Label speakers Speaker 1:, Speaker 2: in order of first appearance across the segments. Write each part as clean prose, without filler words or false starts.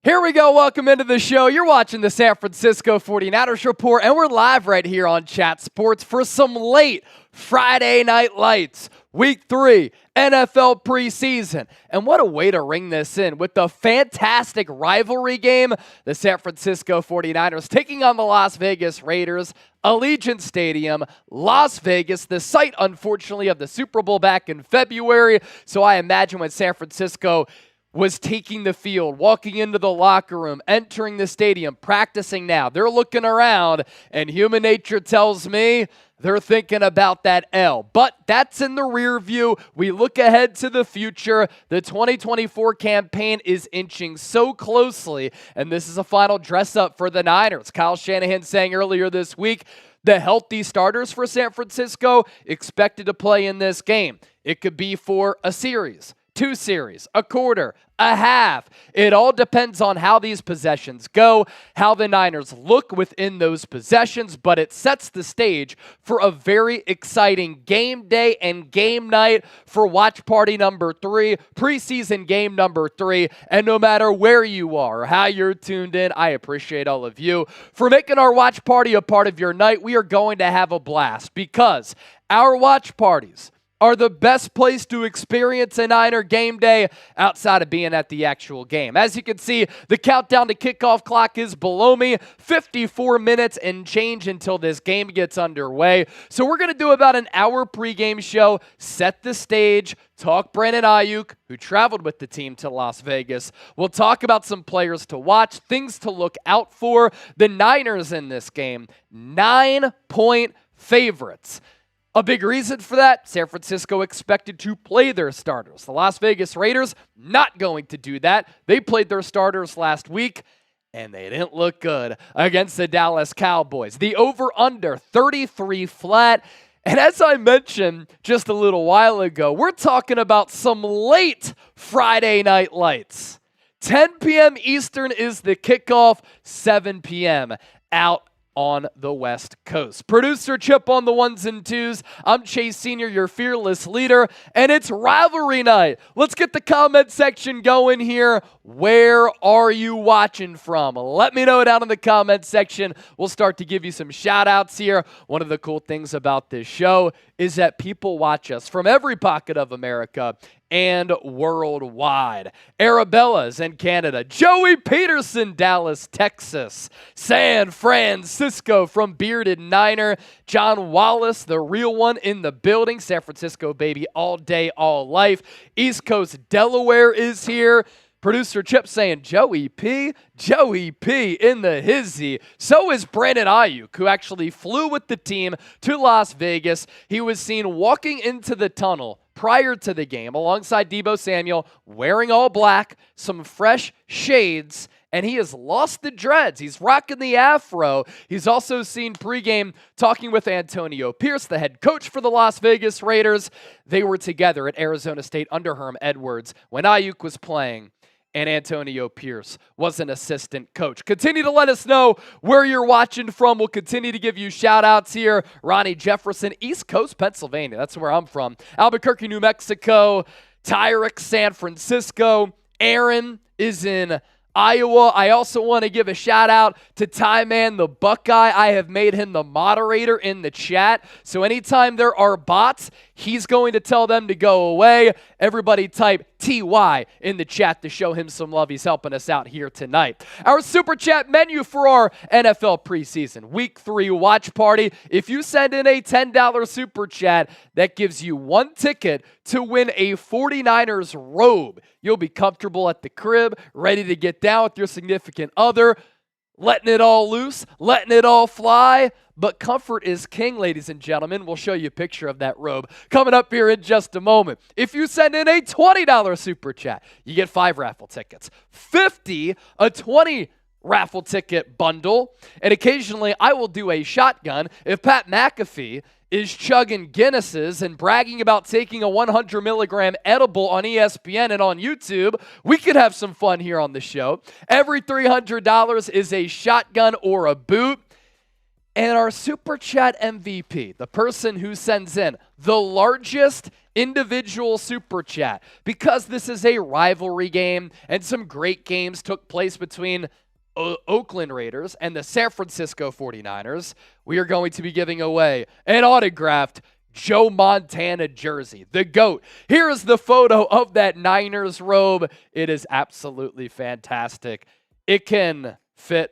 Speaker 1: Here we go. Welcome into the show. You're watching the San Francisco 49ers Report, and we're live right here on Chat Sports for some late Friday night lights. Week 3, NFL preseason. And what a way to ring this in with the fantastic rivalry game. The San Francisco 49ers taking on the Las Vegas Raiders. Allegiant Stadium, Las Vegas, the site, unfortunately, of the Super Bowl back in February. So I imagine when San Francisco was taking the field, walking into the locker room, entering the stadium, practicing now. They're looking around, and human nature tells me they're thinking about that L. But that's in the rear view. We look ahead to the future. The 2024 campaign is inching so closely, and this is a final dress-up for the Niners. Kyle Shanahan saying earlier this week, the healthy starters for San Francisco expected to play in this game. It could be for a series, 2 series, a quarter, a half. It all depends on how these possessions go, how the Niners look within those possessions, but it sets the stage for a very exciting game day and game night for watch party number 3, preseason game number 3. And no matter where you are or how you're tuned in, I appreciate all of you for making our watch party a part of your night. We are going to have a blast because our watch parties are the best place to experience a Niner game day outside of being at the actual game. As you can see, the countdown to kickoff clock is below me, 54 minutes and change until this game gets underway. So we're going to do about an hour pregame show, set the stage, talk Brandon Aiyuk, who traveled with the team to Las Vegas. We'll talk about some players to watch, things to look out for. The Niners in this game, 9-point favorites. A big reason for that, San Francisco expected to play their starters. The Las Vegas Raiders not going to do that. They played their starters last week, and they didn't look good against the Dallas Cowboys. The over-under, 33 flat. And as I mentioned just a little while ago, we're talking about some late Friday night lights. 10 p.m. Eastern is the kickoff, 7 p.m. out on the West Coast. Producer Chip on the ones and twos. I'm Chase Sr., your fearless leader, and it's rivalry night. Let's get the comment section going here. Where are you watching from? Let me know down in the comment section. We'll start to give you some shout outs here. One of the cool things about this show is that people watch us from every pocket of America and worldwide. Arabella's in Canada. Joey Peterson, Dallas, Texas. San Francisco from Bearded Niner. John Wallace, the real one in the building. San Francisco, baby, all day, all life. East Coast, Delaware is here. Producer Chip saying, Joey P in the hizzy. So is Brandon Aiyuk, who actually flew with the team to Las Vegas. He was seen walking into the tunnel prior to the game alongside Deebo Samuel, wearing all black, some fresh shades, and he has lost the dreads. He's rocking the afro. He's also seen pregame talking with Antonio Pierce, the head coach for the Las Vegas Raiders. They were together at Arizona State under Herm Edwards when Aiyuk was playing and Antonio Pierce was an assistant coach. Continue to let us know where you're watching from. We'll continue to give you shout-outs here. Ronnie Jefferson, East Coast, Pennsylvania. That's where I'm from. Albuquerque, New Mexico. Tyrek, San Francisco. Aaron is in Iowa. I also want to give a shout out to Ty Man, the Buckeye. I have made him the moderator in the chat. So anytime there are bots, he's going to tell them to go away. Everybody type TY in the chat to show him some love. He's helping us out here tonight. Our super chat menu for our NFL preseason week 3 watch party. If you send in a $10 super chat, that gives you 1 ticket to win a 49ers robe. You'll be comfortable at the crib, ready to get down with your significant other, letting it all loose, letting it all fly. But comfort is king, ladies and gentlemen. We'll show you a picture of that robe coming up here in just a moment. If you send in a $20 super chat, you get 5 raffle tickets. 50, a 20 raffle ticket bundle. And occasionally I will do a shotgun. If Pat McAfee is chugging Guinnesses and bragging about taking a 100 milligram edible on ESPN and on YouTube, we could have some fun here on the show. Every $300 is a shotgun or a boot. And our Super Chat MVP, the person who sends in the largest individual super chat. Because this is a rivalry game and some great games took place between Oakland Raiders and the San Francisco 49ers, we are going to be giving away an autographed Joe Montana jersey, the GOAT. Here is the photo of that Niners robe. It is absolutely fantastic. It can fit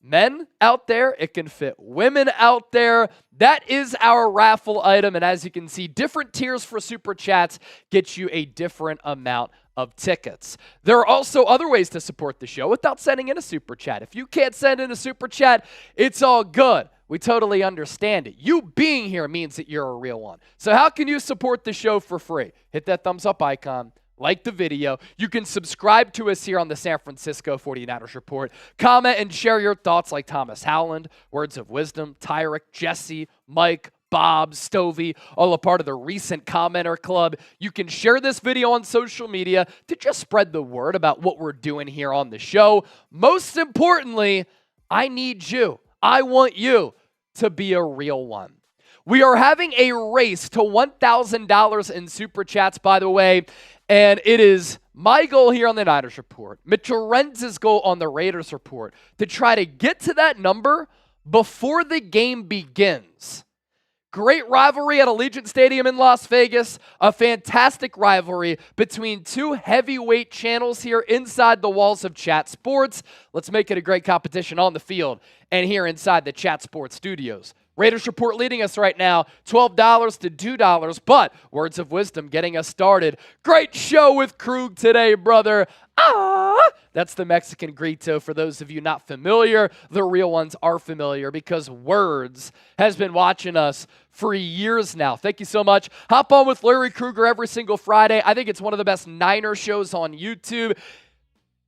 Speaker 1: men out there. It can fit women out there. That is our raffle item. And as you can see, different tiers for super chats get you a different amount of tickets. There are also other ways to support the show without sending in a super chat. If you can't send in a super chat, it's all good. We totally understand it. You being here means that you're a real one. So how can you support the show for free? Hit that thumbs up icon. Like the video. You can subscribe to us here on the San Francisco 49ers Report. Comment and share your thoughts like Thomas Howland, Words of Wisdom, Tyrek, Jesse, Mike, Bob, Stovey, all a part of the recent commenter club. You can share this video on social media to just spread the word about what we're doing here on the show. Most importantly, I need you. I want you to be a real one. We are having a race to $1,000 in super chats, by the way, and it is my goal here on the Niners Report, Mitchell Renz's goal on the Raiders Report, to try to get to that number before the game begins. Great rivalry at Allegiant Stadium in Las Vegas. A fantastic rivalry between two heavyweight channels here inside the walls of Chat Sports. Let's make it a great competition on the field and here inside the Chat Sports studios. Raiders Report leading us right now, $12 to $2, but Words of Wisdom getting us started. Great show with Krug today, brother. That's the Mexican grito for those of you not familiar. The real ones are familiar because Words has been watching us for years now. Thank you so much. Hop on with Larry Krueger every single Friday. I think it's one of the best Niner shows on YouTube.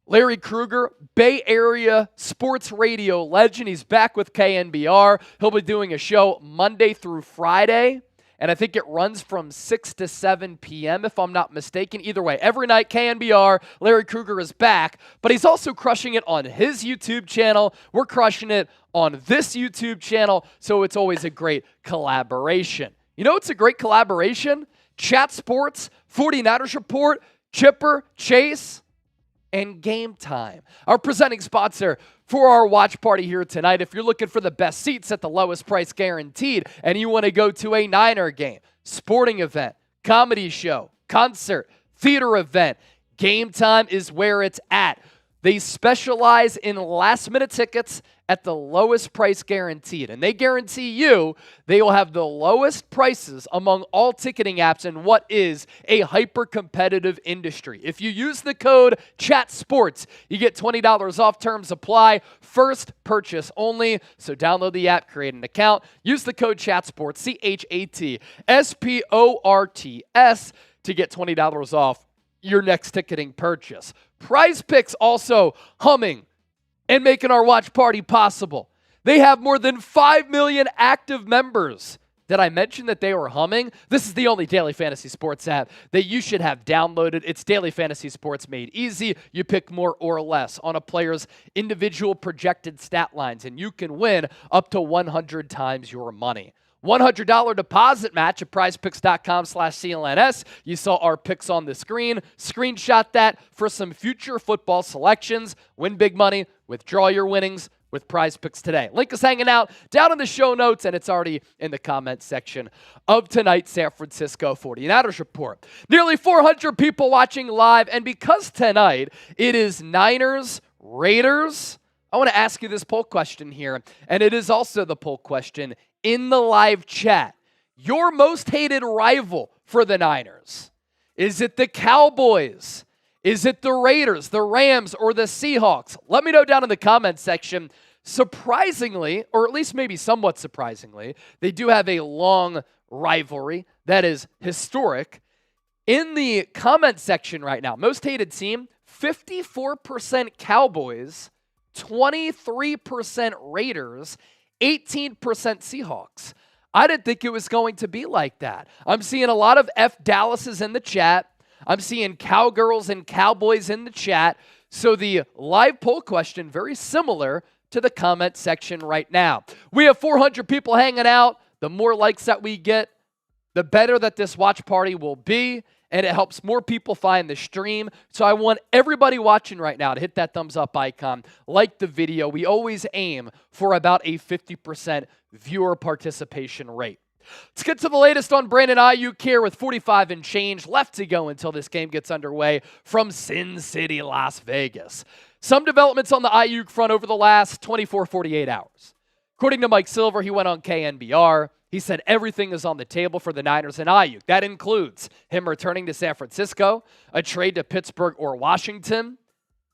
Speaker 1: Larry Krueger, Bay Area sports radio legend. He's back with KNBR. He'll be doing a show Monday through Friday, and I think it runs from 6 to 7 p.m. if I'm not mistaken. Either way, every night, KNBR, Larry Krueger is back, but he's also crushing it on his YouTube channel. We're crushing it on this YouTube channel, so it's always a great collaboration. You know what's a great collaboration? Chat Sports, 49ers Report, Chipper, Chase, and Game Time, our presenting sponsor for our watch party here tonight. If you're looking for the best seats at the lowest price guaranteed and you want to go to a Niner game, sporting event, comedy show, concert, theater event, Game Time is where it's at. They specialize in last-minute tickets at the lowest price guaranteed. And they guarantee you they will have the lowest prices among all ticketing apps in what is a hyper-competitive industry. If you use the code CHATSPORTS, you get $20 off. Terms apply. First purchase only. So download the app, create an account, use the code CHATSPORTS, CHATSPORTS, to get $20 off your next ticketing purchase. Prize Picks also humming and making our watch party possible. They have more than 5 million active members. Did I mention that they were humming? This is the only daily fantasy sports app that you should have downloaded. It's daily fantasy sports made easy. You pick more or less on a player's individual projected stat lines, and you can win up to 100 times your money. $100 deposit match at prizepicks.com/CLNS. You saw our picks on the screen. Screenshot that for some future football selections. Win big money. Withdraw your winnings with Prize Picks today. Link is hanging out down in the show notes, and it's already in the comment section of tonight's San Francisco 49ers Report. Nearly 400 people watching live, and because tonight it is Niners, Raiders, I want to ask you this poll question here, and it is also the poll question in the live chat. Your most hated rival for the Niners? Is it the Cowboys? Is it the Raiders, the Rams, or the Seahawks? Let me know down in the comment section. Surprisingly, or at least maybe somewhat surprisingly, they do have a long rivalry that is historic. In the comment section right now, most hated team, 54% Cowboys, 23% Raiders, 18% Seahawks. I didn't think it was going to be like that. I'm seeing a lot of F Dallases in the chat. I'm seeing Cowgirls and Cowboys in the chat. So the live poll question, very similar to the comment section right now. We have 400 people hanging out. The more likes that we get, the better that this watch party will be, and it helps more people find the stream. So I want everybody watching right now to hit that thumbs up icon, like the video. We always aim for about a 50% viewer participation rate. Let's get to the latest on Brandon Aiyuk here with 45 and change left to go until this game gets underway from Sin City, Las Vegas. Some developments on the Aiyuk front over the last 48 hours. According to Mike Silver, he went on KNBR. He said everything is on the table for the Niners and Aiyuk. That includes him returning to San Francisco, a trade to Pittsburgh or Washington,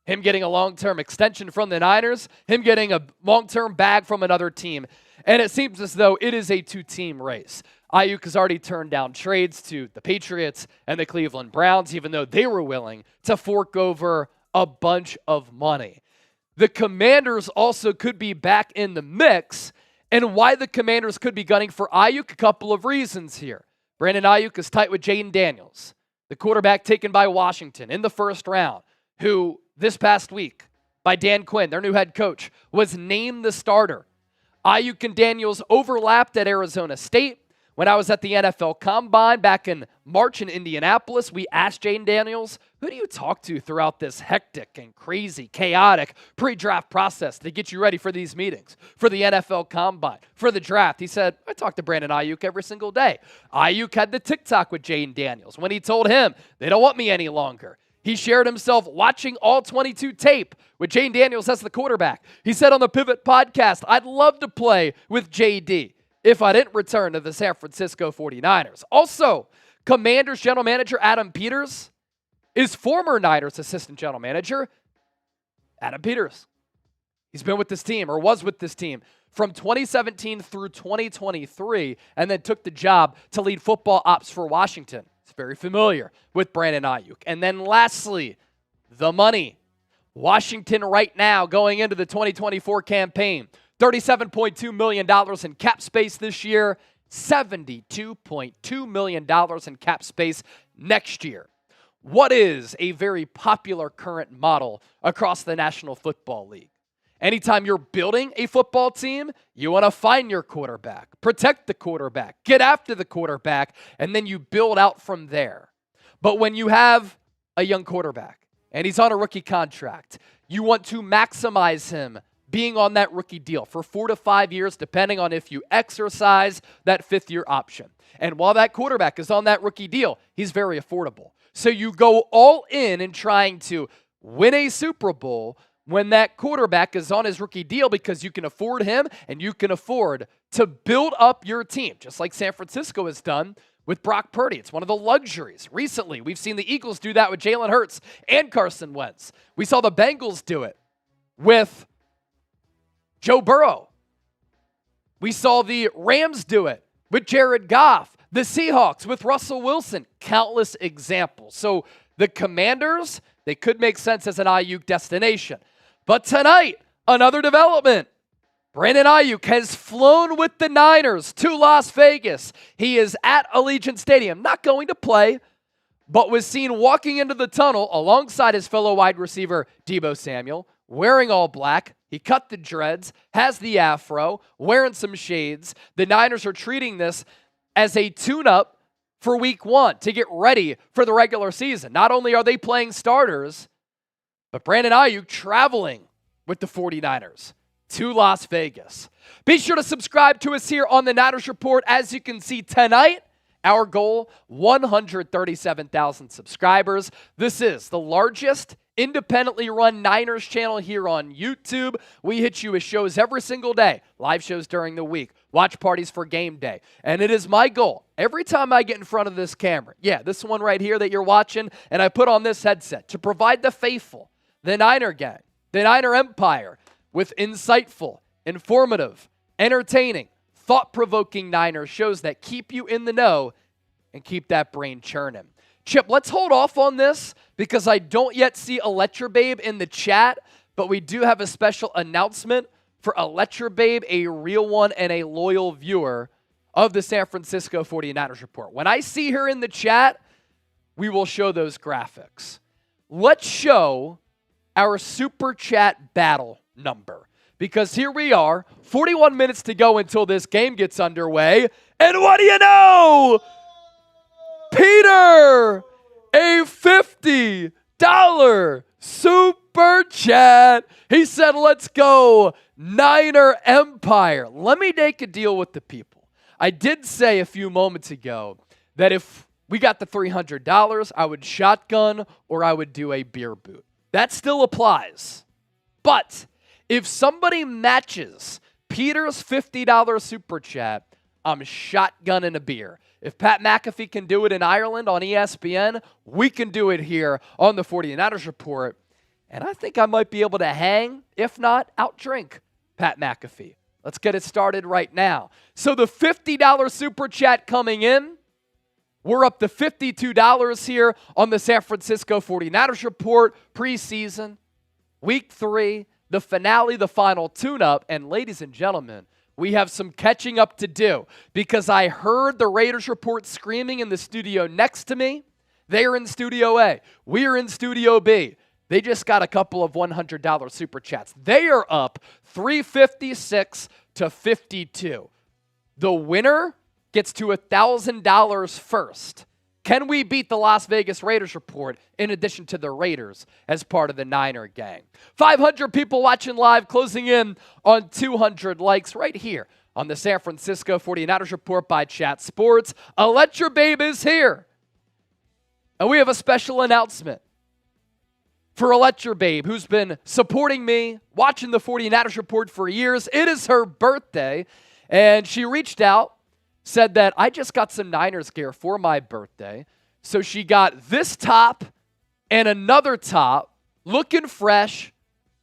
Speaker 1: him getting a long-term extension from the Niners, him getting a long-term bag from another team. And it seems as though it is a two-team race. Aiyuk has already turned down trades to the Patriots and the Cleveland Browns, even though they were willing to fork over a bunch of money. The Commanders also could be back in the mix, and why the Commanders could be gunning for Aiyuk, a couple of reasons here. Brandon Aiyuk is tight with Jaden Daniels, the quarterback taken by Washington in the first round, who this past week, by Dan Quinn, their new head coach, was named the starter. Aiyuk and Daniels overlapped at Arizona State. When I was at the NFL Combine back in March in Indianapolis, we asked Jaden Daniels, who do you talk to throughout this hectic and crazy, chaotic pre-draft process to get you ready for these meetings, for the NFL Combine, for the draft? He said, I talk to Brandon Aiyuk every single day. Aiyuk had the TikTok with Jaden Daniels when he told him, they don't want me any longer. He shared himself watching all 22 tape with Jaden Daniels as the quarterback. He said on the Pivot podcast, I'd love to play with JD if I didn't return to the San Francisco 49ers. Also, Commanders general manager Adam Peters is former Niners assistant general manager Adam Peters. He's been with this team, or was with this team, from 2017 through 2023, and then took the job to lead football ops for Washington. He's very familiar with Brandon Aiyuk. And then lastly, the money. Washington right now going into the 2024 campaign, $37.2 million in cap space this year, $72.2 million in cap space next year. What is a very popular current model across the National Football League? Anytime you're building a football team, you want to find your quarterback, protect the quarterback, get after the quarterback, and then you build out from there. But when you have a young quarterback and he's on a rookie contract, you want to maximize him being on that rookie deal for 4 to 5 years, depending on if you exercise that fifth-year option. And while that quarterback is on that rookie deal, he's very affordable. So you go all in trying to win a Super Bowl when that quarterback is on his rookie deal, because you can afford him and you can afford to build up your team, just like San Francisco has done with Brock Purdy. It's one of the luxuries. Recently, we've seen the Eagles do that with Jalen Hurts and Carson Wentz. We saw the Bengals do it with Joe Burrow. We saw the Rams do it with Jared Goff. The Seahawks with Russell Wilson. Countless examples. So the Commanders, they could make sense as an Aiyuk destination. But tonight, another development. Brandon Aiyuk has flown with the Niners to Las Vegas. He is at Allegiant Stadium, not going to play, but was seen walking into the tunnel alongside his fellow wide receiver, Deebo Samuel, wearing all black. He cut the dreads, has the afro, wearing some shades. The Niners are treating this as a tune-up for week 1 to get ready for the regular season. Not only are they playing starters, but Brandon Aiyuk traveling with the 49ers to Las Vegas. Be sure to subscribe to us here on the Niners Report. As you can see tonight, our goal, 137,000 subscribers. This is the largest independently run Niners channel here on YouTube. We hit you with shows every single day, live shows during the week, watch parties for game day. And it is my goal, every time I get in front of this camera, this one right here that you're watching, and I put on this headset, to provide the faithful, the Niner gang, the Niner Empire, with insightful, informative, entertaining, thought-provoking Niners shows that keep you in the know and keep that brain churning. Chip, let's hold off on this because I don't yet see Electrobabe in the chat, but we do have a special announcement for Electrobabe, a real one and a loyal viewer of the San Francisco 49ers Report. When I see her in the chat, we will show those graphics. Let's show our Super Chat battle number, because here we are, 41 minutes to go until this game gets underway, and what do you know? Peter, a $50 super chat. He said, let's go Niner Empire. Let me make a deal with the people. I did say a few moments ago that if we got the $300, I would shotgun or I would do a beer boot. That still applies. But if somebody matches Peter's $50 super chat, I'm shotgunning a beer. If Pat McAfee can do it in Ireland on ESPN, we can do it here on the 49ers Report. And I think I might be able to hang, if not outdrink, Pat McAfee. Let's get it started right now. So the $50 super chat coming in, we're up to $52 here on the San Francisco 49ers Report preseason, week 3, the finale, the final tune-up. And ladies and gentlemen, we have some catching up to do because I heard the Raiders Report screaming in the studio next to me. They are in Studio A. We are in Studio B. They just got a couple of $100 super chats. They are up $356 to $52. The winner gets to $1,000 first. Can we beat the Las Vegas Raiders Report in addition to the Raiders as part of the Niner gang? 500 people watching live, closing in on 200 likes right here on the San Francisco 49ers Report by Chat Sports. Let Your Babe is here. And we have a special announcement for Let Your Babe, who's been supporting me, watching the 49ers Report for years. It is her birthday, and she reached out, said that I just got some Niners gear for my birthday. So she got this top and another top, looking fresh,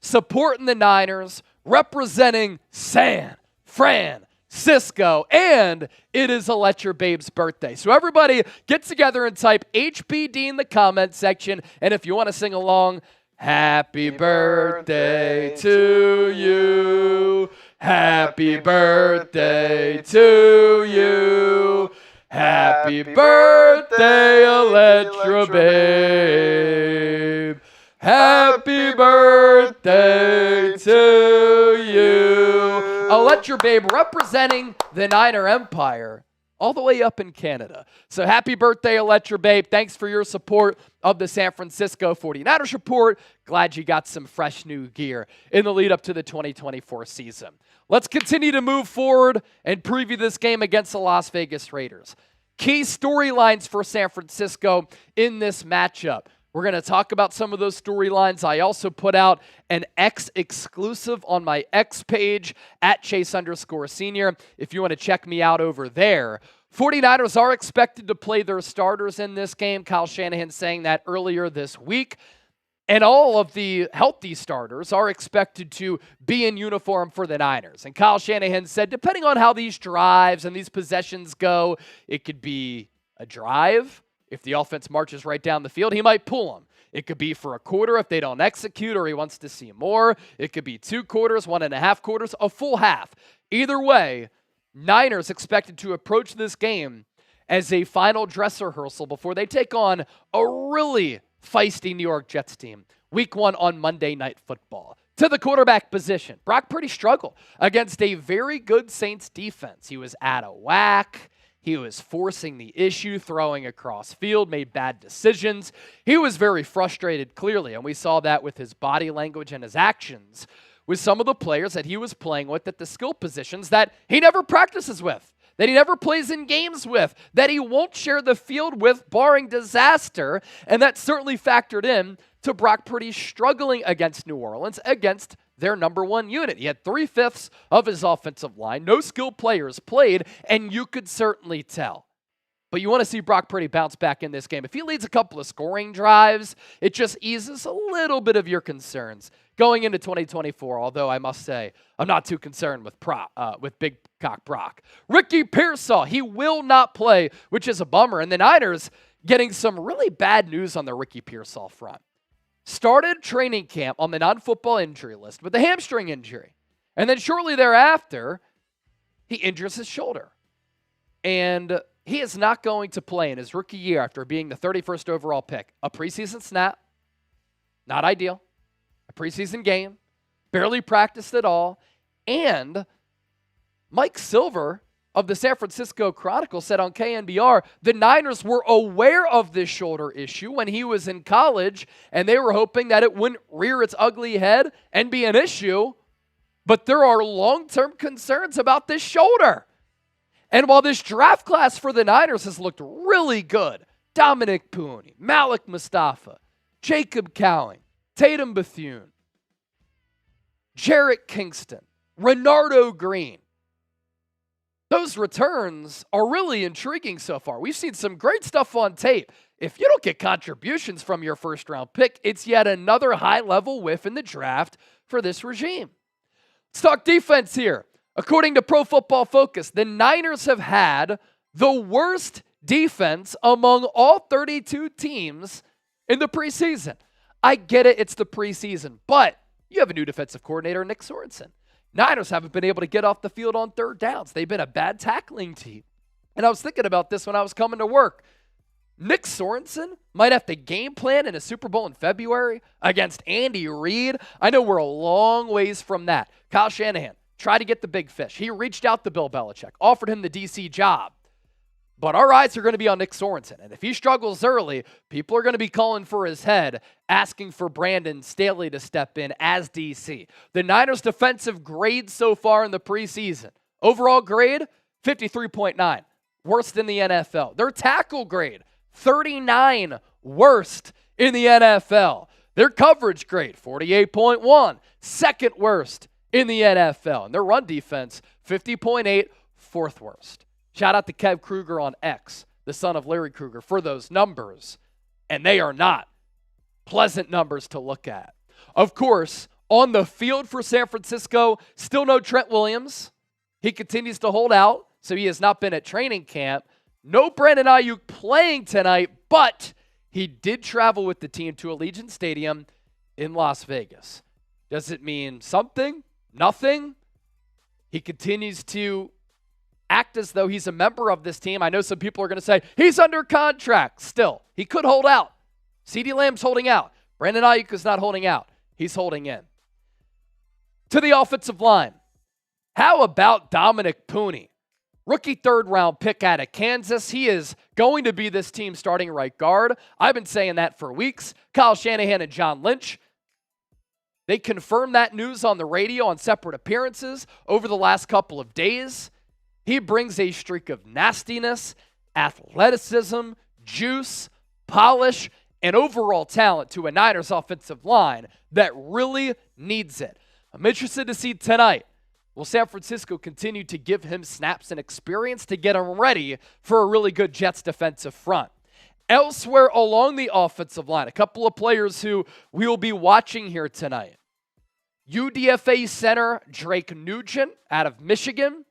Speaker 1: supporting the Niners, representing San Francisco, and it is a Let Your Babe's birthday. So everybody get together and type HBD in the comment section, and if you want to sing along, happy birthday to you. Happy birthday to you. Happy birthday, Electra Babe. Happy birthday to you. Electra Babe representing the Niner Empire all the way up in Canada. So happy birthday, Electra Babe. Thanks for your support of the San Francisco 49ers Report. Glad you got some fresh new gear in the lead up to the 2024 season. Let's continue to move forward and preview this game against the Las Vegas Raiders. Key storylines for San Francisco in this matchup. We're going to talk about some of those storylines. I also put out an X exclusive on my X page at Chase_Senior. If you want to check me out over there. 49ers are expected to play their starters in this game. Kyle Shanahan saying that earlier this week. And all of the healthy starters are expected to be in uniform for the Niners. And Kyle Shanahan said, depending on how these drives and these possessions go, it could be a drive. If the offense marches right down the field, he might pull them. It could be for a quarter if they don't execute or he wants to see more. It could be 2 quarters, 1.5 quarters, a full half. Either way, Niners expected to approach this game as a final dress rehearsal before they take on a really feisty New York Jets team. Week 1 on Monday Night Football. To the quarterback position, Brock Purdy struggled against a very good Saints defense. He was out of whack. He was forcing the issue, throwing across field, made bad decisions. He was very frustrated, clearly, and we saw that with his body language and his actions with some of the players that he was playing with at the skill positions that he never practices with, that he never plays in games with, that he won't share the field with barring disaster, and that certainly factored in to Brock Purdy struggling against New Orleans, against their number 1 unit. He had 3/5 of his offensive line. No skilled players played, and you could certainly tell. But you want to see Brock Purdy bounce back in this game. If he leads a couple of scoring drives, it just eases a little bit of your concerns going into 2024, although I must say I'm not too concerned with Big Cock Brock. Ricky Pearsall, he will not play, which is a bummer. And the Niners getting some really bad news on the Ricky Pearsall front. Started training camp on the non-football injury list with a hamstring injury. And then shortly thereafter, he injures his shoulder. And he is not going to play in his rookie year after being the 31st overall pick. A preseason snap, not ideal. A preseason game, barely practiced at all. And Mike Silver of the San Francisco Chronicle said on KNBR, the Niners were aware of this shoulder issue when he was in college, and they were hoping that it wouldn't rear its ugly head and be an issue. But there are long-term concerns about this shoulder. And while this draft class for the Niners has looked really good, Dominick Puni, Malik Mustafa, Jacob Cowing, Tatum Bethune, Jarrett Kingston, Renardo Green, those returns are really intriguing so far. We've seen some great stuff on tape. If you don't get contributions from your first-round pick, it's yet another high-level whiff in the draft for this regime. Let's talk defense here. According to Pro Football Focus, the Niners have had the worst defense among all 32 teams in the preseason. I get it, it's the preseason, but you have a new defensive coordinator, Nick Sorensen. Niners haven't been able to get off the field on third downs. They've been a bad tackling team. And I was thinking about this when I was coming to work. Nick Sorensen might have to game plan in a Super Bowl in February against Andy Reid. I know we're a long ways from that. Kyle Shanahan tried to get the big fish. He reached out to Bill Belichick, offered him the DC job. But our eyes are going to be on Nick Sorensen. And if he struggles early, people are going to be calling for his head, asking for Brandon Staley to step in as DC. The Niners' defensive grade so far in the preseason. Overall grade, 53.9. Worst in the NFL. Their tackle grade, 39. Worst in the NFL. Their coverage grade, 48.1. Second worst in the NFL. And their run defense, 50.8. Fourth worst. Shout out to Kev Kruger on X, the son of Larry Kruger, for those numbers. And they are not pleasant numbers to look at. Of course, on the field for San Francisco, still no Trent Williams. He continues to hold out, so he has not been at training camp. No Brandon Aiyuk playing tonight, but he did travel with the team to Allegiant Stadium in Las Vegas. Does it mean something? Nothing? He continues to act as though he's a member of this team. I know some people are going to say, he's under contract still. He could hold out. CeeDee Lamb's holding out. Brandon Aiyuk is not holding out. He's holding in. To the offensive line. How about Dominick Puni? Rookie third-round pick out of Kansas. He is going to be this team's starting right guard. I've been saying that for weeks. Kyle Shanahan and John Lynch, they confirmed that news on the radio on separate appearances over the last couple of days. He brings a streak of nastiness, athleticism, juice, polish, and overall talent to a Niners offensive line that really needs it. I'm interested to see tonight, will San Francisco continue to give him snaps and experience to get him ready for a really good Jets defensive front? Elsewhere along the offensive line, a couple of players who we will be watching here tonight. UDFA center Drake Nugent out of Michigan,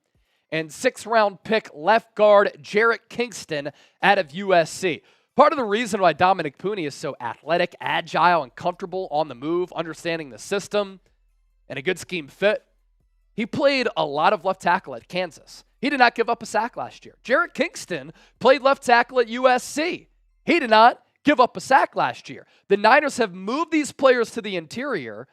Speaker 1: and sixth-round pick left guard Jarrett Kingston out of USC. Part of the reason why Dominick Puni is so athletic, agile, and comfortable on the move, understanding the system, and a good scheme fit, he played a lot of left tackle at Kansas. He did not give up a sack last year. Jarrett Kingston played left tackle at USC. He did not give up a sack last year. The Niners have moved these players to the interior,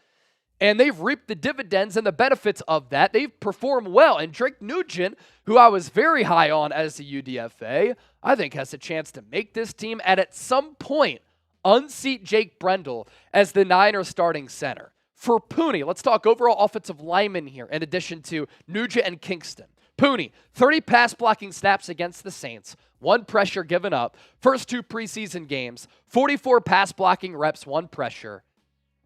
Speaker 1: and they've reaped the dividends and the benefits of that. They've performed well. And Drake Nugent, who I was very high on as a UDFA, I think has a chance to make this team and at some point unseat Jake Brendel as the Niners starting center. For Puni, let's talk overall offensive linemen here in addition to Nugent and Kingston. Puni, 30 pass blocking snaps against the Saints, 1 pressure given up. First 2 preseason games, 44 pass blocking reps, 1 pressure.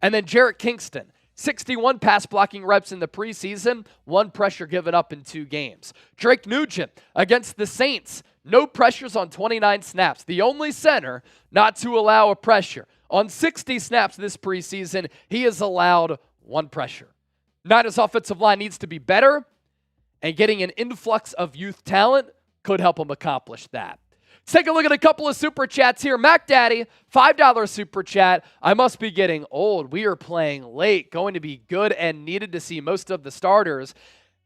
Speaker 1: And then Jarrett Kingston, 61 pass blocking reps in the preseason, 1 pressure given up in 2 games. Drake Nugent against the Saints, no pressures on 29 snaps. The only center not to allow a pressure. On 60 snaps this preseason, he has allowed 1 pressure. Niners offensive line needs to be better, and getting an influx of youth talent could help him accomplish that. Let's take a look at a couple of super chats here. Mac Daddy, $5 super chat. I must be getting old. We are playing late. Going to be good and needed to see most of the starters.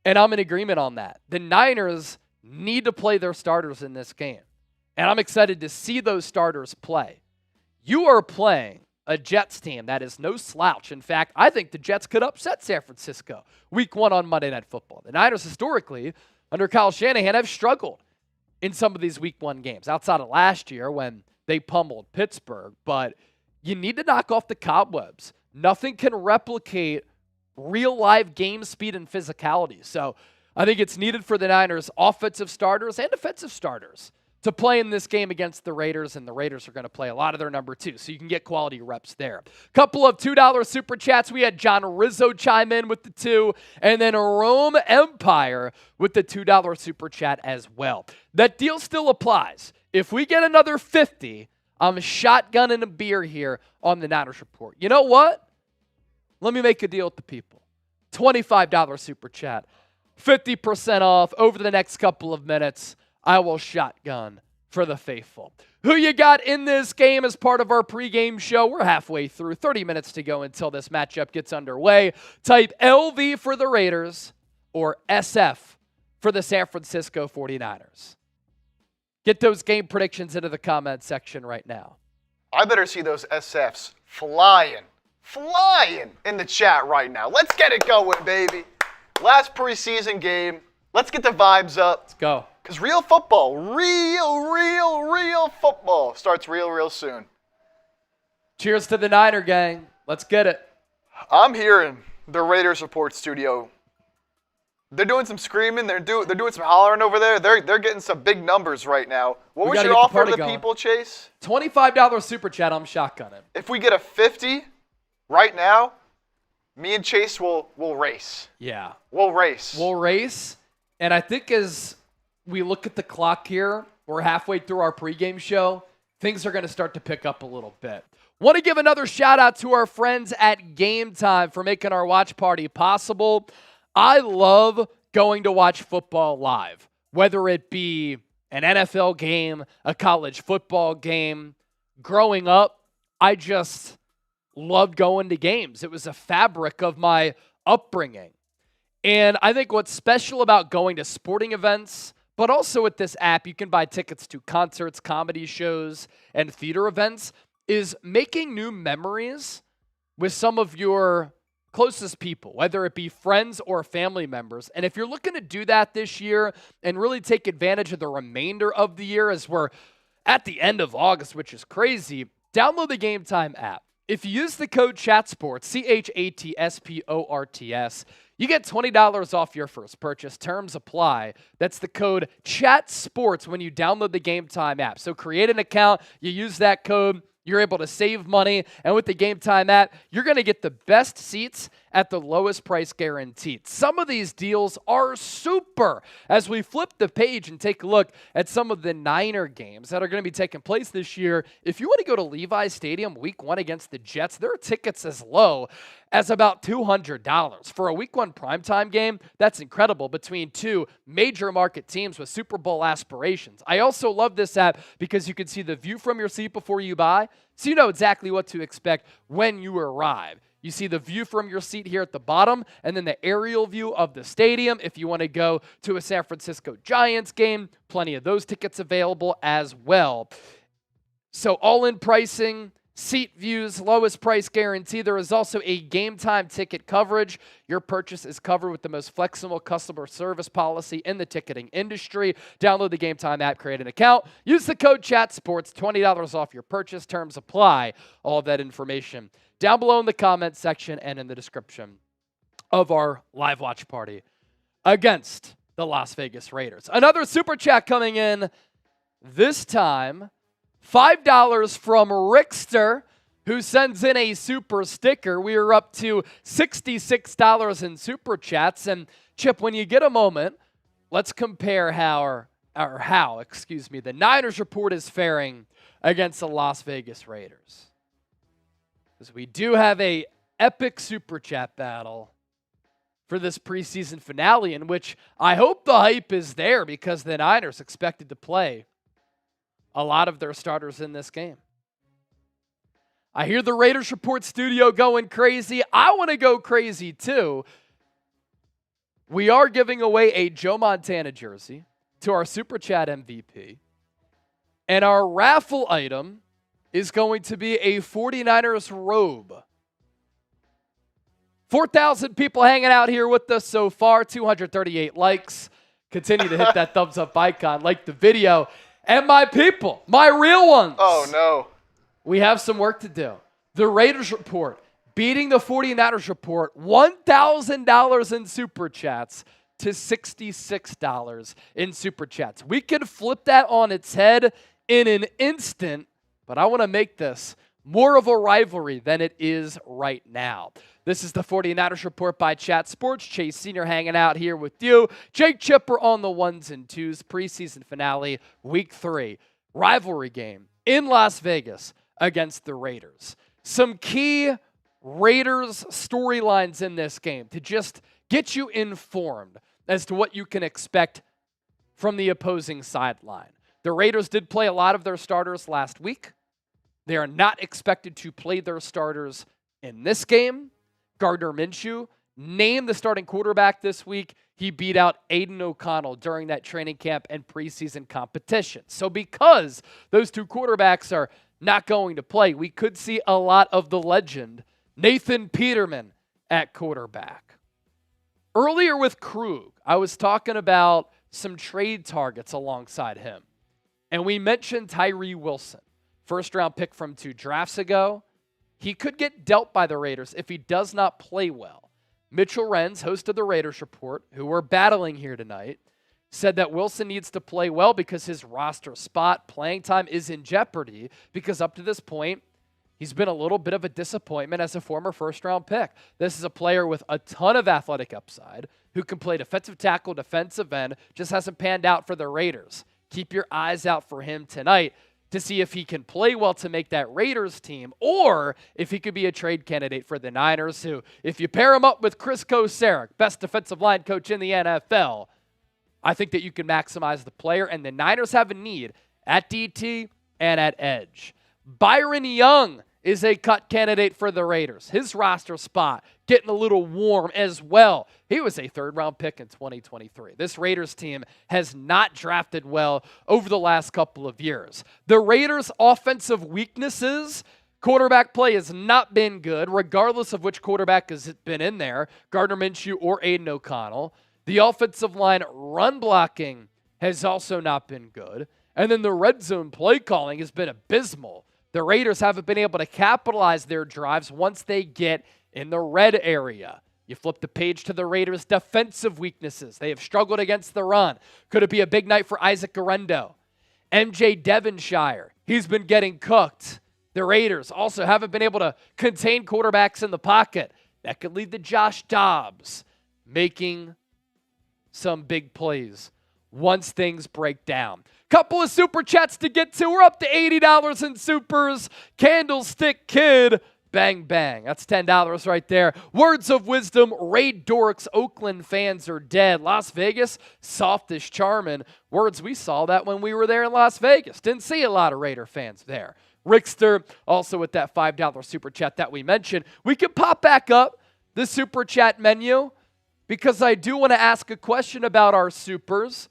Speaker 1: And I'm in agreement on that. The Niners need to play their starters in this game. And I'm excited to see those starters play. You are playing a Jets team that is no slouch. In fact, I think the Jets could upset San Francisco Week 1 on Monday Night Football. The Niners historically under Kyle Shanahan have struggled in some of these week 1 games outside of last year when they pummeled Pittsburgh. But you need to knock off the cobwebs. Nothing can replicate real live game speed and physicality. So I think it's needed for the Niners offensive starters and defensive starters to play in this game against the Raiders, and the Raiders are going to play a lot of their number 2, so you can get quality reps there. Couple of $2 super chats. We had John Rizzo chime in with the 2, and then Rome Empire with the $2 super chat as well. That deal still applies. If we get another 50, I'm shotgunning a beer here on the Niners Report. You know what? Let me make a deal with the people. $25 super chat. 50% off over the next couple of minutes. I will shotgun for the faithful. Who you got in this game as part of our pregame show? We're halfway through, 30 minutes to go until this matchup gets underway. Type LV for the Raiders or SF for the San Francisco 49ers. Get those game predictions into the comment section right now.
Speaker 2: I better see those SFs flying in the chat right now. Let's get it going, baby. Last preseason game. Let's get the vibes up.
Speaker 1: Let's go.
Speaker 2: Because real football, real football starts real soon.
Speaker 1: Cheers to the Niner gang. Let's get it.
Speaker 2: I'm hearing the Raiders Report studio. They're doing some screaming. They're doing some hollering over there. They're getting some big numbers right now. What was your offer to the people, Chase?
Speaker 1: $25 super chat. I'm shotgunning.
Speaker 2: If we get a 50 right now, me and Chase will race.
Speaker 1: Yeah.
Speaker 2: We'll race.
Speaker 1: And I think as we look at the clock here, we're halfway through our pregame show. Things are going to start to pick up a little bit. Want to give another shout out to our friends at Game Time for making our watch party possible. I love going to watch football live, whether it be an NFL game, a college football game. Growing up, I just loved going to games. It was a fabric of my upbringing. And I think what's special about going to sporting events, but also with this app, you can buy tickets to concerts, comedy shows, and theater events, is making new memories with some of your closest people, whether it be friends or family members. And if you're looking to do that this year and really take advantage of the remainder of the year as we're at the end of August, which is crazy, download the Game Time app. If you use the code CHATSPORTS, CHATSPORTS, you get $20 off your first purchase. Terms apply. That's the code CHATSPORTS when you download the Game Time app. So create an account, you use that code, you're able to save money, and with the Game Time app, you're going to get the best seats at the lowest price guaranteed. Some of these deals are super. As we flip the page and take a look at some of the Niner games that are going to be taking place this year, if you want to go to Levi's Stadium week 1 against the Jets, there are tickets as low as about $200. For a week 1 primetime game, that's incredible between two major market teams with Super Bowl aspirations. I also love this app because you can see the view from your seat before you buy, so you know exactly what to expect when you arrive. You see the view from your seat here at the bottom, and then the aerial view of the stadium. If you want to go to a San Francisco Giants game, plenty of those tickets available as well. So all-in pricing, seat views, lowest price guarantee. There is also a Game Time ticket coverage. Your purchase is covered with the most flexible customer service policy in the ticketing industry. Download the Game Time app, create an account. Use the code CHATSPORTS, $20 off your purchase. Terms apply. All of that information down below in the comment section and in the description of our live watch party against the Las Vegas Raiders. Another super chat coming in, this time $5 from Rickster, who sends in a super sticker. We are up to $66 in super chats. And Chip, when you get a moment, let's compare how the Niners Report is faring against the Las Vegas Raiders. Because we do have a epic super chat battle for this preseason finale, in which I hope the hype is there because the Niners expected to play a lot of their starters in this game. I hear the Raiders Report studio going crazy. I want to go crazy too. We are giving away a Joe Montana jersey to our Super Chat MVP. And our raffle item is going to be a 49ers robe. 4,000 people hanging out here with us so far, 238 likes. Continue to hit that thumbs up icon, like the video. And my people, my real ones.
Speaker 2: Oh, no.
Speaker 1: We have some work to do. The Raiders report beating the 49ers report, $1,000 in Super Chats to $66 in Super Chats. We can flip that on its head in an instant, but I want to make this more of a rivalry than it is right now. This is the 49ers report by Chat Sports. Chase Sr. hanging out here with you. Jake Chipper on the ones and twos. Preseason finale, week 3. Rivalry game in Las Vegas against the Raiders. Some key Raiders storylines in this game to just get you informed as to what you can expect from the opposing sideline. The Raiders did play a lot of their starters last week. They are not expected to play their starters in this game. Gardner Minshew named the starting quarterback this week. He beat out Aiden O'Connell during that training camp and preseason competition. So because those two quarterbacks are not going to play, we could see a lot of the legend, Nathan Peterman, at quarterback. Earlier with Krug, I was talking about some trade targets alongside him. And we mentioned Tyree Wilson, first-round pick from 2 drafts ago. He could get dealt by the Raiders if he does not play well. Mitchell Renz, host of the Raiders Report, who we're battling here tonight, said that Wilson needs to play well because his roster spot, playing time is in jeopardy because up to this point, he's been a little bit of a disappointment as a former first-round pick. This is a player with a ton of athletic upside who can play defensive tackle, defensive end, just hasn't panned out for the Raiders. Keep your eyes out for him tonight to see if he can play well to make that Raiders team, or if he could be a trade candidate for the Niners, who, if you pair him up with Chris Kocurek, best defensive line coach in the NFL, I think that you can maximize the player, and the Niners have a need at DT and at edge. Byron Young is a cut candidate for the Raiders. His roster spot getting a little warm as well. He was a third-round pick in 2023. This Raiders team has not drafted well over the last couple of years. The Raiders' offensive weaknesses, quarterback play has not been good, regardless of which quarterback has been in there, Gardner Minshew or Aiden O'Connell. The offensive line run blocking has also not been good. And then the red zone play calling has been abysmal. The Raiders haven't been able to capitalize their drives once they get in the red area. You flip the page to the Raiders' defensive weaknesses. They have struggled against the run. Could it be a big night for Isaac Guerendo? MJ Devonshire, he's been getting cooked. The Raiders also haven't been able to contain quarterbacks in the pocket. That could lead to Josh Dobbs making some big plays once things break down. Couple of super chats to get to. We're up to $80 in supers. Candlestick Kid, bang, bang. That's $10 right there. Words of wisdom, Ray Dorks, Oakland fans are dead. Las Vegas, soft as charming. Words, we saw that when we were there in Las Vegas. Didn't see a lot of Raider fans there. Rickster, also with that $5 super chat that we mentioned. We can pop back up the super chat menu because I do want to ask a question about our supers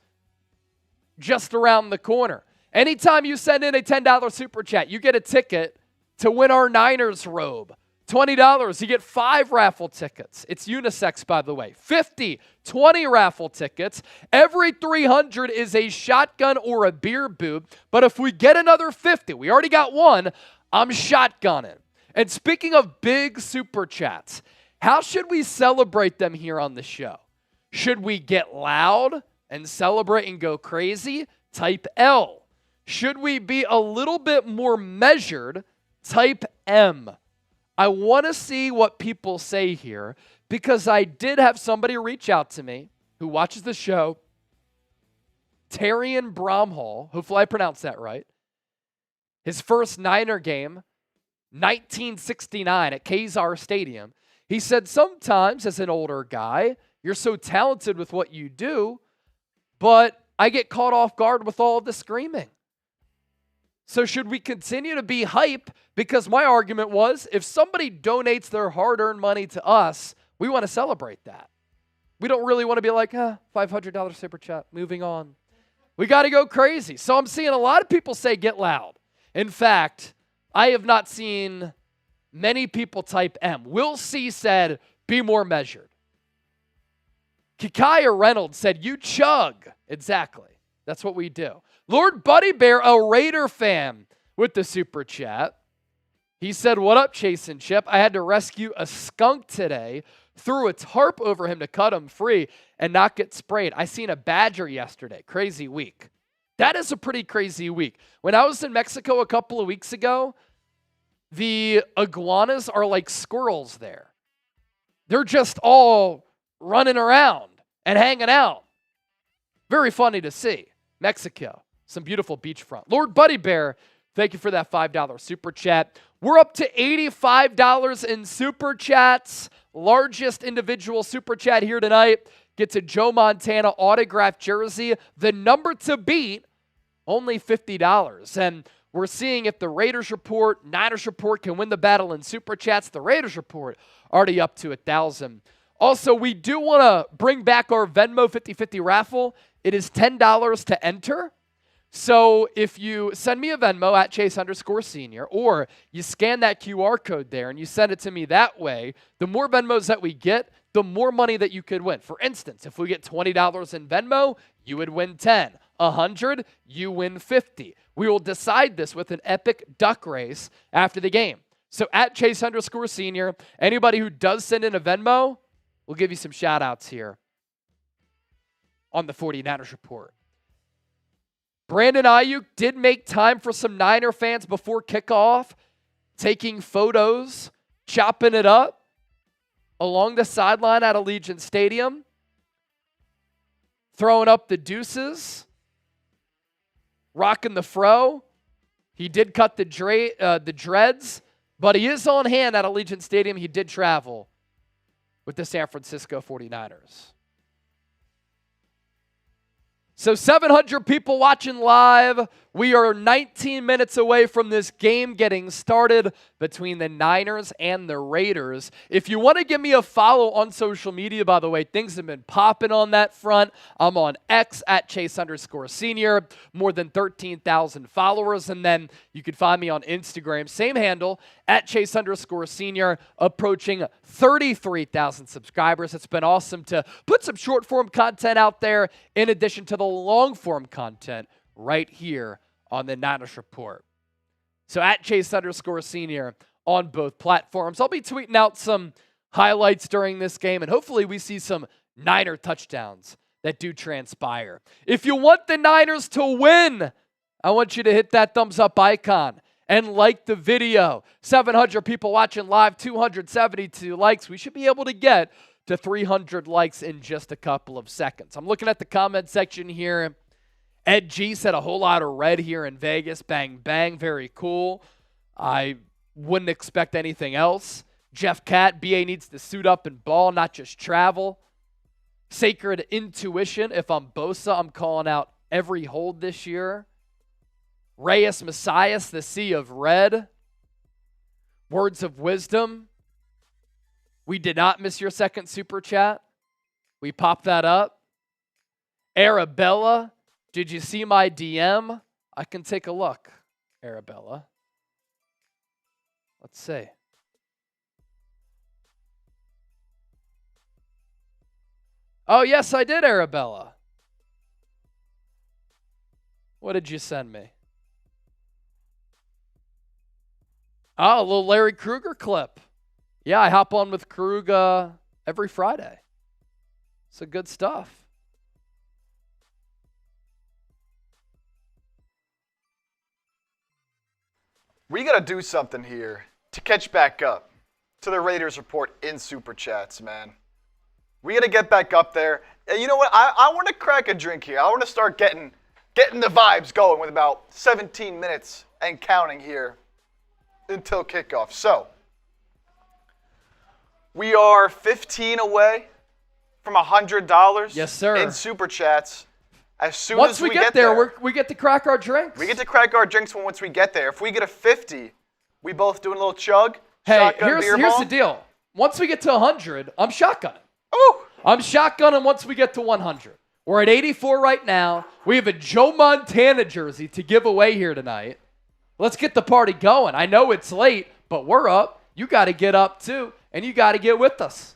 Speaker 1: just around the corner. Anytime you send in a $10 super chat, you get a ticket to win our Niners robe. $20, you get 5 raffle tickets. It's unisex, by the way. 50, 20 raffle tickets. Every 300 is a shotgun or a beer boob. But if we get another 50, we already got one, I'm shotgunning. And speaking of big super chats, how should we celebrate them here on the show? Should we get loud and celebrate and go crazy? Type L. Should we be a little bit more measured? Type M. I want to see what people say here because I did have somebody reach out to me who watches the show, Tarian Bromhall, hopefully I pronounced that right. His first Niner game, 1969 at Kezar Stadium. He said, sometimes as an older guy, you're so talented with what you do, but I get caught off guard with all the screaming. So should we continue to be hype? Because my argument was, if somebody donates their hard-earned money to us, we want to celebrate that. We don't really want to be like, $500 super chat, moving on. We got to go crazy. So I'm seeing a lot of people say get loud. In fact, I have not seen many people type M. Will C said, be more measured. Kikaya Reynolds said, you chug. Exactly. That's what we do. Lord Buddy Bear, a Raider fan, with the super chat. He said, what up, Chase and Chip? I had to rescue a skunk today. Threw a tarp over him to cut him free and not get sprayed. I seen a badger yesterday. Crazy week. That is a pretty crazy week. When I was in Mexico a couple of weeks ago, the iguanas are like squirrels there. They're just all running around and hanging out. Very funny to see. Mexico, some beautiful beachfront. Lord Buddy Bear, thank you for that $5 super chat. We're up to $85 in super chats. Largest individual super chat here tonight gets a Joe Montana autographed jersey. The number to beat, only $50. And we're seeing if the Raiders report, Niners report can win the battle in super chats. The Raiders report already up to 1,000. Also, we do want to bring back our Venmo 50/50 raffle. It is $10 to enter. So if you send me a Venmo at Chase_Senior, or you scan that QR code there and you send it to me that way, the more Venmos that we get, the more money that you could win. For instance, if we get $20 in Venmo, you would win 10. 100, you win 50. We will decide this with an epic duck race after the game. So at Chase_Senior, anybody who does send in a Venmo, we'll give you some shout outs here on the 49ers report. Brandon Aiyuk did make time for some Niner fans before kickoff, taking photos, chopping it up along the sideline at Allegiant Stadium, throwing up the deuces, rocking the fro. He did cut the dreads, but he is on hand at Allegiant Stadium. He did travel with the San Francisco 49ers. So 700 people watching live. We are 19 minutes away from this game getting started between the Niners and the Raiders. If you want to give me a follow on social media, by the way, things have been popping on that front. I'm on X at Chase_Senior, more than 13,000 followers. And then you can find me on Instagram, same handle, at Chase_Senior, approaching 33,000 subscribers. It's been awesome to put some short form content out there in addition to the long form content right here on the Niners Report. So at Chase_Senior on both platforms. I'll be tweeting out some highlights during this game, and hopefully we see some Niner touchdowns that do transpire. If you want the Niners to win, I want you to hit that thumbs up icon and like the video. 700 people watching live, 272 likes. We should be able to get to 300 likes in just a couple of seconds. I'm looking at the comment section here. Ed G said a whole lot of red here in Vegas. Bang, bang. Very cool. I wouldn't expect anything else. Jeff Catt, BA needs to suit up and ball, not just travel. Sacred Intuition. If I'm Bosa, I'm calling out every hold this year. Reyes Messias, the Sea of Red. Words of Wisdom. We did not miss your second super chat. We popped that up. Arabella. Did you see my DM? I can take a look, Arabella. Let's see. Oh, yes, I did, Arabella. What did you send me? Oh, a little Larry Krueger clip. Yeah, I hop on with Krug every Friday. So good stuff.
Speaker 2: We got to do something here to catch back up to the Raiders report in Super Chats, man. We got to get back up there. And you know what? I want to crack a drink here. I want to start getting the vibes going with about 17 minutes and counting here until kickoff. So, we are 15 away from $100
Speaker 1: yes, sir.
Speaker 2: In Super Chats. As soon
Speaker 1: once
Speaker 2: as
Speaker 1: we get there, we get to crack our drinks.
Speaker 2: We get to crack our drinks once we get there. If we get a 50, we both doing a little chug.
Speaker 1: Hey, here's the deal. Once we get to 100, I'm shotgunning.
Speaker 2: Ooh.
Speaker 1: I'm shotgunning once we get to 100. We're at 84 right now. We have a Joe Montana jersey to give away here tonight. Let's get the party going. I know it's late, but we're up. You got to get up too, and you got to get with us.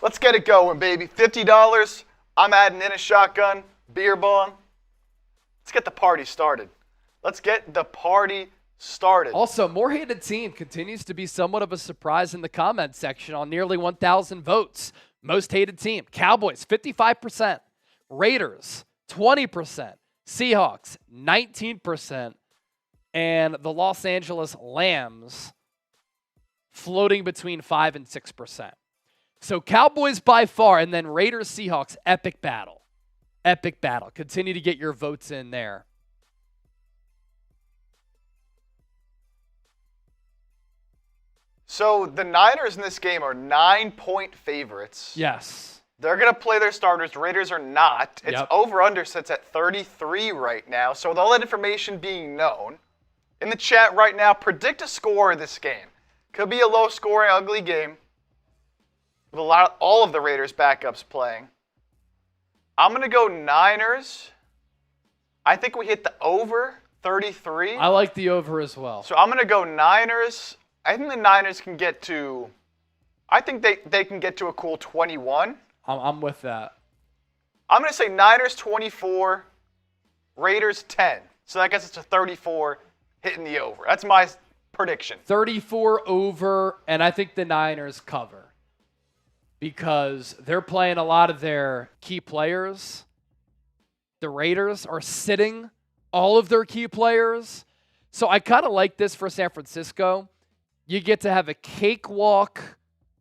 Speaker 2: Let's get it going, baby. $50. I'm adding in a shotgun, beer bong. Let's get the party started.
Speaker 1: Also, more hated team continues to be somewhat of a surprise in the comment section on nearly 1,000 votes. Most hated team, Cowboys, 55%. Raiders, 20%. Seahawks, 19%. And the Los Angeles Lambs, floating between 5 and 6%. So Cowboys by far, and then Raiders, Seahawks, epic battle. Epic battle. Continue to get your votes in there.
Speaker 2: So the Niners in this game are 9-point favorites.
Speaker 1: Yes.
Speaker 2: They're going to play their starters. Raiders are not. It's over-under sits at 33 right now. So with all that information being known, in the chat right now, predict a score of this game. Could be a low-scoring, ugly game with all of the Raiders backups playing. I'm going to go Niners. I think we hit the over 33.
Speaker 1: I like the over as well.
Speaker 2: So I'm going to go Niners. I think the Niners can get to, I think they can get to a cool 21.
Speaker 1: I'm with that.
Speaker 2: I'm going to say Niners 24, Raiders 10. So that gets us to 34, hitting the over. That's my prediction.
Speaker 1: 34 over, and I think the Niners cover because they're playing a lot of their key players. The Raiders are sitting all of their key players. So I kind of like this for San Francisco. You get to have a cakewalk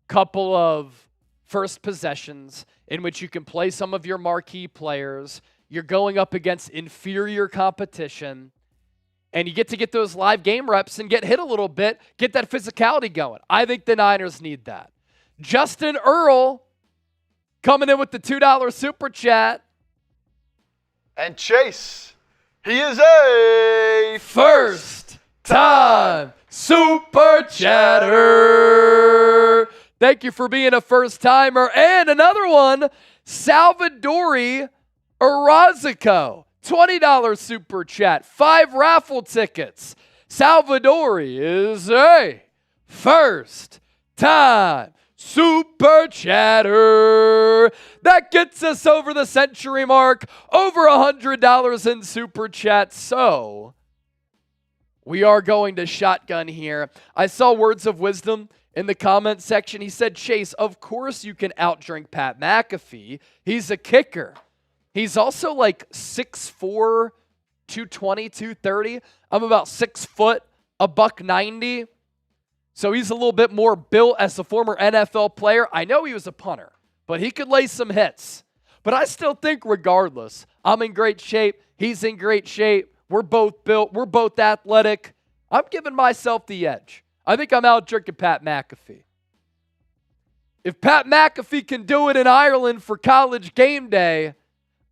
Speaker 1: couple of first possessions in which you can play some of your marquee players. You're going up against inferior competition, and you get to get those live game reps and get hit a little bit, get that physicality going. I think the Niners need that. Justin Earl coming in with the $2 super chat.
Speaker 2: And Chase, he is a
Speaker 1: first time super chatter. Thank you for being a first timer. And another one, Salvadori Arazico, $20 super chat, 5 raffle tickets. Salvadori is a first time super chatter. That gets us over the century mark, over $100 in super chat. So we are going to shotgun here. I saw words of wisdom in the comment section. He said, Chase, of course you can outdrink Pat McAfee. He's a kicker. He's also like 6'4", 220, 230. I'm about 6 foot, $190. So he's a little bit more built as a former NFL player. I know he was a punter, but he could lay some hits. But I still think regardless, I'm in great shape. He's in great shape. We're both built. We're both athletic. I'm giving myself the edge. I think I'm out drinking Pat McAfee. If Pat McAfee can do it in Ireland for college game day,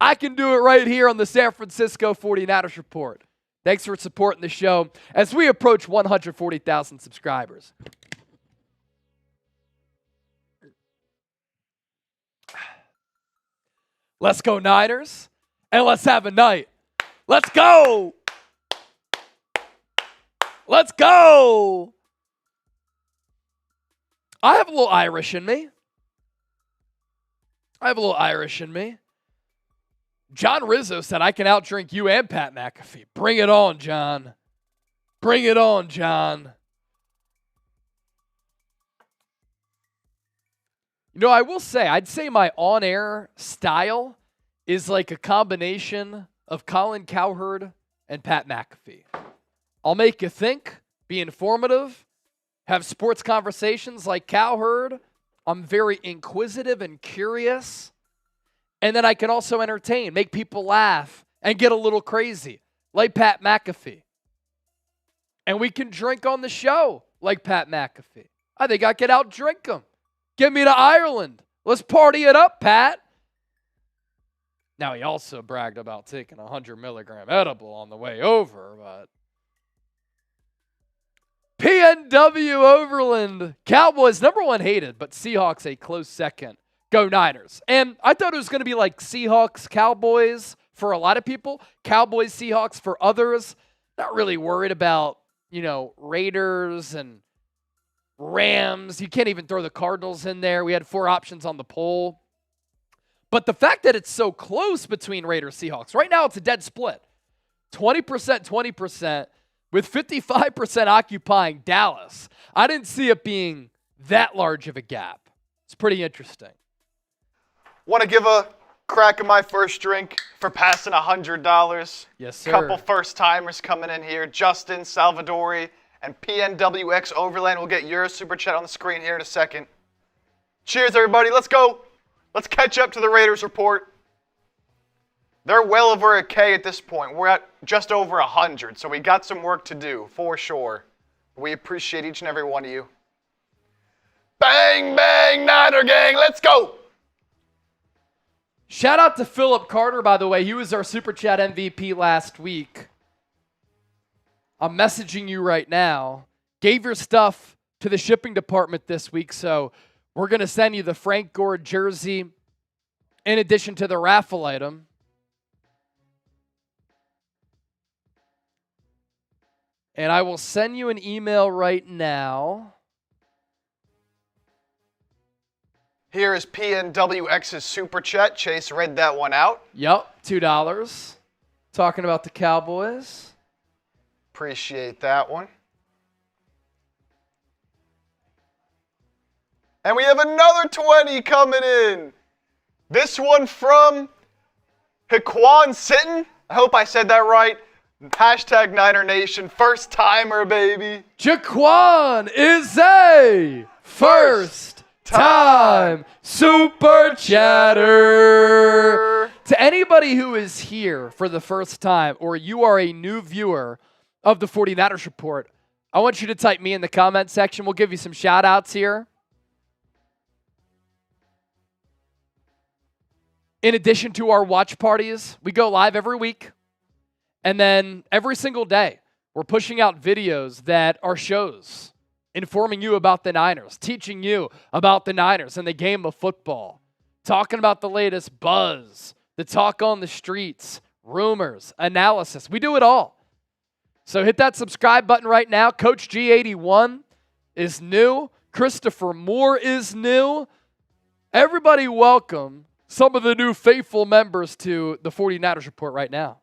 Speaker 1: I can do it right here on the San Francisco 49ers Report. Thanks for supporting the show as we approach 140,000 subscribers. Let's go Niners, and let's have a night. Let's go. Let's go. I have a little Irish in me. John Rizzo said, I can outdrink you and Pat McAfee. Bring it on, John. Bring it on, John. You know, I will say, I'd say my on-air style is like a combination of Colin Cowherd and Pat McAfee. I'll make you think, be informative, have sports conversations like Cowherd. I'm very inquisitive and curious. And then I can also entertain, make people laugh, and get a little crazy, like Pat McAfee. And we can drink on the show, like Pat McAfee. I think I could outdrink him. Get me to Ireland. Let's party it up, Pat. Now, he also bragged about taking a 100 milligram edible on the way over, but PNW Overland. Cowboys, number 1 hated, but Seahawks a close second. Go Niners. And I thought it was going to be like Seahawks, Cowboys for a lot of people. Cowboys, Seahawks for others. Not really worried about, Raiders and Rams. You can't even throw the Cardinals in there. We had 4 options on the poll. But the fact that it's so close between Raiders and Seahawks, right now it's a dead split. 20%, 20%, with 55% occupying Dallas. I didn't see it being that large of a gap. It's pretty interesting.
Speaker 2: Want to give a crack at my first drink for passing $100?
Speaker 1: Yes, sir.
Speaker 2: Couple first-timers coming in here. Justin, Salvadori, and PNWX Overland. We'll get your super chat on the screen here in a second. Cheers, everybody. Let's go. Let's catch up to the Raiders report. They're well over a K at this point. We're at just over 100, so we got some work to do, for sure. We appreciate each and every one of you. Bang, bang, Niner gang. Let's go.
Speaker 1: Shout out to Philip Carter, by the way. He was our Super Chat MVP last week. I'm messaging you right now. Gave your stuff to the shipping department this week, so we're going to send you the Frank Gore jersey in addition to the raffle item. And I will send you an email right now.
Speaker 2: Here is PNWX's super chat. Chase read that one out.
Speaker 1: Yep, $2. Talking about the Cowboys.
Speaker 2: Appreciate that one. And we have another 20 coming in. This one from Haquan Sitton. I hope I said that right. Hashtag Niner Nation. First timer, baby.
Speaker 1: Jaquan is a first time super chatter. To anybody who is here for the first time or you are a new viewer of the 49ers report, I want you to type me in the comment section. We'll give you some shout outs here. In addition to our watch parties, we go live every week. And then every single day, we're pushing out videos that are shows, informing you about the Niners, teaching you about the Niners and the game of football, talking about the latest buzz, the talk on the streets, rumors, analysis. We do it all. So hit that subscribe button right now. Coach G81 is new. Christopher Moore is new. Everybody welcome some of the new faithful members to the 49ers report right now.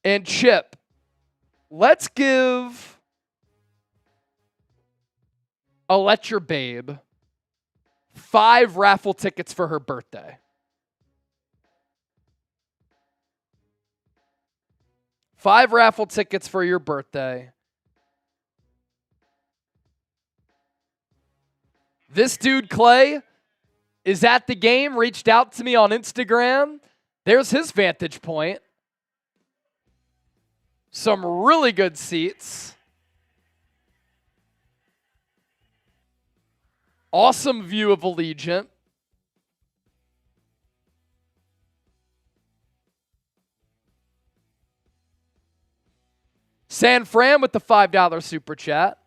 Speaker 1: And Chip, let's give a Let Your Babe 5 raffle tickets for her birthday. 5 raffle tickets for your birthday. This dude, Clay, is at the game, reached out to me on Instagram. There's his vantage point. Some really good seats. Awesome view of Allegiant. San Fran with the $5 super chat.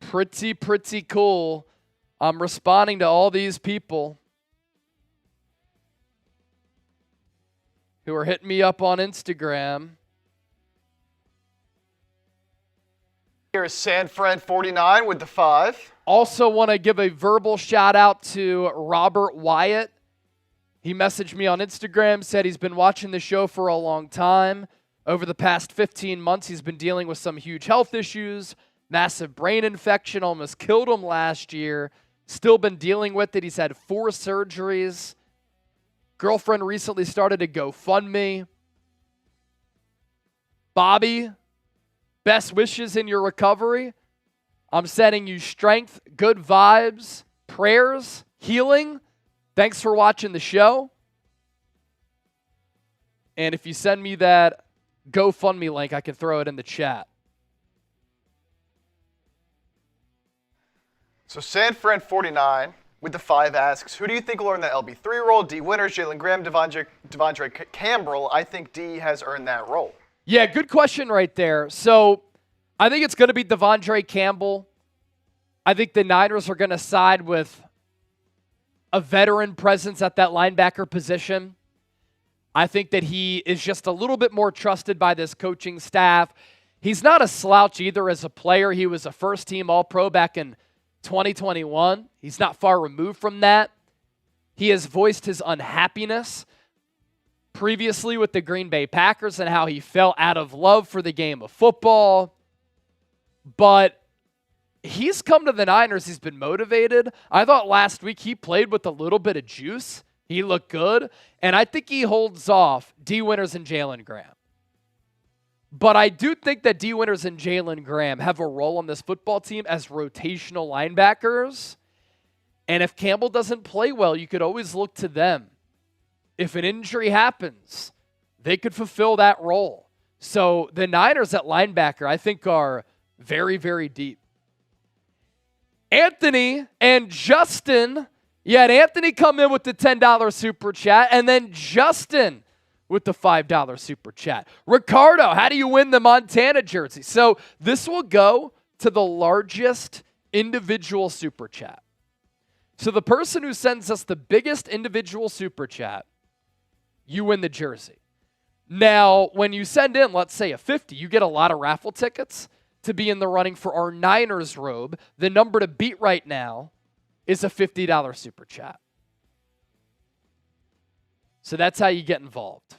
Speaker 1: Pretty cool. I'm responding to all these people who are hitting me up on Instagram.
Speaker 2: Here's San Fran 49 with the 5.
Speaker 1: Also want to give a verbal shout out to Robert Wyatt. He messaged me on Instagram, said he's been watching the show for a long time. Over the past 15 months, he's been dealing with some huge health issues. Massive brain infection, almost killed him last year. Still been dealing with it. He's had 4 surgeries. Girlfriend recently started a GoFundMe. Bobby, best wishes in your recovery. I'm sending you strength, good vibes, prayers, healing. Thanks for watching the show. And if you send me that GoFundMe link, I can throw it in the chat.
Speaker 2: So San Fran 49 with the 5 asks, who do you think will earn the LB3 role? Dee Winters, Jalen Graham, Devondre Campbell. I think Dee has earned that role.
Speaker 1: Yeah, good question right there. So I think it's going to be Devondre Campbell. I think the Niners are going to side with a veteran presence at that linebacker position. I think that he is just a little bit more trusted by this coaching staff. He's not a slouch either as a player. He was a first-team All-Pro back in 2021. He's not far removed from that. He has voiced his unhappiness previously with the Green Bay Packers and how he fell out of love for the game of football. But he's come to the Niners. He's been motivated. I thought last week he played with a little bit of juice. He looked good. And I think he holds off Dee Winters and Jalen Graham. But I do think that Dee Winters and Jalen Graham have a role on this football team as rotational linebackers. And if Campbell doesn't play well, you could always look to them. If an injury happens, they could fulfill that role. So the Niners at linebacker, I think, are very, very deep. Anthony and Justin. You had Anthony come in with the $10 super chat, and then Justin with the $5 super chat. Ricardo, how do you win the Montana jersey? So this will go to the largest individual super chat. So the person who sends us the biggest individual super chat, you win the jersey. Now, when you send in, let's say, a 50, you get a lot of raffle tickets to be in the running for our Niners robe. The number to beat right now is a $50 super chat. So that's how you get involved.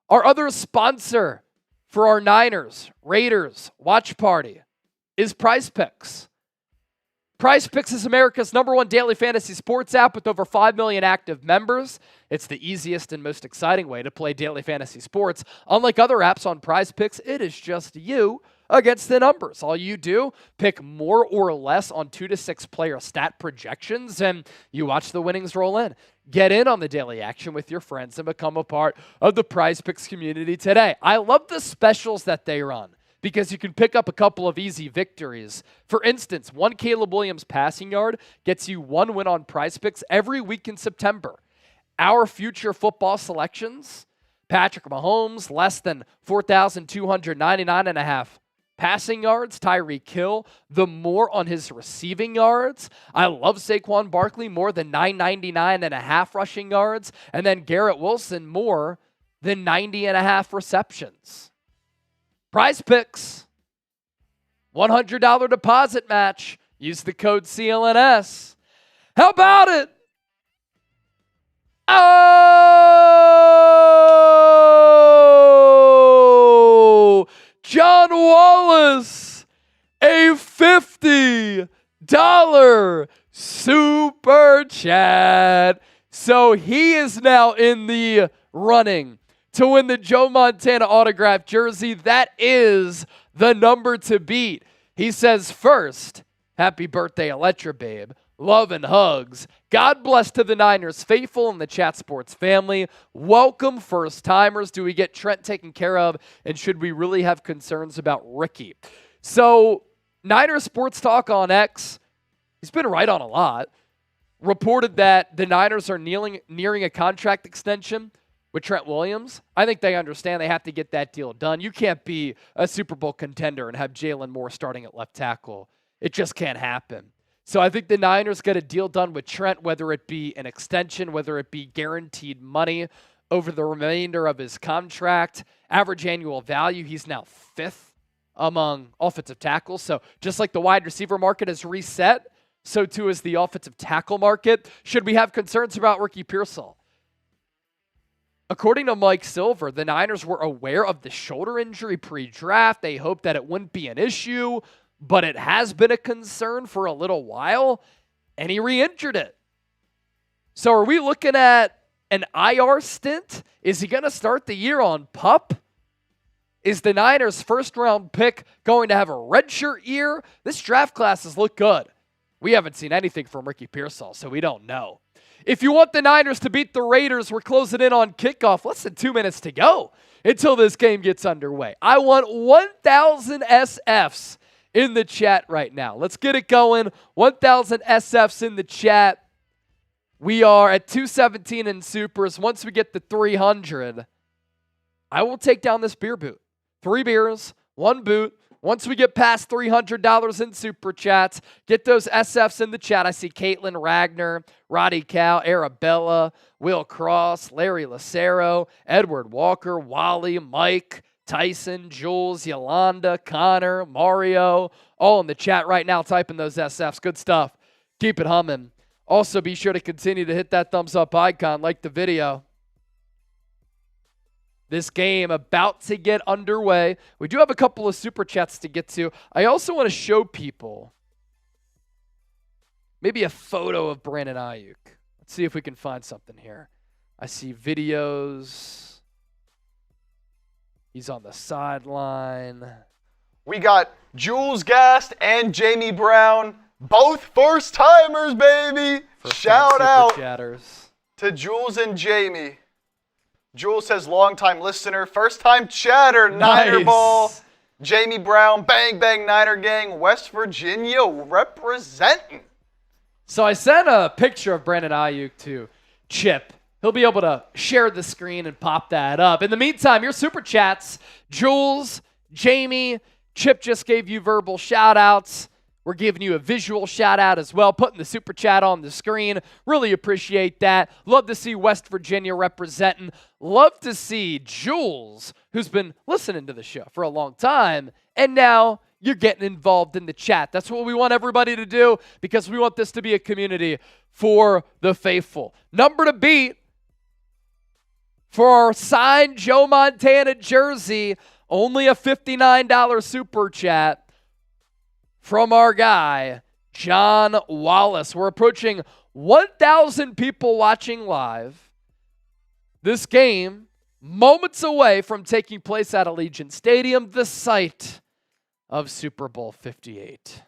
Speaker 1: Our other sponsor for our Niners, Raiders, watch party is Prize Picks. Prize Picks is America's #1 daily fantasy sports app with over 5 million active members. It's the easiest and most exciting way to play daily fantasy sports. Unlike other apps on Prize Picks, it is just you against the numbers. All you do, pick more or less on 2 to 6 player stat projections, and you watch the winnings roll in. Get in on the daily action with your friends and become a part of the Prize Picks community today. I love the specials that they run because you can pick up a couple of easy victories. For instance, 1 Caleb Williams passing yard gets you 1 win on Prize Picks every week in September. Our future football selections, Patrick Mahomes, less than 4,299.5 passing yards. Tyreek Hill, the more on his receiving yards. I love Saquon Barkley, more than 999.5 rushing yards. And then Garrett Wilson, more than 90.5 receptions. Prize Picks, $100 deposit match. Use the code CLNS. How about it? Oh! John Wallace, a $50 super chat. So he is now in the running to win the Joe Montana autographed jersey. That is the number to beat. He says, first, happy birthday, Electra Babe. Love and hugs. God bless to the Niners faithful and the Chat Sports family. Welcome, first-timers. Do we get Trent taken care of? And should we really have concerns about Ricky? So, Niners Sports Talk on X, he's been right on a lot, reported that the Niners are nearing a contract extension with Trent Williams. I think they understand they have to get that deal done. You can't be a Super Bowl contender and have Jalen Moore starting at left tackle. It just can't happen. So I think the Niners get a deal done with Trent, whether it be an extension, whether it be guaranteed money over the remainder of his contract. Average annual value, he's now 5th among offensive tackles. So just like the wide receiver market has reset, so too is the offensive tackle market. Should we have concerns about Ricky Pearsall? According to Mike Silver, the Niners were aware of the shoulder injury pre-draft. They hoped that it wouldn't be an issue, but it has been a concern for a little while, and he re-injured it. So are we looking at an IR stint? Is he going to start the year on PUP? Is the Niners' first-round pick going to have a redshirt year? This draft class has looked good. We haven't seen anything from Ricky Pearsall, so we don't know. If you want the Niners to beat the Raiders, we're closing in on kickoff. Less than 2 minutes to go until this game gets underway. I want 1,000 SFs in the chat right now. Let's get it going. 1,000 SFs in the chat. We are at 217 in supers. Once we get to 300, I will take down this beer boot. 3 beers, 1 boot, Once we get past $300 in Super Chats, get those SFs in the chat. I see Caitlin Ragnar, Roddy Cow, Arabella, Will Cross, Larry Lucero, Edward Walker, Wally, Mike, Tyson, Jules, Yolanda, Connor, Mario, all in the chat right now typing those SFs. Good stuff. Keep it humming. Also, be sure to continue to hit that thumbs up icon, like the video. This game about to get underway. We do have a couple of Super Chats to get to. I also want to show people maybe a photo of Brandon Aiyuk. Let's see if we can find something here. I see videos. He's on the sideline.
Speaker 2: We got Jules Gast and Jamie Brown, both first-timers, baby. Shout out to Jules and Jamie. Jules says, long-time listener, first-time chatter, Niner Ball. Jamie Brown, bang, bang, Niner gang, West Virginia representing.
Speaker 1: So I sent a picture of Brandon Aiyuk to Chip. He'll be able to share the screen and pop that up. In the meantime, your Super Chats, Jules, Jamie, Chip just gave you verbal shout-outs. We're giving you a visual shout-out as well, putting the Super Chat on the screen. Really appreciate that. Love to see West Virginia representing. Love to see Jules, who's been listening to the show for a long time, and now you're getting involved in the chat. That's what we want everybody to do because we want this to be a community for the faithful. Number to beat for our signed Joe Montana jersey, only a $59 Super Chat from our guy, John Wallace. We're approaching 1,000 people watching live. This game, moments away from taking place at Allegiant Stadium, the site of Super Bowl 58.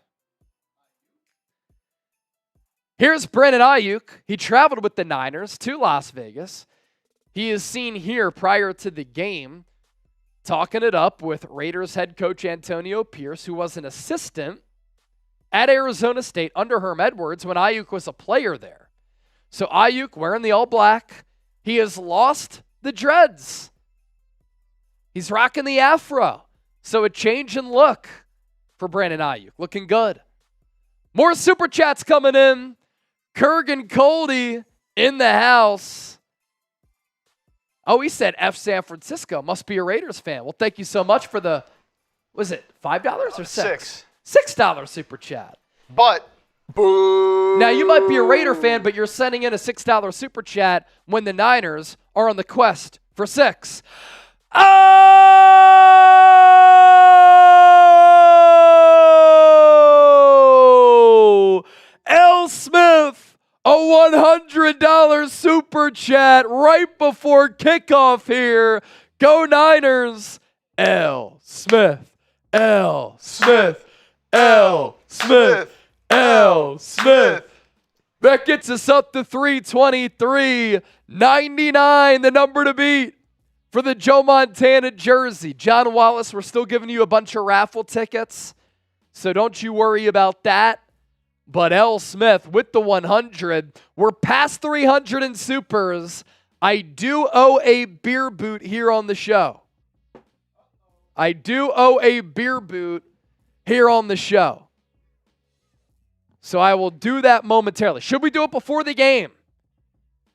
Speaker 1: Here's Brandon Aiyuk. He traveled with the Niners to Las Vegas. He is seen here prior to the game talking it up with Raiders head coach Antonio Pierce, who was an assistant at Arizona State under Herm Edwards when Aiyuk was a player there. So Aiyuk wearing the all black. He has lost the dreads. He's rocking the afro. So a change in look for Brandon Aiyuk. Looking good. More Super Chats coming in. Kurgan Coldy in the house. Oh, he said F San Francisco. Must be a Raiders fan. Well, thank you so much for the, was it $5 or $6? $6 Super Chat.
Speaker 2: But, boo.
Speaker 1: Now, you might be a Raider fan, but you're sending in a $6 Super Chat when the Niners are on the quest for 6. Oh! L. Smith, a $100 Super Chat right before kickoff here. Go Niners. L. Smith. L. Smith. L. Smith. L. Smith. That gets us up to 323.99, the number to beat for the Joe Montana jersey. John Wallace, we're still giving you a bunch of raffle tickets, so don't you worry about that. But L. Smith with the 100. We're past 300 in supers. I do owe a beer boot here on the show. I do owe a beer boot here on the show. So I will do that momentarily. Should we do it before the game?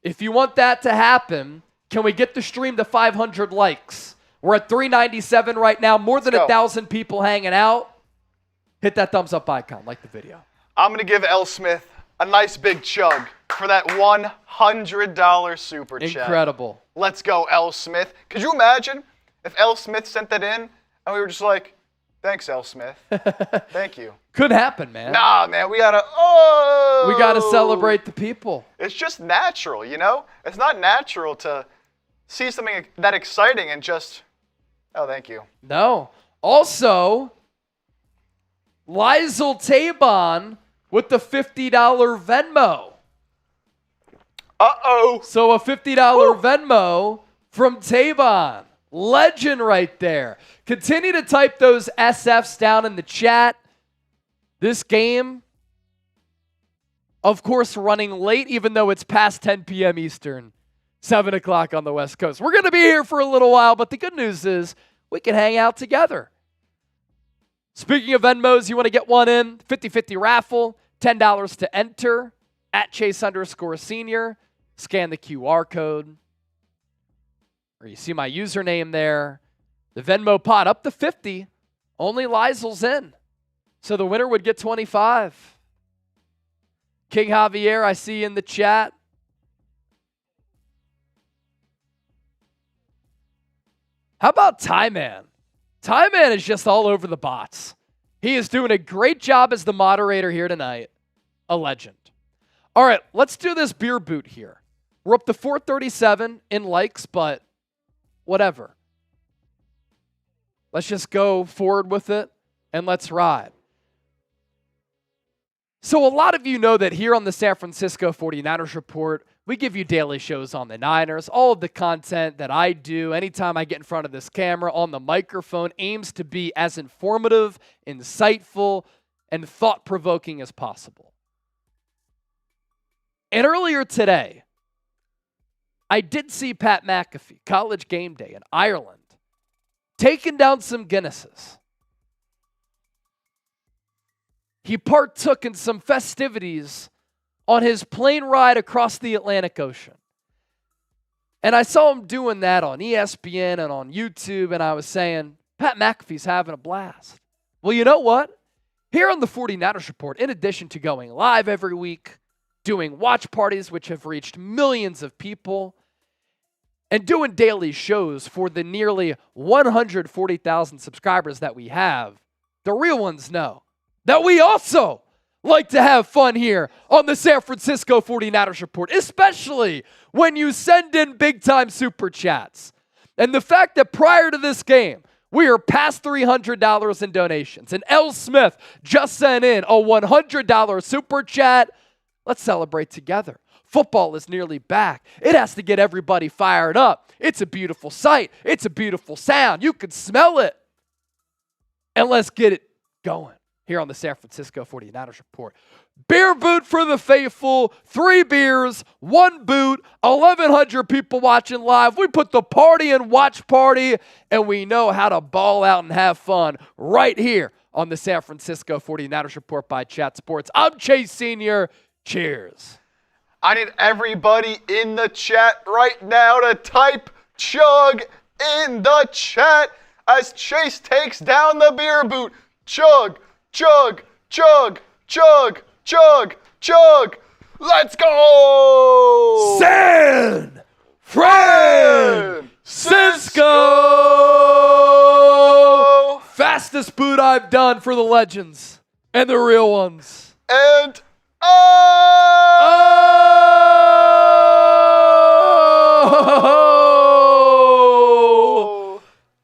Speaker 1: If you want that to happen, can we get the stream to 500 likes? We're at 397 right now. More than 1,000 people hanging out. Hit that thumbs up icon. Like the video.
Speaker 2: I'm going to give L. Smith a nice big chug for that $100 Super Chat.
Speaker 1: Incredible.
Speaker 2: Let's go, L. Smith. Could you imagine if L. Smith sent that in and we were just like, thanks, L. Smith. Thank you.
Speaker 1: Could happen, man.
Speaker 2: Nah, man, we got to
Speaker 1: celebrate the people.
Speaker 2: It's just natural, you know? It's not natural to see something that exciting and just, oh, thank you.
Speaker 1: No. Also, Lizel Tabon with the $50 Venmo.
Speaker 2: Uh-oh.
Speaker 1: So a $50 Venmo from Tabon. Legend right there. Continue to type those SFs down in the chat. This game, of course, running late, even though it's past 10 p.m. Eastern, 7 o'clock on the West Coast. We're going to be here for a little while, but the good news is we can hang out together. Speaking of Venmos, you want to get one in, 50-50 raffle, $10 to enter, at Chase_senior. Scan the QR code. Or you see my username there. The Venmo pot up to 50. Only Lysel's in. So the winner would get 25. King Javier, I see in the chat. How about Tyman? Tyman is just all over the bots. He is doing a great job as the moderator here tonight. A legend. All right, let's do this beer boot here. We're up to 437 in likes, but whatever. Let's just go forward with it and let's ride. So a lot of you know that here on the San Francisco 49ers Report, we give you daily shows on the Niners. All of the content that I do anytime I get in front of this camera on the microphone aims to be as informative, insightful, and thought-provoking as possible. And earlier today, I did see Pat McAfee, College Game Day in Ireland, taking down some Guinnesses. He partook in some festivities on his plane ride across the Atlantic Ocean. And I saw him doing that on ESPN and on YouTube, and I was saying, Pat McAfee's having a blast. Well, you know what? Here on the 49ers Report, in addition to going live every week, doing watch parties, which have reached millions of people, and doing daily shows for the nearly 140,000 subscribers that we have, the real ones know that we also like to have fun here on the San Francisco 49ers Report, especially when you send in big-time super chats. And the fact that prior to this game, we are past $300 in donations. And L. Smith just sent in a $100 super chat. Let's celebrate together. Football is nearly back. It has to get everybody fired up. It's a beautiful sight. It's a beautiful sound. You can smell it. And let's get it going here on the San Francisco 49ers Report. Beer boot for the faithful. 3 beers, 1 boot, 1,100 people watching live. We put the party in watch party, and we know how to ball out and have fun right here on the San Francisco 49ers Report by Chat Sports. I'm Chase Senior. Cheers.
Speaker 2: I need everybody in the chat right now to type chug in the chat as Chase takes down the beer boot. Chug, chug, chug, chug, chug, chug. Let's go!
Speaker 1: San Francisco! Fastest boot I've done for the legends and the real ones.
Speaker 2: And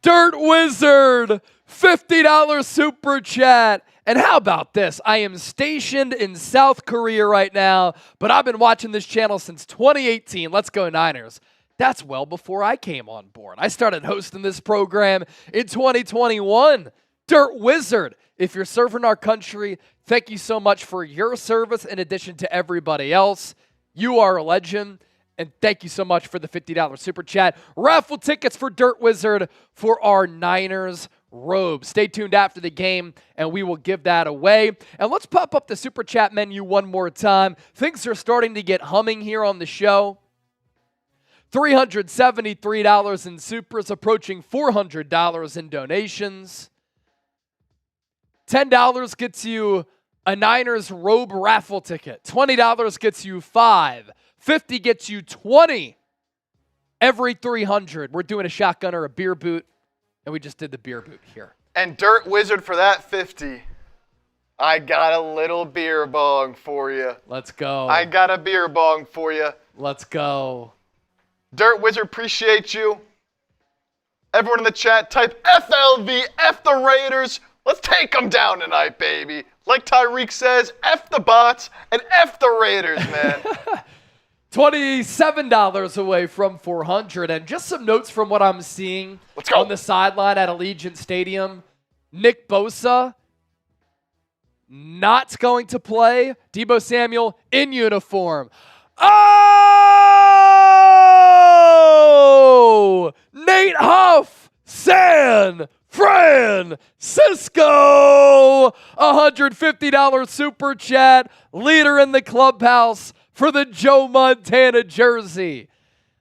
Speaker 1: Dirt Wizard, $50 super chat. And how about this? I am stationed in South Korea right now, but I've been watching this channel since 2018. Let's go Niners. That's well before I came on board. I started hosting this program in 2021. Dirt Wizard, if you're serving our country, thank you so much for your service in addition to everybody else. You are a legend. And thank you so much for the $50 super chat. Raffle tickets for Dirt Wizard for our Niners robe. Stay tuned after the game, and we will give that away. And let's pop up the super chat menu one more time. Things are starting to get humming here on the show. $373 in supers, approaching $400 in donations. $10 gets you a Niners robe raffle ticket. $20 gets you 5. $50 gets you 20. Every 300, we're doing a shotgun or a beer boot, and we just did the beer boot here.
Speaker 2: And Dirt Wizard for that 50. I got a little beer bong for you.
Speaker 1: Let's go.
Speaker 2: I got a beer bong for you.
Speaker 1: Let's go.
Speaker 2: Dirt Wizard, appreciate you. Everyone in the chat, type FLV, F the Raiders. Let's take them down tonight, baby. Like Tyreek says, F the bots and F the Raiders, man.
Speaker 1: $27 away from 400. And just some notes from what I'm seeing on the sideline at Allegiant Stadium. Nick Bosa not going to play. Deebo Samuel in uniform. Oh! Nate Huff, San Francisco, $150 super chat, leader in the clubhouse for the Joe Montana jersey.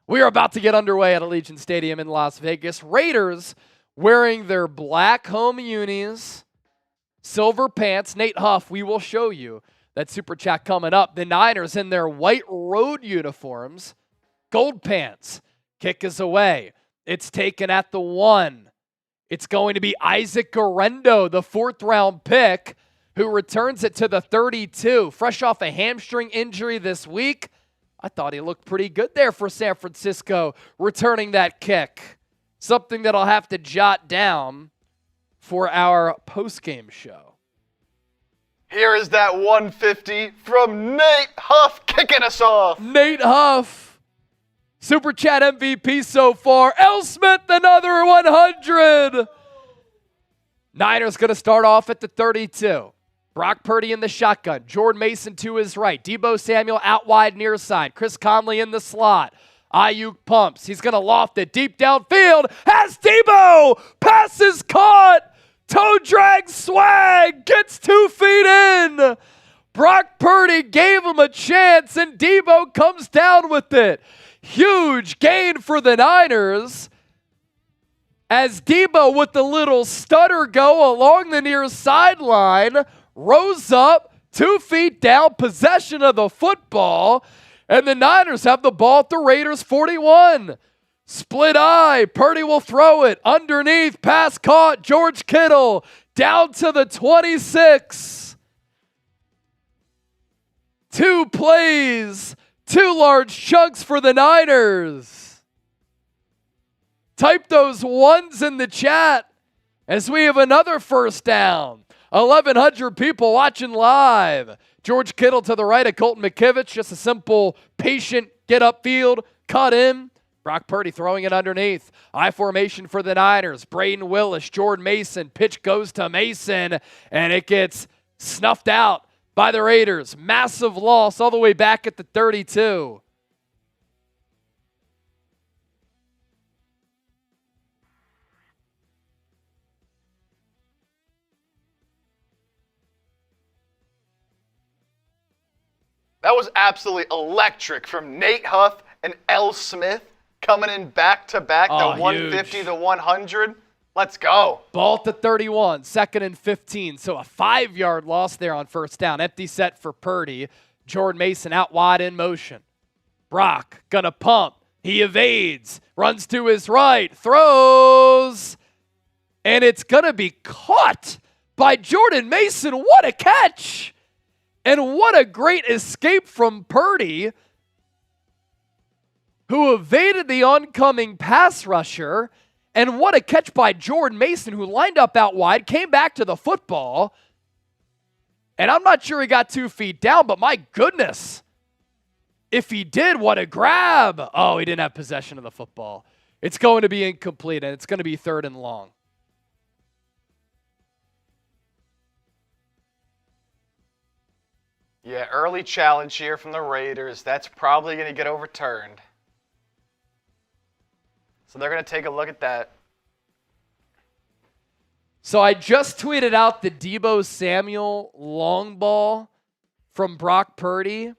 Speaker 1: We are about to get underway at Allegiant Stadium in Las Vegas. Raiders wearing their black home unis, silver pants. Nate Huff, we will show you that super chat coming up. The Niners in their white road uniforms, gold pants. Kick is away. It's taken at the 1. It's going to be Isaac Guerendo, the 4th-round pick, who returns it to the 32. Fresh off a hamstring injury this week, I thought he looked pretty good there for San Francisco, returning that kick. Something that I'll have to jot down for our postgame show.
Speaker 2: Here is that 150 from Nate Huff kicking us off.
Speaker 1: Nate Huff. Super Chat MVP so far. L. Smith, another 100. Niners going to start off at the 32. Brock Purdy in the shotgun. Jordan Mason to his right. Deebo Samuel out wide near side. Chris Conley in the slot. Aiyuk pumps. He's going to loft it deep downfield. Has Deebo. Pass is caught. Toe drag swag. Gets 2 feet in. Brock Purdy gave him a chance, and Deebo comes down with it. Huge gain for the Niners as Deebo with the little stutter go along the near sideline, rose up, 2 feet down, possession of the football, and the Niners have the ball at the Raiders 41. Split eye, Purdy will throw it, underneath, pass caught, George Kittle, down to the 26. 2 plays. 2 large chunks for the Niners. Type those ones in the chat as we have another first down. 1,100 people watching live. George Kittle to the right of Colton McKivitz. Just a simple, patient, get upfield, cut in. Brock Purdy throwing it underneath. I formation for the Niners. Braden Willis, Jordan Mason. Pitch goes to Mason, and it gets snuffed out by the Raiders. Massive loss all the way back at the 32.
Speaker 2: That was absolutely electric from Nate Huff and L. Smith coming in back-to-back, the 150,
Speaker 1: huge.
Speaker 2: the 100. Let's go.
Speaker 1: Ball at the 31, 2nd and 15. So a 5-yard loss there on first down. Empty set for Purdy. Jordan Mason out wide in motion. Brock gonna pump. He evades. Runs to his right. Throws. And it's gonna be caught by Jordan Mason. What a catch. And what a great escape from Purdy, who evaded the oncoming pass rusher. And what a catch by Jordan Mason, who lined up out wide, came back to the football. And I'm not sure he got 2 feet down, but my goodness, if he did, what a grab. Oh, he didn't have possession of the football. It's going to be incomplete, and it's going to be 3rd and long.
Speaker 2: Yeah, early challenge here from the Raiders. That's probably going to get overturned. So they're going to take a look at that.
Speaker 1: So I just tweeted out the Deebo Samuel long ball from Brock Purdy.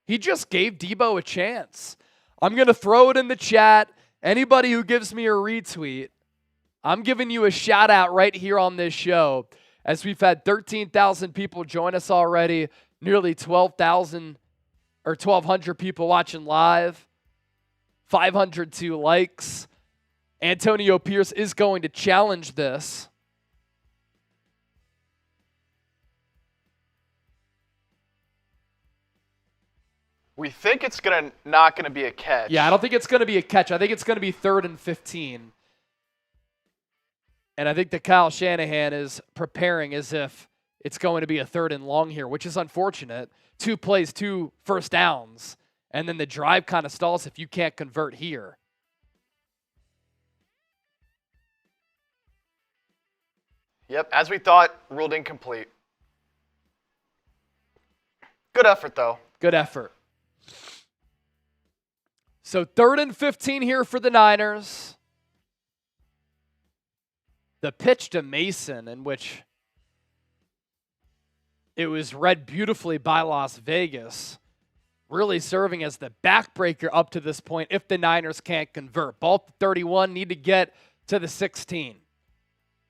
Speaker 1: He just gave Deebo a chance. I'm going to throw it in the chat. Anybody who gives me a retweet, I'm giving you a shout out right here on this show, as we've had 13,000 people join us already, nearly 12,000 or 1,200 people watching live, 502 likes. Antonio Pierce is going to challenge this.
Speaker 2: We think it's not going to be a catch.
Speaker 1: Yeah, I don't think it's going to be a catch. I think it's going to be 3rd and 15. And I think that Kyle Shanahan is preparing as if it's going to be a 3rd and long here, which is unfortunate. 2 plays, 2 first downs, and then the drive kind of stalls if you can't convert here.
Speaker 2: Yep, as we thought, ruled incomplete. Good effort, though.
Speaker 1: Good effort. So 3rd and 15 here for the Niners. The pitch to Mason, in which it was read beautifully by Las Vegas, really serving as the backbreaker up to this point if the Niners can't convert. Ball to 31, need to get to the 16.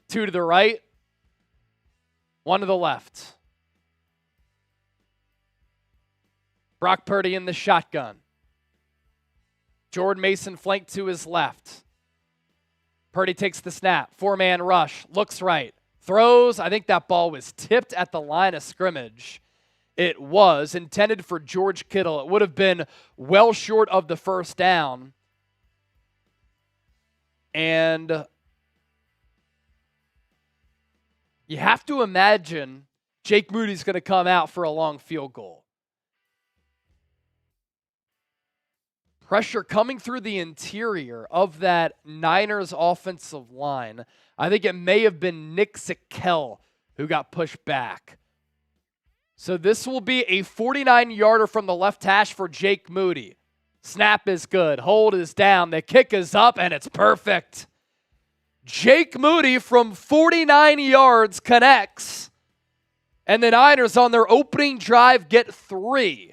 Speaker 1: 2 to the right, 1 to the left. Brock Purdy in the shotgun. Jordan Mason flanked to his left. Purdy takes the snap. 4-man rush. Looks right. Throws. I think that ball was tipped at the line of scrimmage. It was intended for George Kittle. It would have been well short of the first down. And you have to imagine Jake Moody's going to come out for a long field goal. Pressure coming through the interior of that Niners offensive line. I think it may have been Nick Zakelj who got pushed back. So this will be a 49-yarder from the left hash for Jake Moody. Snap is good. Hold is down. The kick is up, and it's perfect. Jake Moody from 49 yards connects. And the Niners on their opening drive get 3.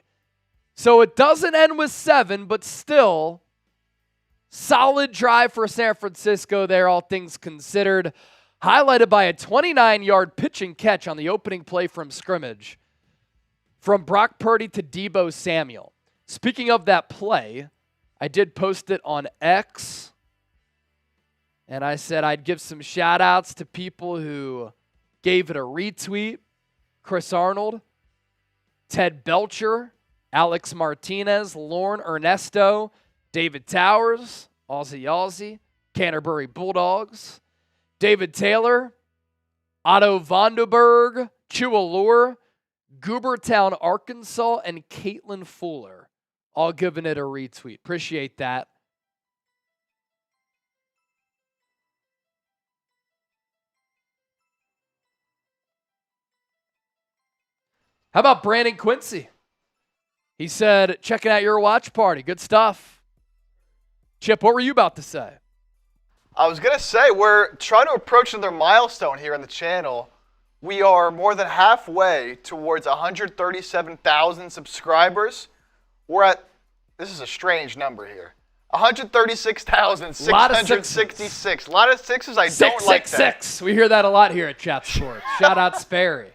Speaker 1: So it doesn't end with 7, but still solid drive for San Francisco there, all things considered. Highlighted by a 29-yard pitch and catch on the opening play from scrimmage from Brock Purdy to Deebo Samuel. Speaking of that play, I did post it on X, and I said I'd give some shout-outs to people who gave it a retweet. Chris Arnold, Ted Belcher, Alex Martinez, Lorne Ernesto, David Towers, Aussie, Canterbury Bulldogs, David Taylor, Otto Vonderberg, Chualur, Goobertown, Arkansas, and Caitlin Fuller, all giving it a retweet. Appreciate that. How about Brandon Quincy? He said, checking out your watch party. Good stuff. Chip, what were you about to say?
Speaker 2: I was going to say, we're trying to approach another milestone here on the channel. We are more than halfway towards 137,000 subscribers. We're at, this is a strange number here, 136,666. A lot of sixes. I don't like that.
Speaker 1: 666. We hear that a lot here at Chat Sports. Shout out Sperry.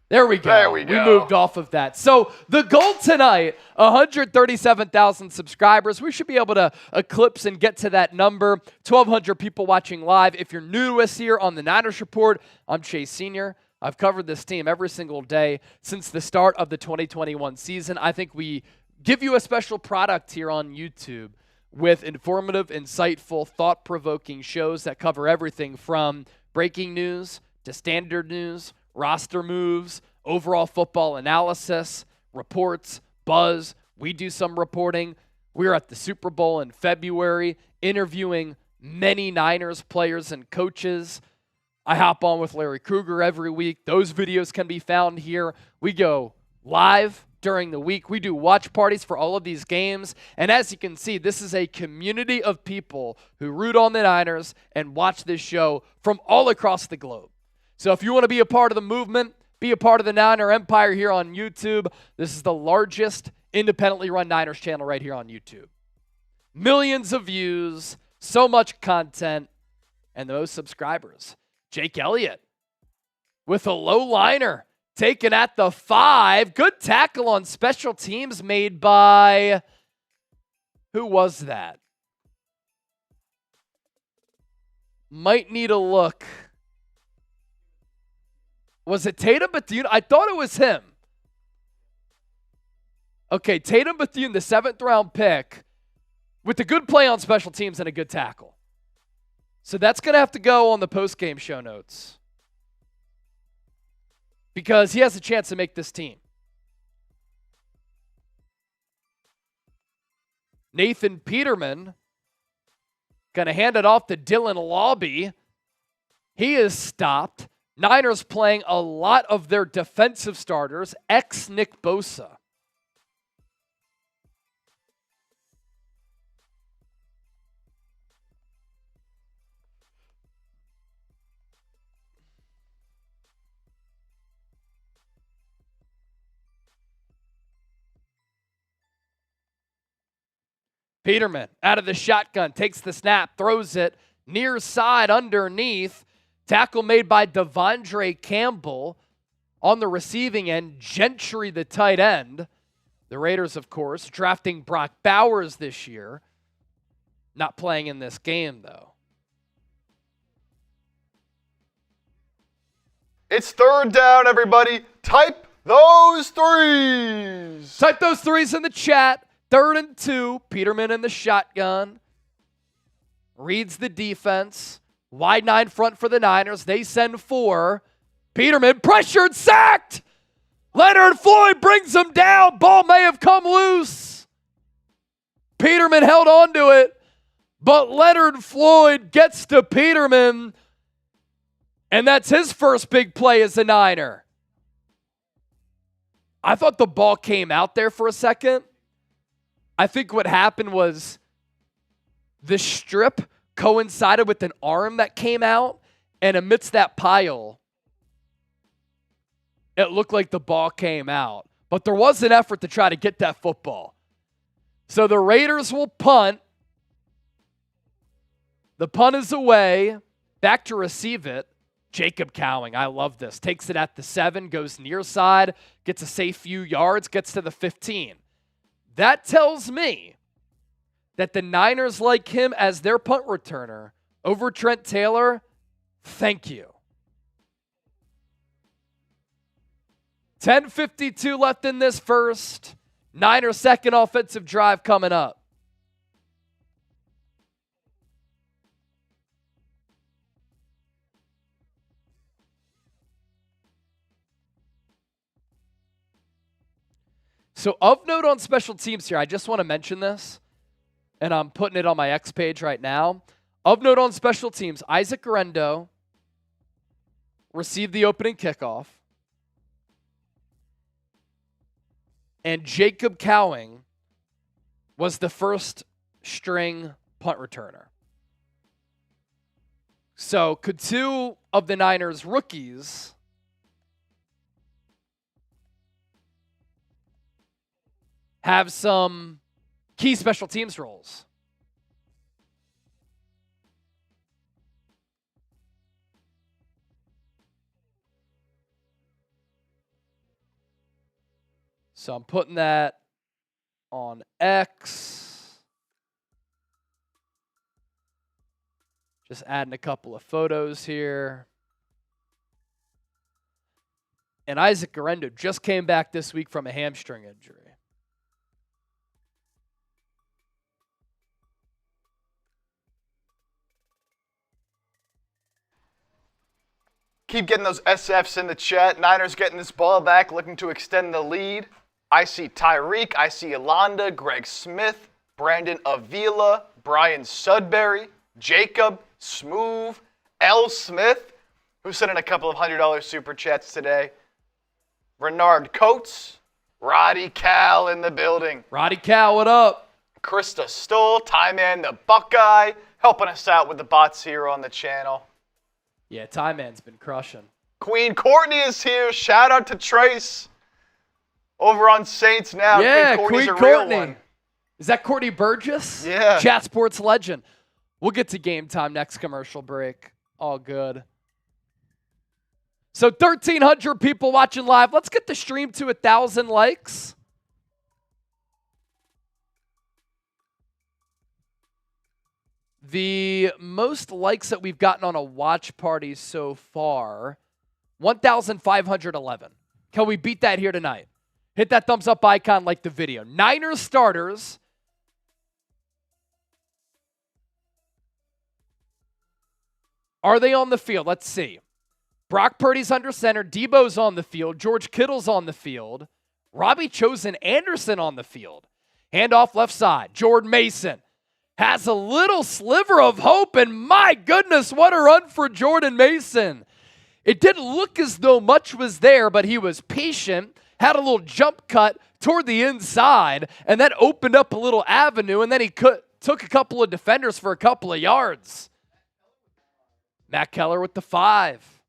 Speaker 1: There we go.
Speaker 2: There we go.
Speaker 1: We moved off of that. So the goal tonight, 137,000 subscribers. We should be able to eclipse and get to that number. 1,200 people watching live. If you're new to us here on the Niners Report, I'm Chase Sr. I've covered this team every single day since the start of the 2021 season. I think we give you a special product here on YouTube with informative, insightful, thought-provoking shows that cover everything from breaking news to standard news, roster moves, overall football analysis, reports, buzz. We do some reporting. We're at the Super Bowl in February, interviewing many Niners players and coaches. I hop on with Larry Krueger every week. Those videos can be found here. We go live during the week. We do watch parties for all of these games. And as you can see, this is a community of people who root on the Niners and watch this show from all across the globe. So if you want to be a part of the movement, be a part of the Niner Empire here on YouTube, this is the largest independently run Niners channel right here on YouTube. Millions of views, so much content, and the most subscribers. Jake Elliott with a low liner taken at the 5. Good tackle on special teams made by, who was that? Might need a look. Was it Tatum Bethune? I thought it was him. Okay, Tatum Bethune, the 7th round pick, with a good play on special teams and a good tackle. So that's going to have to go on the post-game show notes because he has a chance to make this team. Nathan Peterman going to hand it off to Dylan Lawby. He is stopped. Niners playing a lot of their defensive starters, ex-Nick Bosa. Peterman out of the shotgun, takes the snap, throws it near side underneath. Tackle made by Devondre Campbell on the receiving end. Gentry, the tight end. The Raiders, of course, drafting Brock Bowers this year. Not playing in this game, though.
Speaker 2: It's third down, everybody. Type those threes.
Speaker 1: Type those threes in the chat. 3rd and 2. Peterman in the shotgun. Reads the defense. Wide 9 front for the Niners. They send 4. Peterman pressured, sacked. Leonard Floyd brings him down. Ball may have come loose. Peterman held on to it, but Leonard Floyd gets to Peterman, and that's his first big play as a Niner. I thought the ball came out there for a second. I think what happened was the strip coincided with an arm that came out, and amidst that pile, it looked like the ball came out. But there was an effort to try to get that football. So the Raiders will punt. The punt is away. Back to receive it. Jacob Cowing, I love this. Takes it at the 7, goes near side, gets a safe few yards, gets to the 15. That tells me that the Niners like him as their punt returner over Trent Taylor. Thank you. 10:52 left in this first. Niners' second offensive drive coming up. So of note on special teams here, I just want to mention this, and I'm putting it on my X page right now. Of note on special teams, Isaac Guerendo received the opening kickoff, and Jacob Cowing was the first string punt returner. So could 2 of the Niners rookies have some key special teams roles? So I'm putting that on X. Just adding a couple of photos here. And Isaac Guerendo just came back this week from a hamstring injury.
Speaker 2: Keep getting those SFs in the chat. Niners getting this ball back, looking to extend the lead. I see Tyreek, I see Yolanda, Greg Smith, Brandon Avila, Brian Sudbury, Jacob, Smooth, L. Smith, who sent in a couple of $100 super chats today. Renard Coates, Roddy Cal in the building.
Speaker 1: Roddy Cal, what up?
Speaker 2: Krista Stoll, Ty Man the Buckeye, helping us out with the bots here on the channel.
Speaker 1: Yeah, Ty Man's been crushing.
Speaker 2: Queen Courtney is here. Shout out to Trace over on Saints now.
Speaker 1: Yeah,
Speaker 2: Queen Courtney's
Speaker 1: Queen
Speaker 2: a real
Speaker 1: Courtney.
Speaker 2: one.
Speaker 1: Is that Courtney Burgess?
Speaker 2: Yeah.
Speaker 1: Chat Sports legend. We'll get to game time next commercial break. All good. So 1,300 people watching live. Let's get the stream to 1,000 likes. The most likes that we've gotten on a watch party so far, 1,511. Can we beat that here tonight? Hit that thumbs up icon, like the video. Niners starters. Are they on the field? Let's see. Brock Purdy's under center. Deebo's on the field. George Kittle's on the field. Robbie Chosen-Anderson on the field. Handoff left side. Jordan Mason has a little sliver of hope, and my goodness, what a run for Jordan Mason. It didn't look as though much was there, but he was patient, had a little jump cut toward the inside, and that opened up a little avenue, and then he took a couple of defenders for a couple of yards. Matt Keller with the 5.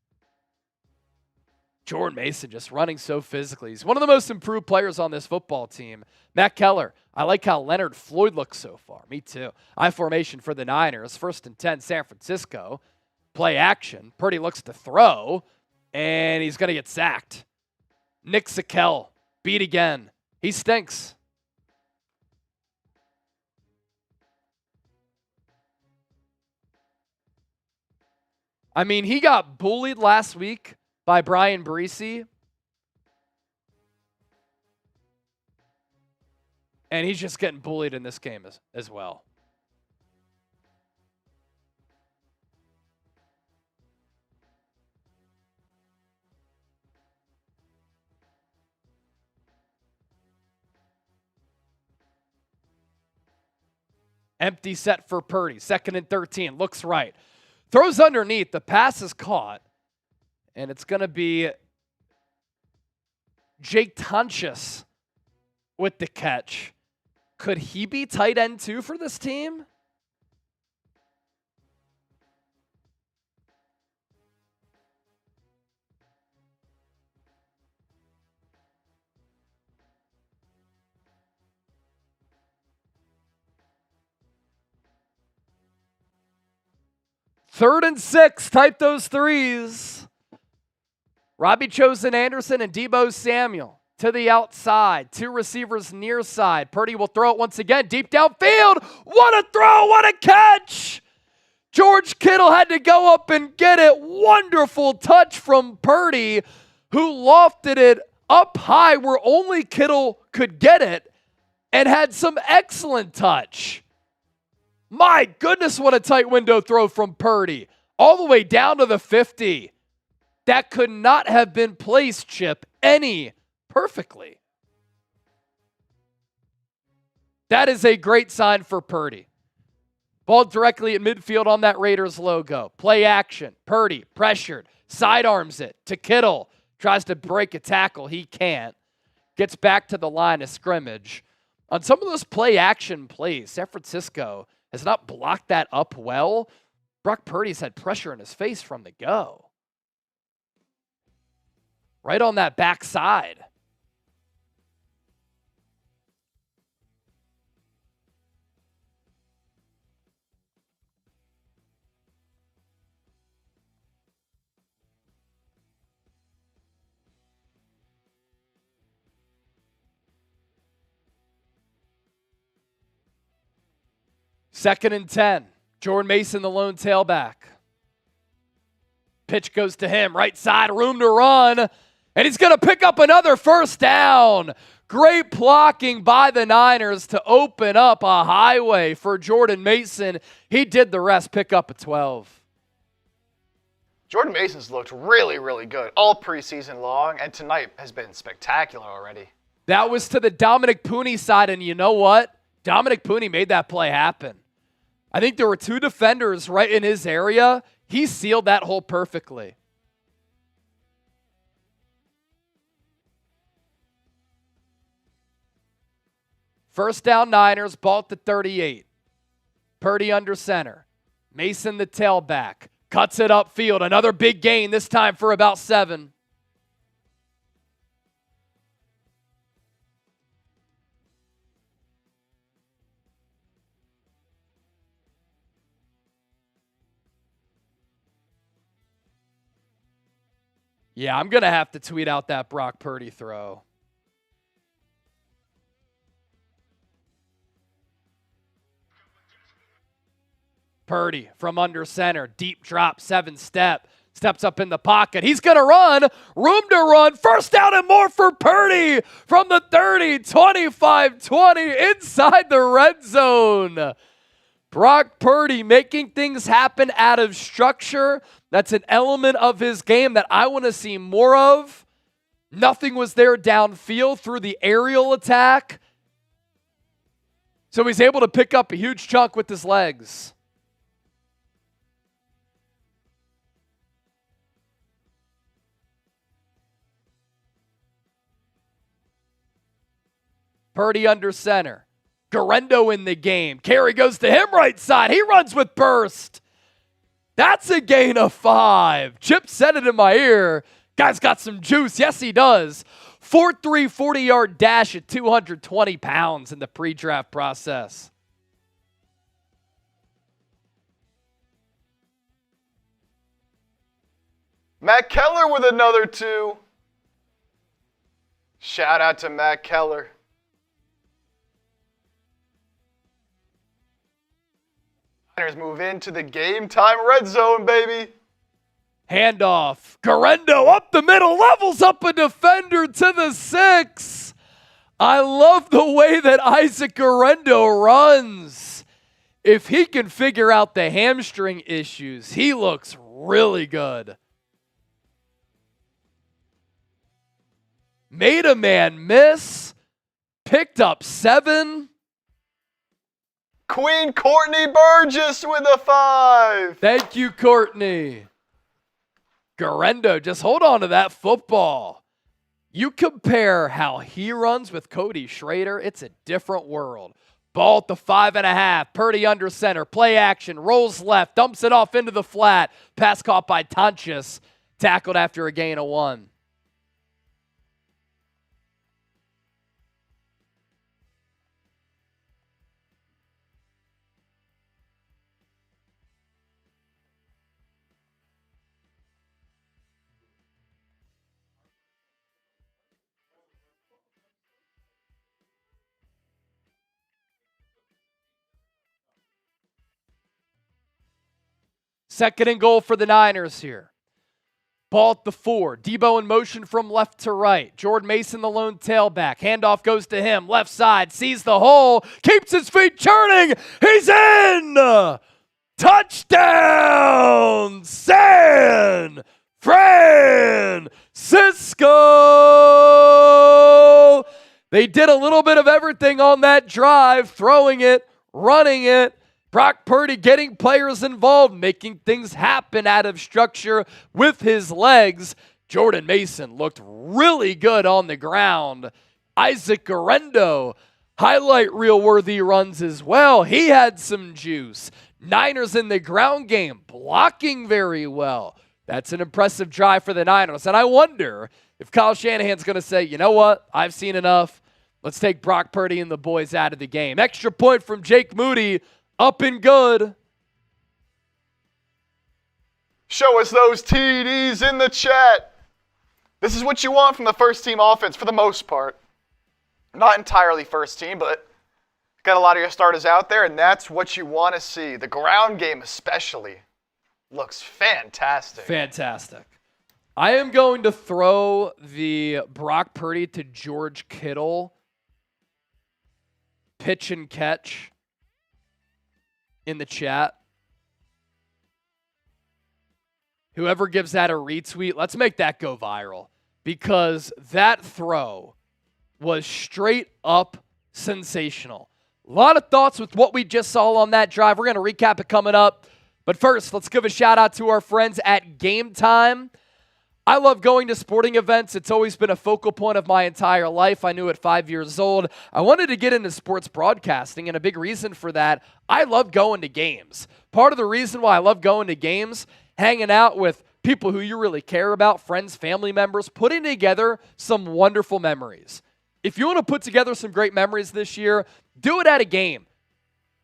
Speaker 1: Jordan Mason just running so physically. He's one of the most improved players on this football team. Matt Keller, I like how Leonard Floyd looks so far. Me too. I formation for the Niners. 1st and 10, San Francisco. Play action. Purdy looks to throw, and he's going to get sacked. Nick Sakel, beat again. He stinks. I mean, he got bullied last week by Brian Breesy. And he's just getting bullied in this game as well. Empty set for Purdy. 2nd and 13. Looks right. Throws underneath. The pass is caught. And it's going to be Jake Tunchus with the catch. Could he be tight end 2 for this team? Third and 6. Type those threes. Robbie Chosen-Anderson and Deebo Samuel to the outside. 2 receivers near side. Purdy will throw it once again. Deep downfield. What a throw. What a catch. George Kittle had to go up and get it. Wonderful touch from Purdy, who lofted it up high where only Kittle could get it and had some excellent touch. My goodness, what a tight window throw from Purdy. All the way down to the 50. That could not have been placed, Chip, any perfectly. That is a great sign for Purdy. Ball directly at midfield on that Raiders logo. Play action. Purdy pressured. Sidearms it to Kittle. Tries to break a tackle. He can't. Gets back to the line of scrimmage. On some of those play action plays, San Francisco has not blocked that up well. Brock Purdy's had pressure in his face from the go. Right on that backside. Second and 10. Jordan Mason, the lone tailback. Pitch goes to him. Right side, room to run. And he's going to pick up another first down. Great blocking by the Niners to open up a highway for Jordan Mason. He did the rest, pick up a 12.
Speaker 2: Jordan Mason's looked really, really good all preseason long, and tonight has been spectacular already.
Speaker 1: That was to the Dominick Puni side, and you know what? Dominick Puni made that play happen. I think there were 2 defenders right in his area. He sealed that hole perfectly. First down Niners, ball at the 38. Purdy under center. Mason the tailback. Cuts it upfield. Another big gain, this time for about 7. Yeah, I'm going to have to tweet out that Brock Purdy throw. Purdy from under center. Deep drop, 7-step. Steps up in the pocket. He's going to run. Room to run. First down and more for Purdy from the 30, 25, 20 inside the red zone. Brock Purdy making things happen out of structure. That's an element of his game that I want to see more of. Nothing was there downfield through the aerial attack. So he's able to pick up a huge chunk with his legs. Purdy under center. Garendo in the game. Carey goes to him right side. He runs with burst. That's a gain of 5. Chip said it in my ear. Guy's got some juice. Yes, he does. 4.3 40-yard dash at 220 pounds in the pre-draft process.
Speaker 2: Matt Keller with another 2. Shout out to Matt Keller. Niners move into the game time red zone, baby.
Speaker 1: Handoff. Garendo up the middle, levels up a defender to the 6. I love the way that Isaac Garendo runs. If he can figure out the hamstring issues, he looks really good. Made a man miss. Picked up 7.
Speaker 2: Queen Courtney Burgess with a 5.
Speaker 1: Thank you, Courtney. Garendo, just hold on to that football. You compare how he runs with Cody Schrader, it's a different world. Ball at the 5.5. Purdy under center. Play action. Rolls left. Dumps it off into the flat. Pass caught by Tonches. Tackled after a gain of 1. Second and goal for the Niners here. Ball at the 4. Deebo in motion from left to right. Jordan Mason, the lone tailback. Handoff goes to him. Left side. Sees the hole. Keeps his feet turning. He's in! Touchdown! San Francisco! They did a little bit of everything on that drive. Throwing it. Running it. Brock Purdy getting players involved, making things happen out of structure with his legs. Jordan Mason looked really good on the ground. Isaac Garendo, highlight reel-worthy runs as well. He had some juice. Niners in the ground game, blocking very well. That's an impressive drive for the Niners. And I wonder if Kyle Shanahan's going to say, you know what, I've seen enough. Let's take Brock Purdy and the boys out of the game. Extra point from Jake Moody. Up and good.
Speaker 2: Show us those TDs in the chat. This is what you want from the first team offense for the most part. Not entirely first team, but got a lot of your starters out there, and that's what you want to see. The ground game especially looks fantastic.
Speaker 1: Fantastic. I am going to throw the Brock Purdy to George Kittle pitch and catch in the chat. Whoever gives that a retweet, let's make that go viral, because that throw was straight up sensational. A lot of thoughts with what we just saw on that drive. We're going to recap it coming up. But first, let's give a shout out to our friends at Game Time. I love going to sporting events. It's always been a focal point of my entire life. I knew at 5 years old, I wanted to get into sports broadcasting, and a big reason for that, I love going to games. Part of the reason why I love going to games, hanging out with people who you really care about, friends, family members, putting together some wonderful memories. If you want to put together some great memories this year, do it at a game.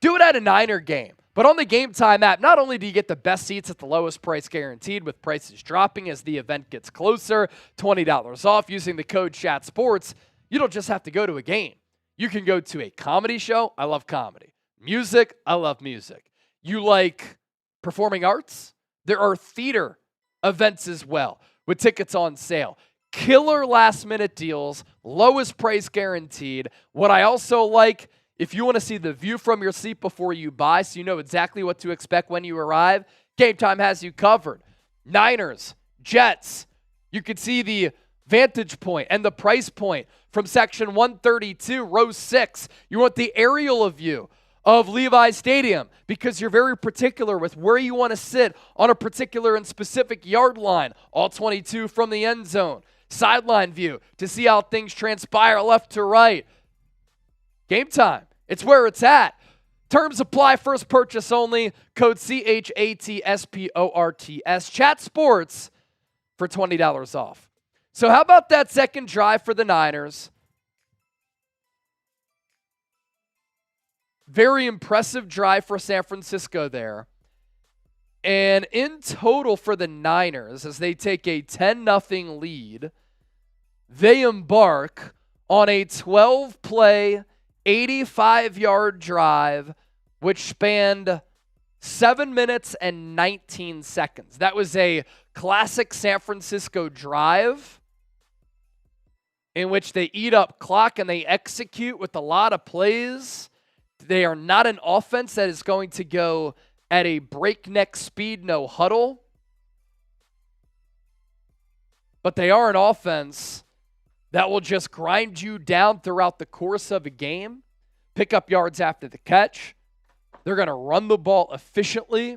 Speaker 1: Do it at a Niner game. But on the Game Time app, not only do you get the best seats at the lowest price guaranteed, with prices dropping as the event gets closer, $20 off using the code CHATSPORTS, you don't just have to go to a game. You can go to a comedy show. I love comedy. Music. I love music. You like performing arts? There are theater events as well with tickets on sale. Killer last-minute deals, lowest price guaranteed. What I also like, if you want to see the view from your seat before you buy so you know exactly what to expect when you arrive, Game Time has you covered. Niners, Jets, you can see the vantage point and the price point from section 132, row 6. You want the aerial view of Levi Stadium because you're very particular with where you want to sit on a particular and specific yard line. All 22 from the end zone. Sideline view to see how things transpire left to right. Game Time. It's where it's at. Terms apply. First purchase only. Code CHATSPORTS. Chat Sports. for $20 off. So how about that second drive for the Niners? Very impressive drive for San Francisco there. And in total for the Niners, as they take a 10-0 lead, they embark on a 12-play, 85-yard drive, which spanned 7 minutes and 19 seconds. That was a classic San Francisco drive in which they eat up clock and they execute with a lot of plays. They are not an offense that is going to go at a breakneck speed, no huddle. But they are an offense that will just grind you down throughout the course of a game, pick up yards after the catch. They're going to run the ball efficiently.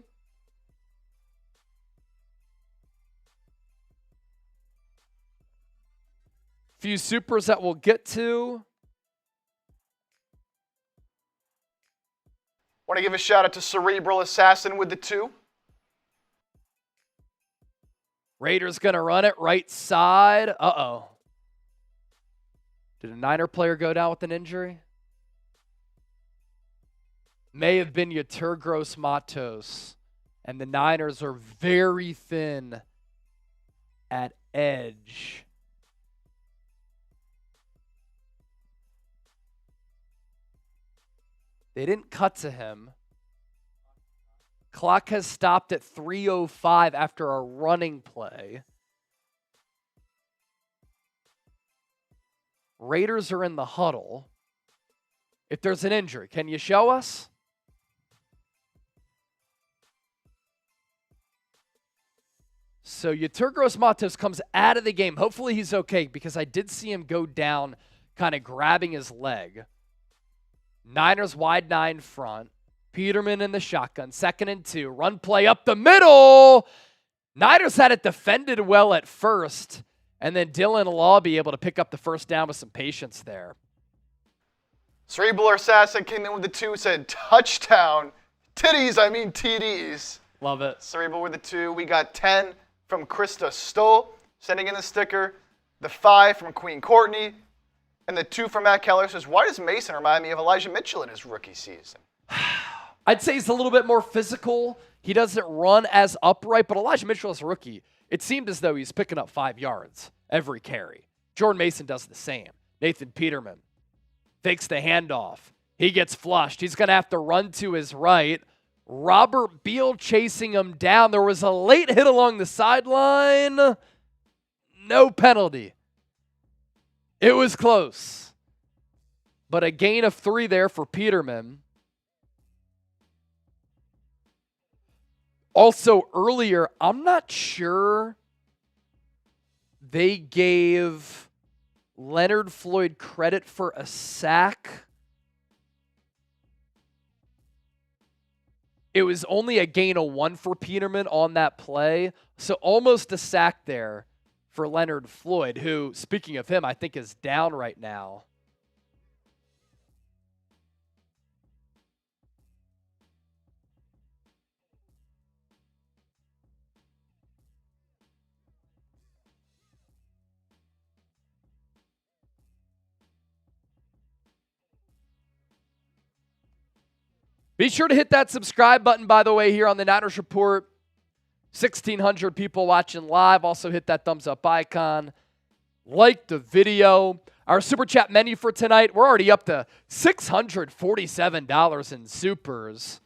Speaker 1: Few supers that we'll get to.
Speaker 2: Want to give a shout out to Cerebral Assassin with the 2.
Speaker 1: Raiders going to run it right side. Uh-oh. Did a Niner player go down with an injury? May have been Yeturgros Matos. And the Niners are very thin at edge. They didn't cut to him. Clock has stopped at 3:05 after a running play. Raiders are in the huddle. If there's an injury, can you show us? So Yeturgros Matos comes out of the game. Hopefully he's okay because I did see him go down kind of grabbing his leg. Niners wide 9 front. Peterman in the shotgun. 2nd and 2. Run play up the middle. Niners had it defended well at first. And then Dylan Law be able to pick up the first down with some patience there.
Speaker 2: Cerebral Assassin came in with the 2, said touchdown. Titties, I mean TDs.
Speaker 1: Love it.
Speaker 2: Cerebral with the 2. We got 10 from Krista Stoll, sending in the sticker. The 5 from Queen Courtney. And the 2 from Matt Keller says, why does Mason remind me of Elijah Mitchell in his rookie season?
Speaker 1: I'd say he's a little bit more physical. He doesn't run as upright, but Elijah Mitchell is a rookie. It seemed as though he's picking up 5 yards every carry. Jordan Mason does the same. Nathan Peterman fakes the handoff. He gets flushed. He's going to have to run to his right. Robert Beal chasing him down. There was a late hit along the sideline. No penalty. It was close. But a gain of 3 there for Peterman. Also, earlier, I'm not sure they gave Leonard Floyd credit for a sack. It was only a gain of 1 for Peterman on that play. So almost a sack there for Leonard Floyd, who, speaking of him, I think is down right now. Be sure to hit that subscribe button, by the way, here on the Niners Report. 1,600 people watching live. Also hit that thumbs up icon. Like the video. Our Super Chat menu for tonight, we're already up to $647 in supers.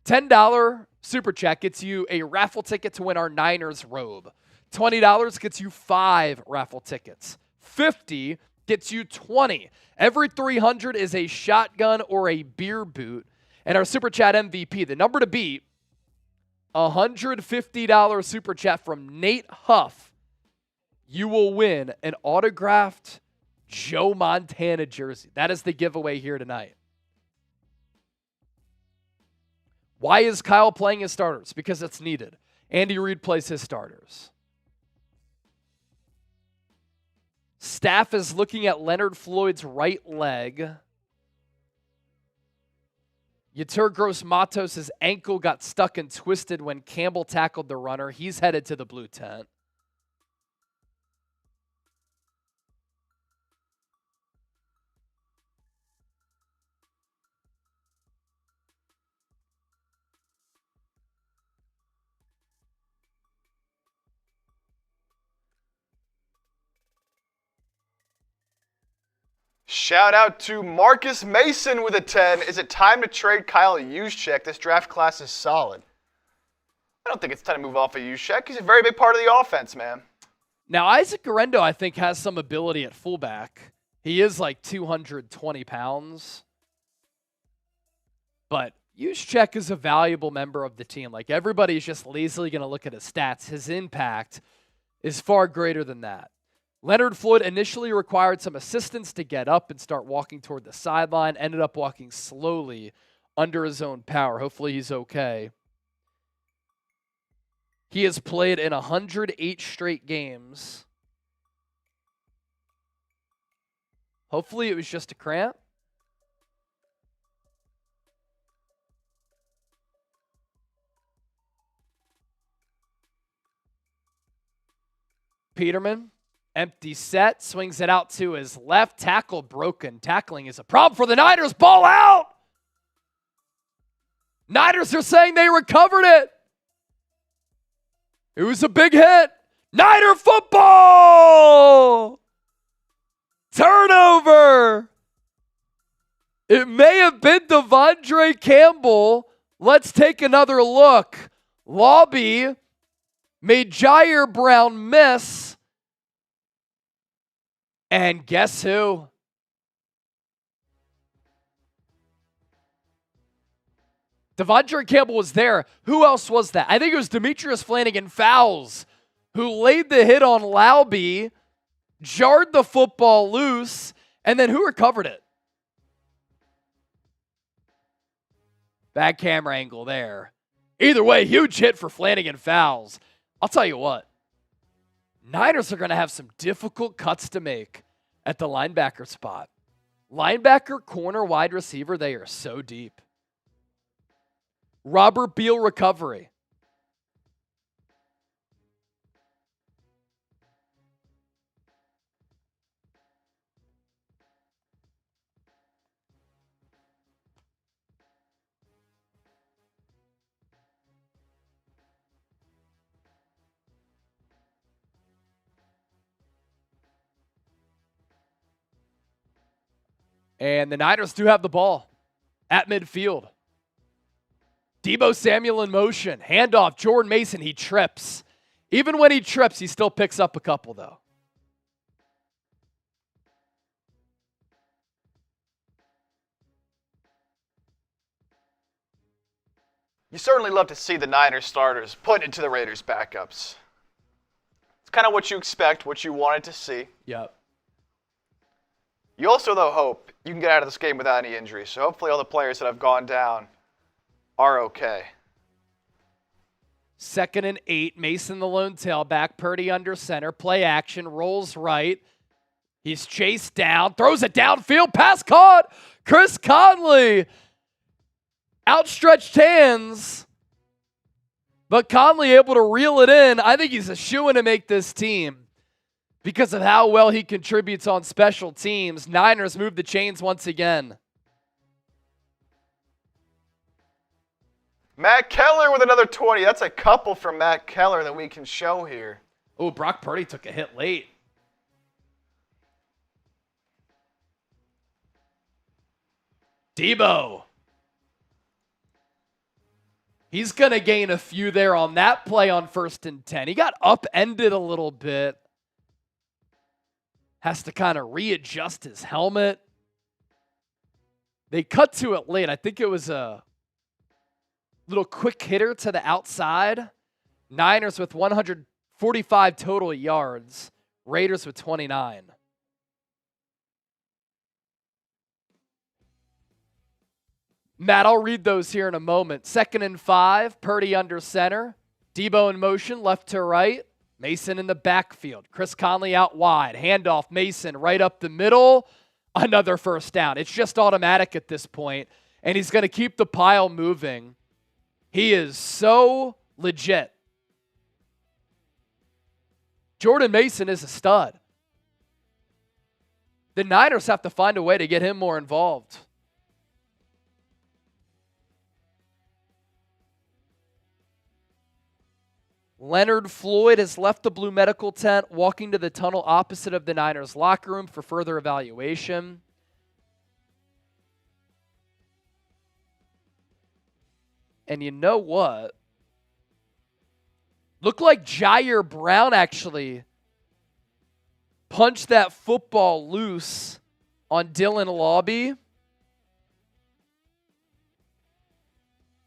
Speaker 1: $10 Super Chat gets you a raffle ticket to win our Niners robe. $20 gets you 5 raffle tickets. $50 gets you 20. Every 300 is a shotgun or a beer boot. And our Super Chat MVP, the number to beat, $150 Super Chat from Nate Huff. You will win an autographed Joe Montana jersey. That is the giveaway here tonight. Why is Kyle playing his starters? Because it's needed. Andy Reid plays his starters. Staff is looking at Leonard Floyd's right leg. Yeturgros Matos' ankle got stuck and twisted when Campbell tackled the runner. He's headed to the blue tent.
Speaker 2: Shout out to Marcus Mason with a 10. Is it time to trade Kyle Juszczyk? This draft class is solid. I don't think it's time to move off of Juszczyk. He's a very big part of the offense, man.
Speaker 1: Now, Isaac Guerrero, I think, has some ability at fullback. He is like 220 pounds. But Juszczyk is a valuable member of the team. Like, everybody's just lazily going to look at his stats. His impact is far greater than that. Leonard Floyd initially required some assistance to get up and start walking toward the sideline. Ended up walking slowly under his own power. Hopefully he's okay. He has played in 108 straight games. Hopefully it was just a cramp. Peterman, empty set, swings it out to his left. Tackle broken. Tackling is a problem for the Niners. Ball out! Niners are saying they recovered it. It was a big hit. Niner football! Turnover! It may have been Devondre Campbell. Let's take another look. Lobby made Jair Brown miss. And guess who? Devondre Campbell was there. Who else was that? I think it was Demetrius Flannigan-Fowles who laid the hit on Lobby, jarred the football loose, and then who recovered it? Bad camera angle there. Either way, huge hit for Flannigan-Fowles. I'll tell you what. Niners are going to have some difficult cuts to make at the linebacker spot. Linebacker, corner, wide receiver, they are so deep. Robert Beal recovery. And the Niners do have the ball at midfield. Deebo Samuel in motion. Handoff. Jordan Mason, he trips. Even when he trips, he still picks up a couple, though.
Speaker 2: You certainly love to see the Niners starters put into the Raiders backups. It's kind of what you expect, what you wanted to see.
Speaker 1: Yep.
Speaker 2: You also, though, hope you can get out of this game without any injuries. So hopefully all the players that have gone down are okay.
Speaker 1: 2nd and 8. Mason the lone tailback. Purdy under center. Play action. Rolls right. He's chased down. Throws it downfield. Pass caught. Chris Conley. Outstretched hands. But Conley able to reel it in. I think he's a shoo-in to make this team because of how well he contributes on special teams. Niners move the chains once again.
Speaker 2: Matt Keller with another 20. That's a couple from Matt Keller that we can show here.
Speaker 1: Oh, Brock Purdy took a hit late. Deebo. He's going to gain a few there on that play on 1st and 10. He got upended a little bit. Has to kind of readjust his helmet. They cut to it late. I think it was a little quick hitter to the outside. Niners with 145 total yards. Raiders with 29. Matt, I'll read those here in a moment. 2nd and 5. Purdy under center. Deebo in motion, left to right. Mason in the backfield. Chris Conley out wide. Handoff. Mason right up the middle. Another first down. It's just automatic at this point, and he's going to keep the pile moving. He is so legit. Jordan Mason is a stud. The Niners have to find a way to get him more involved. Leonard Floyd has left the blue medical tent, walking to the tunnel opposite of the Niners locker room for further evaluation. And you know what? Looked like Jair Brown actually punched that football loose on Dylan Lobby.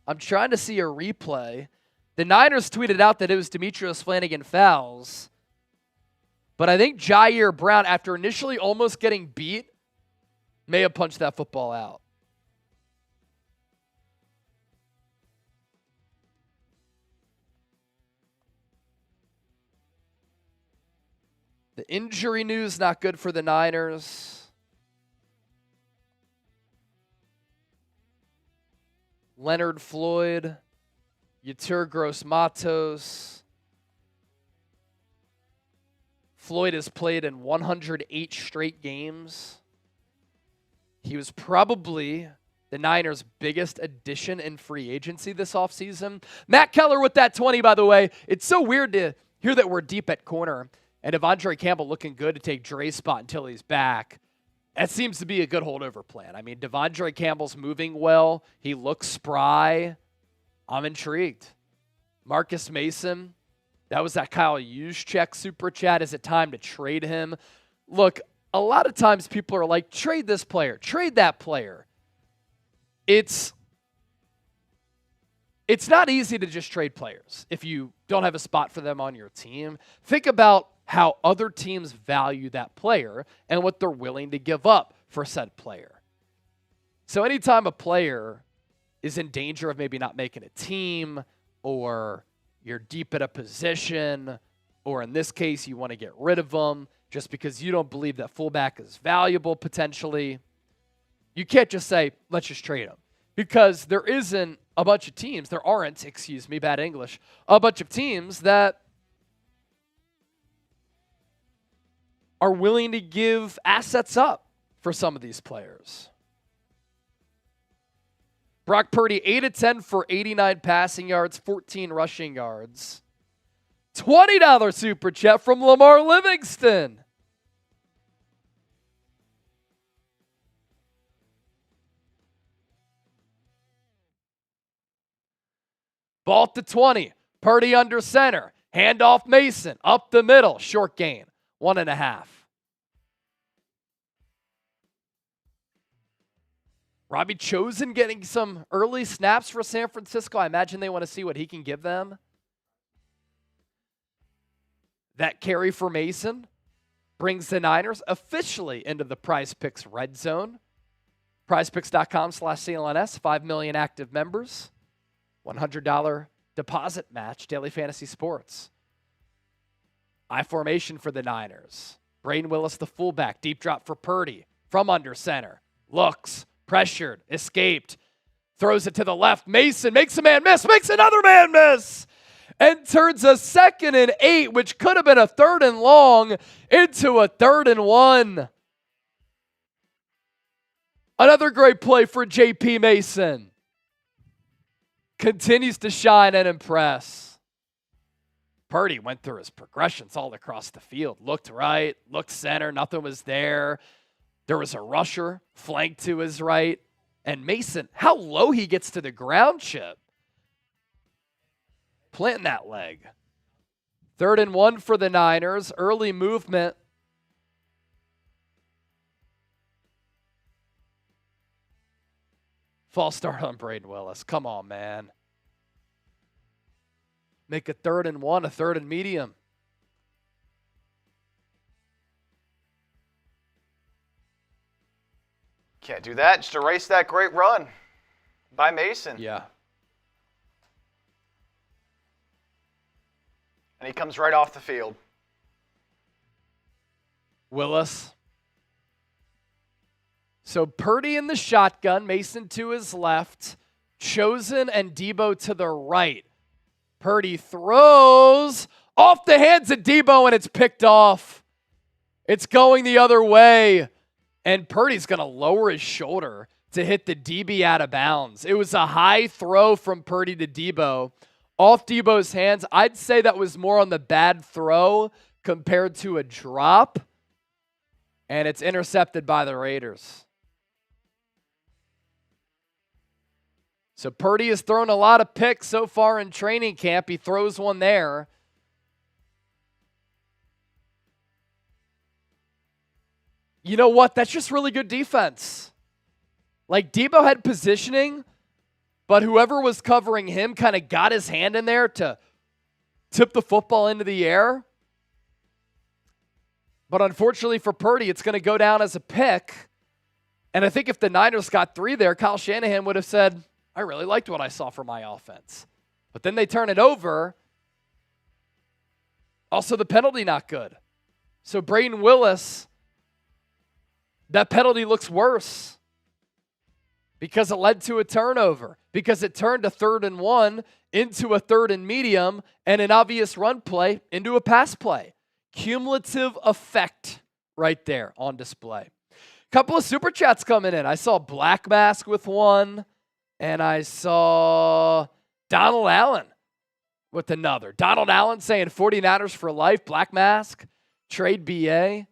Speaker 1: I'm trying to see a replay. The Niners tweeted out that it was Demetrius Flanagan fouls. But I think Jair Brown, after initially almost getting beat, may have punched that football out. The injury news not good for the Niners. Leonard Floyd, Yetur Gross-Matos. Floyd has played in 108 straight games. He was probably the Niners' biggest addition in free agency this offseason. Matt Keller with that 20, by the way. It's so weird to hear that we're deep at corner. And Devondre Campbell looking good to take Dre's spot until he's back. That seems to be a good holdover plan. I mean, Devondre Campbell's moving well. He looks spry. I'm intrigued. Marcus Mason, that was that Kyle Juszczyk super chat. Is it time to trade him? Look, a lot of times people are like, trade this player, trade that player. It's not easy to just trade players if you don't have a spot for them on your team. Think about how other teams value that player and what they're willing to give up for said player. So anytime a player is in danger of maybe not making a team, or you're deep at a position, or in this case, you want to get rid of them just because you don't believe that fullback is valuable potentially, you can't just say, let's just trade him. Because there aren't, a bunch of teams that are willing to give assets up for some of these players. Brock Purdy, 8 of 10 for 89 passing yards, 14 rushing yards. $20 super chat from Lamar Livingston. Ball to 20. Purdy under center. Handoff Mason. Up the middle. Short gain. 1.5. Robbie Chosen getting some early snaps for San Francisco. I imagine they want to see what he can give them. That carry for Mason brings the Niners officially into the Prize Picks red zone. PrizePicks.com/CLNS. 5 million active members. $100 deposit match. Daily Fantasy Sports. I formation for the Niners. Braden Willis, the fullback. Deep drop for Purdy. From under center. Looks. Pressured. Escaped. Throws it to the left. Mason makes a man miss. Makes another man miss. And turns a 2nd and 8, which could have been a 3rd and long, into a 3rd and 1. Another great play for J.P. Mason. Continues to shine and impress. Purdy went through his progressions all across the field. Looked right, looked center, nothing was there. There was a rusher flanked to his right. And Mason, how low he gets to the ground, Chip. Planting that leg. 3rd and 1 for the Niners. Early movement. False start on Braden Willis. Come on, man. Make a 3rd and 1, a 3rd and medium.
Speaker 2: Can't do that. Just erase that great run by Mason.
Speaker 1: Yeah.
Speaker 2: And he comes right off the field.
Speaker 1: Willis. So Purdy in the shotgun, Mason to his left, Chosen and Deebo to the right. Purdy throws off the hands of Deebo, and it's picked off. It's going the other way. And Purdy's going to lower his shoulder to hit the DB out of bounds. It was a high throw from Purdy to Deebo. Off Deebo's hands. I'd say that was more on the bad throw compared to a drop. And it's intercepted by the Raiders. So Purdy has thrown a lot of picks so far in training camp. He throws one there. You know what? That's just really good defense. Like, Deebo had positioning, but whoever was covering him kind of got his hand in there to tip the football into the air. But unfortunately for Purdy, it's going to go down as a pick. And I think if the Niners got 3 there, Kyle Shanahan would have said, I really liked what I saw from my offense. But then they turn it over. Also, the penalty not good. So Braden Willis, that penalty looks worse because it led to a turnover, because it turned a 3rd and 1 into a 3rd and medium and an obvious run play into a pass play. Cumulative effect right there on display. Couple of super chats coming in. I saw Black Mask with one, and I saw Donald Allen with another. Donald Allen saying 49ers for life. Black Mask, trade BA,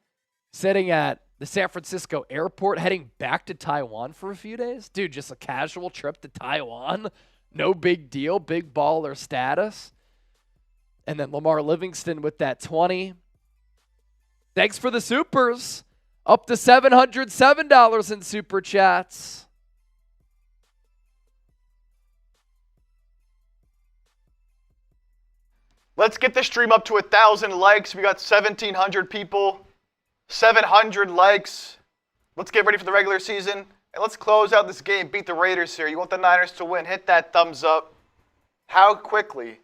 Speaker 1: sitting at the San Francisco airport, heading back to Taiwan for a few days. Dude, just a casual trip to Taiwan. No big deal. Big baller status. And then Lamar Livingston with that 20. Thanks for the supers. Up to $707 in super chats.
Speaker 2: Let's get the stream up to 1,000 likes. We got 1,700 people. 700 likes. Let's get ready for the regular season. And let's close out this game. Beat the Raiders here. You want the Niners to win. Hit that thumbs up. How quickly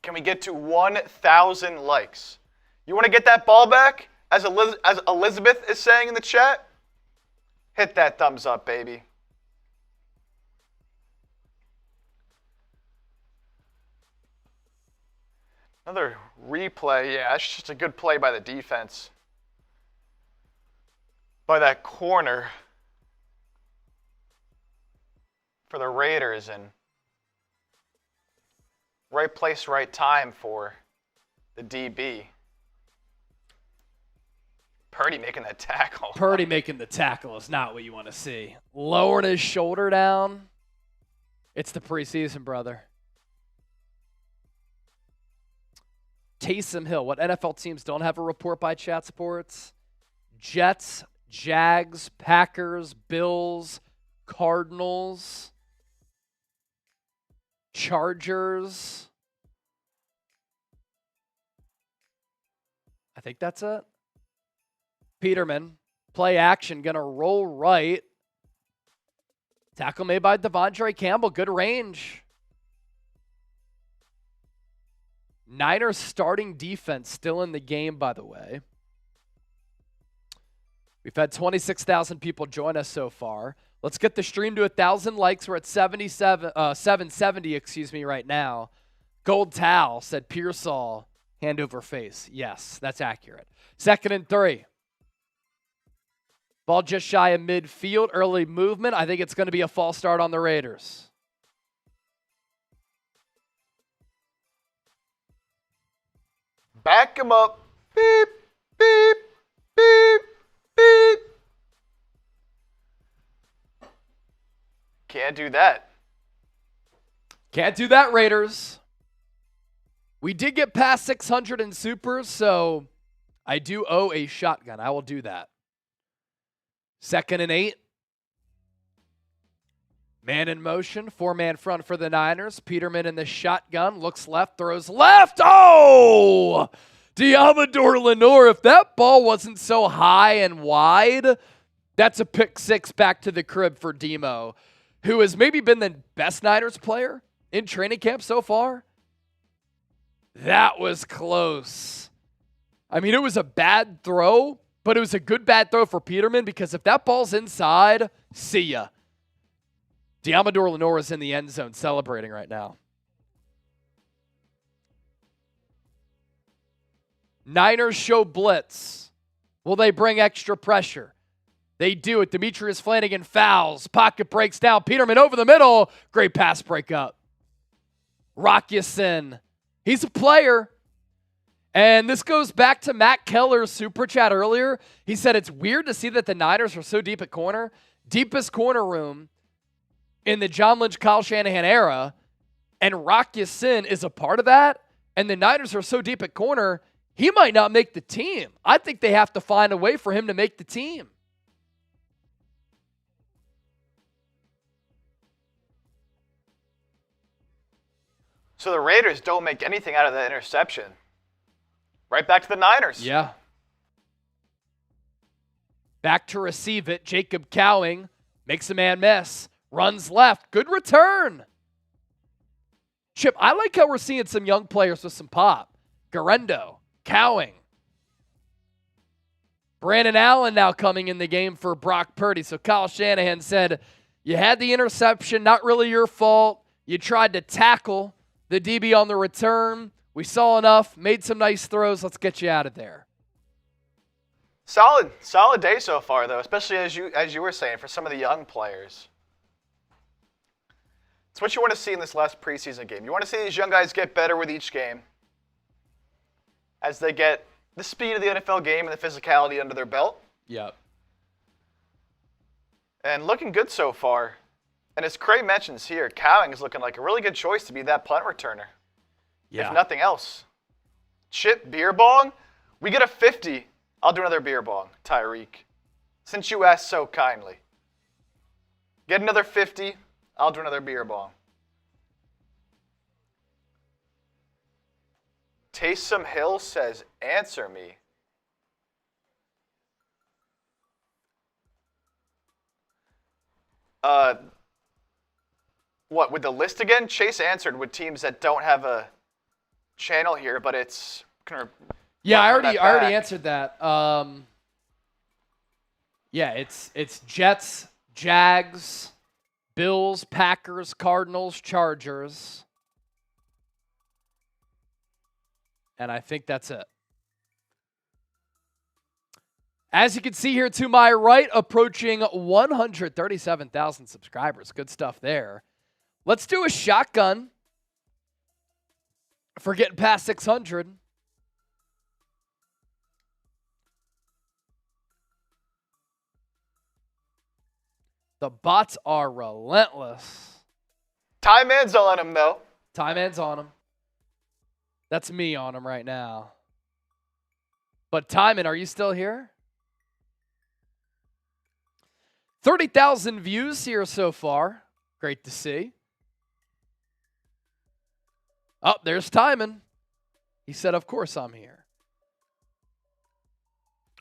Speaker 2: can we get to 1,000 likes? You want to get that ball back? As Elizabeth is saying in the chat, hit that thumbs up, baby. Another replay. Yeah, that's just a good play by the defense. By that corner for the Raiders, and right place, right time for the DB. Purdy making that tackle.
Speaker 1: Purdy making the tackle is not what you want to see. Lowering his shoulder down. It's the preseason, brother. Taysom Hill. What NFL teams don't have a report by Chat Sports? Jets, Jags, Packers, Bills, Cardinals, Chargers. I think that's it. Peterman, play action, going to roll right. Tackle made by Devondre Campbell, good range. Niners starting defense still in the game, by the way. We've had 26,000 people join us so far. Let's get the stream to 1,000 likes. We're at 770 right now. Gold Towel said Pearsall, hand over face. Yes, that's accurate. 2nd and 3. Ball just shy of midfield. Early movement. I think it's going to be a false start on the Raiders.
Speaker 2: Back him up. Beep, beep, beep, beep. Can't do that.
Speaker 1: Can't do that, Raiders. We did get past 600 in supers, so I do owe a shotgun. I will do that. 2nd and 8. Man in motion. 4-man front for the Niners. Peterman in the shotgun. Looks left, throws left. Oh! Diamador Lenore. If that ball wasn't so high and wide, that's a pick 6 back to the crib for Demo, who has maybe been the best Niners player in training camp so far. That was close. I mean, it was a bad throw, but it was a good bad throw for Peterman, because if that ball's inside, see ya. Diamador Lenore is in the end zone celebrating right now. Niners show blitz. Will they bring extra pressure? They do it. Demetrius Flanagan fouls. Pocket breaks down. Peterman over the middle. Great pass breakup. Rock Ya-Sin. He's a player. And this goes back to Matt Keller's super chat earlier. He said it's weird to see that the Niners are so deep at corner. Deepest corner room in the John Lynch, Kyle Shanahan era, and Rock Ya-Sin is a part of that, and the Niners are so deep at corner, he might not make the team. I think they have to find a way for him to make the team.
Speaker 2: So the Raiders don't make anything out of that interception. Right back to the Niners.
Speaker 1: Yeah. Back to receive it. Jacob Cowing makes a man miss. Runs left. Good return. Chip, I like how we're seeing some young players with some pop. Garendo, Cowing. Brandon Allen now coming in the game for Brock Purdy. So Kyle Shanahan said, you had the interception, not really your fault. You tried to tackle the DB on the return. We saw enough, made some nice throws. Let's get you out of there.
Speaker 2: Solid day so far, though, especially as you were saying, for some of the young players. It's what you want to see in this last preseason game. You want to see these young guys get better with each game as they get the speed of the NFL game and the physicality under their belt.
Speaker 1: Yep.
Speaker 2: And looking good so far. And as Craig mentions here, Cowing is looking like a really good choice to be that punt returner.
Speaker 1: Yeah.
Speaker 2: If nothing else. Chip, beer bong? We get a 50. I'll do another beer bong, Tyreek. Since you asked so kindly. Get another 50. I'll do another beer bong. Taysom Hill says, answer me. What, with the list again? Chase answered with teams that don't have a channel here, but it's
Speaker 1: yeah, I already answered that. Yeah, it's Jets, Jags, Bills, Packers, Cardinals, Chargers. And I think that's it. As you can see here to my right, approaching 137,000 subscribers. Good stuff there. Let's do a shotgun for getting past 600. The bots are relentless.
Speaker 2: Time man's on him, though.
Speaker 1: Time man's on him. That's me on him right now. But Timon, are you still here? 30,000 views here so far. Great to see. Oh, there's Timon. He said, of course I'm here.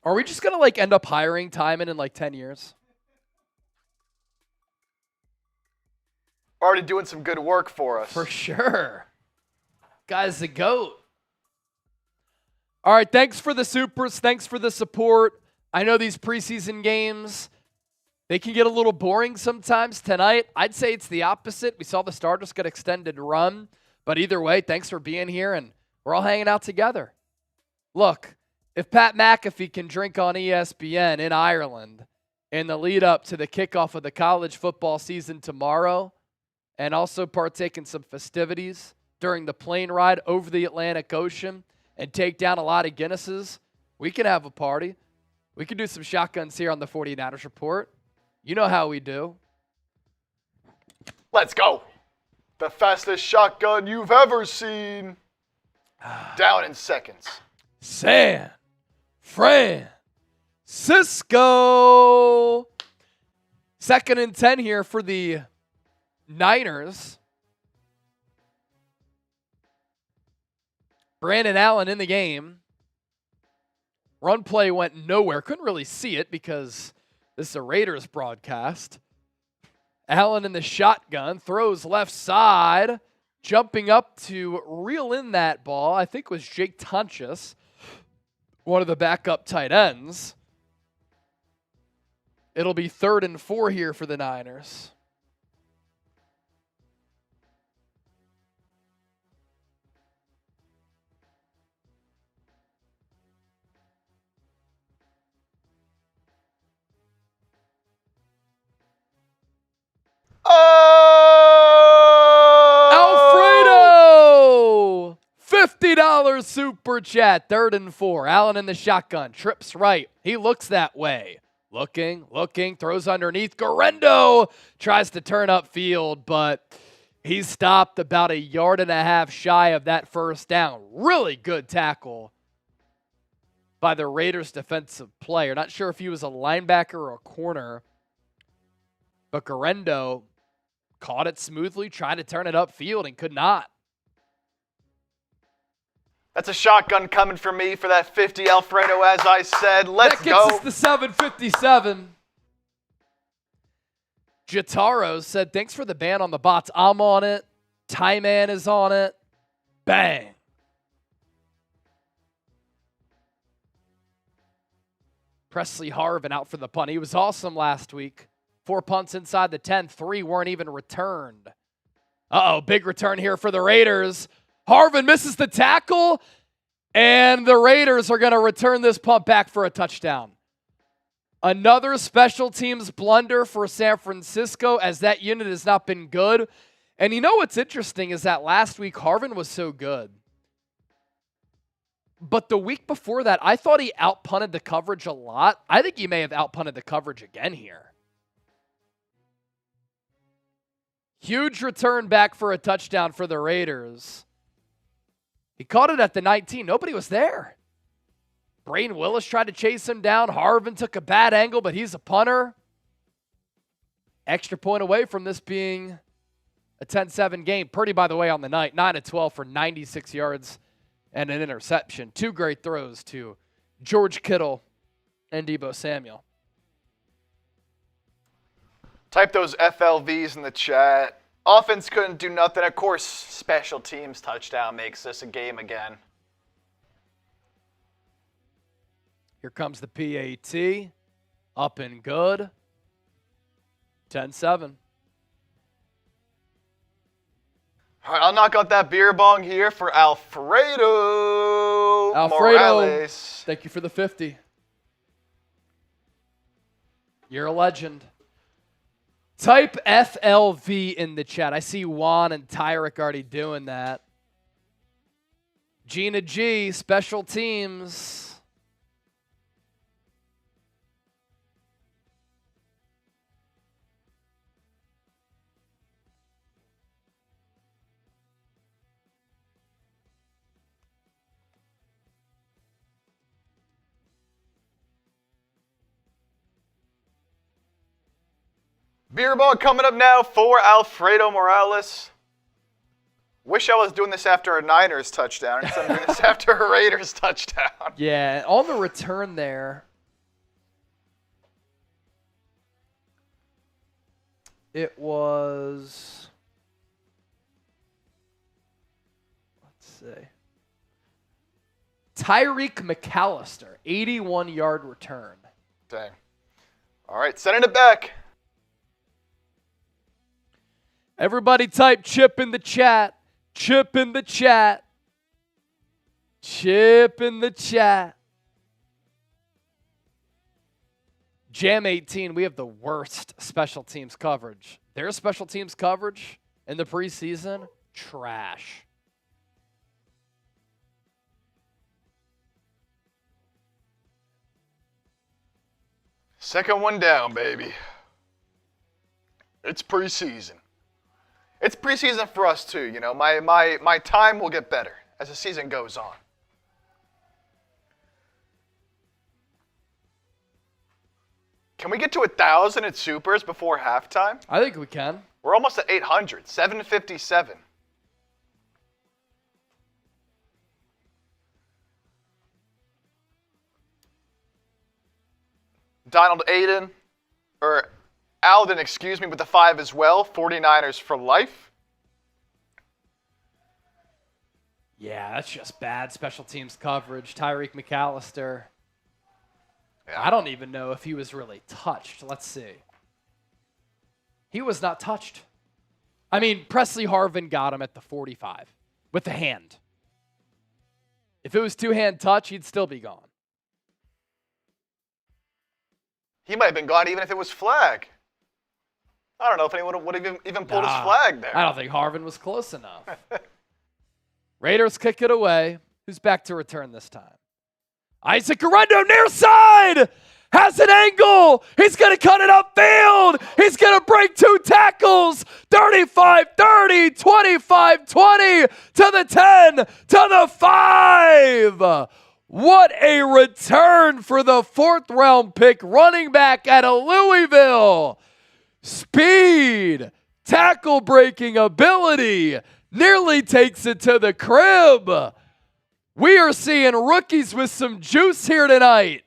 Speaker 1: Are we just going to end up hiring Timon in 10 years?
Speaker 2: Already doing some good work for us.
Speaker 1: For sure. Guy's the GOAT. All right, thanks for the supers. Thanks for the support. I know these preseason games, they can get a little boring sometimes. Tonight, I'd say it's the opposite. We saw the starters get extended run. But either way, thanks for being here, and we're all hanging out together. Look, if Pat McAfee can drink on ESPN in Ireland in the lead up to the kickoff of the college football season tomorrow, and also partake in some festivities during the plane ride over the Atlantic Ocean and take down a lot of Guinnesses, we can have a party. We can do some shotguns here on the 49ers Report. You know how we do.
Speaker 2: Let's go. The fastest shotgun you've ever seen. Down in seconds.
Speaker 1: San Francisco. 2nd and 10 here for the Niners. Brandon Allen in the game. Run play went nowhere. Couldn't really see it because this is a Raiders broadcast. Allen in the shotgun, throws left side, jumping up to reel in that ball. I think it was Jake Tunchus, one of the backup tight ends. It'll be 3rd and 4 here for the Niners.
Speaker 2: Oh!
Speaker 1: Alfredo! $50 super chat, 3rd and 4. Allen in the shotgun, trips right. He looks that way. Looking, throws underneath. Guerrero tries to turn upfield, but he's stopped about 1.5 yards shy of that first down. Really good tackle by the Raiders defensive player. Not sure if he was a linebacker or a corner, but Guerrero caught it smoothly, tried to turn it upfield, and could not.
Speaker 2: That's a shotgun coming for me for that 50, Alfredo, as I said. Let's go.
Speaker 1: That gets us to 757. Jataro said, thanks for the ban on the bots. I'm on it. Tyman is on it. Bang. Presley Harvin out for the punt. He was awesome last week. 4 punts inside the 10. 3 weren't even returned. Uh-oh, big return here for the Raiders. Harvin misses the tackle, and the Raiders are going to return this punt back for a touchdown. Another special teams blunder for San Francisco, as that unit has not been good. And you know what's interesting is that last week Harvin was so good. But the week before that, I thought he outpunted the coverage a lot. I think he may have outpunted the coverage again here. Huge return back for a touchdown for the Raiders. He caught it at the 19. Nobody was there. Brain Willis tried to chase him down. Harvin took a bad angle, but he's a punter. Extra point away from this being a 10-7 game. Purdy, by the way, on the night, 9-12 for 96 yards and an interception. 2 great throws to George Kittle and Deebo Samuel.
Speaker 2: Type those FLVs in the chat. Offense couldn't do nothing. Of course, special teams touchdown makes this a game again.
Speaker 1: Here comes the PAT. Up and good. 10-7.
Speaker 2: All right, I'll knock out that beer bong here for Alfredo Morales.
Speaker 1: Thank you for the 50. You're a legend. Type FLV in the chat. I see Juan and Tyrick already doing that. Gina G, special teams.
Speaker 2: Beer ball coming up now for Alfredo Morales. Wish I was doing this after a Niners touchdown instead of doing this after a Raiders touchdown.
Speaker 1: Yeah, on the return there, it was, let's see, Tyreek McAllister, 81-yard return.
Speaker 2: Dang. All right, sending it back.
Speaker 1: Everybody type chip in the chat. Chip in the chat. Chip in the chat. Jam 18, we have the worst special teams coverage. Their special teams coverage in the preseason, trash.
Speaker 2: Second one down, baby. It's preseason. It's preseason for us too, you know. My time will get better as the season goes on. Can we get to 1,000 at Supers before halftime?
Speaker 1: I think we can.
Speaker 2: We're almost at 800, 757. Donald Alden, excuse me, with the 5 as well. 49ers for life.
Speaker 1: Yeah, that's just bad special teams coverage. Tyreek McAllister.
Speaker 2: Yeah.
Speaker 1: I don't even know if he was really touched. Let's see. He was not touched. I mean, Presley Harvin got him at the 45 with the hand. If it was two-hand touch, he'd still be gone.
Speaker 2: He might have been gone even if it was flag. I don't know if anyone would have even pulled his flag there.
Speaker 1: I don't think Harvin was close enough. Raiders kick it away. Who's back to return this time? Isaac Guerrero near side! has an angle. He's going to cut it upfield. He's going to break 2 tackles. 35-30, 25-20, to the 10, to the 5. What a return for the 4th round pick running back out of Louisville. Speed, tackle breaking ability, nearly takes it to the crib. We are seeing rookies with some juice here tonight.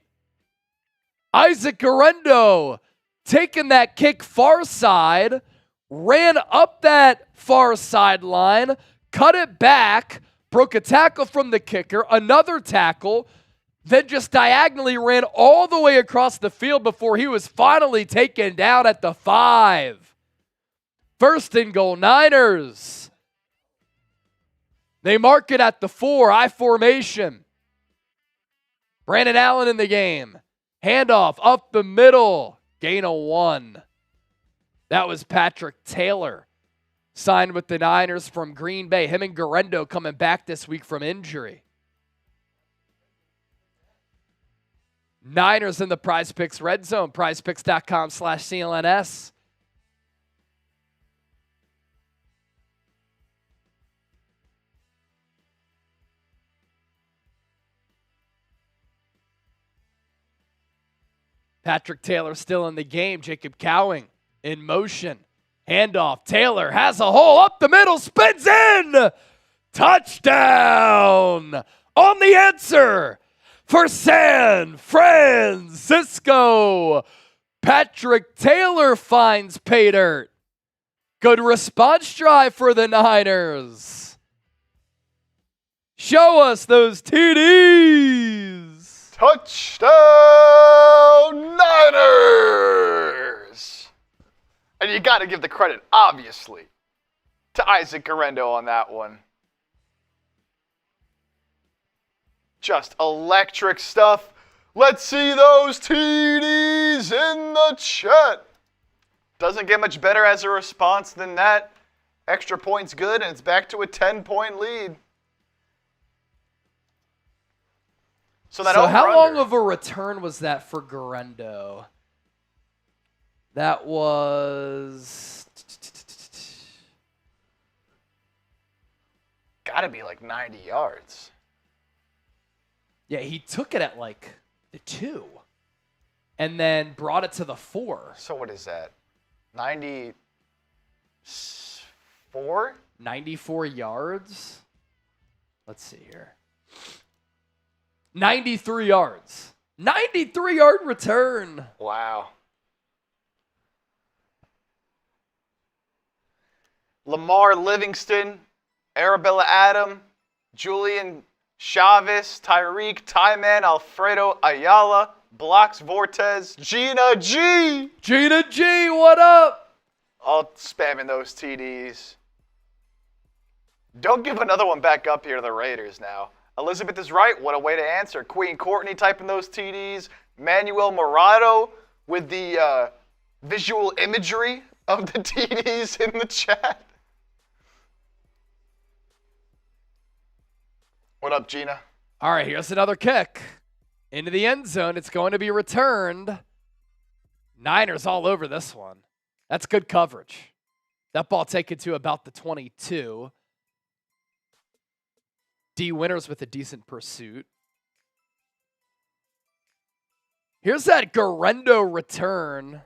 Speaker 1: Isaac Guerendo taking that kick far side, ran up that far sideline, cut it back, broke a tackle from the kicker, another tackle, then just diagonally ran all the way across the field before he was finally taken down at the 5. 1st and goal, Niners. They mark it at the 4, I formation. Brandon Allen in the game. Handoff up the middle. Gain of 1. That was Patrick Taylor. Signed with the Niners from Green Bay. Him and Guerendo coming back this week from injury. Niners in the Prize Picks red zone. prizepicks.com/CLNS. Patrick Taylor still in the game. Jacob Cowing in motion. Handoff. Taylor has a hole up the middle. Spins in. Touchdown on the answer for San Francisco. Patrick Taylor finds pay dirt. Good response drive for the Niners. Show us those TDs.
Speaker 2: Touchdown Niners! And you got to give the credit, obviously, to Isaac Guerendo on that one. Just electric stuff. Let's see those TDs in the chat. Doesn't get much better as a response than that. Extra point's good, and it's back to a 10-point lead. So
Speaker 1: how long of a return was that for Guerendo? That was...
Speaker 2: Gotta be like 90 yards.
Speaker 1: Yeah, he took it at like the 2 and then brought it to the 4.
Speaker 2: So what is that? 94?
Speaker 1: 94 yards? Let's see here. 93 yards. 93-yard return.
Speaker 2: Wow. Lamar Livingston, Arabella Adam, Julian Chavez, Tyreek, Tyman, Alfredo Ayala, Blocks Vortez, Gina G.
Speaker 1: Gina G, what up?
Speaker 2: All spamming those TDs. Don't give another one back up here to the Raiders now. Elizabeth is right. What a way to answer. Queen Courtney typing those TDs. Manuel Morado with the visual imagery of the TDs in the chat. What up, Gina?
Speaker 1: All right, here's another kick. Into the end zone. It's going to be returned. Niners all over this one. That's good coverage. That ball taken to about the 22. Dee Winters with a decent pursuit. Here's that Guerendo return.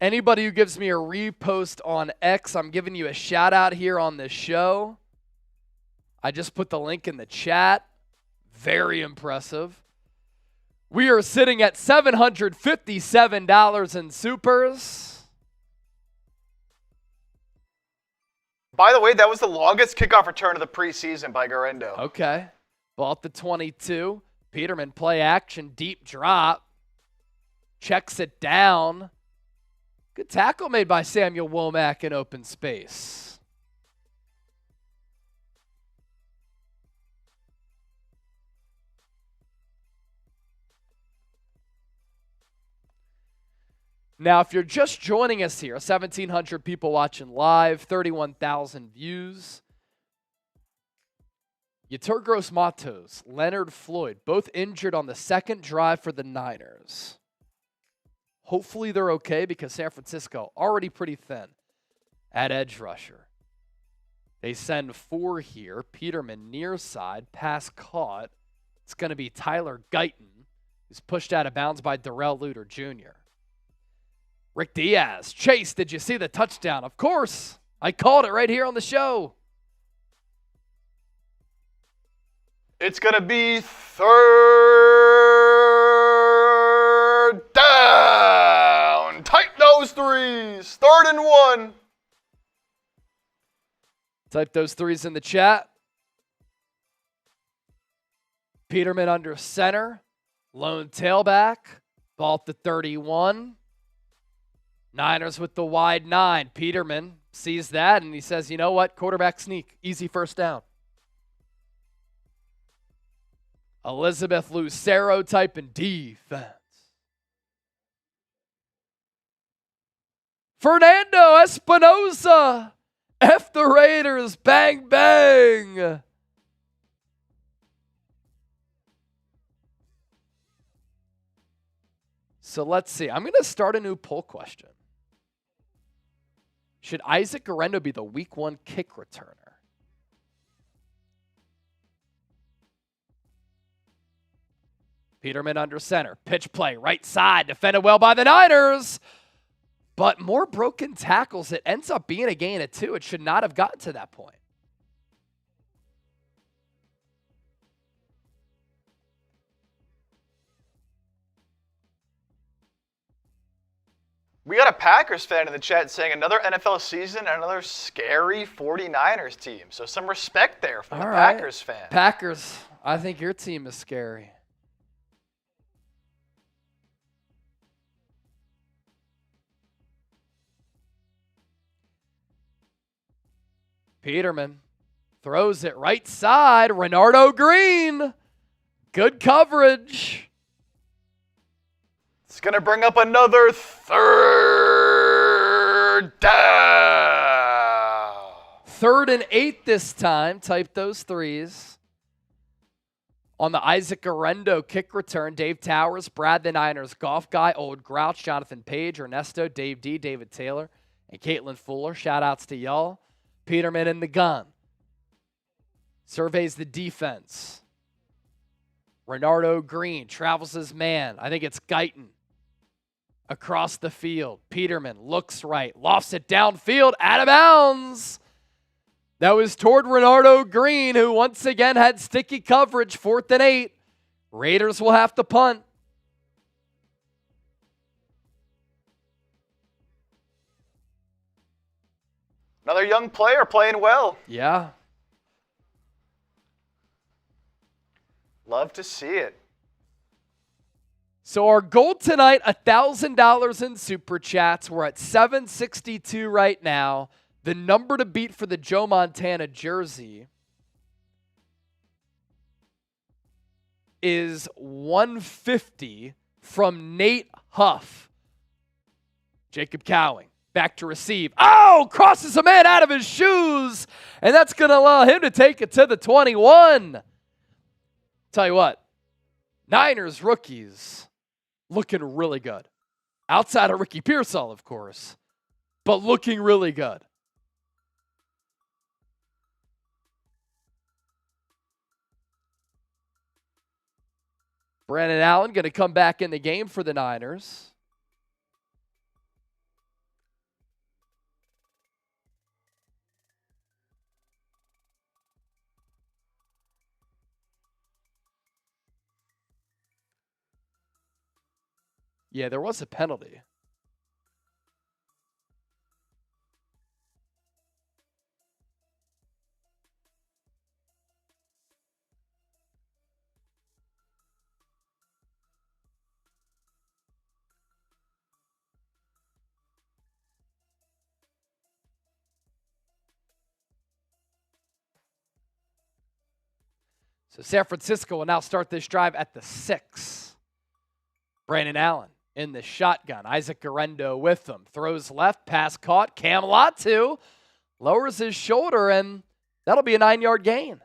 Speaker 1: Anybody who gives me a repost on X, I'm giving you a shout out here on this show. I just put the link in the chat. Very impressive. We are sitting at $757 in supers.
Speaker 2: By the way, that was the longest kickoff return of the preseason by Guerendo.
Speaker 1: Okay. Ball at the 22. Peterman play action, deep drop. Checks it down. Good tackle made by Samuel Womack in open space. Now, if you're just joining us here, 1,700 people watching live, 31,000 views. Yetur Gross-Matos, Leonard Floyd, both injured on the second drive for the Niners. Hopefully they're okay because San Francisco already pretty thin at edge rusher. They send 4 here. Peterman near side, pass caught. It's going to be Tyler Guyton, who's pushed out of bounds by Darrell Luter Jr. Rick Diaz. Chase, did you see the touchdown? Of course. I called it right here on the show.
Speaker 2: It's going to be 3rd down. Tighten those threes. 3rd and 1.
Speaker 1: Type those threes in the chat. Peterman under center. Lone tailback. Ball at the 31. Niners with the wide 9. Peterman sees that and he says, you know what? Quarterback sneak. Easy first down. Elizabeth Lucero typing defense. Fernando Espinosa. F the Raiders. Bang, bang. So let's see. I'm going to start a new poll question. Should Isaac Guerrero be the week 1 kick returner? Peterman under center. Pitch play, right side. Defended well by the Niners. But more broken tackles. It ends up being a gain of 2. It should not have gotten to that point.
Speaker 2: We got a Packers fan in the chat saying another NFL season and another scary 49ers team. So some respect there from the Packers fan.
Speaker 1: Packers, I think your team is scary. Peterman throws it right side. Renardo Green. Good coverage.
Speaker 2: It's going to bring up another 3rd down.
Speaker 1: 3rd and 8 this time. Type those threes. On the Isaac Guerrero kick return, Dave Towers, Brad the Niners golf guy, Old Grouch, Jonathan Page, Ernesto, Dave D, David Taylor, and Caitlin Fuller. Shout outs to y'all. Peterman in the gun. Surveys the defense. Renardo Green travels his man. I think it's Guyton. Across the field. Peterman looks right. Lofts it downfield. Out of bounds. That was toward Renardo Green, who once again had sticky coverage. 4th and 8. Raiders will have to punt.
Speaker 2: Another young player playing well.
Speaker 1: Yeah.
Speaker 2: Love to see it.
Speaker 1: So our goal tonight, $1,000 in Super Chats. We're at 762 right now. The number to beat for the Joe Montana jersey is 150 from Nate Huff. Jacob Cowing. Back to receive. Oh, crosses a man out of his shoes. And that's going to allow him to take it to the 21. Tell you what, Niners rookies looking really good. Outside of Ricky Pearsall, of course, but looking really good. Brandon Allen going to come back in the game for the Niners. Yeah, there was a penalty. So San Francisco will now start this drive at the 6. Brandon Allen in the shotgun. Isaac Guerrero with them. Throws left, pass caught. Cam Latu lowers his shoulder, and that'll be a 9-yard gain.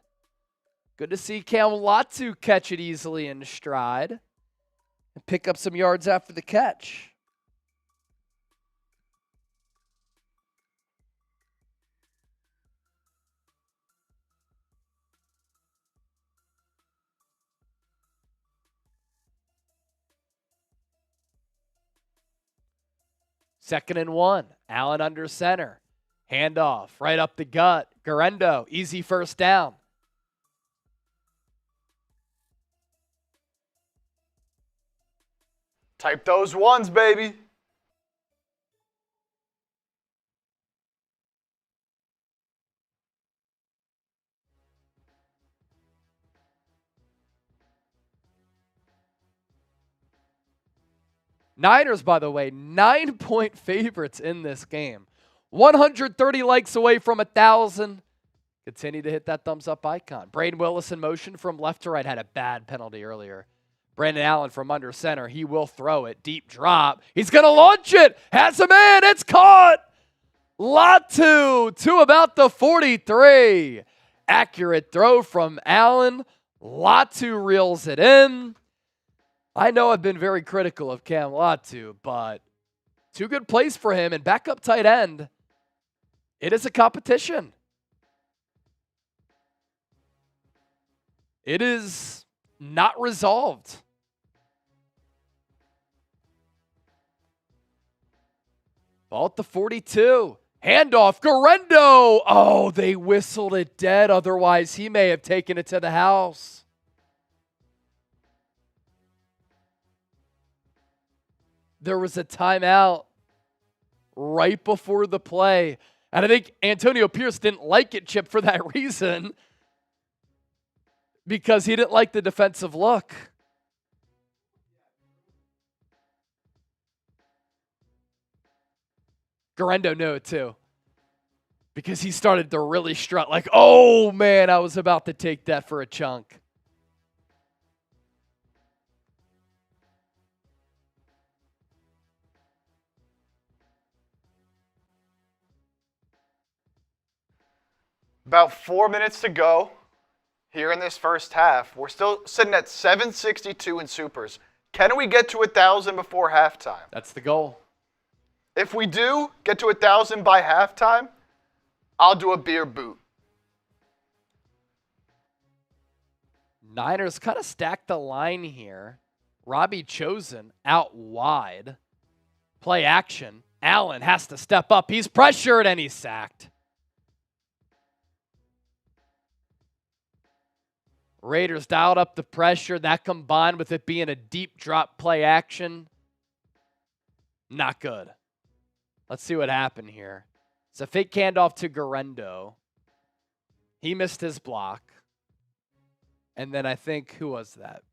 Speaker 1: Good to see Cam Latu catch it easily in stride and pick up some yards after the catch. Second and 1. Allen under center. Handoff right up the gut. Garendo, easy first down.
Speaker 2: Type those ones, baby.
Speaker 1: Niners, by the way, 9-point favorites in this game. 130 likes away from 1,000. Continue to hit that thumbs up icon. Braden Willis in motion from left to right. Had a bad penalty earlier. Brandon Allen from under center. He will throw it. Deep drop. He's going to launch it. Has a man. It's caught. Latu to about the 43. Accurate throw from Allen. Latu reels it in. I know I've been very critical of Cam Latu, but 2 good plays for him, and backup tight end. It is a competition. It is not resolved. Ball at the 42. Handoff, Garendo. Oh, they whistled it dead. Otherwise, he may have taken it to the house. There was a timeout right before the play. And I think Antonio Pierce didn't like it, Chip, for that reason. Because he didn't like the defensive look. Garendo knew it too. Because he started to really strut like, oh man, I was about to take that for a chunk.
Speaker 2: About 4 minutes to go here in this first half. We're still sitting at 762 in supers. Can we get to 1,000 before halftime?
Speaker 1: That's the goal.
Speaker 2: If we do get to 1,000 by halftime, I'll do a beer boot.
Speaker 1: Niners kind of stacked the line here. Robbie Chosen out wide. Play action. Allen has to step up. He's pressured and he's sacked. Raiders dialed up the pressure. That combined with it being a deep drop play action. Not good. Let's see what happened here. It's a fake handoff to Garendo. He missed his block. And then I think, who was that?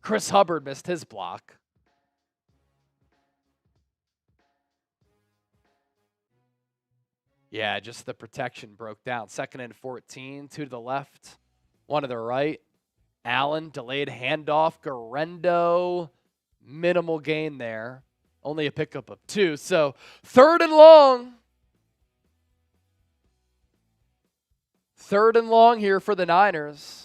Speaker 1: Chris Hubbard missed his block. Yeah, just the protection broke down. 2nd and 14, 2 to the left, 1 to the right. Allen, delayed handoff. Garendo, minimal gain there. Only a pickup of 2. So 3rd and long. 3rd and long here for the Niners.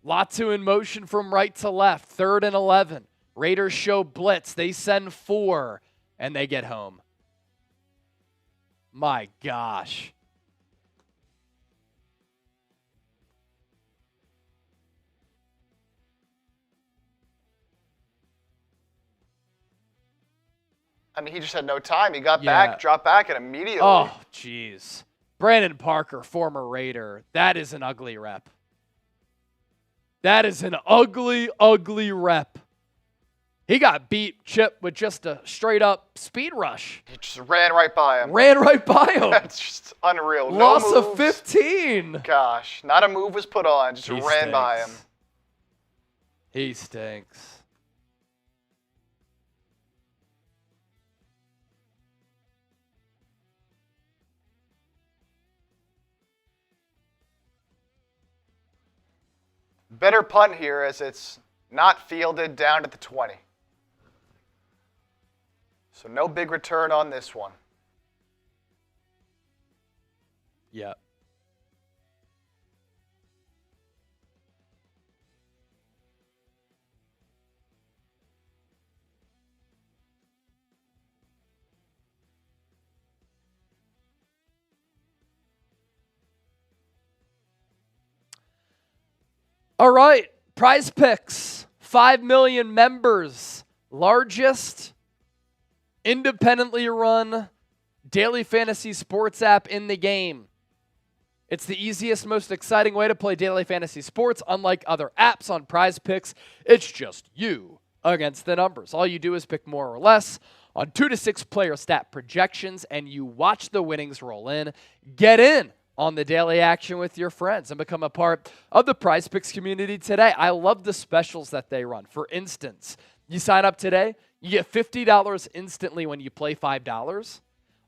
Speaker 1: Latu in motion from right to left. 3rd and 11. Raiders show blitz. They send 4, and they get home. My gosh.
Speaker 2: I mean, he just had no time. He got back, dropped back, and immediately.
Speaker 1: Oh, jeez. Brandon Parker, former Raider. That is an ugly rep. That is an ugly, ugly rep. He got beat, Chip, with just a straight-up speed rush.
Speaker 2: He just ran right by him.
Speaker 1: Ran right by him.
Speaker 2: That's just unreal.
Speaker 1: Loss
Speaker 2: no
Speaker 1: of 15.
Speaker 2: Gosh, not a move was put on. Just ran by him.
Speaker 1: He stinks.
Speaker 2: Better punt here as it's not fielded down at the 20. So no big return on this one.
Speaker 1: Yeah. All right, Prize Picks, 5 million members, largest independently run daily fantasy sports app in the game. It's the easiest, most exciting way to play daily fantasy sports. Unlike other apps on Prize Picks, it's just you against the numbers. All you do is pick more or less on 2 to 6 player stat projections, and you watch the winnings roll in. Get in on the daily action with your friends and become a part of the Prize Picks community today. I love the specials that they run. For instance, you sign up today, you get $50 instantly when you play $5.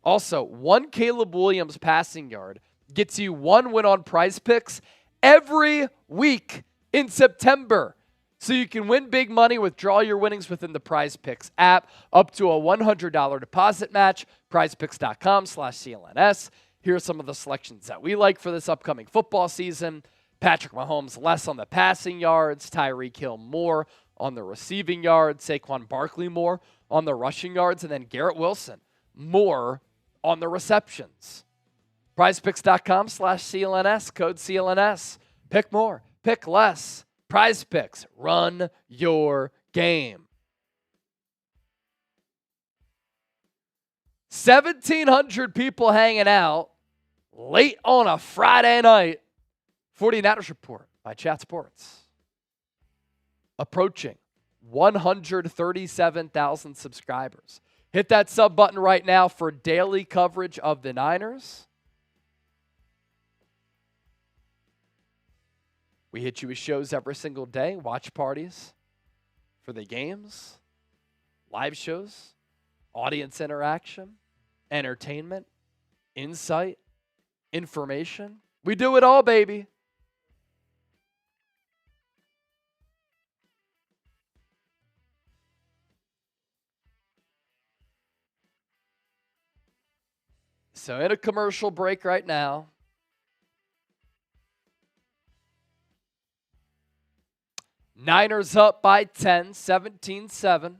Speaker 1: Also, one Caleb Williams passing yard gets you 1 win on Prize Picks every week in September. So you can win big money, withdraw your winnings within the Prize Picks app, up to a $100 deposit match, prizepicks.com/CLNS. Here are some of the selections that we like for this upcoming football season. Patrick Mahomes less on the passing yards, Tyreek Hill more on the receiving yards, Saquon Barkley more on the rushing yards, and then Garrett Wilson more on the receptions. Prizepicks.com/CLNS, code CLNS. Pick more, pick less. Prize Picks, run your game. 1,700 people hanging out late on a Friday night. 49ers Report by Chat Sports. Approaching 137,000 subscribers. Hit that sub button right now for daily coverage of the Niners. We hit you with shows every single day, watch parties for the games, live shows, audience interaction, entertainment, insight, information. We do it all, baby. So in a commercial break right now. Niners up by 10, 17-7.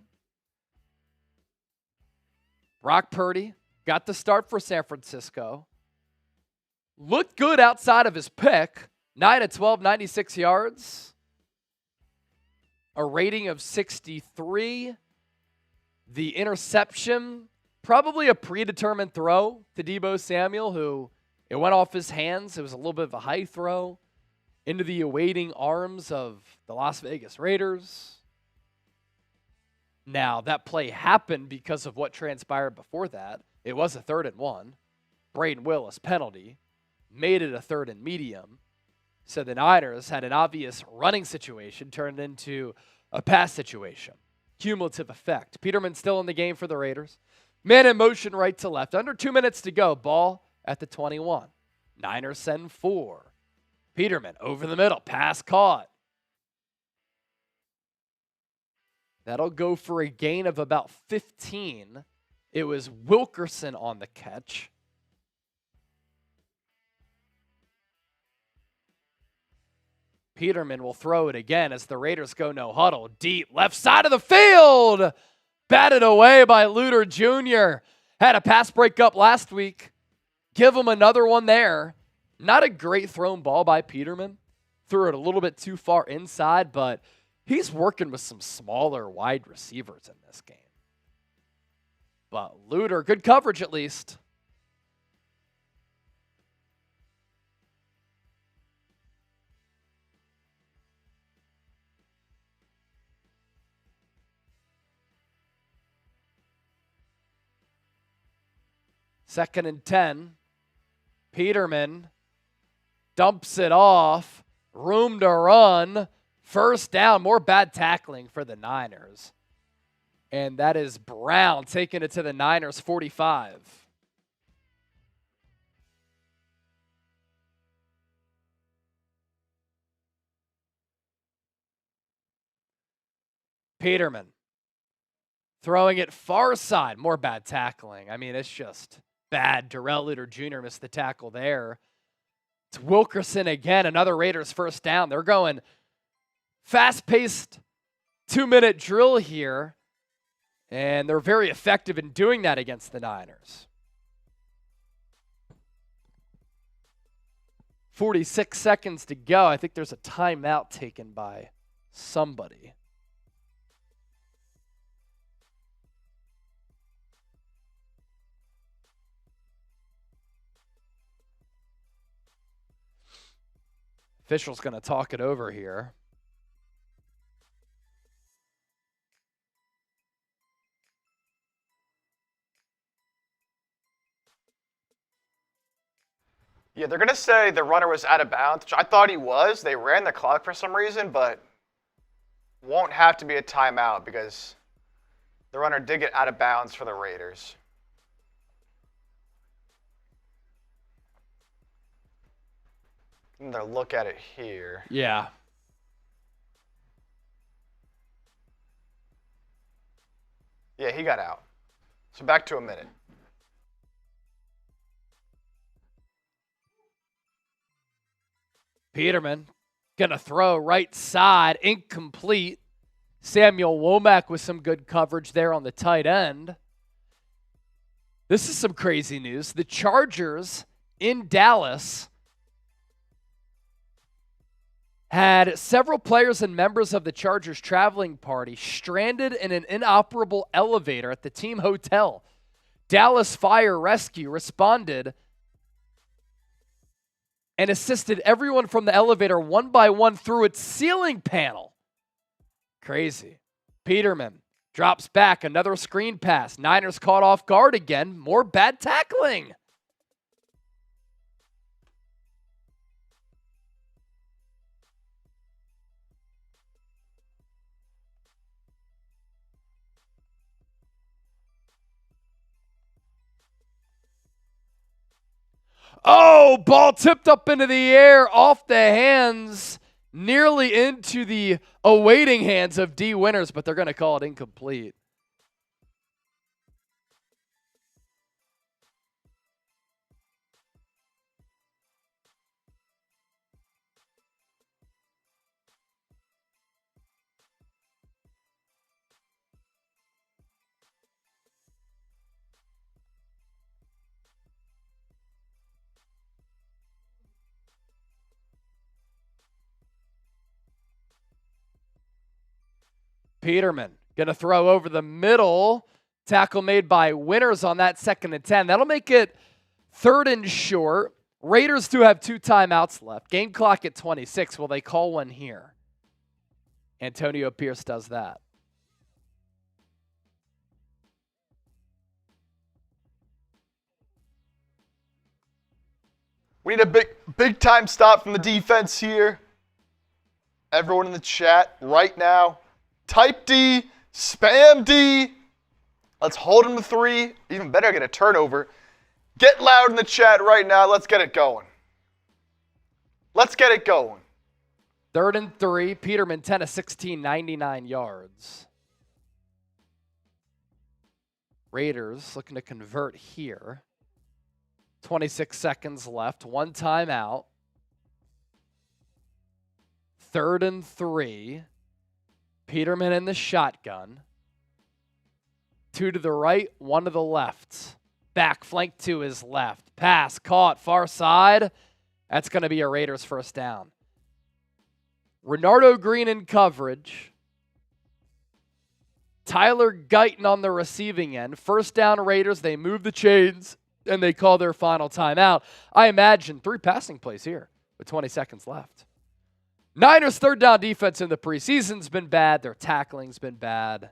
Speaker 1: Brock Purdy got the start for San Francisco. Looked good outside of his pick. 9 of 12, 96 yards. A rating of 63. The interception, probably a predetermined throw to Deebo Samuel, who it went off his hands. It was a little bit of a high throw into the awaiting arms of the Las Vegas Raiders. Now, that play happened because of what transpired before that. It was a 3rd and 1. Braden Willis penalty made it a 3rd and medium. So the Niners had an obvious running situation turned into a pass situation. Cumulative effect. Peterman still in the game for the Raiders. Man in motion right to left. Under 2 minutes to go. Ball at the 21. Niners send 4. Peterman over the middle. Pass caught. That'll go for a gain of about 15. It was Wilkerson on the catch. Peterman will throw it again as the Raiders go no huddle. Deep left side of the field. Batted away by Luter Jr. Had a pass breakup last week. Give him another one there. Not a great thrown ball by Peterman. Threw it a little bit too far inside, but he's working with some smaller wide receivers in this game. But Luter, good coverage at least. Second and 10. Peterman dumps it off. Room to run. First down. More bad tackling for the Niners. And that is Brown taking it to the Niners 45. Peterman throwing it far side. More bad tackling. I mean, it's just bad. Darrell Luter Jr. missed the tackle there. It's Wilkerson again. Another Raiders first down. They're going fast-paced 2-minute drill here. And they're very effective in doing that against the Niners. 46 seconds to go. I think there's a timeout taken by somebody. Official's going to talk it over here.
Speaker 2: Yeah, they're going to say the runner was out of bounds, which I thought he was. They ran the clock for some reason, but won't have to be a timeout because the runner did get out of bounds for the Raiders. Another look at it here.
Speaker 1: Yeah.
Speaker 2: Yeah, he got out. So back to a minute.
Speaker 1: Peterman going to throw right side, incomplete. Samuel Womack with some good coverage there on the tight end. This is some crazy news. The Chargers in Dallas had several players and members of the Chargers traveling party stranded in an inoperable elevator at the team hotel. Dallas Fire Rescue responded and assisted everyone from the elevator one by one through its ceiling panel. Crazy. Peterman drops back, another screen pass. Niners caught off guard again. More bad tackling. Oh, ball tipped up into the air, off the hands, nearly into the awaiting hands of Dee Winters, but they're going to call it incomplete. Peterman going to throw over the middle. Tackle made by Winters on that 2nd and 10. That'll make it 3rd and short. Raiders do have 2 timeouts left. Game clock at 26. Will they call one here? Antonio Pierce does that.
Speaker 2: We need a big time stop from the defense here. Everyone in the chat right now, type D, spam D. Let's hold him to 3. Even better, get a turnover. Get loud in the chat right now. Let's get it going. Let's get it going.
Speaker 1: 3rd and 3. Peterman 10 of 16, 99 yards. Raiders looking to convert here. 26 seconds left. 1 timeout. 3rd and 3. Peterman in the shotgun. 2 to the right, 1 to the left. Back flank to his left. Pass caught far side. That's going to be a Raiders first down. Renardo Green in coverage. Tyler Guyton on the receiving end. First down Raiders. They move the chains and they call their final timeout. I imagine 3 passing plays here with 20 seconds left. Niners' 3rd down defense in the preseason's been bad. Their tackling's been bad.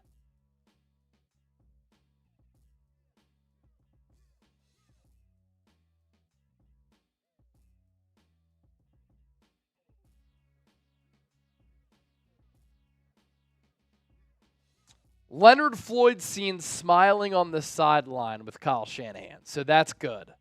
Speaker 1: Leonard Floyd seen smiling on the sideline with Kyle Shanahan, so that's good.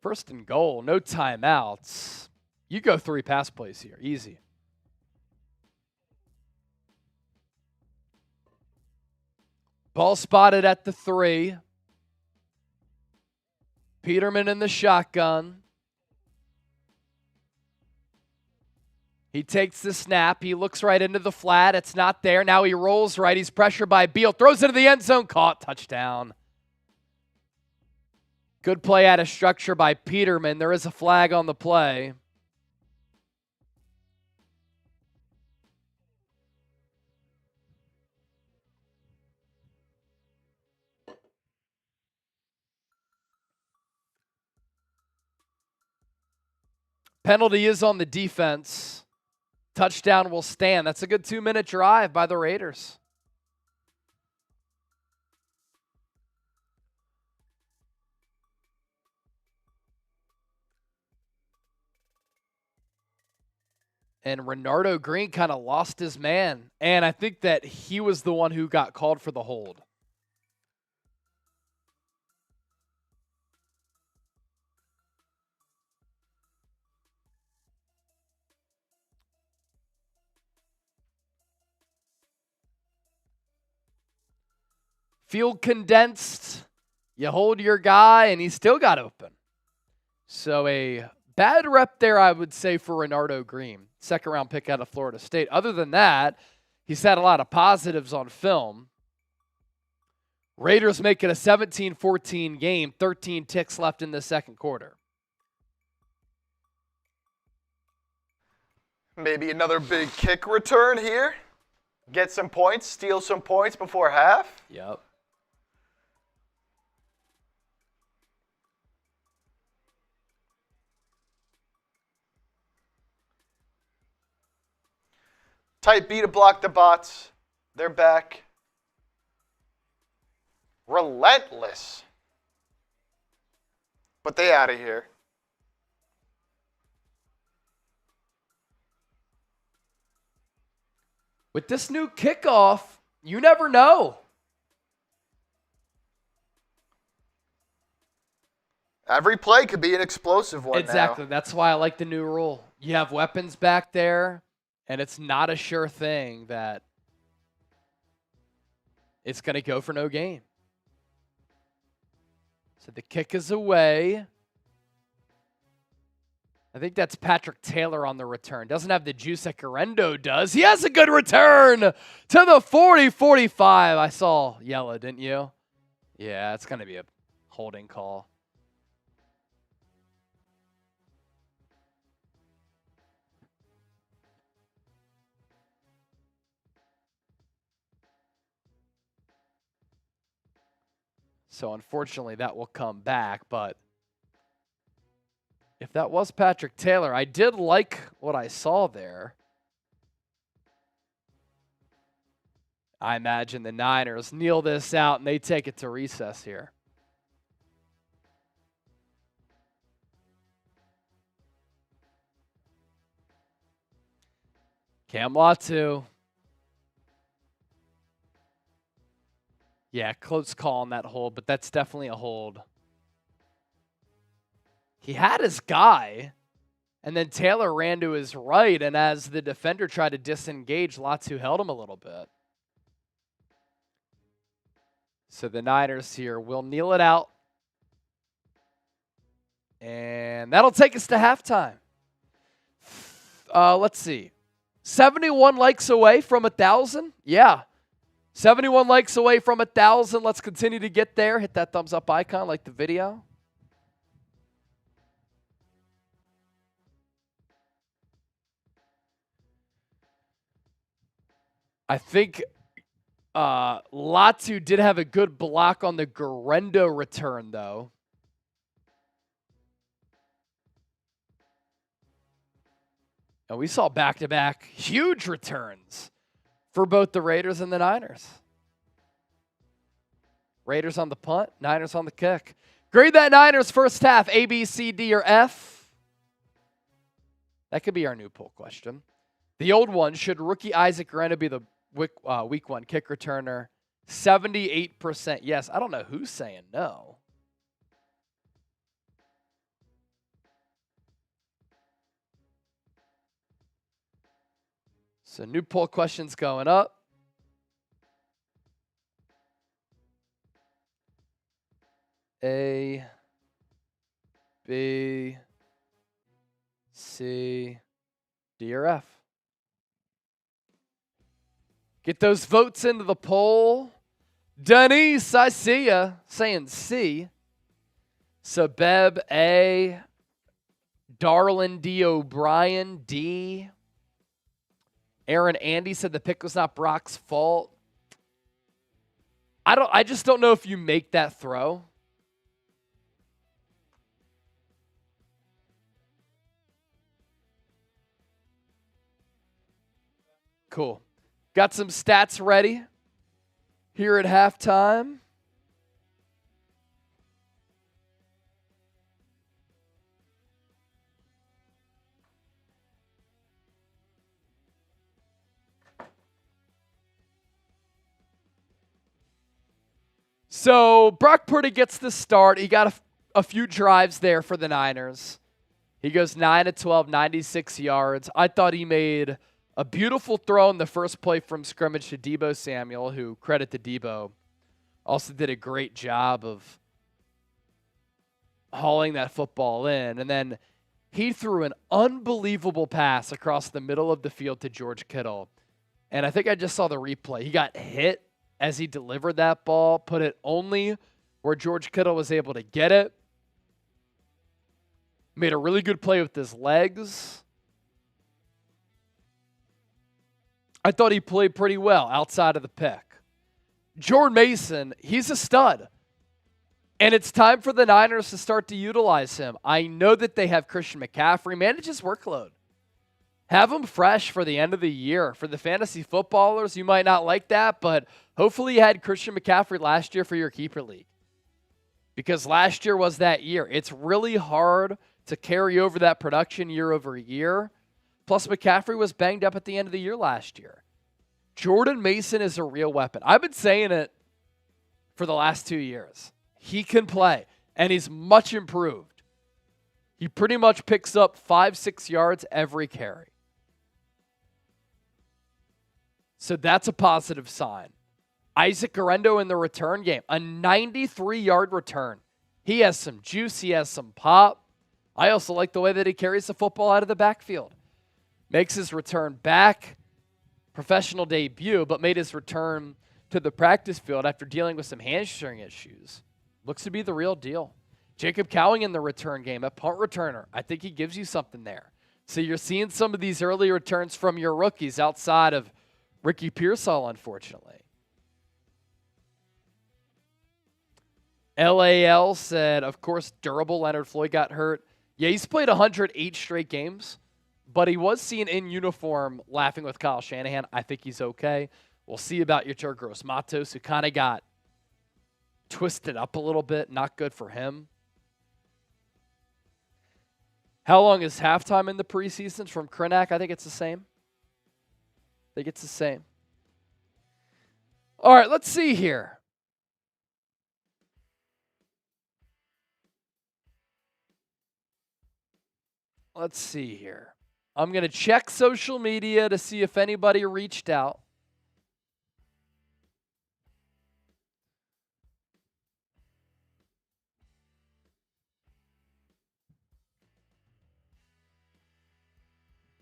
Speaker 1: First and goal, no timeouts. You go 3 pass plays here, easy. Ball spotted at the 3. Peterman in the shotgun. He takes the snap. He looks right into the flat. It's not there. Now he rolls right. He's pressured by Beal. Throws into the end zone. Caught. Touchdown. Good play out of structure by Peterman. There is a flag on the play. Penalty is on the defense. Touchdown will stand. That's a good 2-minute drive by the Raiders. And Renardo Green kind of lost his man. And I think that he was the one who got called for the hold. Field condensed. You hold your guy, and he still got open. So a bad rep there, I would say, for Renardo Green. Second-round pick out of Florida State. Other than that, he's had a lot of positives on film. Raiders make it a 17-14 game. 13 ticks left in the second quarter.
Speaker 2: Maybe another big kick return here. Get some points, steal some points before half.
Speaker 1: Yep.
Speaker 2: Tight B to block the bots. They're back. Relentless. But they out of here.
Speaker 1: With this new kickoff, you never know.
Speaker 2: Every play could be an explosive one.
Speaker 1: Exactly.
Speaker 2: Now.
Speaker 1: That's why I like the new rule. You have weapons back there, and it's not a sure thing that it's going to go for no gain. So the kick is away. I think that's Patrick Taylor on the return. Doesn't have the juice that Garendo does. He has a good return to the 40-45. I saw yellow, didn't you? Yeah, it's going to be a holding call. So unfortunately, that will come back, but if that was Patrick Taylor, I did like what I saw there. I imagine the Niners kneel this out and they take it to recess here. Cam Latu. Yeah, close call on that hold, but that's definitely a hold. He had his guy, and then Taylor ran to his right, and as the defender tried to disengage, Latu held him a little bit. So the Niners here will kneel it out. And that'll take us to halftime. Let's see. 71 likes away from 1,000? Yeah. 71 likes away from 1,000. Let's continue to get there. Hit that thumbs up icon, like the video. I think Latu did have a good block on the Garendo return, though. And we saw back-to-back huge returns for both the Raiders and the Niners. Raiders on the punt, Niners on the kick. Grade that Niners first half, A, B, C, D, or F. That could be our new poll question. The old one, should rookie Isaac Garendo be the week 1 kick returner? 78% yes. I don't know who's saying no. So new poll questions going up. A, B, C, D, or F. Get those votes into the poll. Denise, I see ya, saying C. Sabeb, A. Darlin, D. O'Brien, D. Aaron Andy said the pick was not Brock's fault. I just don't know if you make that throw. Cool. Got some stats ready here at halftime. So Brock Purdy gets the start. He got a few drives there for the Niners. He goes 9 of 12, 96 yards. I thought he made a beautiful throw in the first play from scrimmage to Deebo Samuel, who, credit to Deebo, also did a great job of hauling that football in. And then he threw an unbelievable pass across the middle of the field to George Kittle. And I think I just saw the replay. He got hit as he delivered that ball, put it only where George Kittle was able to get it. Made a really good play with his legs. I thought he played pretty well outside of the pick. Jordan Mason, he's a stud. And it's time for the Niners to start to utilize him. I know that they have Christian McCaffrey. Manage his workload. Have him fresh for the end of the year. For the fantasy footballers, you might not like that, but hopefully you had Christian McCaffrey last year for your keeper league. Because last year was that year. It's really hard to carry over that production year over year. Plus, McCaffrey was banged up at the end of the year last year. Jordan Mason is a real weapon. I've been saying it for the last 2 years. He can play, and he's much improved. He pretty much picks up 5-6 yards every carry. So that's a positive sign. Isaac Guerrero in the return game, a 93-yard return. He has some juice. He has some pop. I also like the way that he carries the football out of the backfield. Makes his return back, professional debut, but made his return to the practice field after dealing with some hamstring issues. Looks to be the real deal. Jacob Cowing in the return game, a punt returner. I think he gives you something there. So you're seeing some of these early returns from your rookies outside of Ricky Pearsall, unfortunately. LAL said, of course, durable. Leonard Floyd got hurt. Yeah, he's played 108 straight games, but he was seen in uniform laughing with Kyle Shanahan. I think he's okay. We'll see about Yetur Gross-Matos, who kind of got twisted up a little bit. Not good for him. How long is halftime in the preseason from Krenak? I think it's the same. All right, let's see here. I'm going to check social media to see if anybody reached out.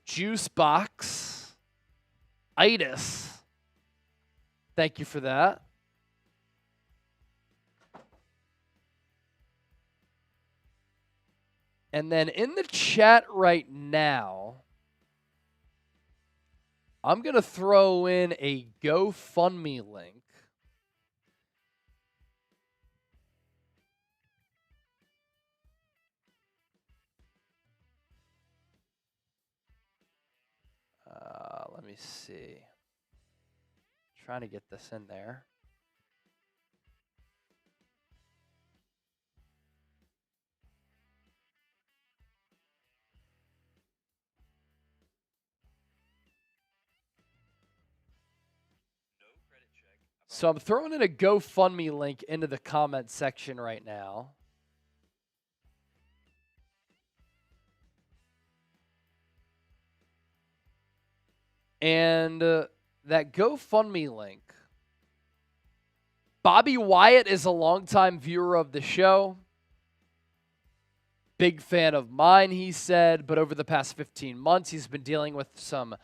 Speaker 1: Juicebox. Itis. Thank you for that. And then in the chat right now, I'm going to throw in a GoFundMe link. Let me see. Trying to get this in there. So I'm throwing in a GoFundMe link into the comment section right now. And that GoFundMe link, Bobby Wyatt is a longtime viewer of the show. Big fan of mine, he said, but over the past 15 months, he's been dealing with some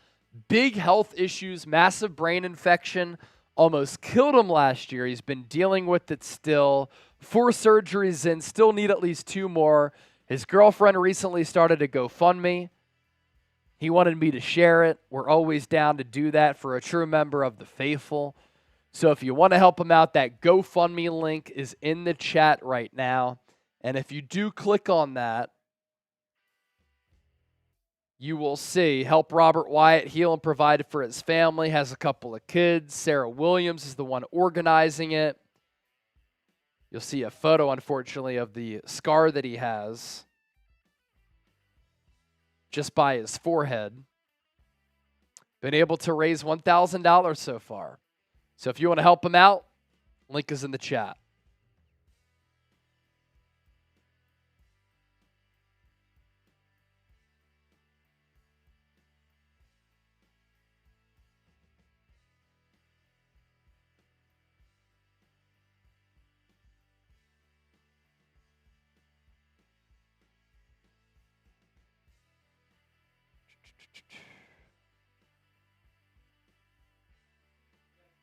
Speaker 1: big health issues, massive brain infection, almost killed him last year. He's been dealing with it still. 4 surgeries in, still need at least 2 more. His girlfriend recently started a GoFundMe. He wanted me to share it. We're always down to do that for a true member of the faithful. So if you want to help him out, that GoFundMe link is in the chat right now. And if you do click on that, you will see help Robert Wyatt heal and provide for his family, has a couple of kids. Sarah Williams is the one organizing it. You'll see a photo, unfortunately, of the scar that he has just by his forehead. Been able to raise $1,000 so far. So if you want to help him out, link is in the chat.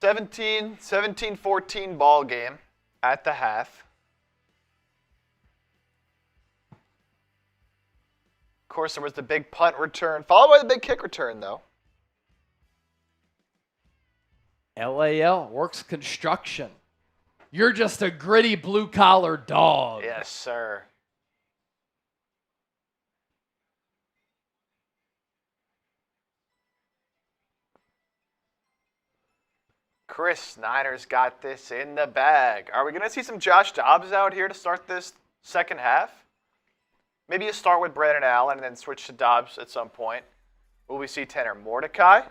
Speaker 2: $17-14 ball game at the half. Of course, there was the big punt return, followed by the big kick return, though.
Speaker 1: LAL works construction. You're just a gritty blue-collar dog.
Speaker 2: Yes, sir. Chris Snyder's got this in the bag. Are we going to see some Josh Dobbs out here to start this second half? Maybe you start with Brandon Allen and then switch to Dobbs at some point. Will we see Tanner Mordecai?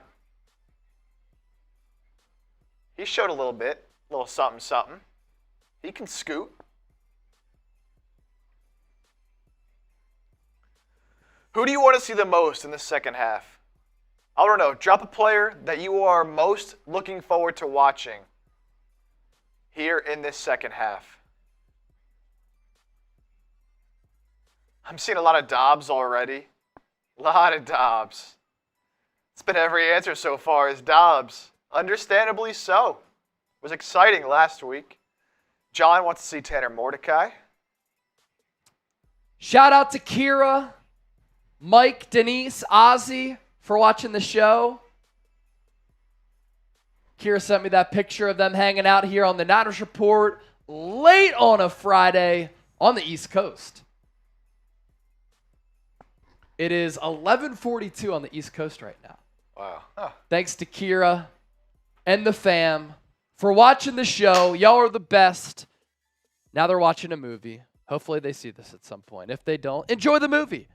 Speaker 2: He showed a little bit, a little something, something. He can scoot. Who do you want to see the most in the second half? I don't know. Drop a player that you are most looking forward to watching here in this second half. I'm seeing a lot of Dobbs already. A lot of Dobbs. It's been every answer so far is Dobbs. Understandably so. It was exciting last week. John wants to see Tanner Mordecai.
Speaker 1: Shout out to Kira, Mike, Denise, Ozzy for watching the show. Kira sent me that picture of them hanging out here on the Niners Report late on a Friday on the East Coast. It is 11:42 on the East Coast right now.
Speaker 2: Wow. Huh.
Speaker 1: Thanks to Kira and the fam for watching the show. Y'all are the best. Now they're watching a movie. Hopefully they see this at some point. If they don't, enjoy the movie.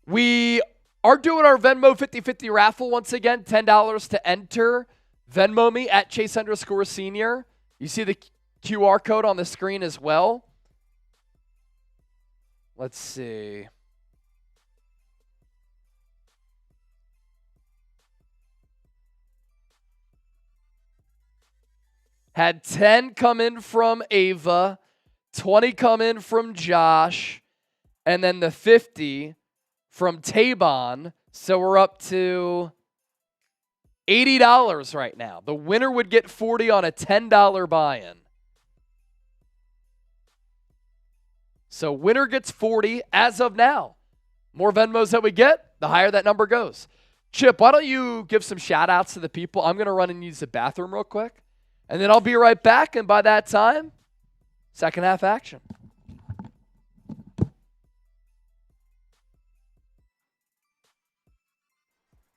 Speaker 1: We are doing our Venmo 50/50 raffle once again. $10 to enter. Venmo me at Chase_Senior. You see the QR code on the screen as well. Let's see. Had 10 come in from Ava, 20 come in from Josh, and then the 50 from Tabon. So we're up to $80 right now. The winner would get 40 on a $10 buy-in. So winner gets 40 as of now. More Venmos that we get, the higher that number goes. Chip, why don't you give some shout-outs to the people? I'm going to run and use the bathroom real quick. And then I'll be right back, and by that time, second half action.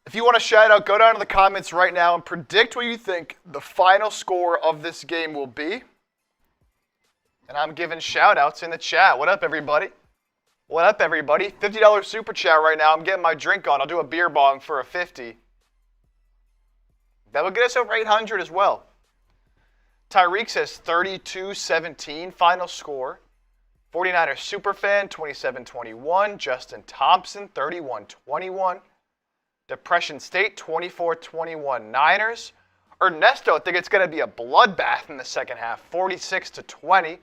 Speaker 2: If you want to shout out, go down to the comments right now and predict what you think the final score of this game will be. And I'm giving shout outs in the chat. What up, everybody? What up, everybody? $50 super chat right now. I'm getting my drink on. I'll do a beer bong for a 50. That will get us over 800 as well. Tyreek says 32-17 final score. 49ers superfan 27-21. Justin Thompson 31-21. Depression State, 24-21 Niners. Ernesto, I think it's going to be a bloodbath in the second half, 46-20.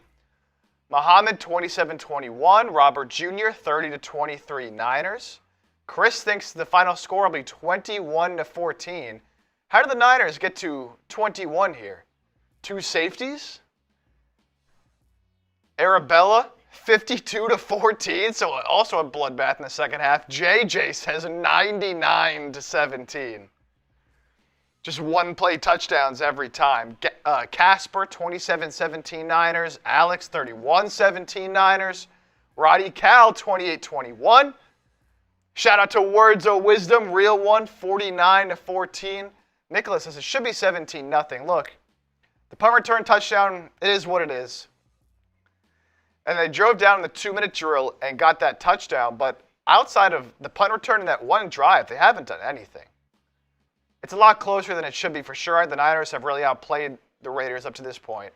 Speaker 2: Muhammad, 27-21. Robert Jr., 30-23 Niners. Chris thinks the final score will be 21-14. How did the Niners get to 21 here? 2 safeties? Arabella, 52-14, so also a bloodbath in the second half. JJ says 99-17. Just one-play touchdowns every time. Casper, 27-17 Niners. Alex, 31-17 Niners. Roddy Cal, 28-21. Shout out to Words of Wisdom, real one, 49-14. Nicholas says it should be 17-0. Look, the punt return touchdown, it is what it is. And they drove down the 2-minute drill and got that touchdown, but outside of the punt return and that one drive, they haven't done anything. It's a lot closer than it should be for sure. The Niners have really outplayed the Raiders up to this point.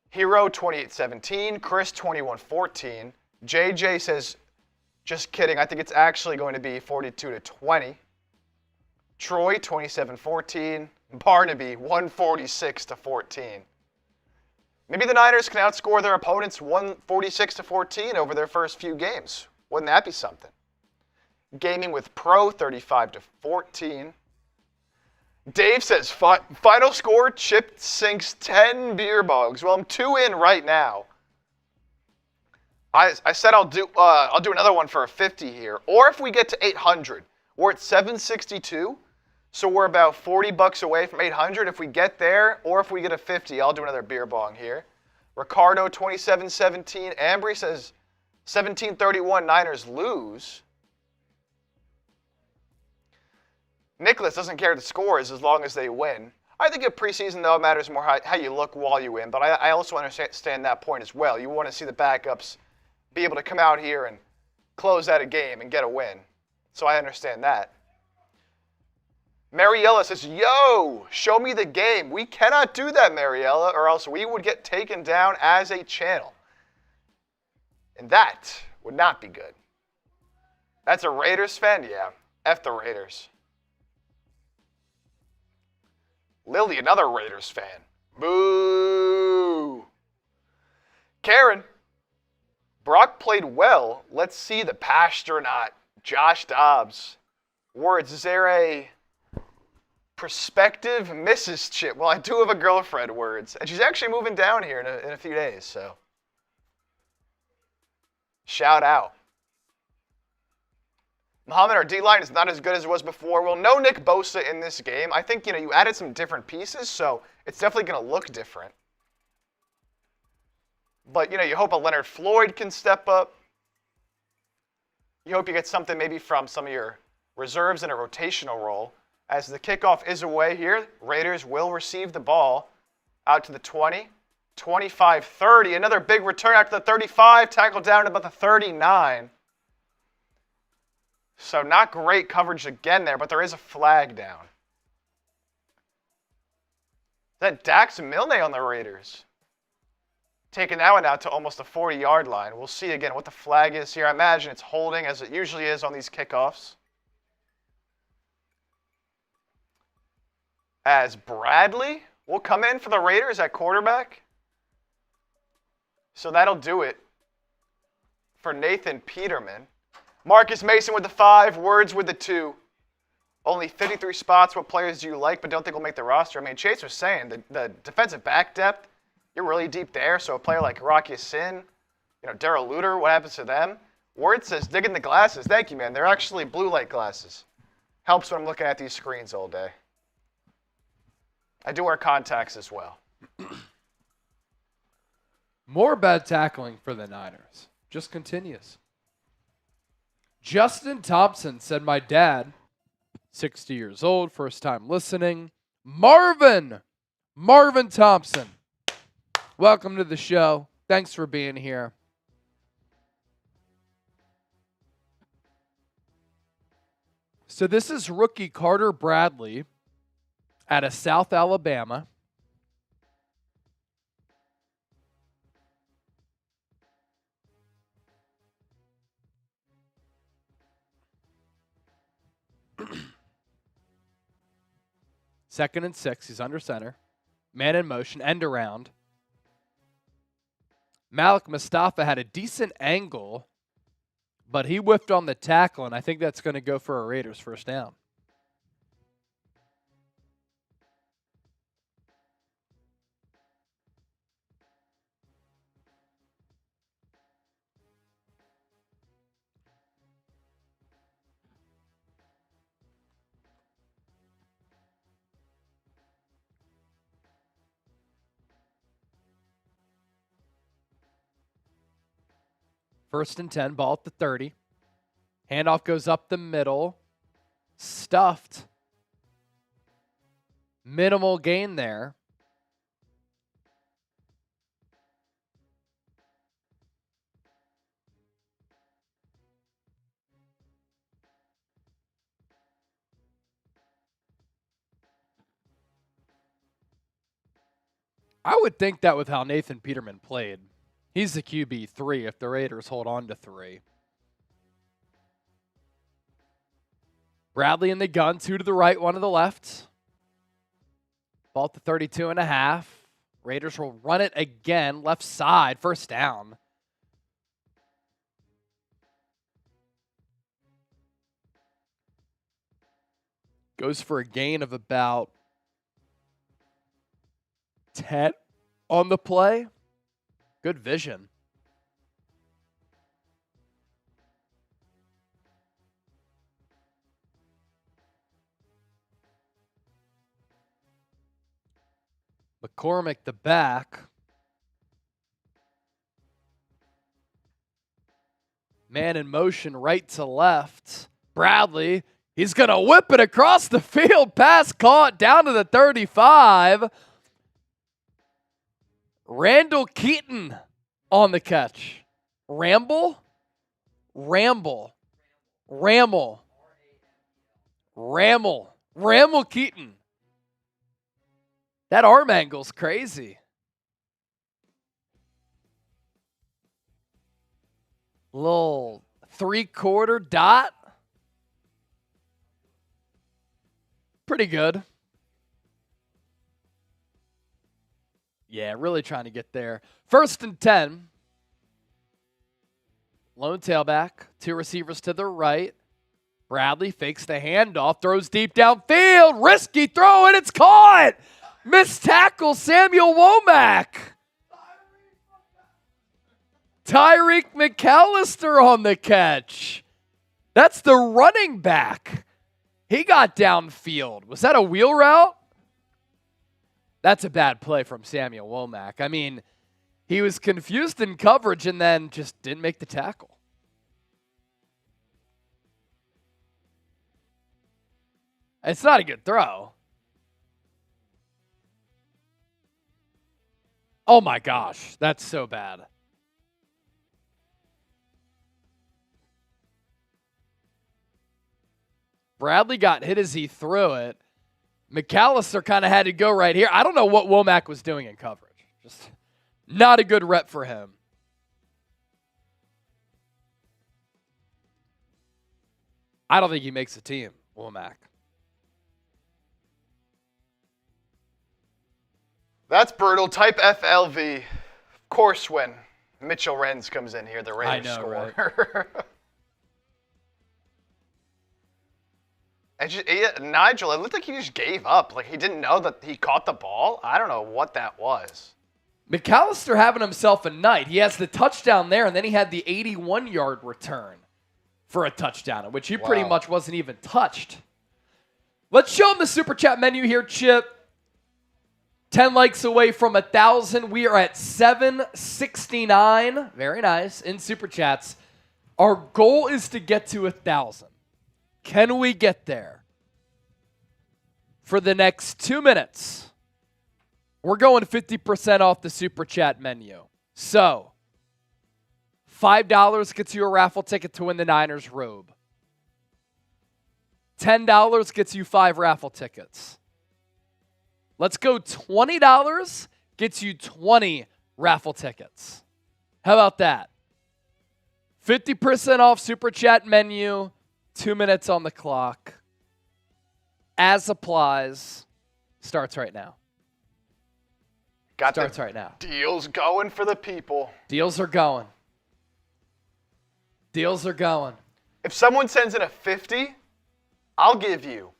Speaker 2: Hero, 28-17. Chris, 21-14. JJ says, just kidding, I think it's actually going to be 42-20. Troy, 27-14. Barnaby, 146-14. Maybe the Niners can outscore their opponents 146-14 over their first few games. Wouldn't that be something? Gaming with Pro, 35-14. Dave says, final score, Chip sinks 10 beer bogs. Well, I'm 2 in right now. I said I'll do another one for a 50 here. Or if we get to 800, we're at 762. So we're about $40 away from 800. If we get there, or if we get a 50, I'll do another beer bong here. Ricardo, 27-17. Ambry says 17-31 Niners lose. Nicholas doesn't care the scores as long as they win. I think in preseason, though, it matters more how you look while you win. But I also understand that point as well. You want to see the backups be able to come out here and close out a game and get a win. So I understand that. Mariella says, yo, show me the game. We cannot do that, Mariella, or else we would get taken down as a channel. And that would not be good. That's a Raiders fan? Yeah. F the Raiders. Lily, another Raiders fan. Boo! Karen, Brock played well. Let's see the Pastronaut. Josh Dobbs. Words, is there a prospective Mrs. Chip? Well, I do have a girlfriend, Words. And she's actually moving down here in a few days, so. Shout out. Muhammad, our D-line is not as good as it was before. Well, no Nick Bosa in this game. I think, you added some different pieces, so it's definitely going to look different. But, you hope a Leonard Floyd can step up. You hope you get something maybe from some of your reserves in a rotational role. As the kickoff is away here, Raiders will receive the ball out to the 20. 25-30, another big return out to the 35, tackled down to about the 39. So not great coverage again there, but there is a flag down. Is that Dax Milne on the Raiders? Taking that one out to almost the 40-yard line. We'll see again what the flag is here. I imagine it's holding, as it usually is on these kickoffs. As Bradley will come in for the Raiders at quarterback. So that'll do it for Nathan Peterman. Marcus Mason with the 5, Words with the 2. Only 53 spots. What players do you like but don't think will make the roster? I mean, Chase was saying the defensive back depth, you're really deep there. So a player like Rocky Sin, Darrell Luter, what happens to them? Words says, digging the glasses. Thank you, man. They're actually blue light glasses. Helps when I'm looking at these screens all day. I do wear contacts as well.
Speaker 1: More bad tackling for the Niners. Just continues. Justin Thompson said, my dad, 60 years old, first time listening. Marvin Thompson, welcome to the show. Thanks for being here. So this is rookie Carter Bradley out of South Alabama. 2nd and 6. He's under center. Man in motion. End around. Malik Mustafa had a decent angle, but he whiffed on the tackle, and I think that's going to go for a Raiders first down. First and 10, ball at the 30. Handoff goes up the middle. Stuffed. Minimal gain there. I would think that with how Nathan Peterman played, he's the QB3 if the Raiders hold on to 3. Bradley in the gun, 2 to the right, 1 to the left. Ball at the 32.5. Raiders will run it again, left side, first down. Goes for a gain of about 10 on the play. Good vision. McCormick, the back. Man in motion, right to left. Bradley, he's going to whip it across the field. Pass caught down to the 35. Randall Keaton on the catch. Ramble? Ramble. Ramble. Ramble. Ramble Keaton. That arm angle's crazy. Little 3/4 dot. Pretty good. Yeah, really trying to get there. First and 10. Lone tailback. 2 receivers to the right. Bradley fakes the handoff, throws deep downfield. Risky throw, and it's caught. Missed tackle, Samuel Womack. Tyreek McAllister on the catch. That's the running back. He got downfield. Was that a wheel route? That's a bad play from Samuel Womack. I mean, he was confused in coverage and then just didn't make the tackle. It's not a good throw. Oh my gosh, that's so bad. Bradley got hit as he threw it. McAllister kind of had to go right here. I don't know what Womack was doing in coverage. Just not a good rep for him. I don't think he makes the team, Womack.
Speaker 2: That's brutal. Type FLV. Of course, when Mitchell Renz comes in here, the Raiders score. Right? And just, Nigel, it looked like he just gave up. Like he didn't know that he caught the ball. I don't know what that was.
Speaker 1: McAllister having himself a night. He has the touchdown there, and then he had the 81-yard return for a touchdown, which he pretty much wasn't even touched. Let's show him the Super Chat menu here, Chip. 10 likes away from 1,000. We are at 769. Very nice. In Super Chats. Our goal is to get to 1,000. Can we get there? For the next 2 minutes, we're going 50% off the Super Chat menu. So, $5 gets you a raffle ticket to win the Niners robe. $10 gets you 5 raffle tickets. Let's go $20 gets you 20 raffle tickets. How about that? 50% off Super Chat menu. 2 minutes on the clock. As applies. Starts right now.
Speaker 2: Starts right now. Deals going for the people.
Speaker 1: Deals are going. Deals are going.
Speaker 2: If someone sends in a 50, I'll give you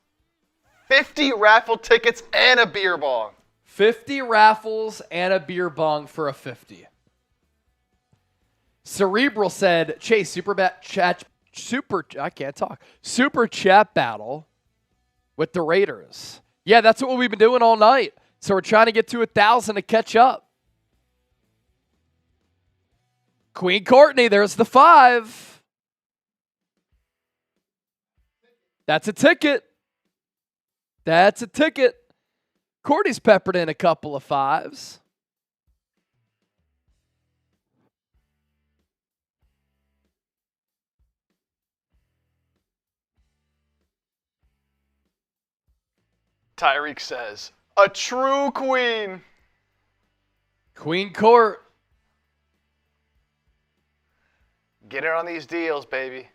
Speaker 2: 50 raffle tickets and a beer bong.
Speaker 1: 50 raffles and a beer bong for a 50. Cerebral said, Chase, super chat battle with the Raiders. Yeah, that's what we've been doing all night. So we're trying to get to 1,000 to catch up. Queen Courtney, there's the 5. That's a ticket. That's a ticket. Courtney's peppered in a couple of 5s.
Speaker 2: Tyreek says, a true queen.
Speaker 1: Queen Court.
Speaker 2: Get in on these deals, baby.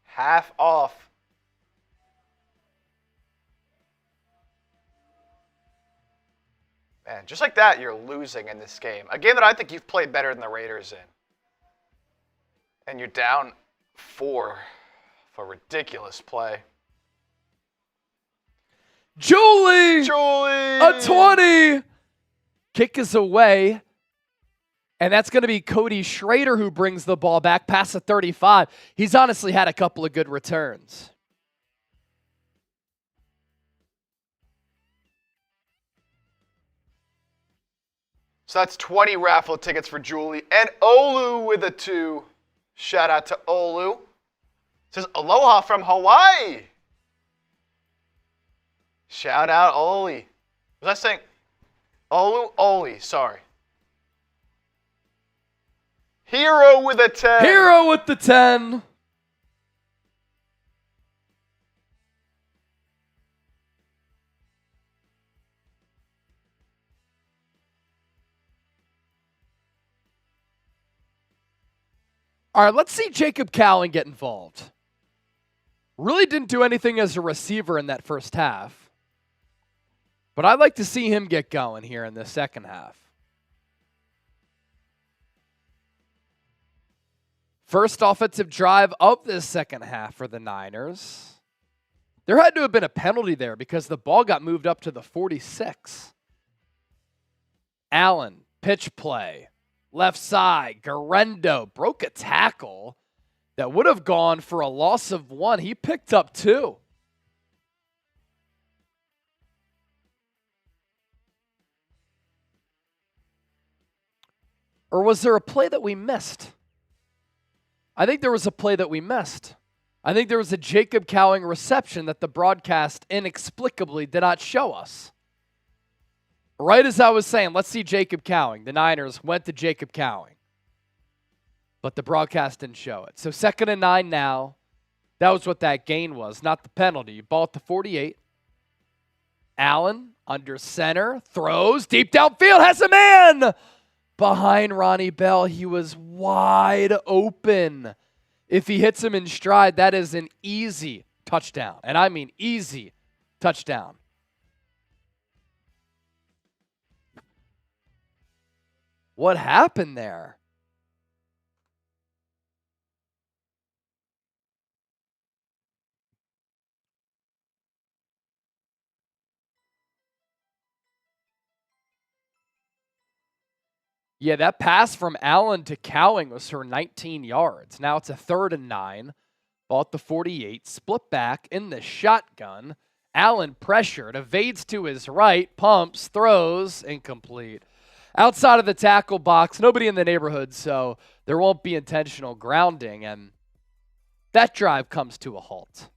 Speaker 2: Half off. Man, just like that, you're losing in this game. A game that I think you've played better than the Raiders in. And you're down 4 for ridiculous play.
Speaker 1: Julie! A 20! Kick is away. And that's going to be Cody Schrader who brings the ball back past the 35. He's honestly had a couple of good returns.
Speaker 2: So that's 20 raffle tickets for Julie. And Olu with a 2. Shout out to Olu. It says, aloha from Hawaii. Shout out Oli. Was I saying Olu? Oli, sorry. Hero with a 10.
Speaker 1: Hero with the 10. All right, let's see Jacob Cowan get involved. Really didn't do anything as a receiver in that first half. But I'd like to see him get going here in the second half. First offensive drive of this second half for the Niners. There had to have been a penalty there because the ball got moved up to the 46. Allen, pitch play. Left side, Garendo broke a tackle that would have gone for a loss of 1. He picked up 2. Or was there a play that we missed? I think there was a play that we missed. I think there was a Jacob Cowing reception that the broadcast inexplicably did not show us. Right as I was saying, let's see Jacob Cowing. The Niners went to Jacob Cowing. But the broadcast didn't show it. So 2nd and 9 now. That was what that gain was, not the penalty. Ball at the 48. Allen under center. Throws deep downfield. Has a man behind Ronnie Bell. He was wide open. If he hits him in stride, that is an easy touchdown. And I mean easy touchdown. What happened there? Yeah, that pass from Allen to Cowing was for 19 yards. Now it's a 3rd and 9. Ball at the 48. Split back in the shotgun. Allen pressured, evades to his right, pumps, throws, incomplete. Outside of the tackle box, nobody in the neighborhood, so there won't be intentional grounding, and that drive comes to a halt.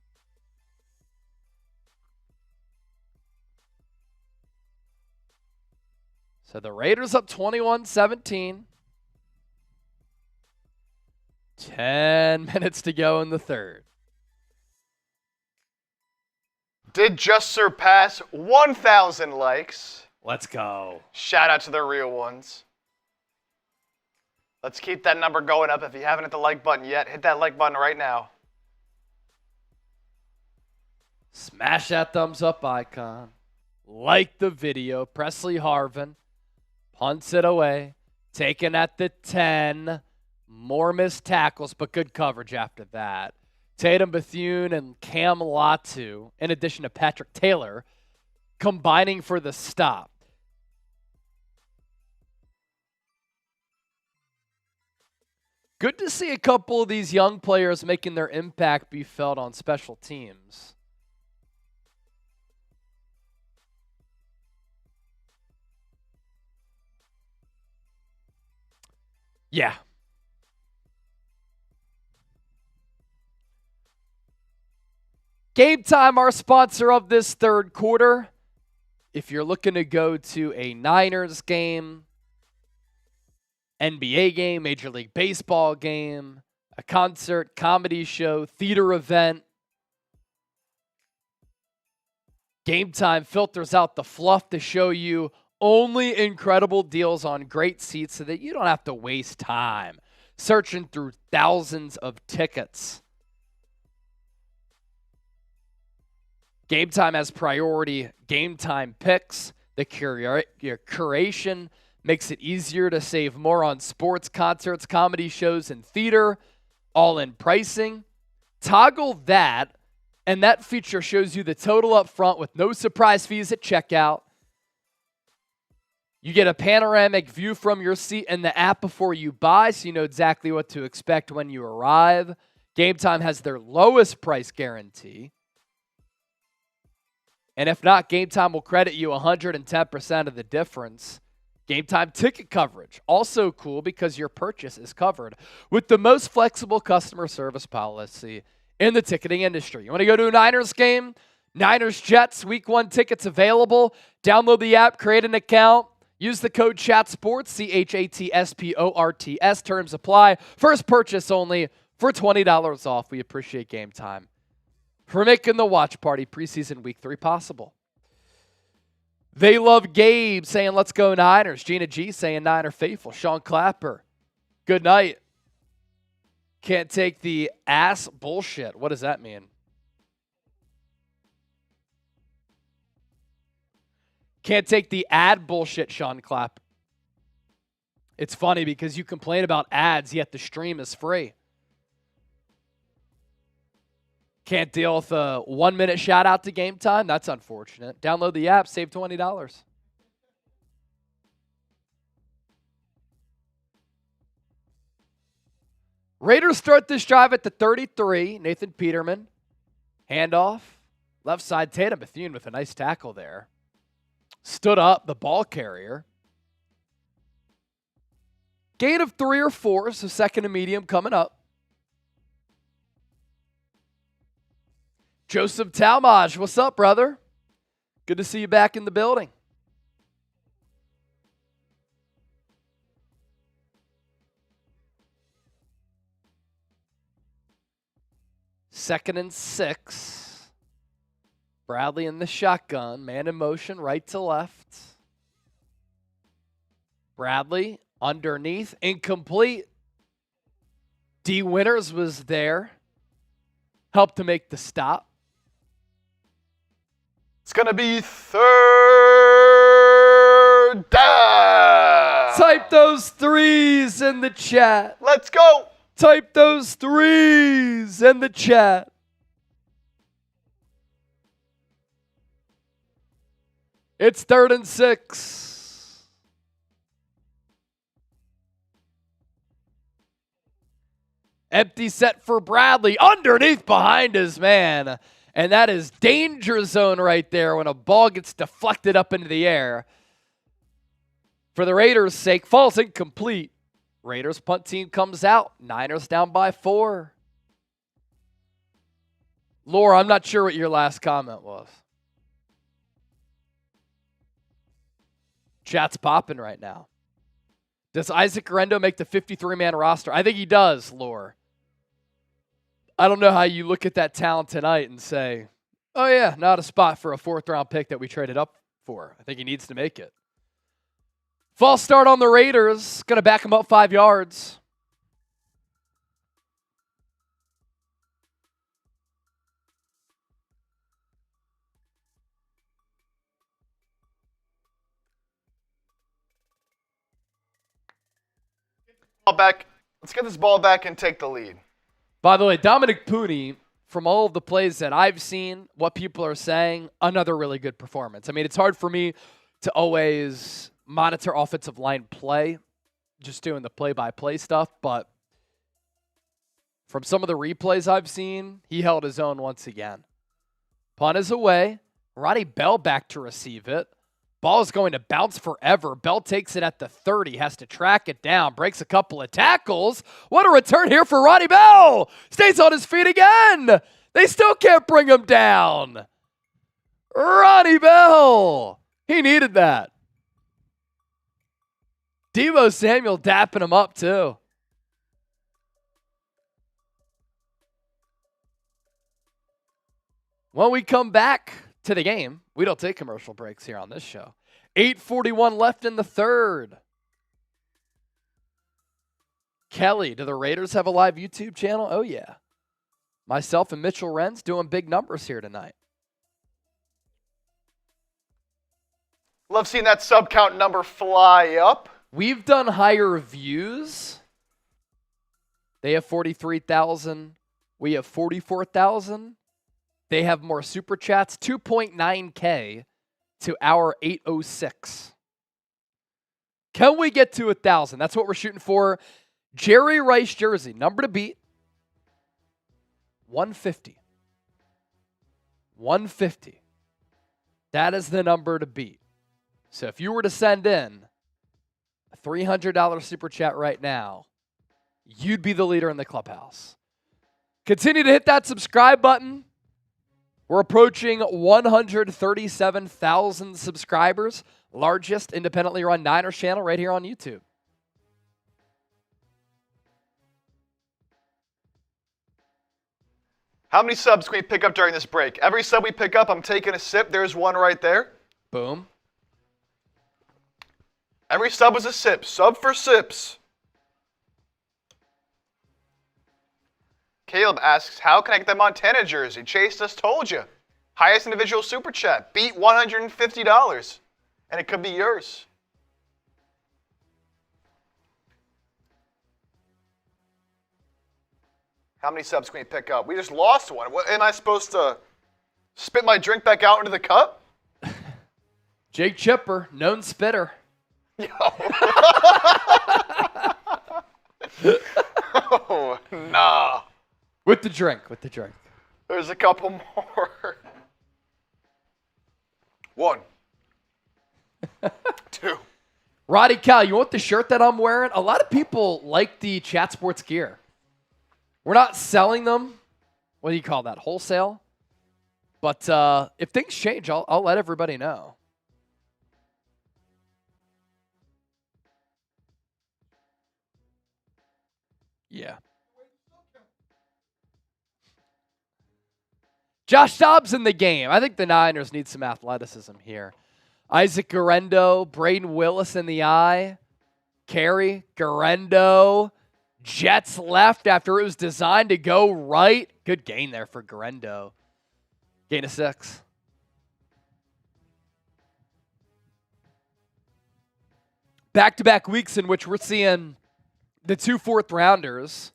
Speaker 1: So the Raiders up 21-17. 10 minutes to go in the third.
Speaker 2: Did just surpass 1,000 likes.
Speaker 1: Let's go.
Speaker 2: Shout out to the real ones. Let's keep that number going up. If you haven't hit the like button yet, hit that like button right now.
Speaker 1: Smash that thumbs up icon. Like the video. Presley Harvin punts it away. Taken at the 10. More missed tackles, but good coverage after that. Tatum Bethune and Cam Latu, in addition to Patrick Taylor, combining for the stop. Good to see a couple of these young players making their impact be felt on special teams. Yeah. Game Time, our sponsor of this third quarter. If you're looking to go to a Niners game, NBA game, Major League Baseball game, a concert, comedy show, theater event, Game Time filters out the fluff to show you only incredible deals on great seats so that you don't have to waste time searching through thousands of tickets. Game Time has priority Game Time picks. The curation makes it easier to save more on sports, concerts, comedy shows, and theater, all in pricing. Toggle that, and that feature shows you the total up front with no surprise fees at checkout. You get a panoramic view from your seat in the app before you buy, so you know exactly what to expect when you arrive. Game Time has their lowest price guarantee. And if not, Game Time will credit you 110% of the difference. Game Time ticket coverage, also cool because your purchase is covered with the most flexible customer service policy in the ticketing industry. You want to go to a Niners game? Niners Jets Week 1 tickets available. Download the app, create an account, use the code CHATSPORTS, CHATSPORTS. Terms apply. First purchase only for $20 off. We appreciate Game Time for making the watch party preseason week 3 possible. They love Gabe saying, let's go Niners. Gina G saying Niner faithful. Sean Clapper, good night. Can't take the ass bullshit. What does that mean? Can't take the ad bullshit, Sean Clapper. It's funny because you complain about ads, yet the stream is free. Can't deal with a 1-minute shout out to Game Time. That's unfortunate. Download the app, save $20. Raiders start this drive at the 33. Nathan Peterman. Handoff. Left side, Tatum Bethune with a nice tackle there. Stood up, the ball carrier. Gain of 3 or 4, so second and medium coming up. Joseph Talmadge, what's up, brother? Good to see you back in the building. Second and 6. Bradley in the shotgun. Man in motion, right to left. Bradley underneath, incomplete. Dee Winters was there. Helped to make the stop.
Speaker 2: It's going to be third down.
Speaker 1: Type those 3s in the chat.
Speaker 2: Let's go.
Speaker 1: Type those 3s in the chat. It's 3rd and 6. Empty set for Bradley. Underneath behind his man. And that is danger zone right there when a ball gets deflected up into the air. For the Raiders' sake, falls incomplete. Raiders punt team comes out. Niners down by 4. Laura, I'm not sure what your last comment was. Chat's popping right now. Does Isaac Rendo make the 53-man roster? I think he does, Laura. I don't know how you look at that talent tonight and say, oh yeah, not a spot for a 4th-round pick that we traded up for. I think he needs to make it. False start on the Raiders. Going to back him up 5 yards.
Speaker 2: Let's get this ball back and take the lead.
Speaker 1: By the way, Dominick Puni, from all of the plays that I've seen, what people are saying, another really good performance. I mean, it's hard for me to always monitor offensive line play, just doing the play-by-play stuff, but from some of the replays I've seen, he held his own once again. Punt is away. Ronnie Bell back to receive it. Ball is going to bounce forever. Bell takes it at the 30, has to track it down, breaks a couple of tackles. What a return here for Ronnie Bell. Stays on his feet again. They still can't bring him down. Ronnie Bell. He needed that. Deebo Samuel dapping him up too. When we come back to the game, we don't take commercial breaks here on this show. 8:41 left in the third. Kelly, do the Raiders have a live YouTube channel? Oh, yeah. Myself and Mitchell Renz doing big numbers here tonight.
Speaker 2: Love seeing that sub count number fly up.
Speaker 1: We've done higher views. They have 43,000. We have 44,000. They have more super chats, 2.9K to our 806. Can we get to 1,000? That's what we're shooting for. Jerry Rice jersey, number to beat, 150. 150. That is the number to beat. So if you were to send in a $300 super chat right now, you'd be the leader in the clubhouse. Continue to hit that subscribe button. We're approaching 137,000 subscribers, largest independently run Niners channel right here on YouTube.
Speaker 2: How many subs can we pick up during this break? Every sub we pick up, I'm taking a sip. There's one right there.
Speaker 1: Boom.
Speaker 2: Every sub is a sip. Sub for sips. Caleb asks, how can I get the Montana jersey? Chase just told you. Highest individual super chat. Beat $150. And it could be yours. How many subs can we pick up? We just lost one. What, am I supposed to spit my drink back out into the cup?
Speaker 1: Jake Chipper, known spitter.
Speaker 2: Yo. Oh, nah.
Speaker 1: With the drink, with the drink.
Speaker 2: There's a couple more. 1. 2.
Speaker 1: Roddy Cal, you want the shirt that I'm wearing? A lot of people like the Chat Sports gear. We're not selling them. What do you call that? Wholesale? But if things change, I'll let everybody know. Yeah. Josh Dobbs in the game. I think the Niners need some athleticism here. Isaac Guerendo, Braden Willis in the eye. Carey, Guerendo. Jets left after it was designed to go right. Good gain there for Guerendo. Gain of 6. Back-to-back weeks in which we're seeing the 2 4th-rounders.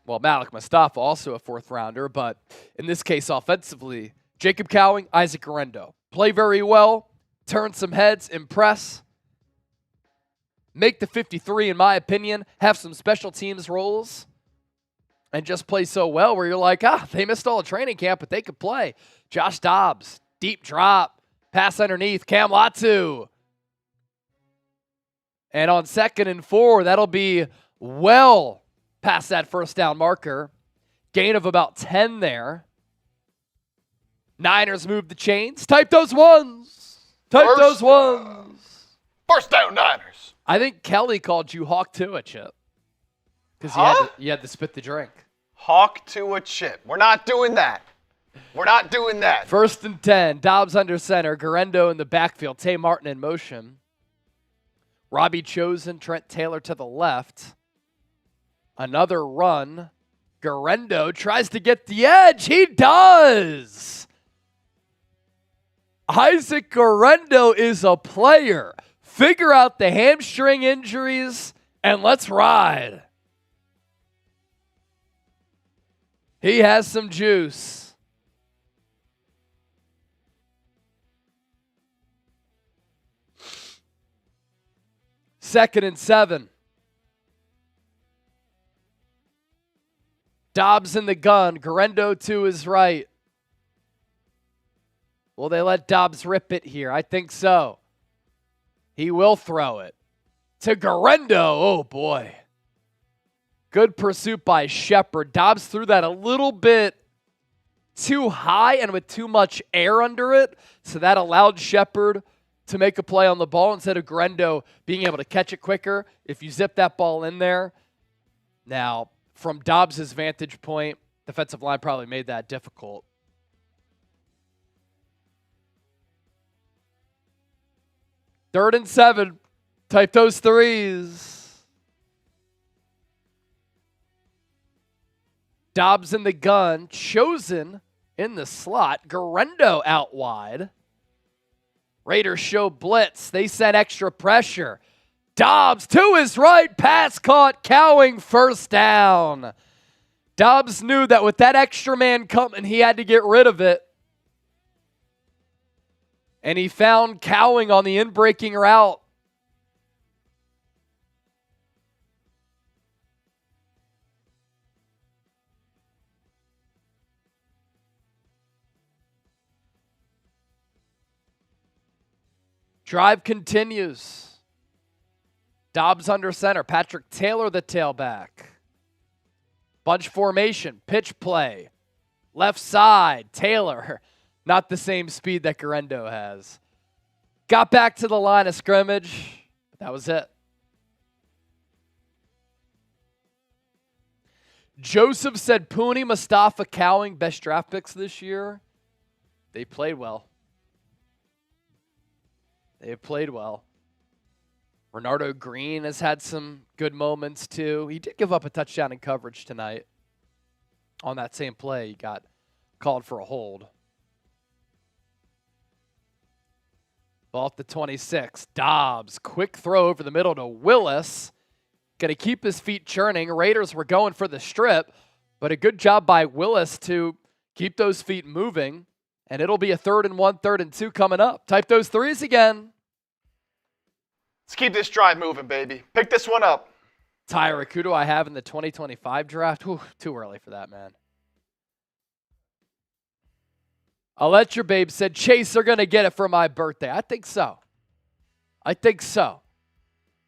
Speaker 1: Well, Malik Mustafa, also a 4th-rounder, but in this case, offensively, Jacob Cowing, Isaac Guerendo. Play very well, turn some heads, impress. Make the 53, in my opinion, have some special teams roles, and just play so well where you're like, they missed all the training camp, but they could play. Josh Dobbs, deep drop, pass underneath, Cam Latu. And on 2nd and 4, that'll be well past that first down marker. Gain of about 10 there. Niners move the chains. Type those ones. Those ones.
Speaker 2: First down, Niners.
Speaker 1: I think Kelly called you Hawk to a Chip. Because you had to spit the drink.
Speaker 2: Hawk to a Chip. We're not doing that. We're not doing that.
Speaker 1: 1st and 10. Dobbs under center. Guerendo in the backfield. Tay Martin in motion. Robbie Chosen, Trent Taylor to the left. Another run. Guerendo tries to get the edge. He does. Isaac Guerendo is a player. Figure out the hamstring injuries and let's ride. He has some juice. Second and 7. Dobbs in the gun. Guerendo to his right. Will they let Dobbs rip it here? I think so. He will throw it to Guerendo. Oh, boy. Good pursuit by Shepard. Dobbs threw that a little bit too high and with too much air under it, so that allowed Shepard to make a play on the ball instead of Guerendo being able to catch it quicker if you zip that ball in there. Now, from Dobbs' vantage point, defensive line probably made that difficult. Third and 7. Type those threes. Dobbs in the gun. Chosen in the slot. Guerendo out wide. Raiders show blitz. They send extra pressure. Dobbs to his right. Pass caught. Cowing, first down. Dobbs knew that with that extra man coming, he had to get rid of it. And he found Cowing on the in-breaking route. Drive continues. Dobbs under center. Patrick Taylor the tailback. Bunch formation. Pitch play. Left side. Taylor. Not the same speed that Guerendo has. Got back to the line of scrimmage. That was it. Joseph said Puni, Mustafa, Cowing, best draft picks this year. They played well. They've played well. Renardo Green has had some good moments too. He did give up a touchdown in coverage tonight. On that same play, he got called for a hold. Ball at the 26. Dobbs, quick throw over the middle to Willis. Going to keep his feet churning. Raiders were going for the strip, but a good job by Willis to keep those feet moving. And it'll be a 3rd and 1, 3rd and 2 coming up. Type those threes again.
Speaker 2: Let's keep this drive moving, baby. Pick this one up.
Speaker 1: Tyreek, who do I have in the 2025 draft? Whew, too early for that, man. I'll let your babe said, Chase, they're going to get it for my birthday. I think so. I think so.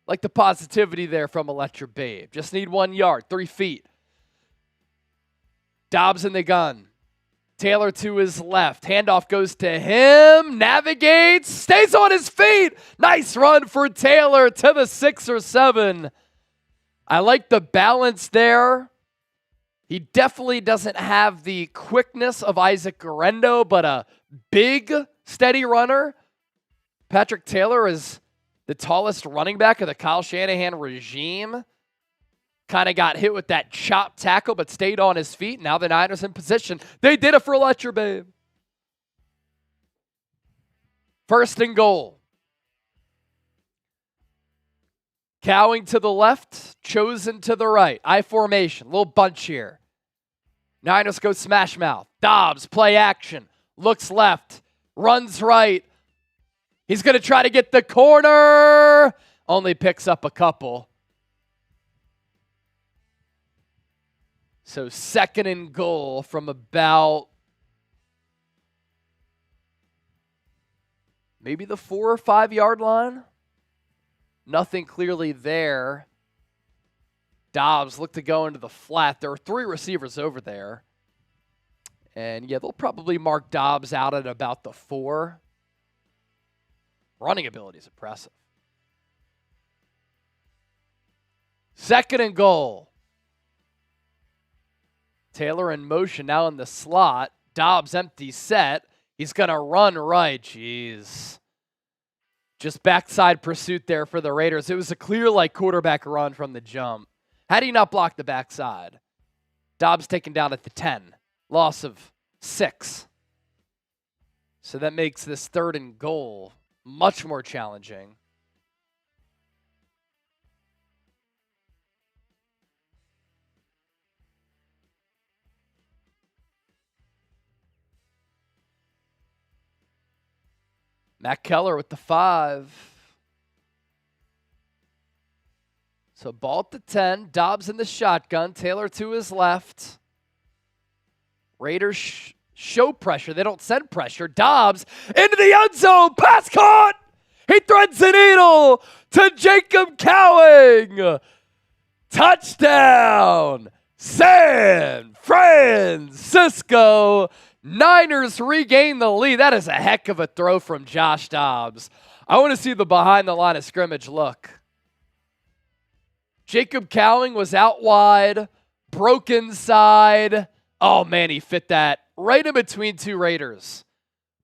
Speaker 1: Like the positivity there from Electra Babe. Just need 1 yard, 3 feet. Dobbs in the gun. Taylor to his left. Handoff goes to him. Navigates. Stays on his feet. Nice run for Taylor to the 6 or 7. I like the balance there. He definitely doesn't have the quickness of Isaac Guerendo, but a big, steady runner. Patrick Taylor is the tallest running back of the Kyle Shanahan regime. Kind of got hit with that chop tackle, but stayed on his feet. Now the Niners in position. They did it for Electra Babe. 1st and goal. Cowing to the left, Chosen to the right. I formation, little bunch here. Niners go smash mouth. Dobbs, play action. Looks left, runs right. He's going to try to get the corner. Only picks up a couple. So 2nd and goal from about maybe the 4 or 5 yard line. Nothing clearly there. Dobbs looked to go into the flat. There are 3 receivers over there. And yeah, they'll probably mark Dobbs out at about the 4. Running ability is impressive. 2nd and goal. Taylor in motion now in the slot. Dobbs empty set. He's going to run right. Jeez. Just backside pursuit there for the Raiders. It was a clear quarterback run from the jump. How do you not block the backside? Dobbs taken down at the 10. Loss of 6. So that makes this 3rd and goal much more challenging. Matt Keller with the 5. So ball at the 10. Dobbs in the shotgun. Taylor to his left. Raiders show pressure. They don't send pressure. Dobbs into the end zone. Pass caught. He threads the needle to Jacob Cowing. Touchdown. San Francisco. Niners regain the lead. That is a heck of a throw from Josh Dobbs. I want to see the behind the line of scrimmage look. Jacob Cowing was out wide, broke inside. Oh, man, he fit that right in between two Raiders.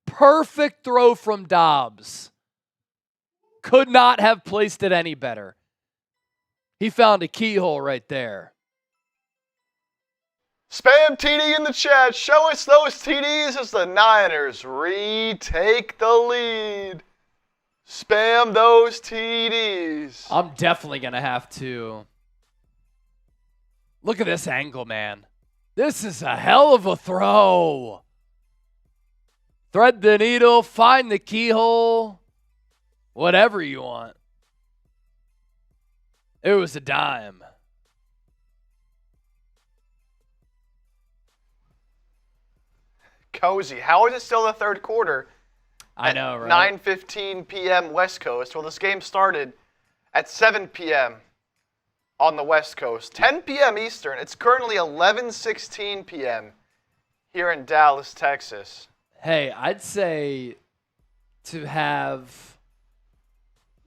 Speaker 1: Perfect throw from Dobbs. Could not have placed it any better. He found a keyhole right there.
Speaker 2: Spam TD in the chat. Show us those TDs as the Niners retake the lead. Spam those TDs.
Speaker 1: I'm definitely going to have to. Look at this angle, man. This is a hell of a throw. Thread the needle, find the keyhole, whatever you want. It was a dime.
Speaker 2: Cozy, how is it still the third quarter?
Speaker 1: I know, right?
Speaker 2: 9:15 p.m. West Coast. Well, this game started at 7 p.m. on the West Coast. 10 p.m. Eastern. It's currently 11:16 p.m. here in Dallas, Texas.
Speaker 1: Hey, I'd say to have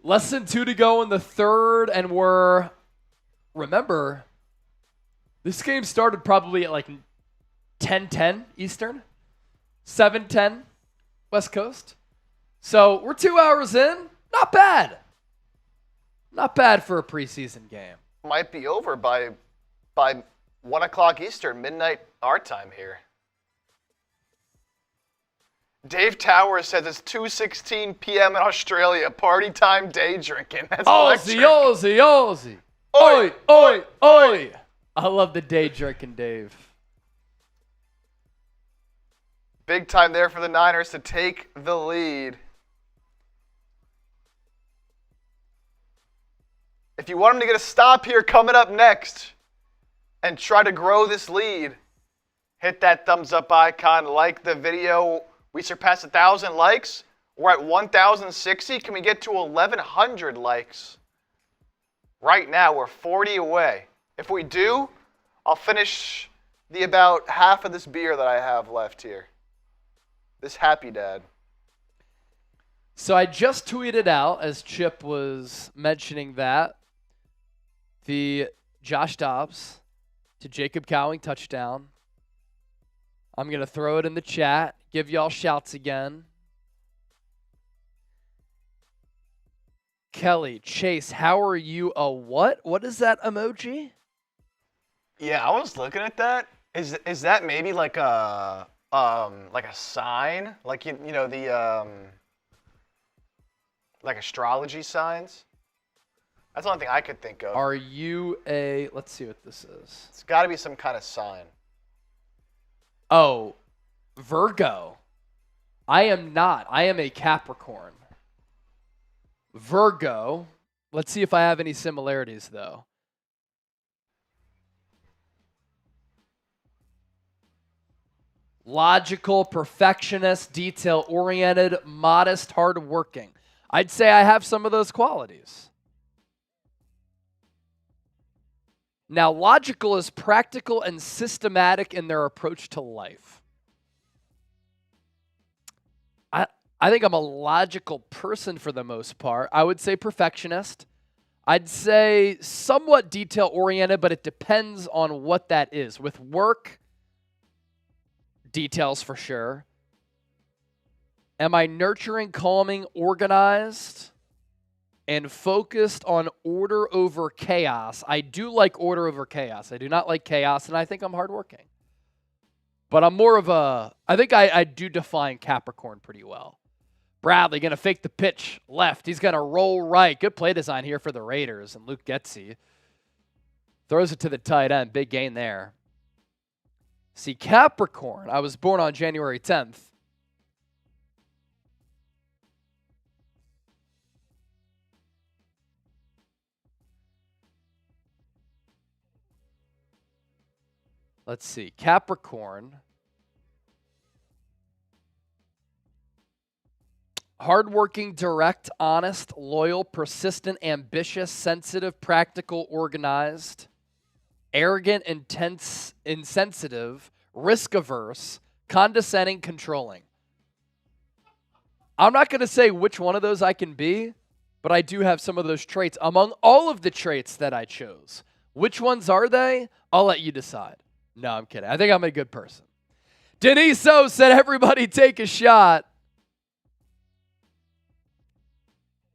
Speaker 1: less than 2 to go in the third, and remember, this game started probably at like 10:10 Eastern, 7:10 West Coast. So we're 2 hours in. Not bad. Not bad for a preseason game.
Speaker 2: Might be over by 1 o'clock Eastern, midnight our time here. Dave Towers says it's 2:16 p.m. in Australia. Party time, day drinking. That's
Speaker 1: Aussie,
Speaker 2: electric.
Speaker 1: Aussie, Aussie. Oi, oi, oi. I love the day drinking, Dave.
Speaker 2: Big time there for the Niners to take the lead. If you want them to get a stop here coming up next and try to grow this lead, hit that thumbs up icon, like the video. We surpassed 1,000 likes. We're at 1,060. Can we get to 1,100 likes? Right now, we're 40 away. If we do, I'll finish the about half of this beer that I have left here. This Happy Dad.
Speaker 1: So I just tweeted out, as Chip was mentioning that, the Josh Dobbs to Jacob Cowing touchdown. I'm going to throw it in the chat, give y'all shouts again. Kelly, Chase, how are you? A what? What is that emoji?
Speaker 2: Yeah, I was looking at that. Is that maybe like a sign? Like you know the like astrology signs? That's the only thing I could think of.
Speaker 1: Are you a, let's see what this is.
Speaker 2: It's got to be some kind of sign.
Speaker 1: Oh, Virgo. I am not. I am a Capricorn. Virgo. Let's see if I have any similarities, though. Logical, perfectionist, detail-oriented, modest, hardworking. I'd say I have some of those qualities. Now, logical is practical and systematic in their approach to life. I think I'm a logical person for the most part. I would say perfectionist. I'd say somewhat detail-oriented, but it depends on what that is. With work, details for sure. Am I nurturing, calming, organized, and focused on order over chaos? I do like order over chaos. I do not like chaos, and I think I'm hardworking. But I'm more of a, I think I do define Capricorn pretty well. Bradley going to fake the pitch left. He's going to roll right. Good play design here for the Raiders, and Luke Getsy throws it to the tight end. Big gain there. See, Capricorn, I was born on January 10th. Let's see. Capricorn. Hardworking, direct, honest, loyal, persistent, ambitious, sensitive, practical, organized, arrogant, intense, insensitive, risk-averse, condescending, controlling. I'm not going to say which one of those I can be, but I do have some of those traits among all of the traits that I chose. Which ones are they? I'll let you decide. No, I'm kidding. I think I'm a good person. Denise O said, everybody take a shot.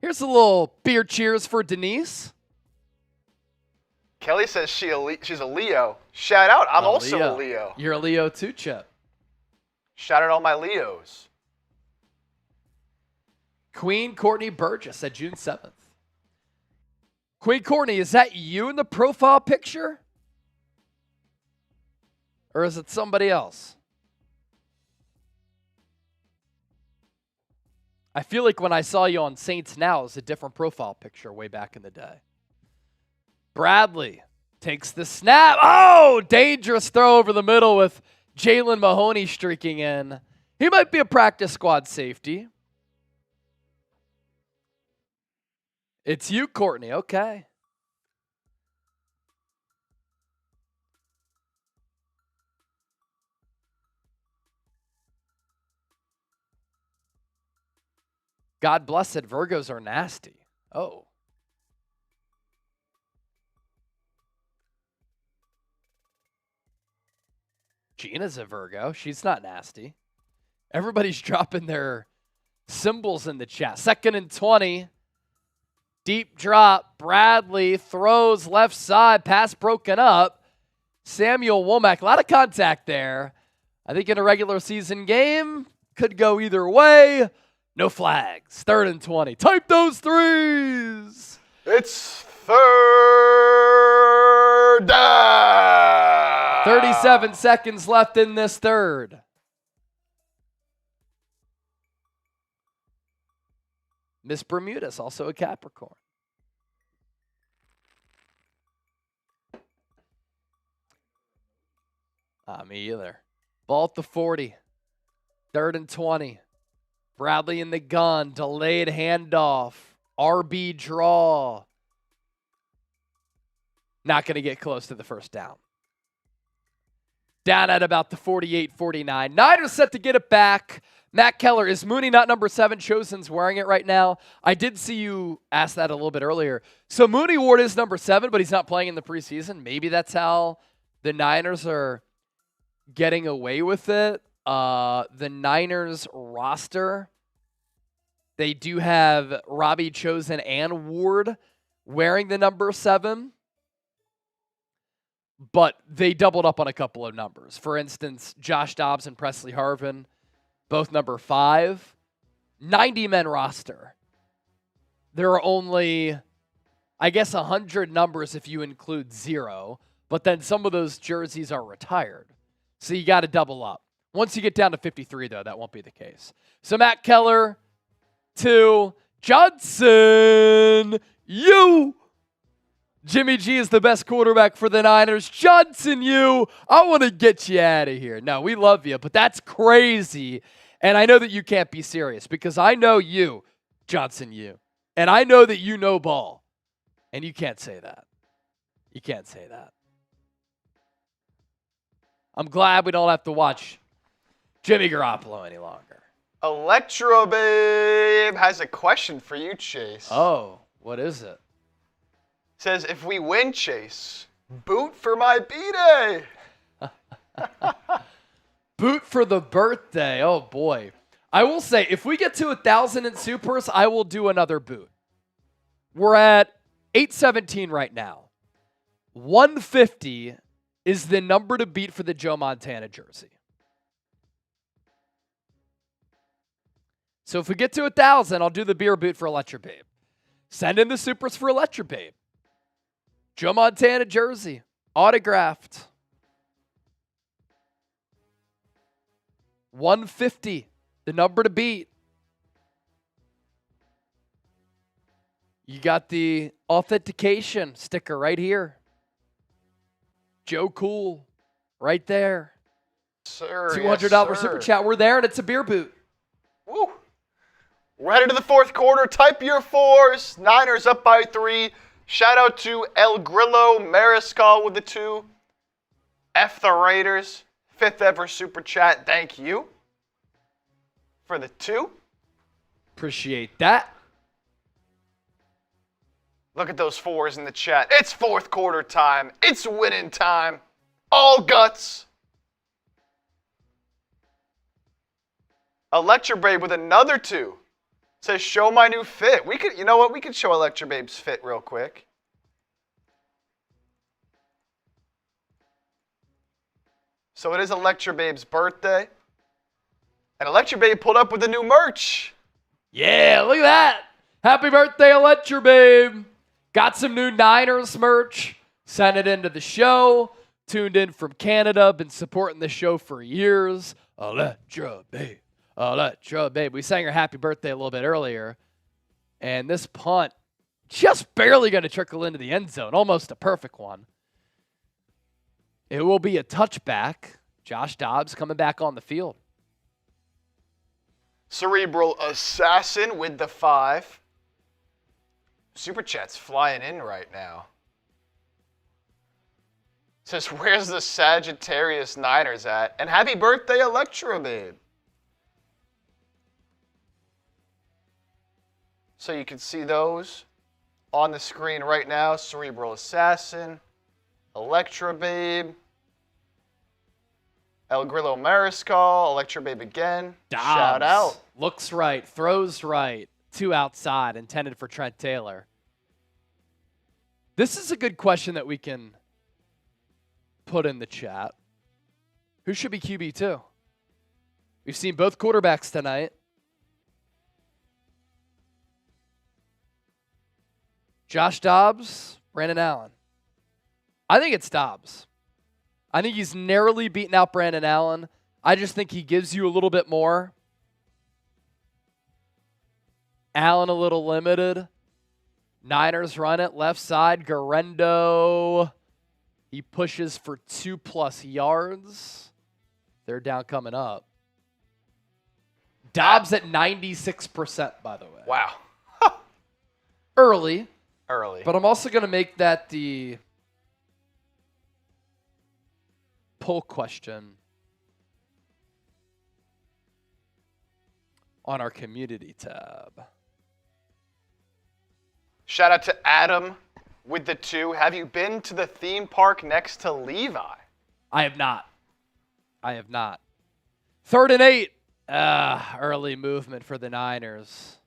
Speaker 1: Here's a little beer cheers for Denise.
Speaker 2: Kelly says she's a Leo. Shout out. I'm also a Leo.
Speaker 1: You're a Leo too, Chip.
Speaker 2: Shout out all my Leos.
Speaker 1: Queen Courtney Burgess said June 7th. Queen Courtney, is that you in the profile picture? Or is it somebody else? I feel like when I saw you on Saints Now, it was a different profile picture way back in the day. Bradley takes the snap. Oh, dangerous throw over the middle with Jalen Mahoney streaking in. He might be a practice squad safety. It's you, Courtney. Okay. God bless it. Virgos are nasty. Oh. Gina's a Virgo. She's not nasty. Everybody's dropping their symbols in the chat. 2nd and 20. Deep drop. Bradley throws left side. Pass broken up. Samuel Womack. A lot of contact there. I think in a regular season game, could go either way. No flags. 3rd and 20. Type those threes.
Speaker 2: It's 3rd down.
Speaker 1: 37 seconds left in this third. Miss Bermuda's also a Capricorn. Me either. Ball at the 40. 3rd and 20. Bradley in the gun. Delayed handoff. RB draw. Not going to get close to the first down. Down at about the 48-49. Niners set to get it back. Matt Keller, is Mooney not number 7? Chosen's wearing it right now. I did see you ask that a little bit earlier. So Mooney Ward is number 7, but he's not playing in the preseason. Maybe that's how the Niners are getting away with it. The Niners roster, they do have Robbie Chosen and Ward wearing the number 7, but they doubled up on a couple of numbers. For instance, Josh Dobbs and Presley Harvin, both number 5. 90-man roster. There are only, I guess, 100 numbers if you include 0, but then some of those jerseys are retired. So you got to double up. Once you get down to 53, though, that won't be the case. So Matt Keller to Johnson. Jimmy G is the best quarterback for the Niners. Johnson, I want to get you out of here. No, we love you, but that's crazy. And I know that you can't be serious because I know you, Johnson, and I know that you know ball. And you can't say that. You can't say that. I'm glad we don't have to watch Jimmy Garoppolo any longer.
Speaker 2: Electro Babe has a question for you, Chase.
Speaker 1: Oh, what is it?
Speaker 2: Says, if we win, Chase, boot for my B-Day.
Speaker 1: Boot for the birthday. Oh, boy. I will say, if we get to 1,000 in supers, I will do another boot. We're at 817 right now. 150 is the number to beat for the Joe Montana jersey. So if we get to 1,000, I'll do the beer boot for Electro Babe. Send in the supers for Electro Babe. Joe Montana jersey, autographed. 150, the number to beat. You got the authentication sticker right here. Joe Cool. Right there.
Speaker 2: Sir,
Speaker 1: $200
Speaker 2: yes,
Speaker 1: super
Speaker 2: sir.
Speaker 1: chat. We're there, and it's a beer boot.
Speaker 2: Woo. We're headed to the fourth quarter. Type your fours. Niners up by 3. Shout out to El Grillo Mariscal with the 2. F the Raiders. 5th ever super chat. Thank you for the 2.
Speaker 1: Appreciate that.
Speaker 2: Look at those 4s in the chat. It's fourth quarter time. It's winning time. All guts. Electrobabe with another 2. Says, show my new fit. We could, you know what? We could show Electrobabe's fit real quick. So it is Electrobabe's birthday. And Electrobabe pulled up with the new merch.
Speaker 1: Yeah, look at that. Happy birthday, Electrobabe. Got some new Niners merch. Sent it into the show. Tuned in from Canada. Been supporting the show for years. Electrobabe. Electrobabe. We sang her happy birthday a little bit earlier. And this punt just barely going to trickle into the end zone. Almost a perfect one. It will be a touchback. Josh Dobbs coming back on the field.
Speaker 2: Cerebral Assassin with the 5. Super Chat's flying in right now. Says, where's the Sagittarius Niners at? And happy birthday, Electrobabe. So you can see those on the screen right now. Cerebral Assassin, Electrobabe, El Grillo Mariscal, Electrobabe again.
Speaker 1: Dobbs.
Speaker 2: Shout out.
Speaker 1: Looks right, throws right. 2 outside, intended for Trent Taylor. This is a good question that we can put in the chat. Who should be QB2? We've seen both quarterbacks tonight. Josh Dobbs, Brandon Allen. I think it's Dobbs. I think he's narrowly beaten out Brandon Allen. I just think he gives you a little bit more. Allen a little limited. Niners run it. Left side, Garendo. He pushes for 2+ yards. They're down coming up. Dobbs at 96%, by the way.
Speaker 2: Wow.
Speaker 1: Early.
Speaker 2: But
Speaker 1: I'm also going to make that the poll question on our community tab.
Speaker 2: Shout out to Adam with the 2. Have you been to the theme park next to Levi?
Speaker 1: I have not. 3rd and 8. Early movement for the Niners.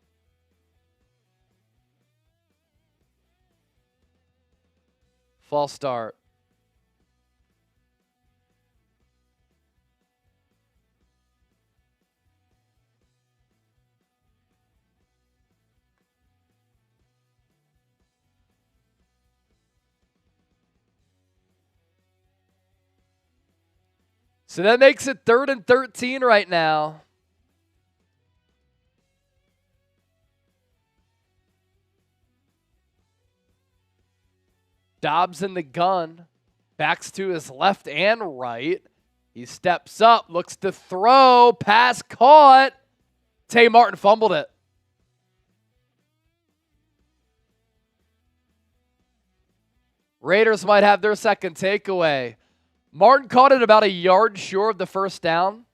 Speaker 1: False start. So that makes it 3rd and 13 right now. Dobbs in the gun. Backs to his left and right. He steps up, looks to throw. Pass caught. Tay Martin fumbled it. Raiders might have their second takeaway. Martin caught it about a yard short of the first down.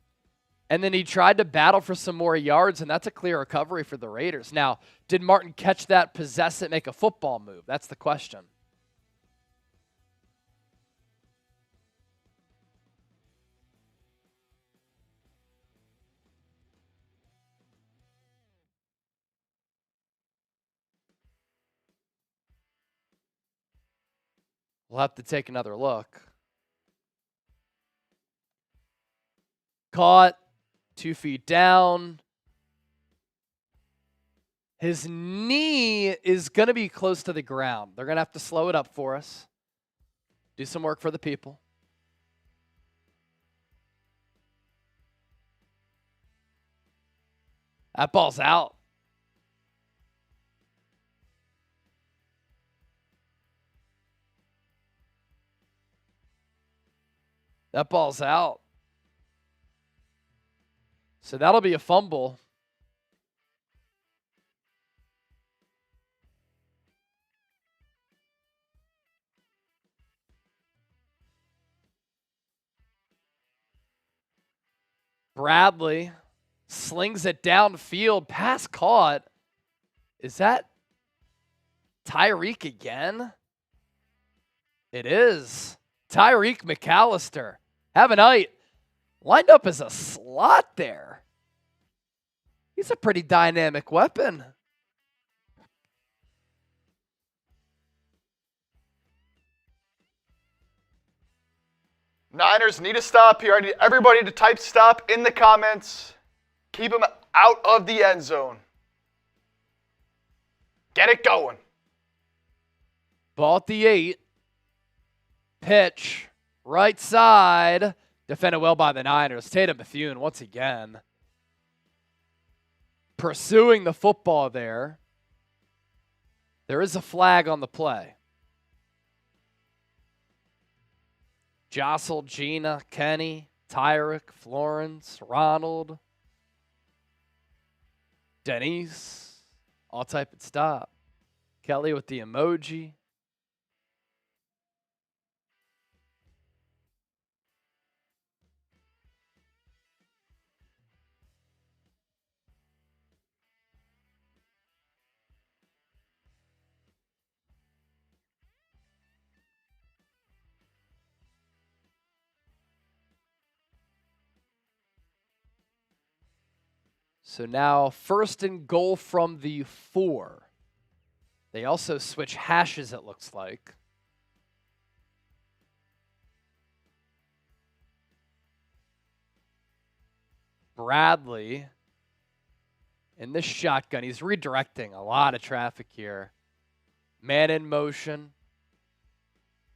Speaker 1: And then he tried to battle for some more yards, and that's a clear recovery for the Raiders. Now, did Martin catch that, possess it, make a football move? That's the question. We'll have to take another look. Caught, 2 feet down. His knee is going to be close to the ground. They're going to have to slow it up for us. Do some work for the people. That ball's out. That ball's out. So that'll be a fumble. Bradley slings it downfield. Pass caught. Is that Tyreek again? It is. Tyreek McAllister. Have a night. Lined up as a slot there. He's a pretty dynamic weapon.
Speaker 2: Niners need a stop here. I need everybody to type stop in the comments. Keep him out of the end zone. Get it going.
Speaker 1: Ball at the 8. Pitch. Right side. Defended well by the Niners. Tatum Bethune once again. Pursuing the football there. There is a flag on the play. Jostle, Gina, Kenny, Tyrick, Florence, Ronald, Denise, all type and stop. Kelly with the emoji. So now 1st and goal from the 4. They also switch hashes, it looks like. Bradley in this shotgun. He's redirecting a lot of traffic here. Man in motion.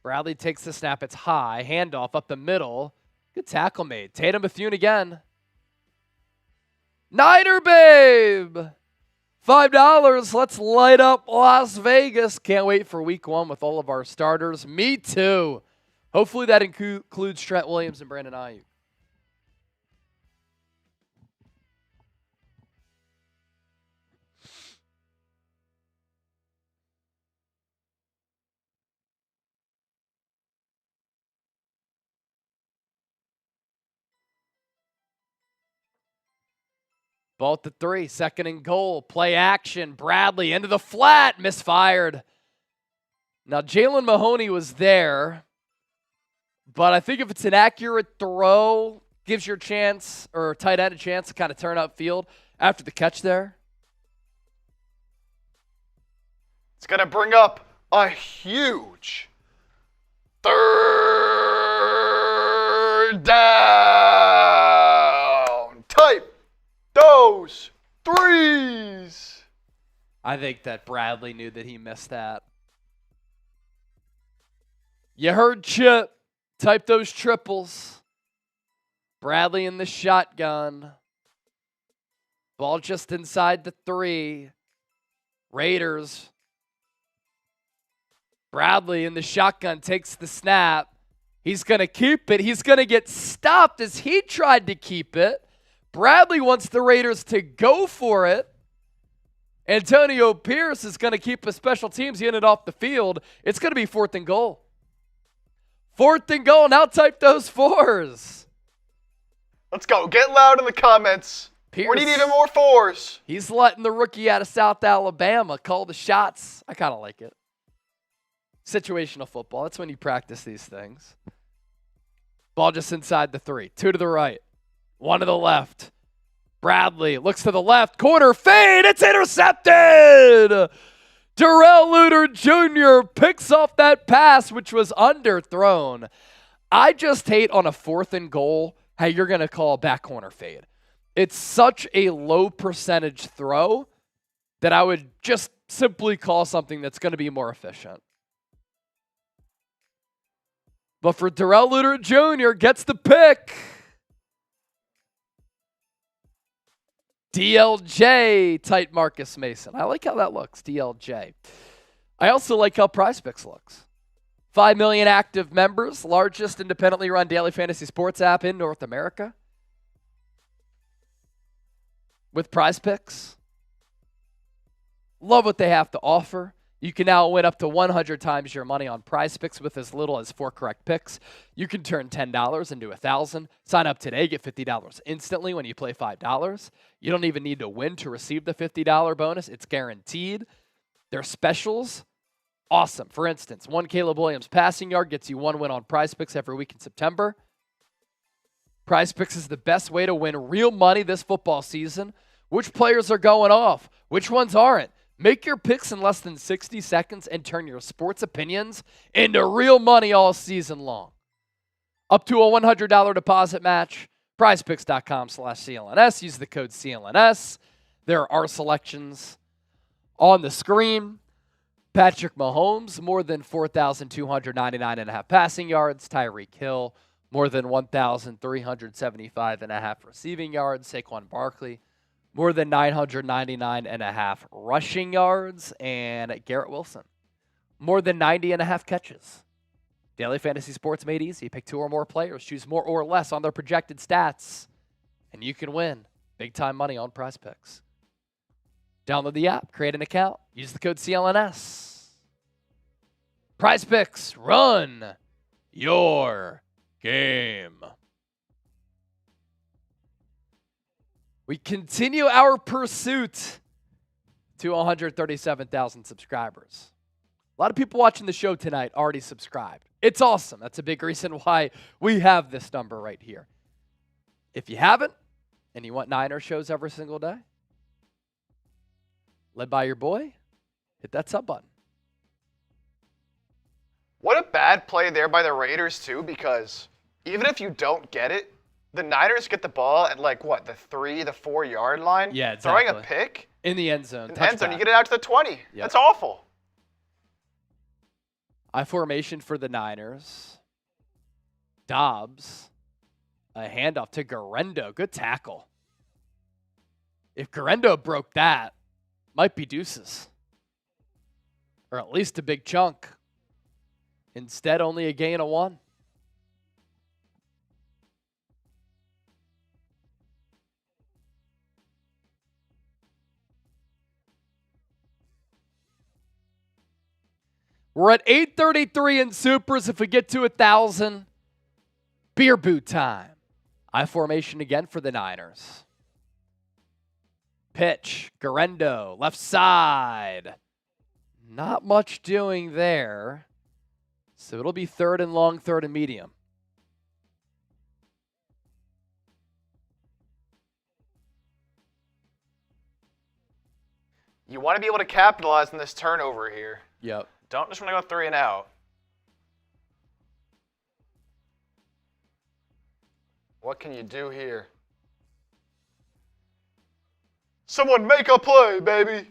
Speaker 1: Bradley takes the snap. It's high. Handoff up the middle. Good tackle made. Tatum Bethune again. Niner Babe! $5. Let's light up Las Vegas. Can't wait for week 1 with all of our starters. Me too. Hopefully that includes Trent Williams and Brandon Aiyuk. Ball at the 3, 2nd and goal. Play action. Bradley into the flat. Misfired. Now, Jalen Mahoney was there. But I think if it's an accurate throw, gives your chance, or tight end a chance to kind of turn upfield after the catch there.
Speaker 2: It's going to bring up a huge 3rd down. Type those 3s.
Speaker 1: I think that Bradley knew that he missed that. You heard Chip. Type those triples. Bradley in the shotgun. Ball just inside the 3. Raiders. Bradley in the shotgun takes the snap. He's going to keep it. He's going to get stopped as he tried to keep it. Bradley wants the Raiders to go for it. Antonio Pierce is going to keep his special teams unit off the field. It's going to be 4th and goal. 4th and goal. Now type those 4s.
Speaker 2: Let's go. Get loud in the comments.
Speaker 1: Pierce,
Speaker 2: we need even more 4s.
Speaker 1: He's letting the rookie out of South Alabama call the shots. I kind of like it. Situational football. That's when you practice these things. Ball just inside the 3. 2 to the right. 1 to the left. Bradley looks to the left. Corner fade. It's intercepted. Darrell Luter Jr. picks off that pass, which was underthrown. I just hate on a 4th and goal how you're going to call a back corner fade. It's such a low percentage throw that I would just simply call something that's going to be more efficient. But for Darrell Luter Jr. gets the pick. DLJ, tight Marcus Mason. I like how that looks, DLJ. I also like how PrizePicks looks. 5 million active members, largest independently run daily fantasy sports app in North America. With Prize Picks. Love what they have to offer. You can now win up to 100 times your money on Prize Picks with as little as 4 correct picks. You can turn $10 into $1,000. Sign up today, get $50 instantly when you play $5. You don't even need to win to receive the $50 bonus. It's guaranteed. Their specials, awesome. For instance, 1 Caleb Williams passing yard gets you 1 win on Prize Picks every week in September. Prize Picks is the best way to win real money this football season. Which players are going off? Which ones aren't? Make your picks in less than 60 seconds and turn your sports opinions into real money all season long. Up to a $100 deposit match. PrizePicks.com/CLNS. Use the code CLNS. There are selections on the screen. Patrick Mahomes, more than 4,299.5 passing yards. Tyreek Hill, more than 1,375.5 receiving yards. Saquon Barkley, more than 999.5 rushing yards. And Garrett Wilson, more than 90.5 catches. Daily Fantasy Sports made easy. Pick 2 or more players. Choose more or less on their projected stats. And you can win big-time money on Prize Picks. Download the app. Create an account. Use the code CLNS. Prize Picks. Run your game. We continue our pursuit to 137,000 subscribers. A lot of people watching the show tonight already subscribed. It's awesome. That's a big reason why we have this number right here. If you haven't, and you want Niner shows every single day, led by your boy, hit that sub button.
Speaker 2: What a bad play there by the Raiders, too, because even if you don't get it, the Niners get the ball at, the 3, the 4 yard line?
Speaker 1: Yeah, exactly.
Speaker 2: Throwing a pick?
Speaker 1: In the end zone.
Speaker 2: In the end zone, you get it out to the 20. Yep. That's awful.
Speaker 1: I formation for the Niners. Dobbs. A handoff to Garendo. Good tackle. If Garendo broke that, might be deuces. Or at least a big chunk. Instead, only a gain of 1. We're at 8:33 in Supers. If we get to 1,000, beer boot time. I formation again for the Niners. Pitch, Garendo, left side. Not much doing there. So it'll be 3rd and long, 3rd and medium.
Speaker 2: You want to be able to capitalize on this turnover here.
Speaker 1: Yep.
Speaker 2: Don't just want to go 3 and out. What can you do here? Someone make a play, baby.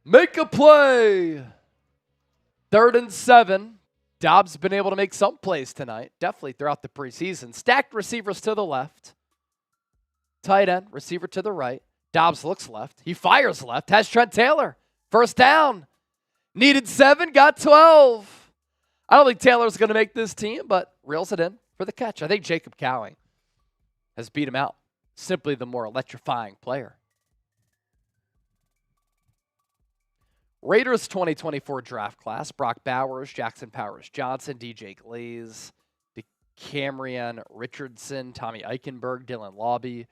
Speaker 1: Make a play. 3rd and 7. Dobbs been able to make some plays tonight, definitely throughout the preseason. Stacked receivers to the left. Tight end, receiver to the right. Dobbs looks left. He fires left. Has Trent Taylor. First down. Needed 7, got 12. I don't think Taylor's going to make this team, but reels it in for the catch. I think Jacob Cowing has beat him out. Simply the more electrifying player. Raiders 2024 draft class. Brock Bowers, Jackson Powers-Johnson, DJ Glaze, DeCamerion Richardson, Tommy Eichenberg, Dylan Lobby,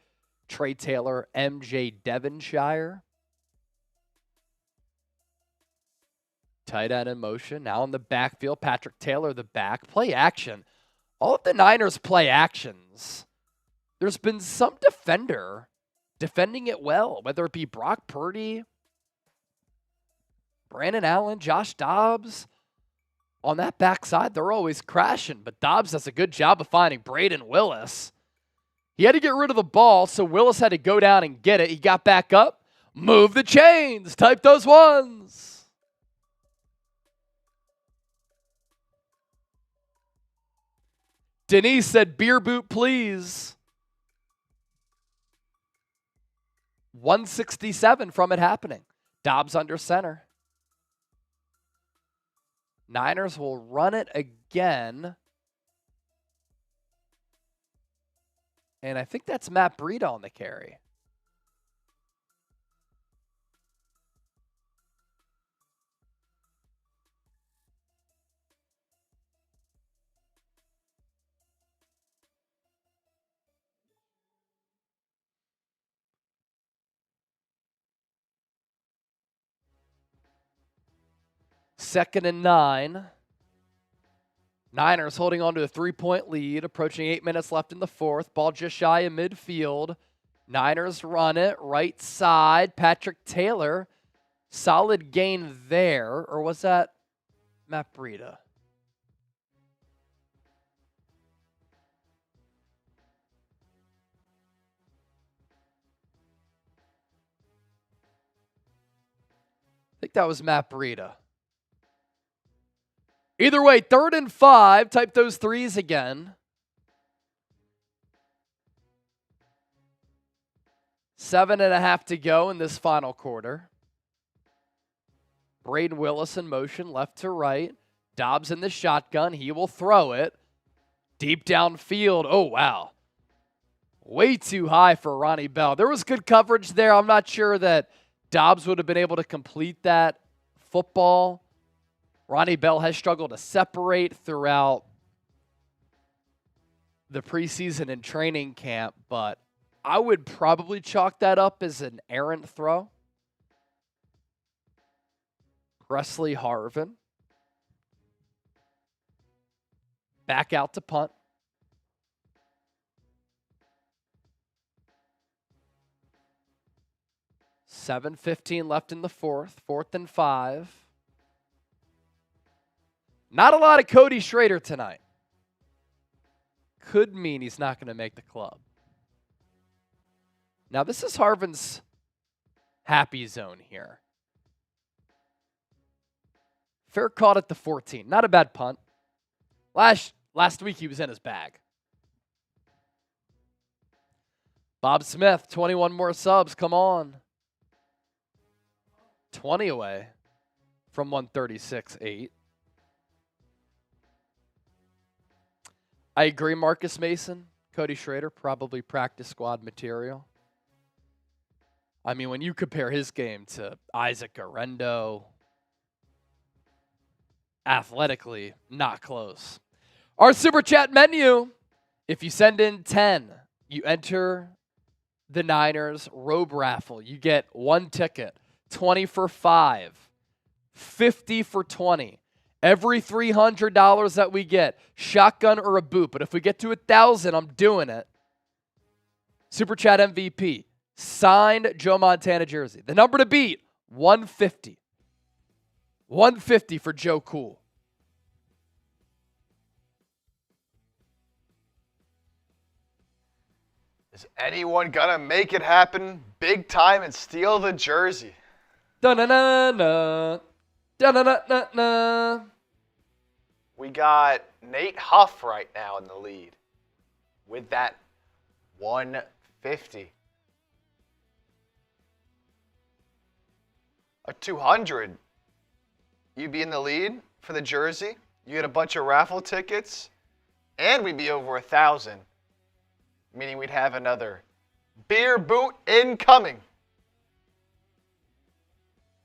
Speaker 1: Trey Taylor, MJ Devonshire. Tight end in motion. Now in the backfield, Patrick Taylor, the back. Play action. All of the Niners play actions. There's been some defender defending it well, whether it be Brock Purdy, Brandon Allen, Josh Dobbs. On that backside, they're always crashing, but Dobbs does a good job of finding Braden Willis. He had to get rid of the ball, so Willis had to go down and get it. He got back up, move the chains, type those ones. Denise said, beer boot, please. 167 from it happening. Dobbs under center. Niners will run it again. And I think that's Matt Breida on the carry. Second and 9. Niners holding on to a 3-point lead, approaching 8 minutes left in the fourth. Ball just shy of midfield. Niners run it right side. Patrick Taylor, solid gain there. Or was that Matt Breida? I think that was Matt Breida. Either way, 3rd and 5. Type those threes again. 7.5 to go in this final quarter. Braden Willis in motion, left to right. Dobbs in the shotgun. He will throw it. Deep downfield. Oh, wow. Way too high for Ronnie Bell. There was good coverage there. I'm not sure that Dobbs would have been able to complete that football. Ronnie Bell has struggled to separate throughout the preseason and training camp, but I would probably chalk that up as an errant throw. Presley Harvin. Back out to punt. $7:15 left in the fourth. 4th and 5. Not a lot of Cody Schrader tonight. Could mean he's not going to make the club. Now, this is Harvin's happy zone here. Fair caught at the 14. Not a bad punt. Last week he was in his bag. Bob Smith, 21 more subs. Come on. 20 away from 136.8. I agree, Marcus Mason. Cody Schrader, probably practice squad material. I mean, when you compare his game to Isaac Arendo, athletically, not close. Our Super Chat menu, if you send in 10, you enter the Niners robe raffle. You get 1 ticket, 20 for 5, 50 for 20. Every $300 that we get, shotgun or a boot. But if we get to 1,000, I'm doing it. Super Chat MVP, signed Joe Montana jersey. The number to beat, 150. 150 for Joe Cool.
Speaker 2: Is anyone gonna make it happen big time and steal the jersey?
Speaker 1: Da-na-na-na. Da-na-na-na-na.
Speaker 2: We got Nate Huff right now in the lead with that 150. A 200. You'd be in the lead for the jersey. You get a bunch of raffle tickets, and we'd be over 1,000. Meaning we'd have another beer boot incoming.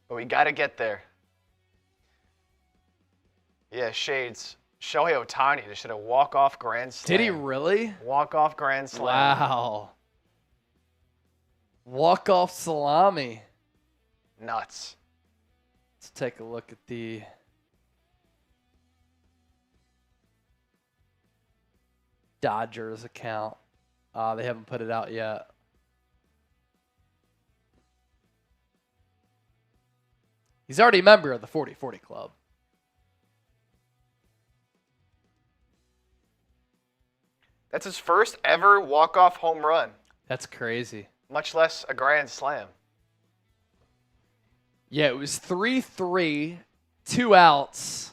Speaker 2: But we got to get there. Yeah, Shades. Shohei Ohtani just did a walk-off grand slam.
Speaker 1: Did he really?
Speaker 2: Walk-off grand slam.
Speaker 1: Wow. Walk-off salami.
Speaker 2: Nuts.
Speaker 1: Let's take a look at the Dodgers account. They haven't put it out yet. He's already a member of the 40-40 Club.
Speaker 2: That's his first ever walk-off home run.
Speaker 1: That's crazy.
Speaker 2: Much less a grand slam.
Speaker 1: Yeah, it was 3-3, 2 outs.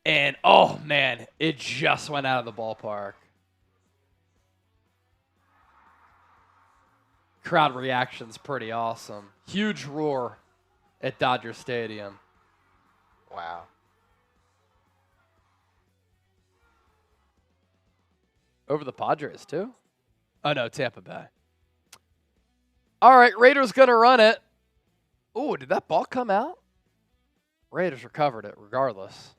Speaker 1: And, oh, man, it just went out of the ballpark. Crowd reaction's pretty awesome. Huge roar at Dodger Stadium.
Speaker 2: Wow.
Speaker 1: Over the Padres, too? Oh, no, Tampa Bay. All right, Raiders going to run it. Ooh, did that ball come out? Raiders recovered it regardless.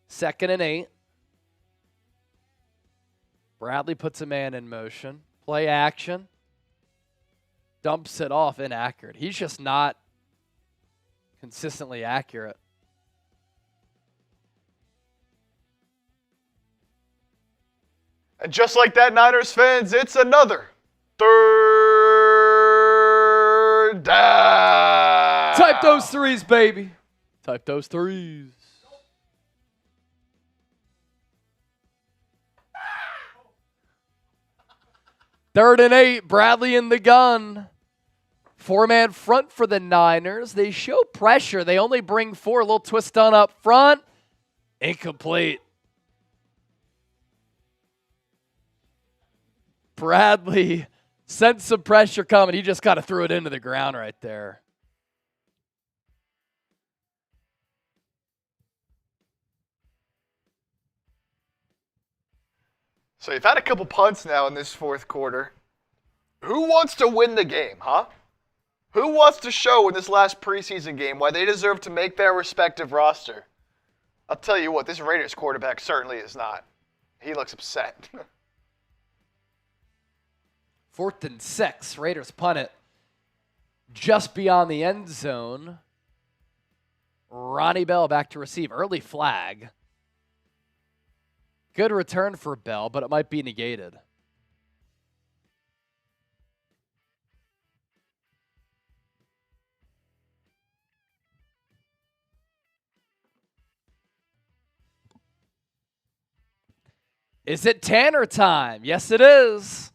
Speaker 1: Second and 8. Bradley puts a man in motion. Play action. Dumps it off, inaccurate. He's just not consistently accurate.
Speaker 2: And just like that, Niners fans, it's another third down.
Speaker 1: Type those threes, baby. Type those threes. Third and 8, Bradley in the gun. 4-man front for the Niners. They show pressure. They only bring 4. A little twist on up front. Incomplete. Bradley sensed some pressure coming. He just kind of threw it into the ground right there.
Speaker 2: So you've had a couple punts now in this fourth quarter. Who wants to win the game, huh? Who wants to show in this last preseason game why they deserve to make their respective roster? I'll tell you what, this Raiders quarterback certainly is not. He looks upset.
Speaker 1: 4th and 6. Raiders punt it just beyond the end zone. Ronnie Bell back to receive. Early flag. Good return for Bell, but it might be negated. Is it Tanner time? Yes, it is.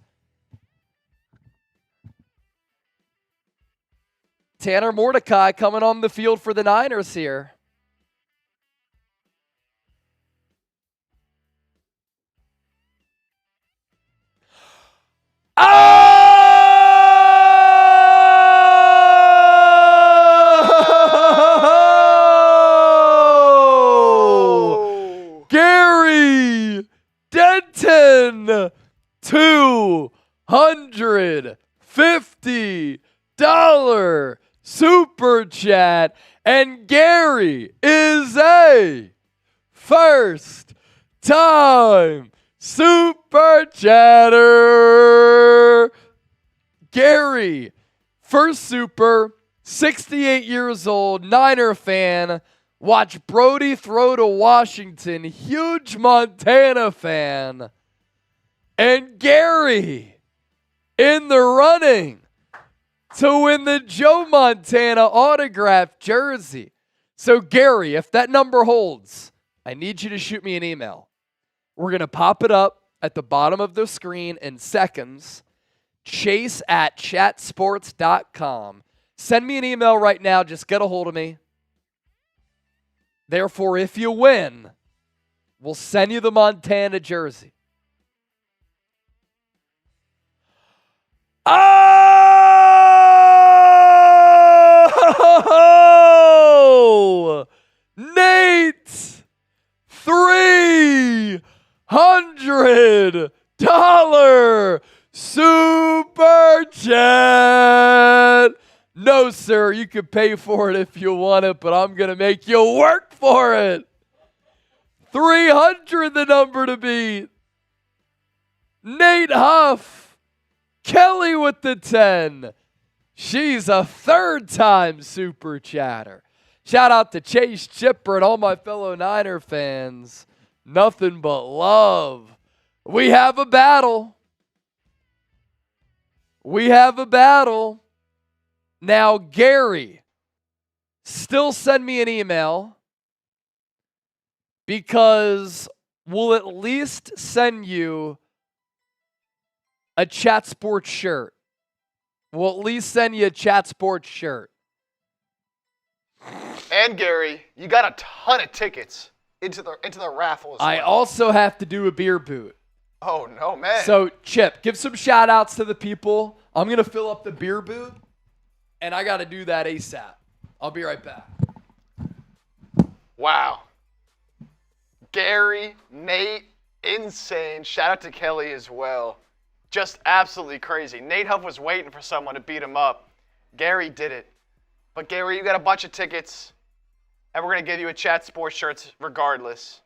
Speaker 1: Tanner Mordecai coming on the field for the Niners here. Oh! Gary Denton, $250 super chat. And Gary is a first time super chatter. Gary, first super, 68 years old, Niner fan. Watch Brody throw to Washington, huge Montana fan. And Gary in the running to win the Joe Montana autographed jersey. So Gary, if that number holds, I need you to shoot me an email. We're going to pop it up at the bottom of the screen in seconds. Chase@chatsports.com. Send me an email right now. Just get a hold of me. Therefore, if you win, we'll send you the Montana jersey. Oh! Nate! $300 super chat. No, sir, you can pay for it if you want it, but I'm going to make you work for it. 300, the number to beat. Nate Huff. Kelly with the 10. She's a third-time super chatter. Shout out to Chase Chipper and all my fellow Niner fans. Nothing but love. We have a battle. We have a battle. Now, Gary, still send me an email because we'll at least send you a Chat Sports shirt. We'll at least send you a Chat Sports shirt.
Speaker 2: And Gary, you got a ton of tickets into the raffle as well.
Speaker 1: I also have to do a beer boot.
Speaker 2: Oh, no, man.
Speaker 1: So, Chip, give some shout-outs to the people. I'm going to fill up the beer boot, and I got to do that ASAP. I'll be right back.
Speaker 2: Wow. Gary, Nate, insane. Shout out to Kelly as well. Just absolutely crazy. Nate Huff was waiting for someone to beat him up. Gary did it. But Gary, you got a bunch of tickets, and we're going to give you a Chat Sports shirts regardless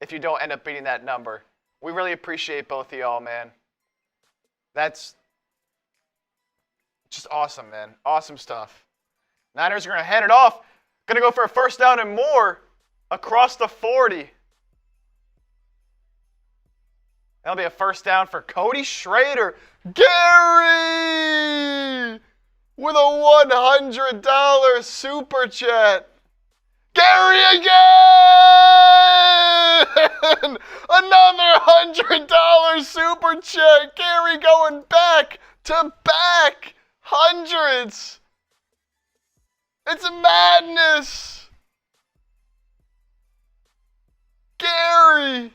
Speaker 2: if you don't end up beating that number. We really appreciate both of y'all, man. That's just awesome, man. Awesome stuff. Niners are going to hand it off. Going to go for a first down and more across the 40. That'll be a first down for Cody Schrader. Gary with a $100 super chat. Gary again! Another $100 super chat. Gary going back to back hundreds. It's madness. Gary.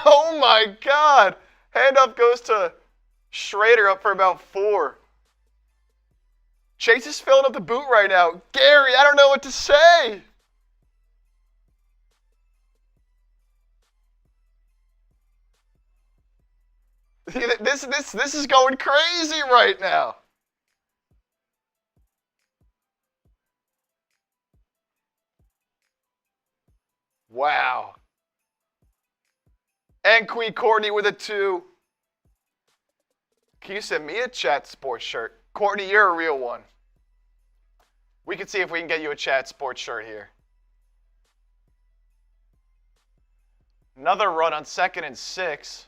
Speaker 2: Oh my God. Handoff goes to Schrader up for about 4. Chase is filling up the boot right now. Gary, I don't know what to say. This is going crazy right now. Wow. And Queen Courtney with a 2. Can you send me a Chat Sports shirt? Courtney, you're a real one. We can see if we can get you a Chat Sports shirt here. Another run on 2nd and 6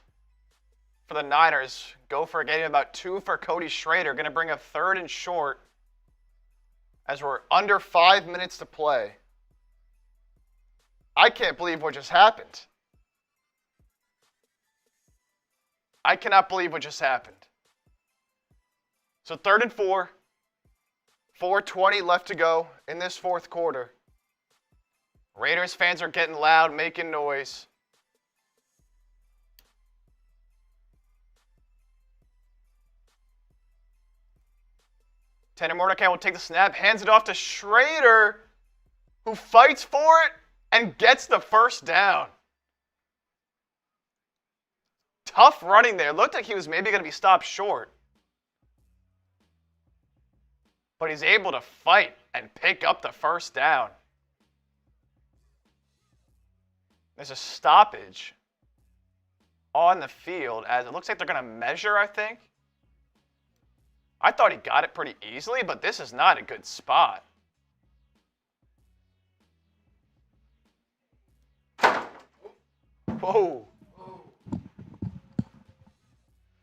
Speaker 2: for the Niners. Go for a gain of about 2 for Cody Schrader. Going to bring a 3rd and short as we're under 5 minutes to play. I can't believe what just happened. I cannot believe what just happened. So 3rd and 4. 4:20 left to go in this 4th quarter. Raiders fans are getting loud, making noise. Tanner Mordecai will take the snap, hands it off to Schrader, who fights for it and gets the first down. Tough running there. Looked like he was maybe going to be stopped short. But he's able to fight and pick up the first down. There's a stoppage on the field as it looks like they're going to measure, I think. I thought he got it pretty easily, but this is not a good spot. Whoa.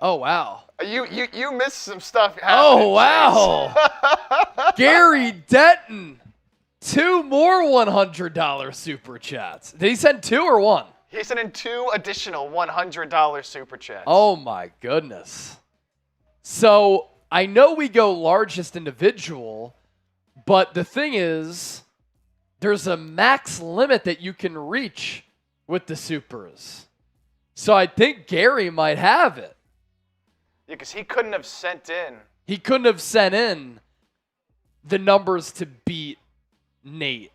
Speaker 1: Oh, wow.
Speaker 2: You missed some stuff.
Speaker 1: Oh, wow. Gary Denton. 2 more $100 super chats. Did he send 2 or 1?
Speaker 2: He sent in 2 additional $100 super chats.
Speaker 1: Oh, my goodness. So, I know we go largest individual, but the thing is, there's a max limit that you can reach with the supers. So, I think Gary might have it.
Speaker 2: Yeah, because he couldn't have sent in.
Speaker 1: He couldn't have sent in the numbers to beat Nate.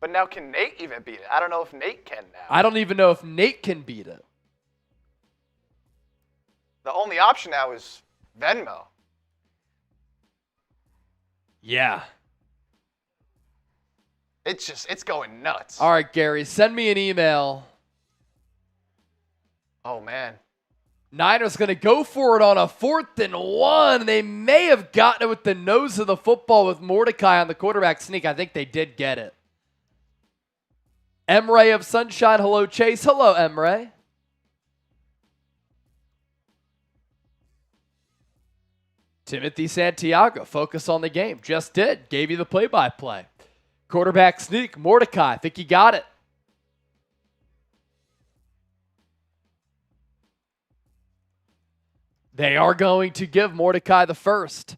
Speaker 2: But now can Nate even beat it? I don't know if Nate can now.
Speaker 1: I don't even know if Nate can beat it.
Speaker 2: The only option now is Venmo.
Speaker 1: Yeah.
Speaker 2: It's going nuts.
Speaker 1: All right, Gary, send me an email.
Speaker 2: Oh, man.
Speaker 1: Niners going to go for it on a 4th and 1. They may have gotten it with the nose of the football with Mordecai on the quarterback sneak. I think they did get it. Emre of Sunshine. Hello, Chase. Hello, Emre. Timothy Santiago, focus on the game. Just did. Gave you the play-by-play. Quarterback sneak, Mordecai. I think he got it. They are going to give Mordecai the first.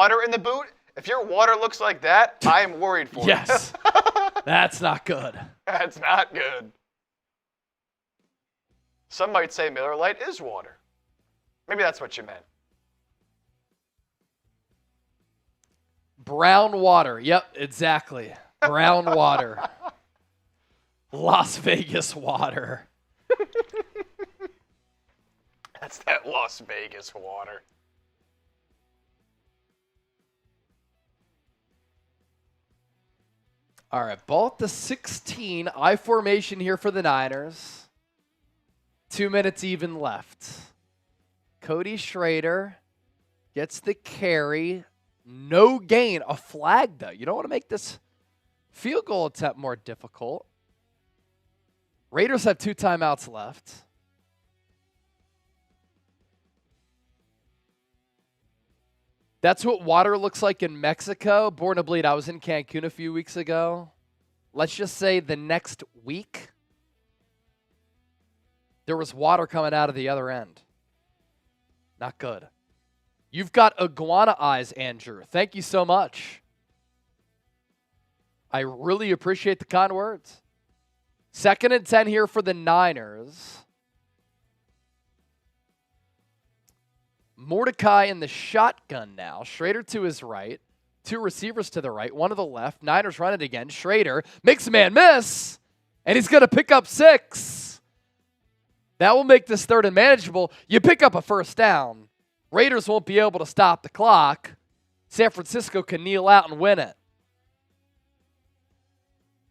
Speaker 2: water in the boot, if your water looks like that, I am worried for you.
Speaker 1: Yes. That's not good.
Speaker 2: That's not good. Some might say Miller Lite is water. Maybe that's what you meant.
Speaker 1: Brown water. Yep, exactly. Brown water. Las Vegas water.
Speaker 2: That's that Las Vegas water.
Speaker 1: All right, ball at the 16. I formation here for the Niners. 2 minutes even left. Cody Schrader gets the carry. No gain. A flag, though. You don't want to make this field goal attempt more difficult. Raiders have 2 timeouts left. That's what water looks like in Mexico. Born to bleed. I was in Cancun a few weeks ago. Let's just say the next week, there was water coming out of the other end. Not good. You've got iguana eyes, Andrew. Thank you so much. I really appreciate the kind words. 2nd and 10 here for the Niners. Mordecai in the shotgun now. Schrader to his right. 2 receivers to the right, 1 to the left. Niners run it again. Schrader makes a man miss, and he's going to pick up 6. That will make this 3rd and manageable. You pick up a first down. Raiders won't be able to stop the clock. San Francisco can kneel out and win it.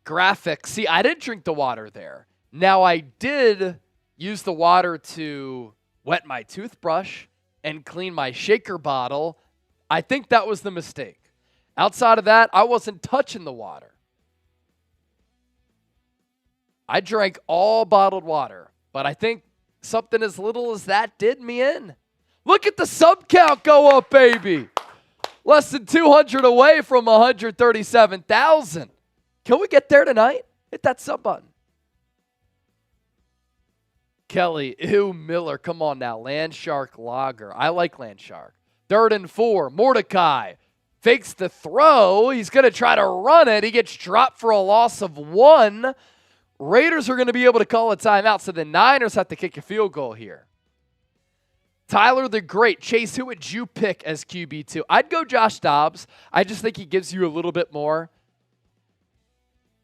Speaker 1: Graphic. See, I didn't drink the water there. Now, I did use the water to wet my toothbrush and clean my shaker bottle. I think that was the mistake. Outside of that, I wasn't touching the water. I drank all bottled water, but I think something as little as that did me in. Look at the sub count go up, baby. Less than 200 away from 137,000. Can we get there tonight? Hit that sub button. Kelly, ew, Miller. Come on now. Landshark Lager. I like Landshark. 3rd and 4. Mordecai fakes the throw. He's going to try to run it. He gets dropped for a loss of 1. Raiders are going to be able to call a timeout, so the Niners have to kick a field goal here. Tyler the Great. Chase, who would you pick as QB2? I'd go Josh Dobbs. I just think he gives you a little bit more.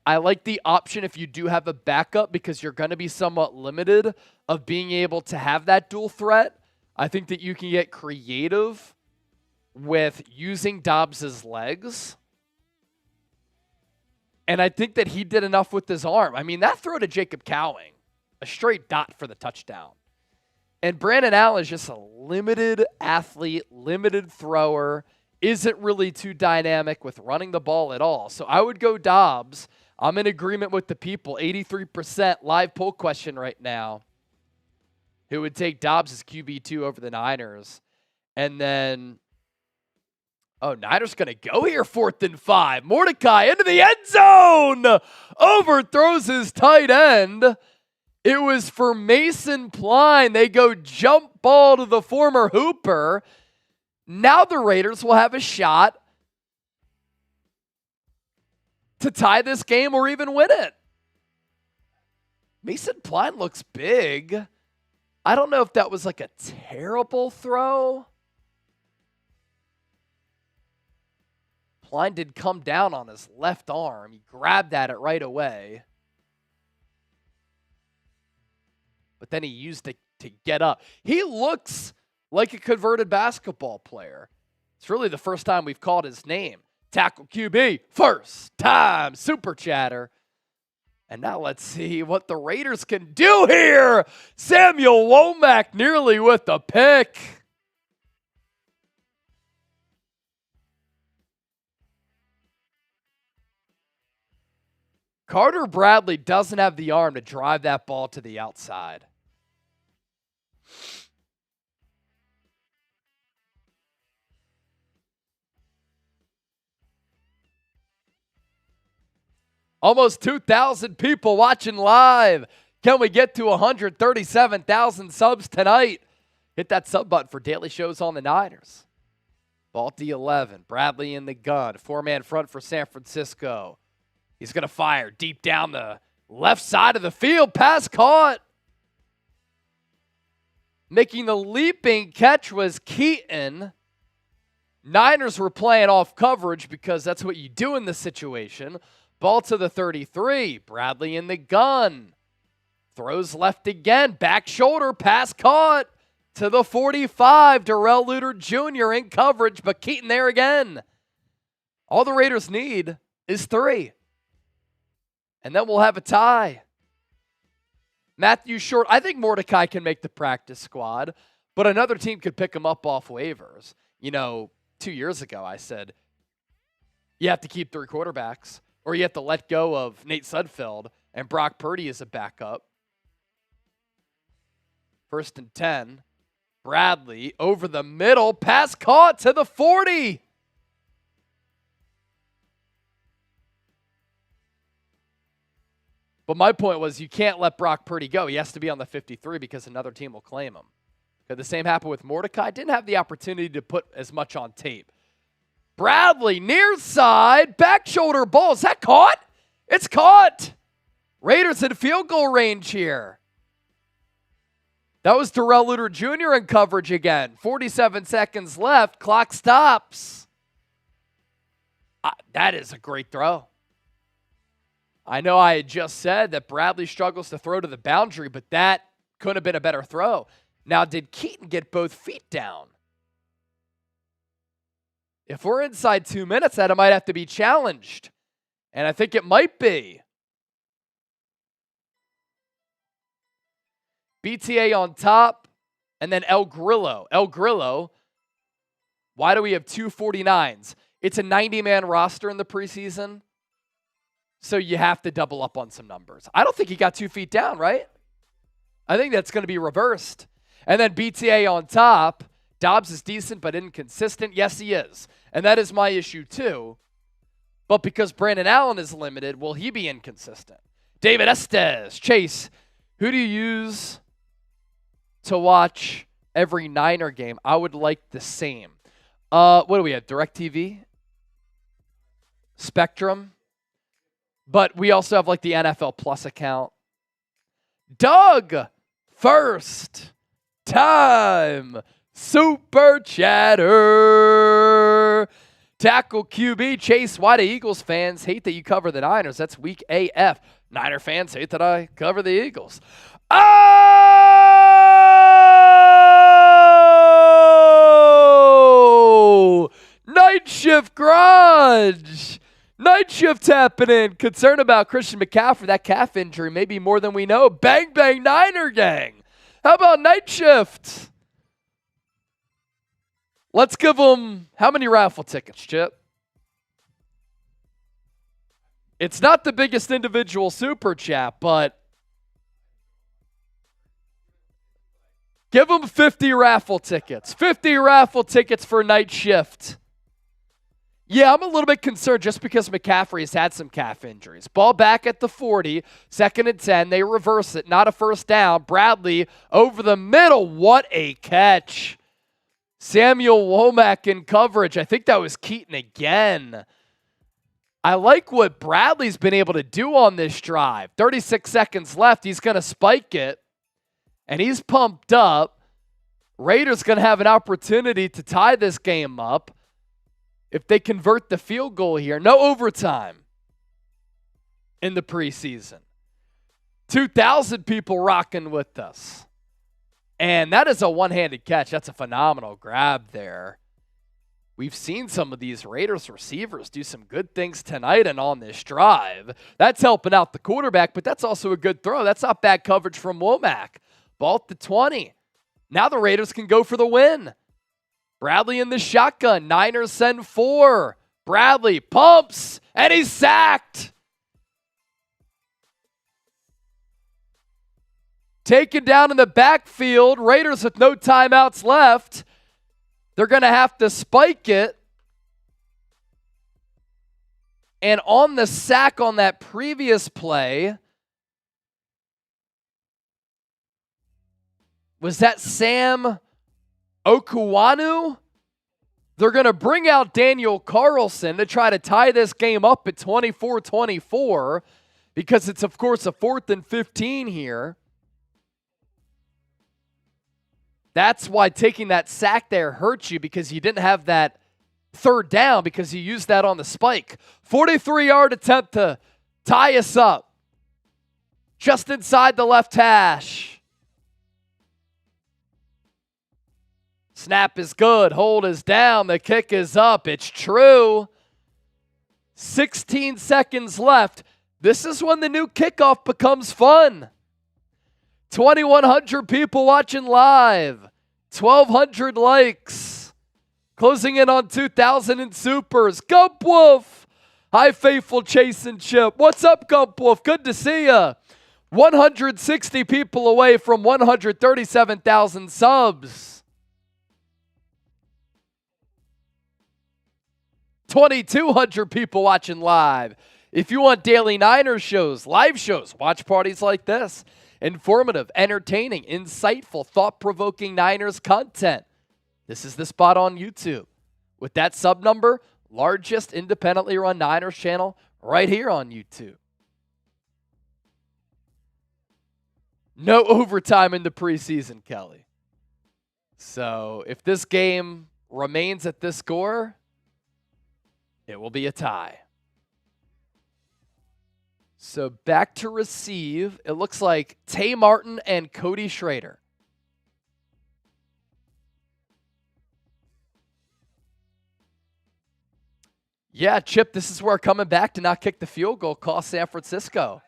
Speaker 1: I like the option if you do have a backup because you're going to be somewhat limited of being able to have that dual threat. I think that you can get creative with using Dobbs' legs. And I think that he did enough with his arm. I mean, that throw to Jacob Cowing, a straight dot for the touchdown. And Brandon Allen is just a limited athlete, limited thrower, isn't really too dynamic with running the ball at all. So I would go Dobbs. I'm in agreement with the people. 83% live poll question right now. Who would take Dobbs as QB2 over the Niners? And then, Niners going to go here 4th and 5. Mordecai into the end zone. Overthrows his tight end. It was for Mason Pline. They go jump ball to the former Hooper. Now the Raiders will have a shot to tie this game or even win it. Mason Pline looks big. I don't know if that was like a terrible throw. Pline did come down on his left arm. He grabbed at it right away. But then he used it to get up. He looks like a converted basketball player. It's really the first time we've called his name. Tackle QB, first time super chatter. And now let's see what the Raiders can do here. Samuel Womack nearly with the pick. Carter Bradley doesn't have the arm to drive that ball to the outside. Almost 2,000 people watching live. Can we get to 137,000 subs tonight? Hit that sub button for daily shows on the Niners. Ball at the 11. Bradley in the gun. 4-man front for San Francisco. He's going to fire deep down the left side of the field. Pass caught. Making the leaping catch was Keaton. Niners were playing off coverage because that's what you do in this situation. Ball to the 33. Bradley in the gun. Throws left again. Back shoulder. Pass caught. To the 45. Darrell Luter Jr. in coverage, but Keaton there again. All the Raiders need is 3. And then we'll have a tie. Matthew Short. I think Mordecai can make the practice squad, but another team could pick him up off waivers. 2 years ago I said, you have to keep 3 quarterbacks, or you have to let go of Nate Sudfeld and Brock Purdy as a backup. 1st and 10. Bradley over the middle. Pass caught to the 40. But my point was you can't let Brock Purdy go. He has to be on the 53 because another team will claim him. Could the same happen with Mordecai? Didn't have the opportunity to put as much on tape. Bradley near side. Back shoulder ball. Is that caught? It's caught. Raiders in field goal range here. That was Darrell Luter Jr. in coverage again. 47 seconds left. Clock stops. That is a great throw. I know I had just said that Bradley struggles to throw to the boundary, but that could have been a better throw. Now, did Keaton get both feet down? If we're inside 2 minutes, that might have to be challenged. And I think it might be. BTA on top, and then El Grillo. El Grillo, why do we have 2 49s? It's a 90-man roster in the preseason, so you have to double up on some numbers. I don't think he got 2 feet down, right? I think that's going to be reversed. And then BTA on top. Dobbs is decent but inconsistent. Yes, he is. And that is my issue too. But because Brandon Allen is limited, will he be inconsistent? David Estes. Chase, who do you use to watch every Niner game? I would like the same. What do we have? DirecTV? Spectrum? But we also have like the NFL Plus account. Doug, first time super chatter. Tackle QB Chase. Why do Eagles fans hate that you cover the Niners? That's weak AF. Niner fans hate that I cover the Eagles. Oh! Night Shift Grudge. Night shift happening. Concerned about Christian McCaffrey. That calf injury may be more than we know. Bang, bang, Niner gang. How about night shift? Let's give them how many raffle tickets, Chip? It's not the biggest individual super chat, but give them 50 raffle tickets. 50 raffle tickets for night shift. Yeah, I'm a little bit concerned just because McCaffrey has had some calf injuries. Ball back at the 40, 2nd and 10. They reverse it. Not a first down. Bradley over the middle. What a catch. Samuel Womack in coverage. I think that was Keaton again. I like what Bradley's been able to do on this drive. 36 seconds left. He's going to spike it, and he's pumped up. Raiders going to have an opportunity to tie this game up. If they convert the field goal here, no overtime in the preseason. 2,000 people rocking with us. And that is a one-handed catch. That's a phenomenal grab there. We've seen some of these Raiders receivers do some good things tonight and on this drive. That's helping out the quarterback, but that's also a good throw. That's not bad coverage from Womack. Ball at the 20. Now the Raiders can go for the win. Bradley in the shotgun. Niners send 4. Bradley pumps, and he's sacked. Taken down in the backfield. Raiders with no timeouts left. They're going to have to spike it. And on the sack on that previous play, was that Sam Okuwanu? They're going to bring out Daniel Carlson to try to tie this game up at 24-24 because it's, of course, a 4th and 15 here. That's why taking that sack there hurts you, because you didn't have that 3rd down because you used that on the spike. 43-yard attempt to tie us up just inside the left hash. Snap is good. Hold is down. The kick is up. It's true. 16 seconds left. This is when the new kickoff becomes fun. 2,100 people watching live. 1,200 likes. Closing in on 2,000 in supers. Gump Wolf. Hi, faithful Chase and Chip. What's up, Gump Wolf? Good to see ya. 160 people away from 137,000 subs. 2,200 people watching live. If you want daily Niners shows, live shows, watch parties like this. Informative, entertaining, insightful, thought-provoking Niners content. This is the spot on YouTube. With that sub number, largest independently run Niners channel right here on YouTube. No overtime in the preseason, Kelly. So if this game remains at this score, it will be a tie. So back to receive. It looks like Tay Martin and Cody Schrader. Yeah, Chip, this is where coming back to not kick the field goal cost San Francisco.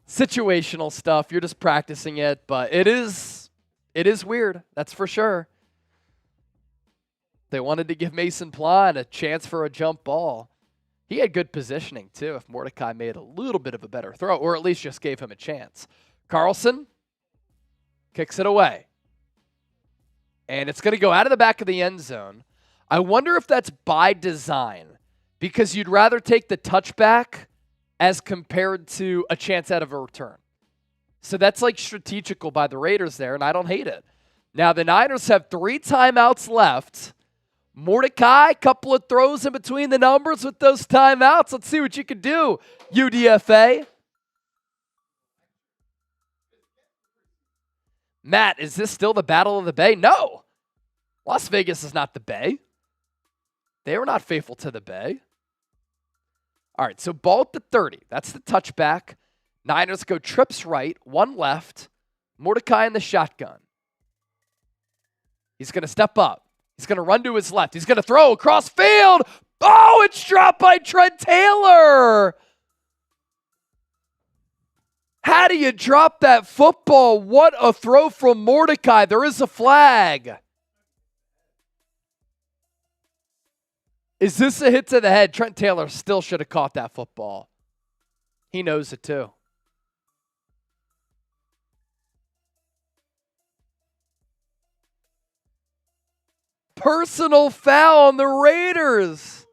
Speaker 1: Situational stuff. You're just practicing it, but it is weird. That's for sure. They wanted to give Mason Plon a chance for a jump ball. He had good positioning, too, if Mordecai made a little bit of a better throw, or at least just gave him a chance. Carlson kicks it away. And it's going to go out of the back of the end zone. I wonder if that's by design, because you'd rather take the touchback as compared to a chance out of a return. So that's like strategical by the Raiders there, and I don't hate it. Now, the Niners have 3 timeouts left. Mordecai, couple of throws in between the numbers with those timeouts. Let's see what you can do, UDFA. Matt, is this still the Battle of the Bay? No. Las Vegas is not the Bay. They were not faithful to the Bay. All right, so ball at the 30. That's the touchback. Niners go trips right, 1 left. Mordecai in the shotgun. He's going to step up. He's going to run to his left. He's going to throw across field. Oh, it's dropped by Trent Taylor. How do you drop that football? What a throw from Mordecai. There is a flag. Is this a hit to the head? Trent Taylor still should have caught that football. He knows it too. Personal foul on the Raiders.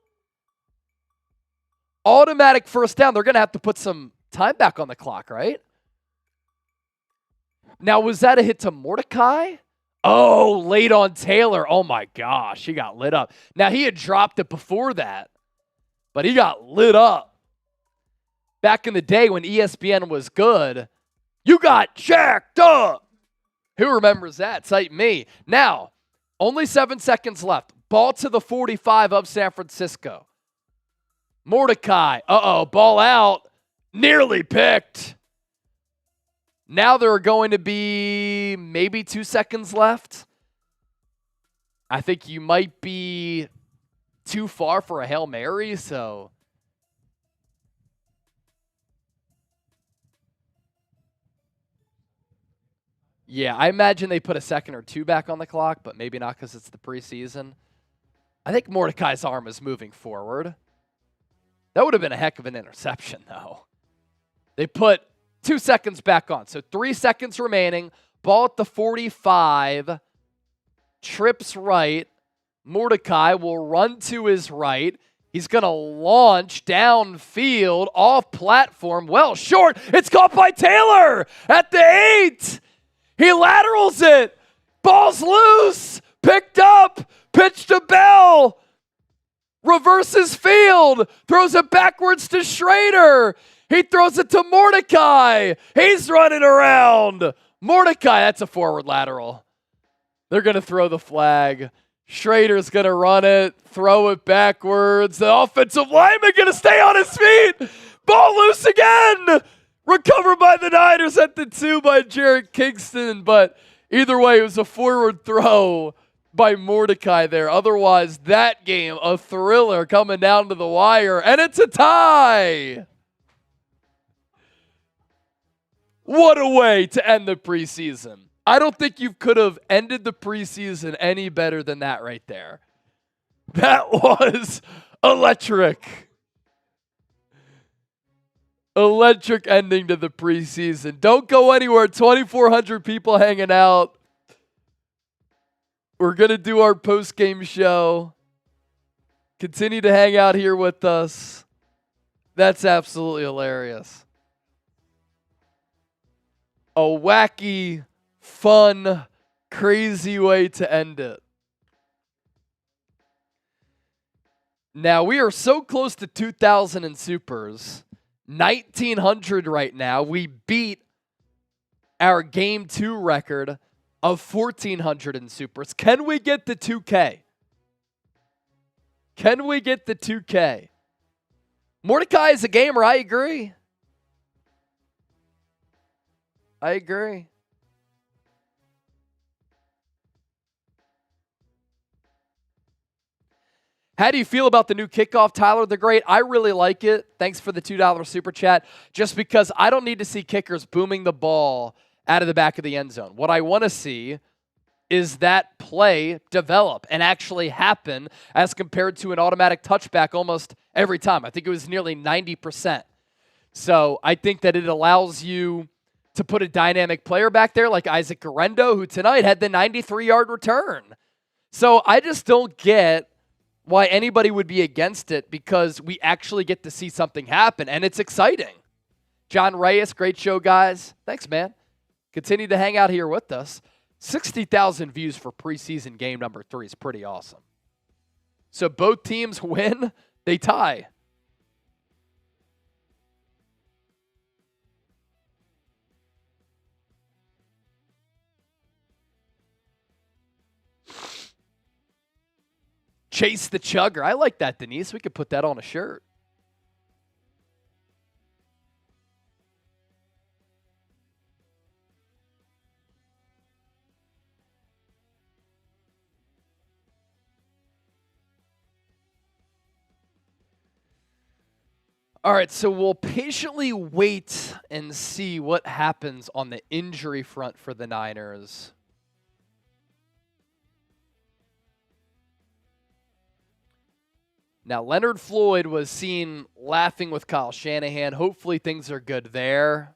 Speaker 1: Automatic first down. They're going to have to put some time back on the clock, right? Now, was that a hit to Mordecai? Oh, late on Taylor. Oh, my gosh. He got lit up. Now, he had dropped it before that, but he got lit up. Back in the day when ESPN was good, you got jacked up. Who remembers that? Cite me. Now, only 7 seconds left. Ball to the 45 of San Francisco. Mordecai. Ball out. Nearly picked. Now there are going to be maybe 2 seconds left. I think you might be too far for a Hail Mary, so. Yeah, I imagine they put a second or 2 back on the clock, but maybe not because it's the preseason. I think Mordecai's arm is moving forward. That would have been a heck of an interception, though. They put 2 seconds back on. So 3 seconds remaining. Ball at the 45. Trips right. Mordecai will run to his right. He's going to launch downfield, off platform. Well, short. It's caught by Taylor at the 8. He laterals it. Ball's loose. Picked up Pitch to Bell. Reverses field. Throws it backwards to Schrader. He throws it to Mordecai. He's running around. Mordecai, that's a forward lateral. They're going to throw the flag. Schrader's going to run it, throw it backwards. The offensive lineman going to stay on his feet. Ball loose again. Recovered by the Niners at the 2 by Jarrett Kingston. But either way, it was a forward throw by Mordecai there. Otherwise, that game, a thriller coming down to the wire. And it's a tie. What a way to end the preseason. I don't think you could have ended the preseason any better than that right there. That was electric. Electric ending to the preseason. Don't go anywhere. 2,400 people hanging out. We're going to do our post-game show. Continue to hang out here with us. That's absolutely hilarious. A wacky, fun, crazy way to end it. Now, we are so close to 2,000 in supers. 1,900 right now. We beat our Game 2 record of 1,400 in supers. Can we get the 2K? Can we get the 2K? Mordecai is a gamer, I agree. I agree. How do you feel about the new kickoff, Tyler the Great? I really like it. Thanks for the $2 super chat. Just because I don't need to see kickers booming the ball out of the back of the end zone. What I want to see is that play develop and actually happen as compared to an automatic touchback almost every time. I think it was nearly 90%. So I think that it allows you to put a dynamic player back there like Isaac Garendo, who tonight had the 93-yard return. So I just don't get why anybody would be against it, because we actually get to see something happen, and it's exciting. John Reyes, great show, guys. Thanks, man. Continue to hang out here with us. 60,000 views for preseason game number 3 is pretty awesome. So both teams win, they tie. Chase the Chugger. I like that, Denise. We could put that on a shirt. All right, so we'll patiently wait and see what happens on the injury front for the Niners. Now, Leonard Floyd was seen laughing with Kyle Shanahan. Hopefully things are good there.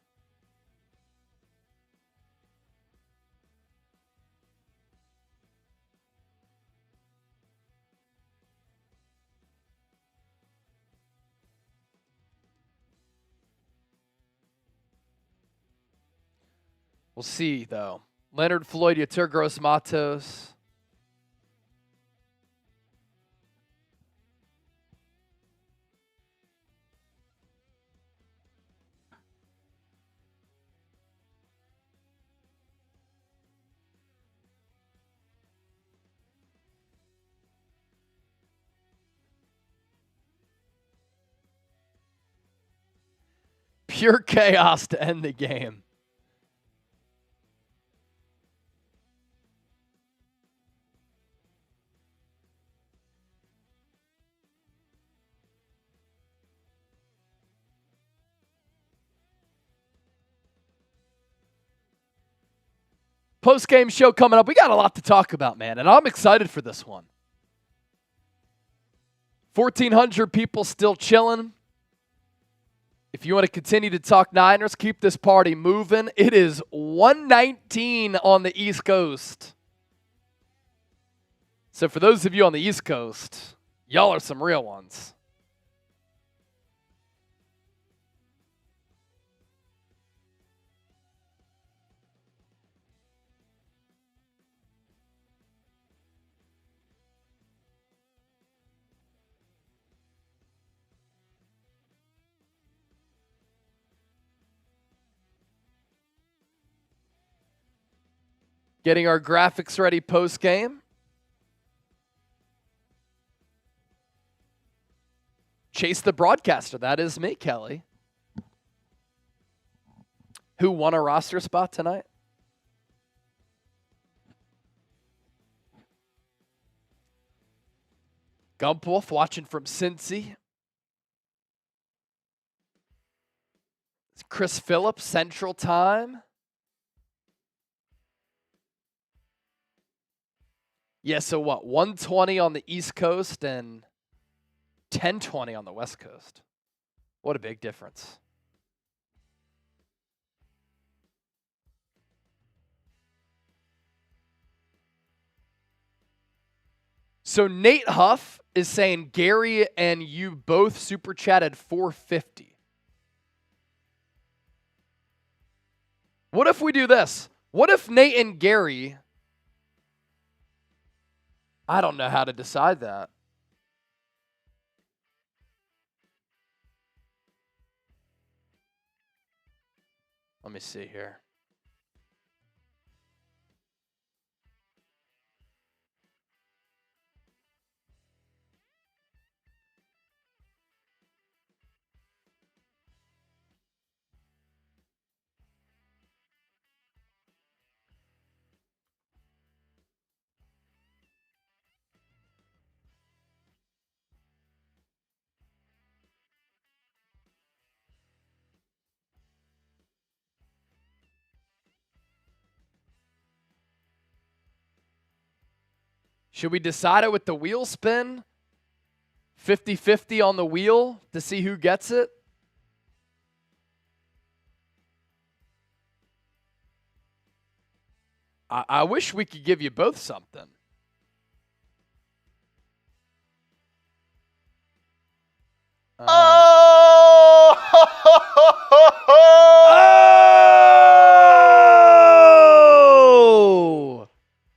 Speaker 1: We'll see, though. Leonard Floyd, Yetur Gross-Matos. Pure chaos to end the game. Post-game show coming up. We got a lot to talk about, man, and I'm excited for this one. 1,400 people still chilling. If you want to continue to talk Niners, keep this party moving. It is 1:19 on the East Coast. So for those of you on the East Coast, y'all are some real ones. Getting our graphics ready post-game. Chase the broadcaster. That is me, Kelly. Who won a roster spot tonight? Gumpwolf watching from Cincy. It's Chris Phillips, Central Time. Yeah, so what? 120 on the East Coast and 1020 on the West Coast. What a big difference. So Nate Huff is saying Gary and you both super chatted 450. What if we do this? What if Nate and Gary... I don't know how to decide that. Let me see here. Should we decide it with the wheel spin? 50-50 on the wheel to see who gets it? I wish we could give you both something. Oh!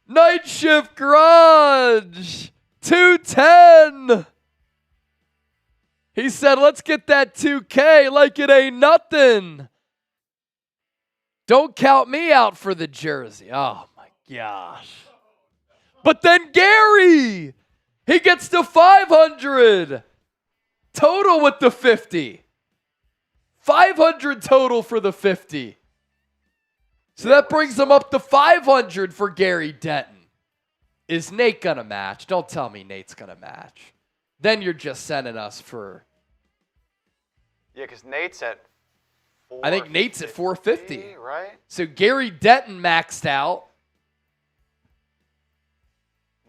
Speaker 1: Night Shift Garage, 210. He said, let's get that 2K like it ain't nothing. Don't count me out for the jersey. Oh, my gosh. But then Gary, he gets to 500 total with the 50. 500 total for the 50. So that brings him up to 500 for Gary Denton. Is Nate going to match? Don't tell me Nate's going to match. Then you're just sending us for...
Speaker 2: Yeah, because Nate's at 450.
Speaker 1: I think Nate's at 450.
Speaker 2: Right?
Speaker 1: So Gary Denton maxed out.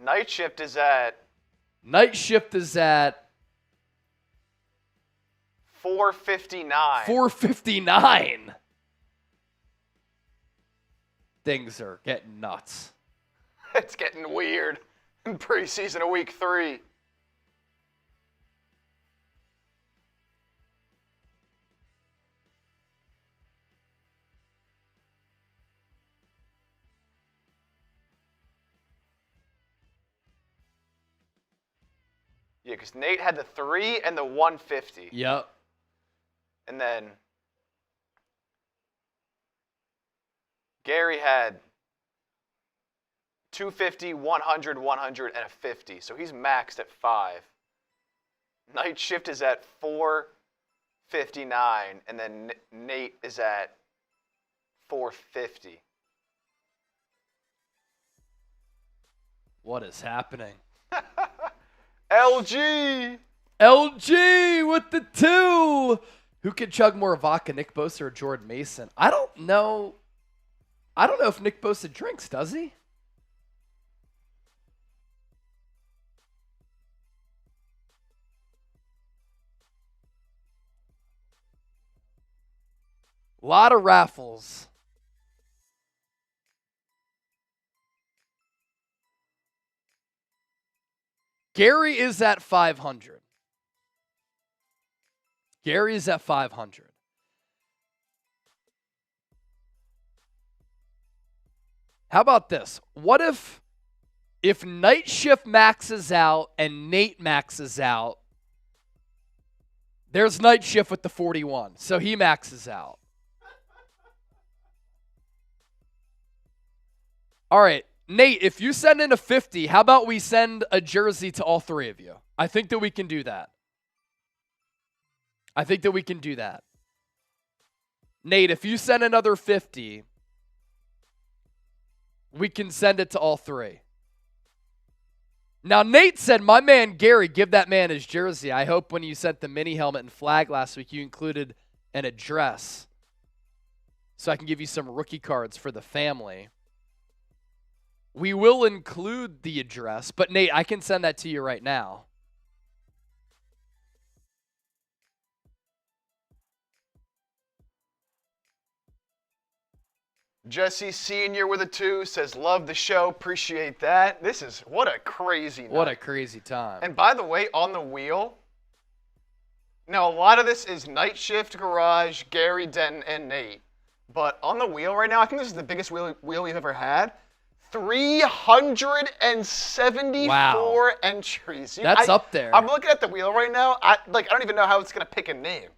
Speaker 2: Night Shift is at...
Speaker 1: Night Shift is at...
Speaker 2: 459.
Speaker 1: 459. Things are getting nuts.
Speaker 2: It's getting weird in preseason of week 3. Yeah, because Nate had the 3 and the 150.
Speaker 1: Yep.
Speaker 2: And then Gary had 250, 100, 100, and a 50. So he's maxed at 5. Night Shift is at 459, and then Nate is at 450.
Speaker 1: What is happening?
Speaker 2: LG!
Speaker 1: LG with the 2. Who can chug more vodka, Nick Bosa or Jordan Mason? I don't know. I don't know if Nick Bosa drinks, does he? A lot of raffles. Gary is at 500. Gary is at 500. How about this? What if Night Shift maxes out and Nate maxes out? There's Night Shift with the 41, so he maxes out. All right, Nate, if you send in a 50, how about we send a jersey to all three of you? I think that we can do that. Nate, if you send another 50, we can send it to all three. Now, Nate said, my man Gary, give that man his jersey. I hope when you sent the mini helmet and flag last week, you included an address so I can give you some rookie cards for the family. We will include the address, but Nate, I can send that to you right now.
Speaker 2: Jesse Sr. with a 2 says, love the show, appreciate that. What a crazy night.
Speaker 1: What a crazy time.
Speaker 2: And by the way, on the wheel, now a lot of this is Night Shift, Garage, Gary, Denton, and Nate. But on the wheel right now, I think this is the biggest wheel we've ever had. 374 entries.
Speaker 1: That's up there.
Speaker 2: I'm looking at the wheel right now. I don't even know how it's going to pick a name.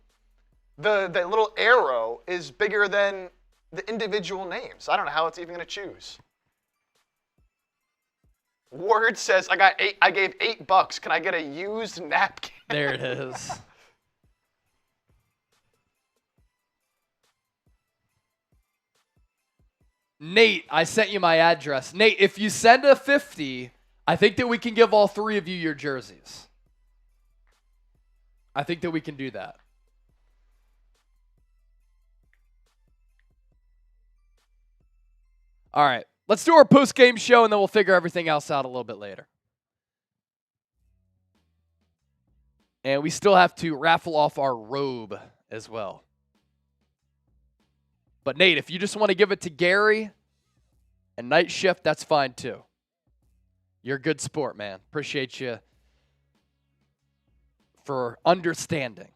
Speaker 2: The little arrow is bigger than the individual names. I don't know how it's even going to choose. Word says, I gave $8. Can I get a used napkin?
Speaker 1: There it is. Nate, I sent you my address. Nate, if you send a 50, I think that we can give all three of you your jerseys. I think that we can do that. All right, let's do our post-game show, and then we'll figure everything else out a little bit later. And we still have to raffle off our robe as well. But Nate, if you just want to give it to Gary and Night Shift, that's fine too. You're a good sport, man. Appreciate you for understanding.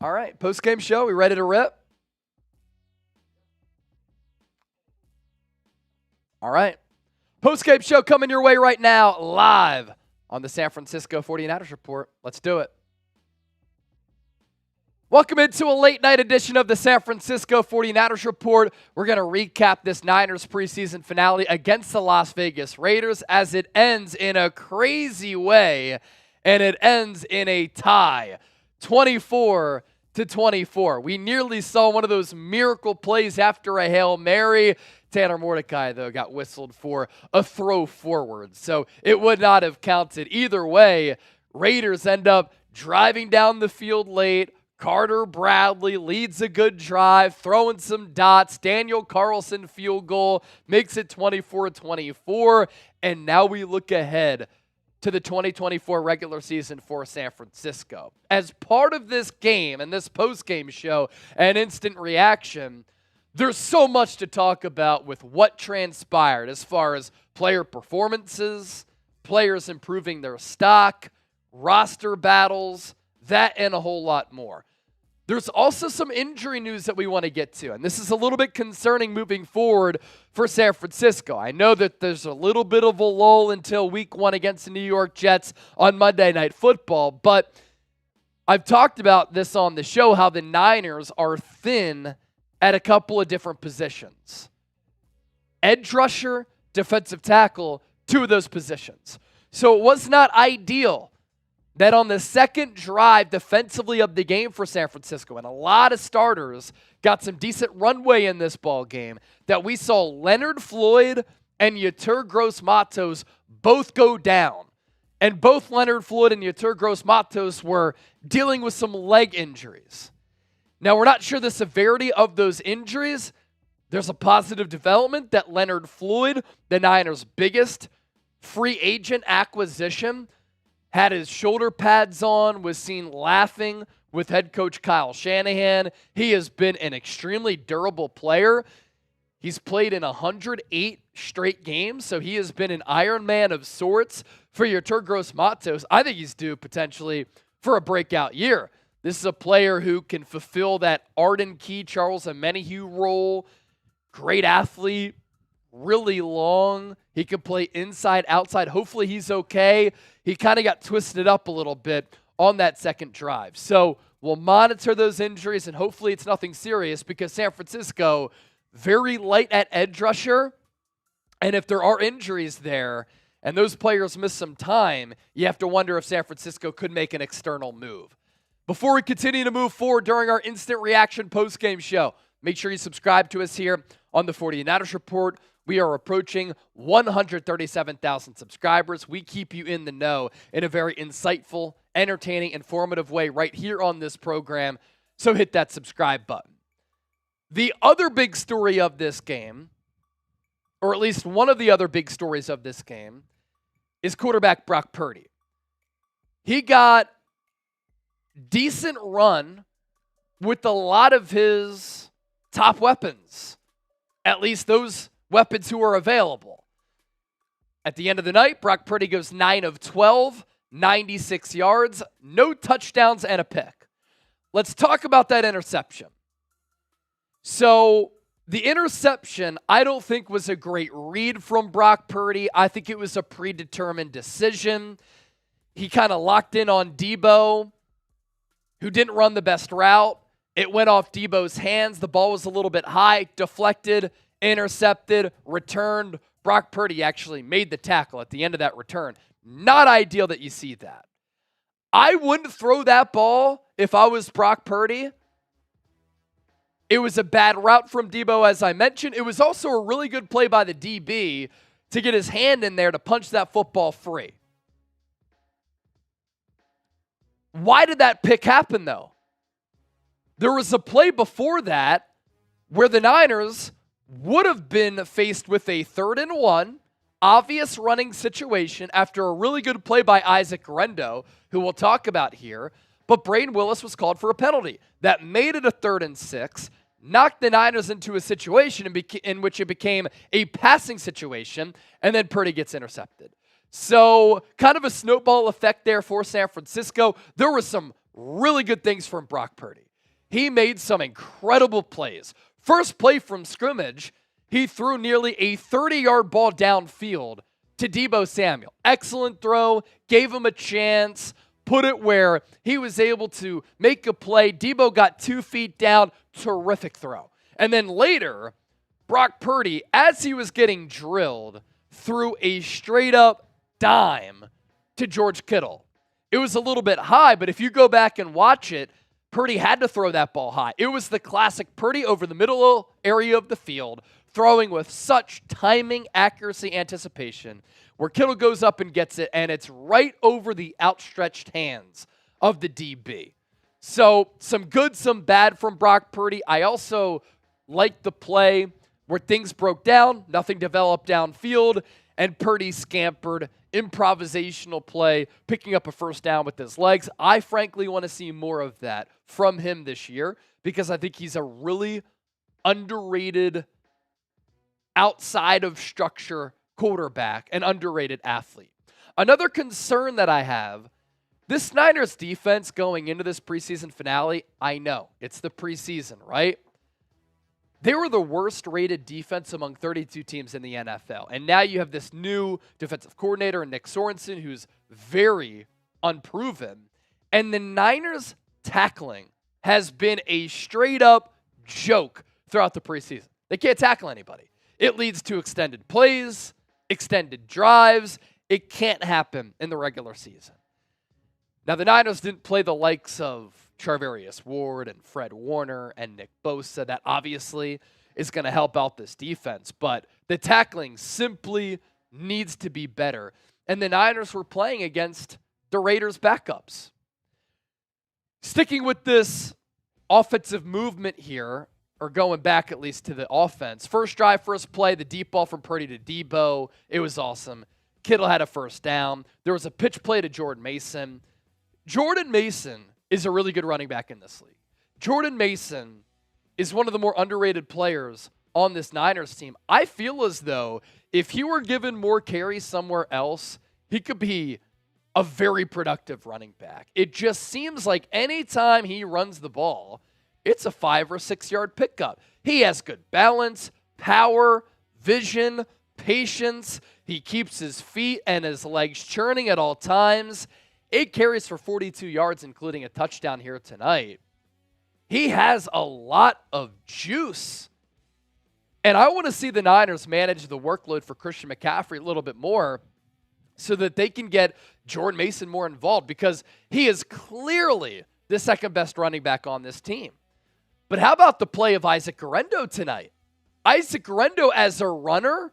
Speaker 1: All right, post-game show, we ready to rip? All right. Post-game show coming your way right now, live on the San Francisco 49ers Report. Let's do it. Welcome into a late-night edition of the San Francisco 49ers Report. We're going to recap this Niners preseason finale against the Las Vegas Raiders as it ends in a crazy way, and it ends in a tie, 24-24. We nearly saw one of those miracle plays after a Hail Mary. Tanner Mordecai, though, got whistled for a throw forward, so it would not have counted. Either way, Raiders end up driving down the field late. Carter Bradley leads a good drive, throwing some dots. Daniel Carlson field goal makes it 24-24, and now we look ahead to the 2024 regular season for San Francisco. As part of this game and this post-game show and instant reaction, there's so much to talk about with what transpired as far as player performances, players improving their stock, roster battles, that and a whole lot more. There's also some injury news that we want to get to, and this is a little bit concerning moving forward for San Francisco. I know that there's a little bit of a lull until week 1 against the New York Jets on Monday Night Football, but I've talked about this on the show, how the Niners are thin at a couple of different positions. Edge rusher, defensive tackle, 2 of those positions. So it was not ideal that on the second drive defensively of the game for San Francisco, and a lot of starters got some decent runway in this ball game, that we saw Leonard Floyd and Yetur Gross-Matos both go down. And both Leonard Floyd and Yetur Gross-Matos were dealing with some leg injuries. Now, we're not sure the severity of those injuries. There's a positive development that Leonard Floyd, the Niners' biggest free agent acquisition, had his shoulder pads on, was seen laughing with head coach Kyle Shanahan. He has been an extremely durable player. He's played in 108 straight games, so he has been an Iron Man of sorts for Yetur Gross-Matos. I think he's due potentially for a breakout year. This is a player who can fulfill that Arden Key, Charles Omenihu role. Great athlete, really long. He can play inside, outside. Hopefully he's okay. He kind of got twisted up a little bit on that second drive. So we'll monitor those injuries, and hopefully it's nothing serious, because San Francisco, very light at edge rusher, And if there are injuries there and those players miss some time, you have to wonder if San Francisco could make an external move. Before we continue to move forward during our instant reaction postgame show, make sure you subscribe to us here on the 49ers Report. We are approaching 137,000 subscribers. We keep you in the know in a very insightful, entertaining, informative way right here on this program. So hit that subscribe button. The other big story of this game, or at least one of the other big stories of this game, is quarterback Brock Purdy. He got decent run with a lot of his top weapons, at least those weapons who are available. At the end of the night, Brock Purdy goes 9 of 12, 96 yards, no touchdowns, and a pick. Let's talk about that interception. So the interception, I don't think was a great read from Brock Purdy. I think it was a predetermined decision. He kind of locked in on Deebo, who didn't run the best route. It went off Deebo's hands. The ball was a little bit high, deflected, intercepted, returned. Brock Purdy actually made the tackle at the end of that return. Not ideal that you see that. I wouldn't throw that ball if I was Brock Purdy. It was a bad route from Deebo, as I mentioned. It was also a really good play by the DB to get his hand in there to punch that football free. Why did that pick happen, though? There was a play before that where the Niners would have been faced with a 3rd and 1, obvious running situation after a really good play by Isaac Rendo, who we'll talk about here. But Braden Willis was called for a penalty. That made it a 3rd and 6, knocked the Niners into a situation in which it became a passing situation, and then Purdy gets intercepted. So kind of a snowball effect there for San Francisco. There were some really good things from Brock Purdy. He made some incredible plays. First play from scrimmage, he threw nearly a 30-yard ball downfield to Deebo Samuel. Excellent throw, gave him a chance, put it where he was able to make a play. Deebo got 2 feet down, terrific throw. And then later, Brock Purdy, as he was getting drilled, threw a straight-up dime to George Kittle. It was a little bit high, but if you go back and watch it, Purdy had to throw that ball high. It was the classic Purdy over the middle area of the field, throwing with such timing, accuracy, anticipation, where Kittle goes up and gets it, and it's right over the outstretched hands of the DB. So some good, some bad from Brock Purdy. I also liked the play where things broke down, nothing developed downfield, and Purdy scampered, improvisational play, picking up a first down with his legs. I frankly want to see more of that from him this year because I think he's a really underrated, outside of structure quarterback, an underrated athlete. Another concern that I have, this Niners defense going into this preseason finale, I know, it's the preseason, right? They were the worst rated defense among 32 teams in the NFL. And now you have this new defensive coordinator, Nick Sorensen, who's very unproven. And the Niners tackling has been a straight up joke throughout the preseason. They can't tackle anybody. It leads to extended plays, extended drives. It can't happen in the regular season. Now, the Niners didn't play the likes of Charvarius Ward and Fred Warner and Nick Bosa. That obviously is going to help out this defense, but the tackling simply needs to be better. And the Niners were playing against the Raiders' backups. Sticking with this offensive movement here, or going back at least to the offense. First drive, first play, the deep ball from Purdy to Deebo. It was awesome. Kittle had a first down. There was a pitch play to Jordan Mason. Jordan Mason is a really good running back in this league. Jordan Mason is one of the more underrated players on this Niners team. I feel as though if he were given more carries somewhere else, he could be a very productive running back. It just seems like anytime he runs the ball, it's a 5 or 6 yard pickup. He has good balance, power, vision, patience. He keeps his feet and his legs churning at all times. 8 carries for 42 yards, including a touchdown here tonight. He has a lot of juice. And I want to see the Niners manage the workload for Christian McCaffrey a little bit more so that they can get Jordan Mason more involved, because he is clearly the second best running back on this team. But how about the play of Isaac Guerendo tonight? Isaac Guerendo as a runner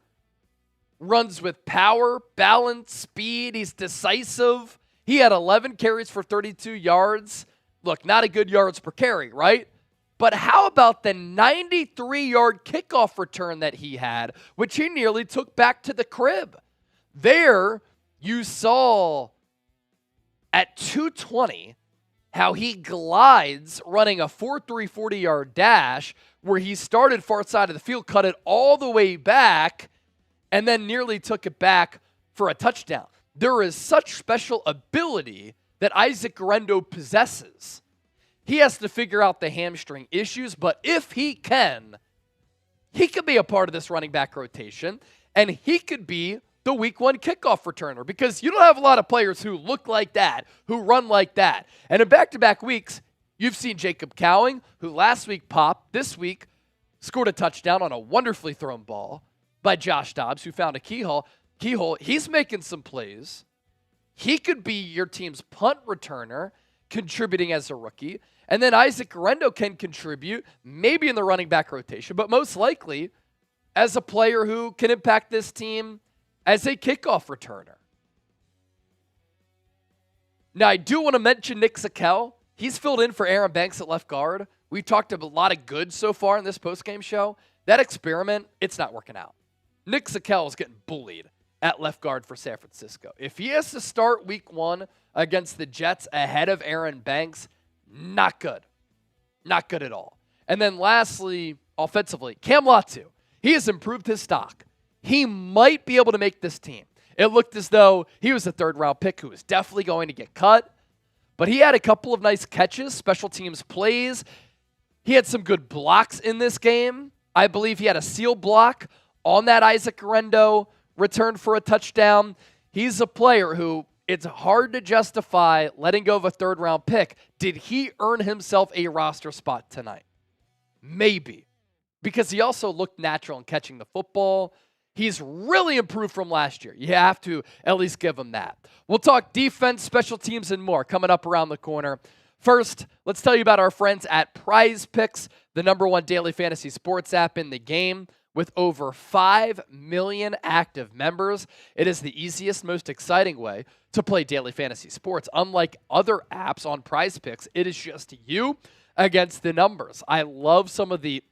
Speaker 1: runs with power, balance, speed. He's decisive. He had 11 carries for 32 yards. Look, not a good yards per carry, right? But how about the 93-yard kickoff return that he had, which he nearly took back to the crib? There, you saw at 220 how he glides running a 4.3 40-yard dash where he started far side of the field, cut it all the way back, and then nearly took it back for a touchdown. There is such special ability that Isaac Guerendo possesses. He has to figure out the hamstring issues, but if he can, he could be a part of this running back rotation, and he could be the week 1 kickoff returner, because you don't have a lot of players who look like that, who run like that. And in back-to-back weeks, you've seen Jacob Cowing, who last week popped, this week scored a touchdown on a wonderfully thrown ball by Josh Dobbs, who found a keyhole. He's making some plays. He could be your team's punt returner, contributing as a rookie. And then Isaac Guerendo can contribute, maybe in the running back rotation, but most likely as a player who can impact this team as a kickoff returner. Now, I do want to mention Nick Zakelj. He's filled in for Aaron Banks at left guard. We talked a lot of good so far in this postgame show. That experiment, it's not working out. Nick Zakelj is getting bullied at left guard for San Francisco. If he has to start week 1 against the Jets ahead of Aaron Banks, not good. Not good at all. And then lastly, offensively, Cam Latu. He has improved his stock. He might be able to make this team. It looked as though he was a 3rd-round pick who was definitely going to get cut, but he had a couple of nice catches, special teams plays. He had some good blocks in this game. I believe he had a seal block on that Isaac Guerendo return for a touchdown. He's a player who it's hard to justify letting go of a 3rd-round pick. Did he earn himself a roster spot tonight? Maybe, because he also looked natural in catching the football. He's really improved from last year. You have to at least give him that. We'll talk defense, special teams, and more coming up around the corner. First, let's tell you about our friends at Prize Picks, the #1 daily fantasy sports app in the game. With over 5 million active members, it is the easiest, most exciting way to play daily fantasy sports. Unlike other apps on Prize Picks, it is just you against the numbers. I love some of the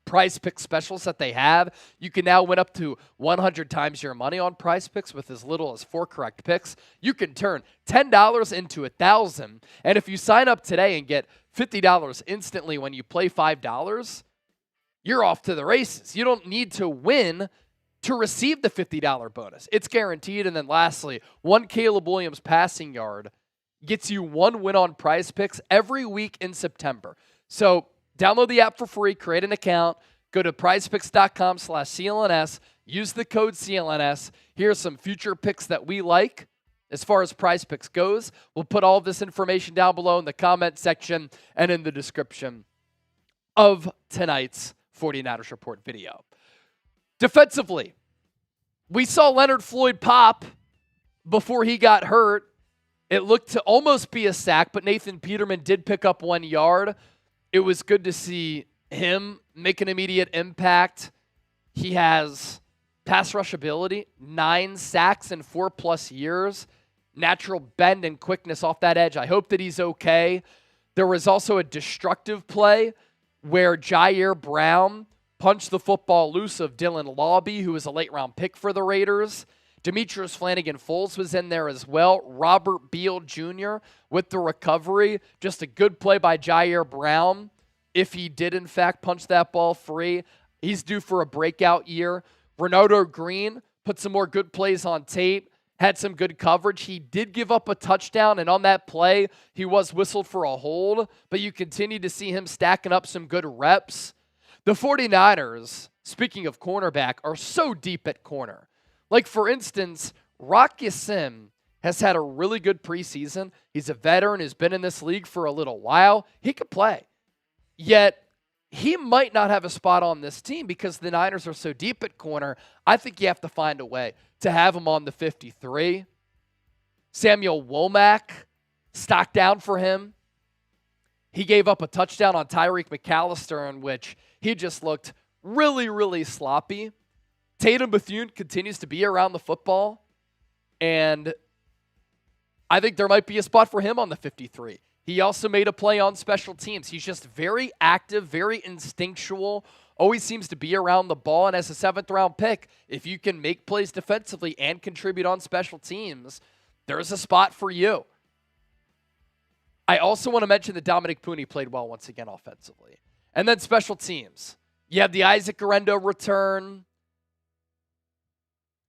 Speaker 1: Prize Picks specials that they have. You can now win up to 100 times your money on Prize Picks with as little as 4 correct picks. You can turn $10 into $1,000. And if you sign up today and get $50 instantly when you play $5, you're off to the races. You don't need to win to receive the $50 bonus. It's guaranteed. And then lastly, 1 Caleb Williams passing yard gets you 1 win on Prize Picks every week in September. So download the app for free, create an account, go to prizepicks.com/CLNS, use the code CLNS. Here's some future picks that we like as far as Prize Picks goes. We'll put all this information down below in the comment section and in the description of tonight's 49ers Report video. Defensively, we saw Leonard Floyd pop before he got hurt. It looked to almost be a sack, but Nathan Peterman did pick up 1 yard. It was good to see him make an immediate impact. He has pass rush ability, 9 sacks in 4+ years, natural bend and quickness off that edge. I hope that he's okay. There was also a destructive play where Jair Brown punched the football loose of Dylan Lawby, who was a late-round pick for the Raiders. Demetrius Flannigan-Foles was in there as well. Robert Beal Jr. with the recovery. Just a good play by Jair Brown. If he did, in fact, punch that ball free, he's due for a breakout year. Renardo Green put some more good plays on tape, had some good coverage. He did give up a touchdown, and on that play, he was whistled for a hold, but you continue to see him stacking up some good reps. The 49ers, speaking of cornerback, are so deep at corner. Like, for instance, Rock Ya-Sin has had a really good preseason. He's a veteran who's been in this league for a little while. He could play. Yet, he might not have a spot on this team because the Niners are so deep at corner. I think you have to find a way to have him on the 53. Samuel Womack, stock down for him. He gave up a touchdown on Tyreek McAllister in which he just looked really, really sloppy. Tatum Bethune continues to be around the football, and I think there might be a spot for him on the 53. He also made a play on special teams. He's just very active, very instinctual, always seems to be around the ball, and as a 7th-round pick, if you can make plays defensively and contribute on special teams, there's a spot for you. I also want to mention that Dominick Puni played well once again offensively. And then special teams. You have the Isaac Guerendo return.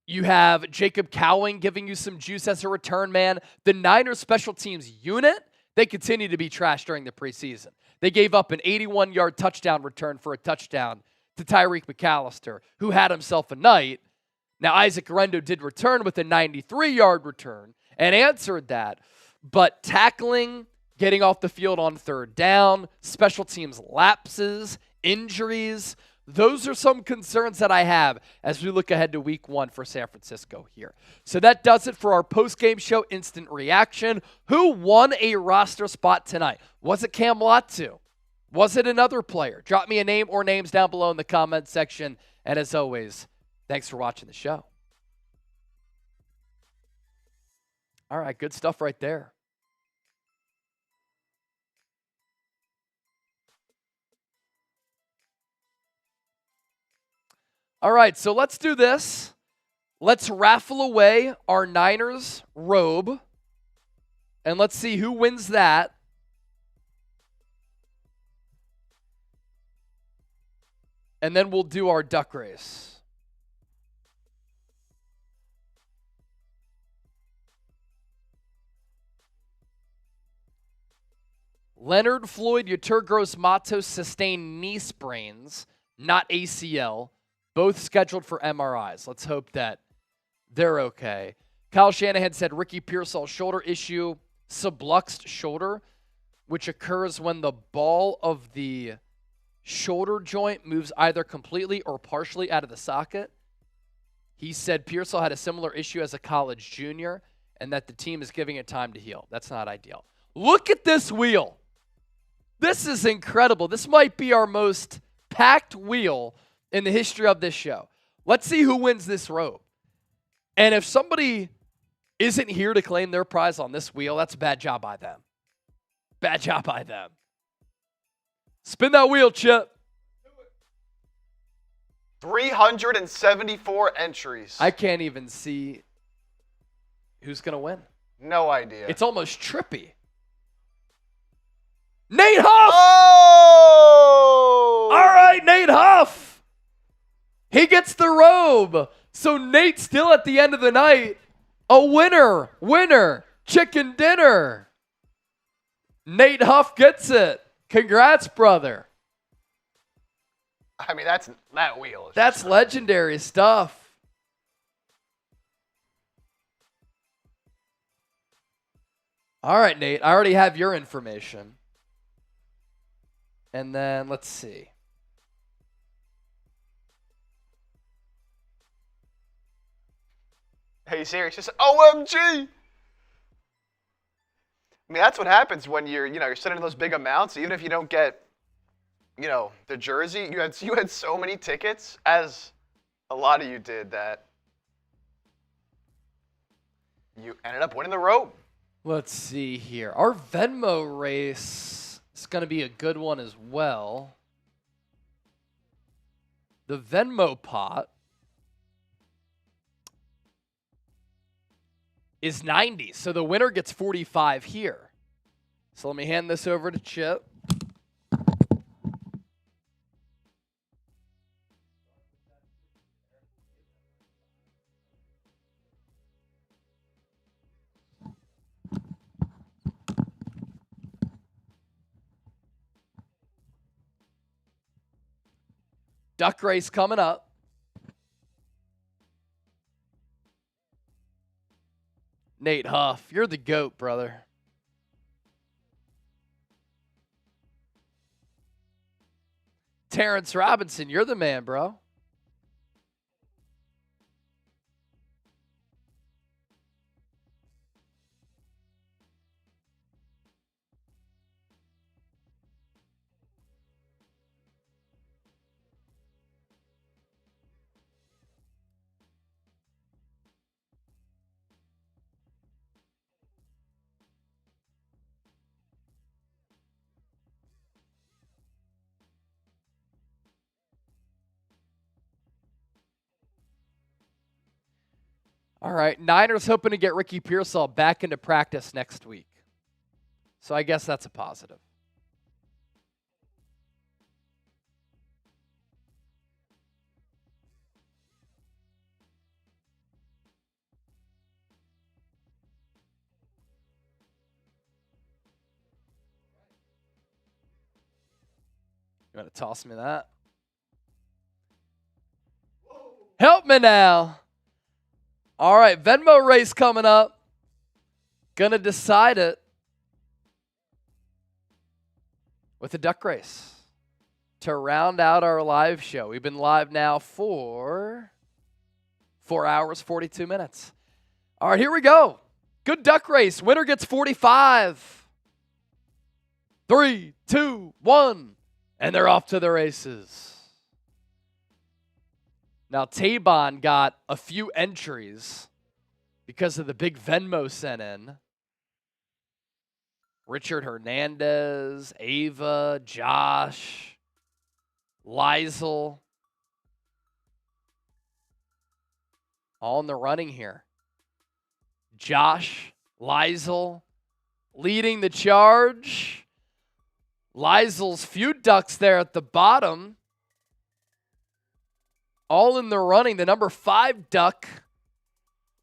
Speaker 1: You have Jacob Cowing giving you some juice as a return man. The Niners special teams unit, they continue to be trashed during the preseason. They gave up an 81-yard touchdown return for a touchdown to Tyreek McAllister, who had himself a night. Now, Isaac Guerendo did return with a 93-yard return and answered that. But tackling, getting off the field on 3rd down, special teams lapses, injuries, those are some concerns that I have as we look ahead to week 1 for San Francisco here. So that does it for our post-game show instant reaction. Who won a roster spot tonight? Was it Cam Latu? Was it another player? Drop me a name or names down below in the comment section. And as always, thanks for watching the show. All right, good stuff right there. All right, so let's do this. Let's raffle away our Niners robe. And let's see who wins that. And then we'll do our duck race. Leonard Floyd Utergros Matos sustained knee sprains, not ACL. Both scheduled for MRIs. Let's hope that they're okay. Kyle Shanahan said Ricky Pearsall's shoulder issue, subluxed shoulder, which occurs when the ball of the shoulder joint moves either completely or partially out of the socket. He said Pearsall had a similar issue as a college junior and that the team is giving it time to heal. That's not ideal. Look at this wheel. This is incredible. This might be our most packed wheel in the history of this show. Let's see who wins this robe. And if somebody isn't here to claim their prize on this wheel, that's a bad job by them. Bad job by them. Spin that wheel, Chip.
Speaker 2: 374 entries.
Speaker 1: I can't even see who's going to win.
Speaker 2: No idea.
Speaker 1: It's almost trippy. Nate Huff!
Speaker 2: Oh!
Speaker 1: All right, Nate Huff. He gets the robe. So Nate still at the end of the night, a winner, chicken dinner. Nate Huff gets it. Congrats, brother.
Speaker 2: I mean, that wheel.
Speaker 1: That's legendary stuff. All right, Nate, I already have your information. And then let's see.
Speaker 2: Hey, serious? Just OMG. I mean, that's what happens when you're sending those big amounts. Even if you don't get, the jersey, you had so many tickets, as a lot of you did, that you ended up winning the robe.
Speaker 1: Let's see here. Our Venmo race is going to be a good one as well. The Venmo pot is 90. So the winner gets 45 here. So let me hand this over to Chip. Duck race coming up. Nate Huff, you're the GOAT, brother. Terrence Robinson, you're the man, bro. All right, Niners hoping to get Ricky Pearsall back into practice next week. So I guess that's a positive. You want to toss me that? Help me now. All right, Venmo race coming up. Gonna decide it with a duck race to round out our live show. We've been live now for 4 hours, 42 minutes. All right, here we go. Good duck race. Winner gets 45. 3, 2, 1, and they're off to the races. Now, Tabon got a few entries because of the big Venmo sent in. Richard Hernandez, Ava, Josh, Lizel. All in the running here. Josh, Lizel, leading the charge. Lizel's few ducks there at the bottom. All in the running. The number 5 duck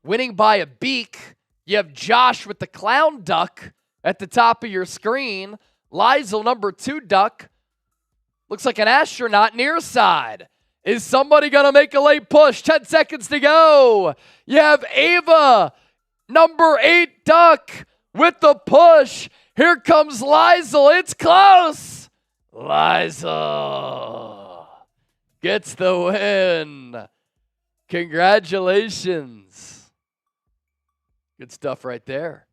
Speaker 1: winning by a beak. You have Josh with the clown duck at the top of your screen. Lizel, number 2 duck. Looks like an astronaut near side. Is somebody going to make a late push? 10 seconds to go. You have Ava, number 8 duck with the push. Here comes Lizel. It's close. Lizel gets the win. Congratulations. Good stuff right there.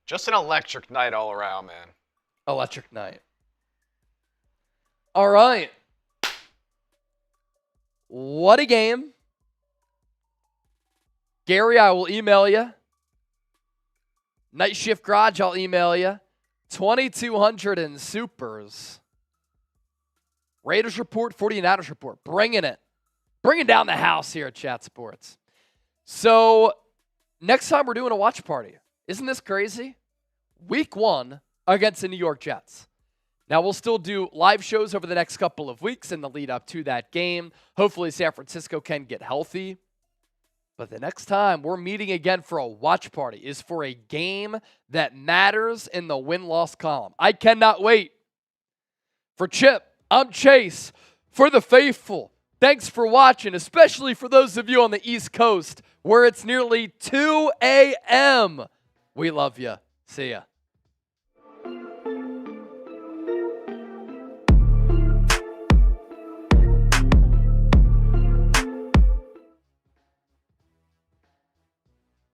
Speaker 2: Just an electric night all around, man.
Speaker 1: Electric night. All right. What a game. Gary, I will email you. Night Shift Garage, I'll email you. 2,200 in supers. Raiders report, 49ers report. Bringing it. Bringing down the house here at Chat Sports. So, next time we're doing a watch party. Isn't this crazy? Week 1 against the New York Jets. Now, we'll still do live shows over the next couple of weeks in the lead up to that game. Hopefully, San Francisco can get healthy. But the next time we're meeting again for a watch party is for a game that matters in the win-loss column. I cannot wait. For Chip, I'm Chase. For the faithful, thanks for watching, especially for those of you on the East Coast where it's nearly 2 a.m. We love you. See ya.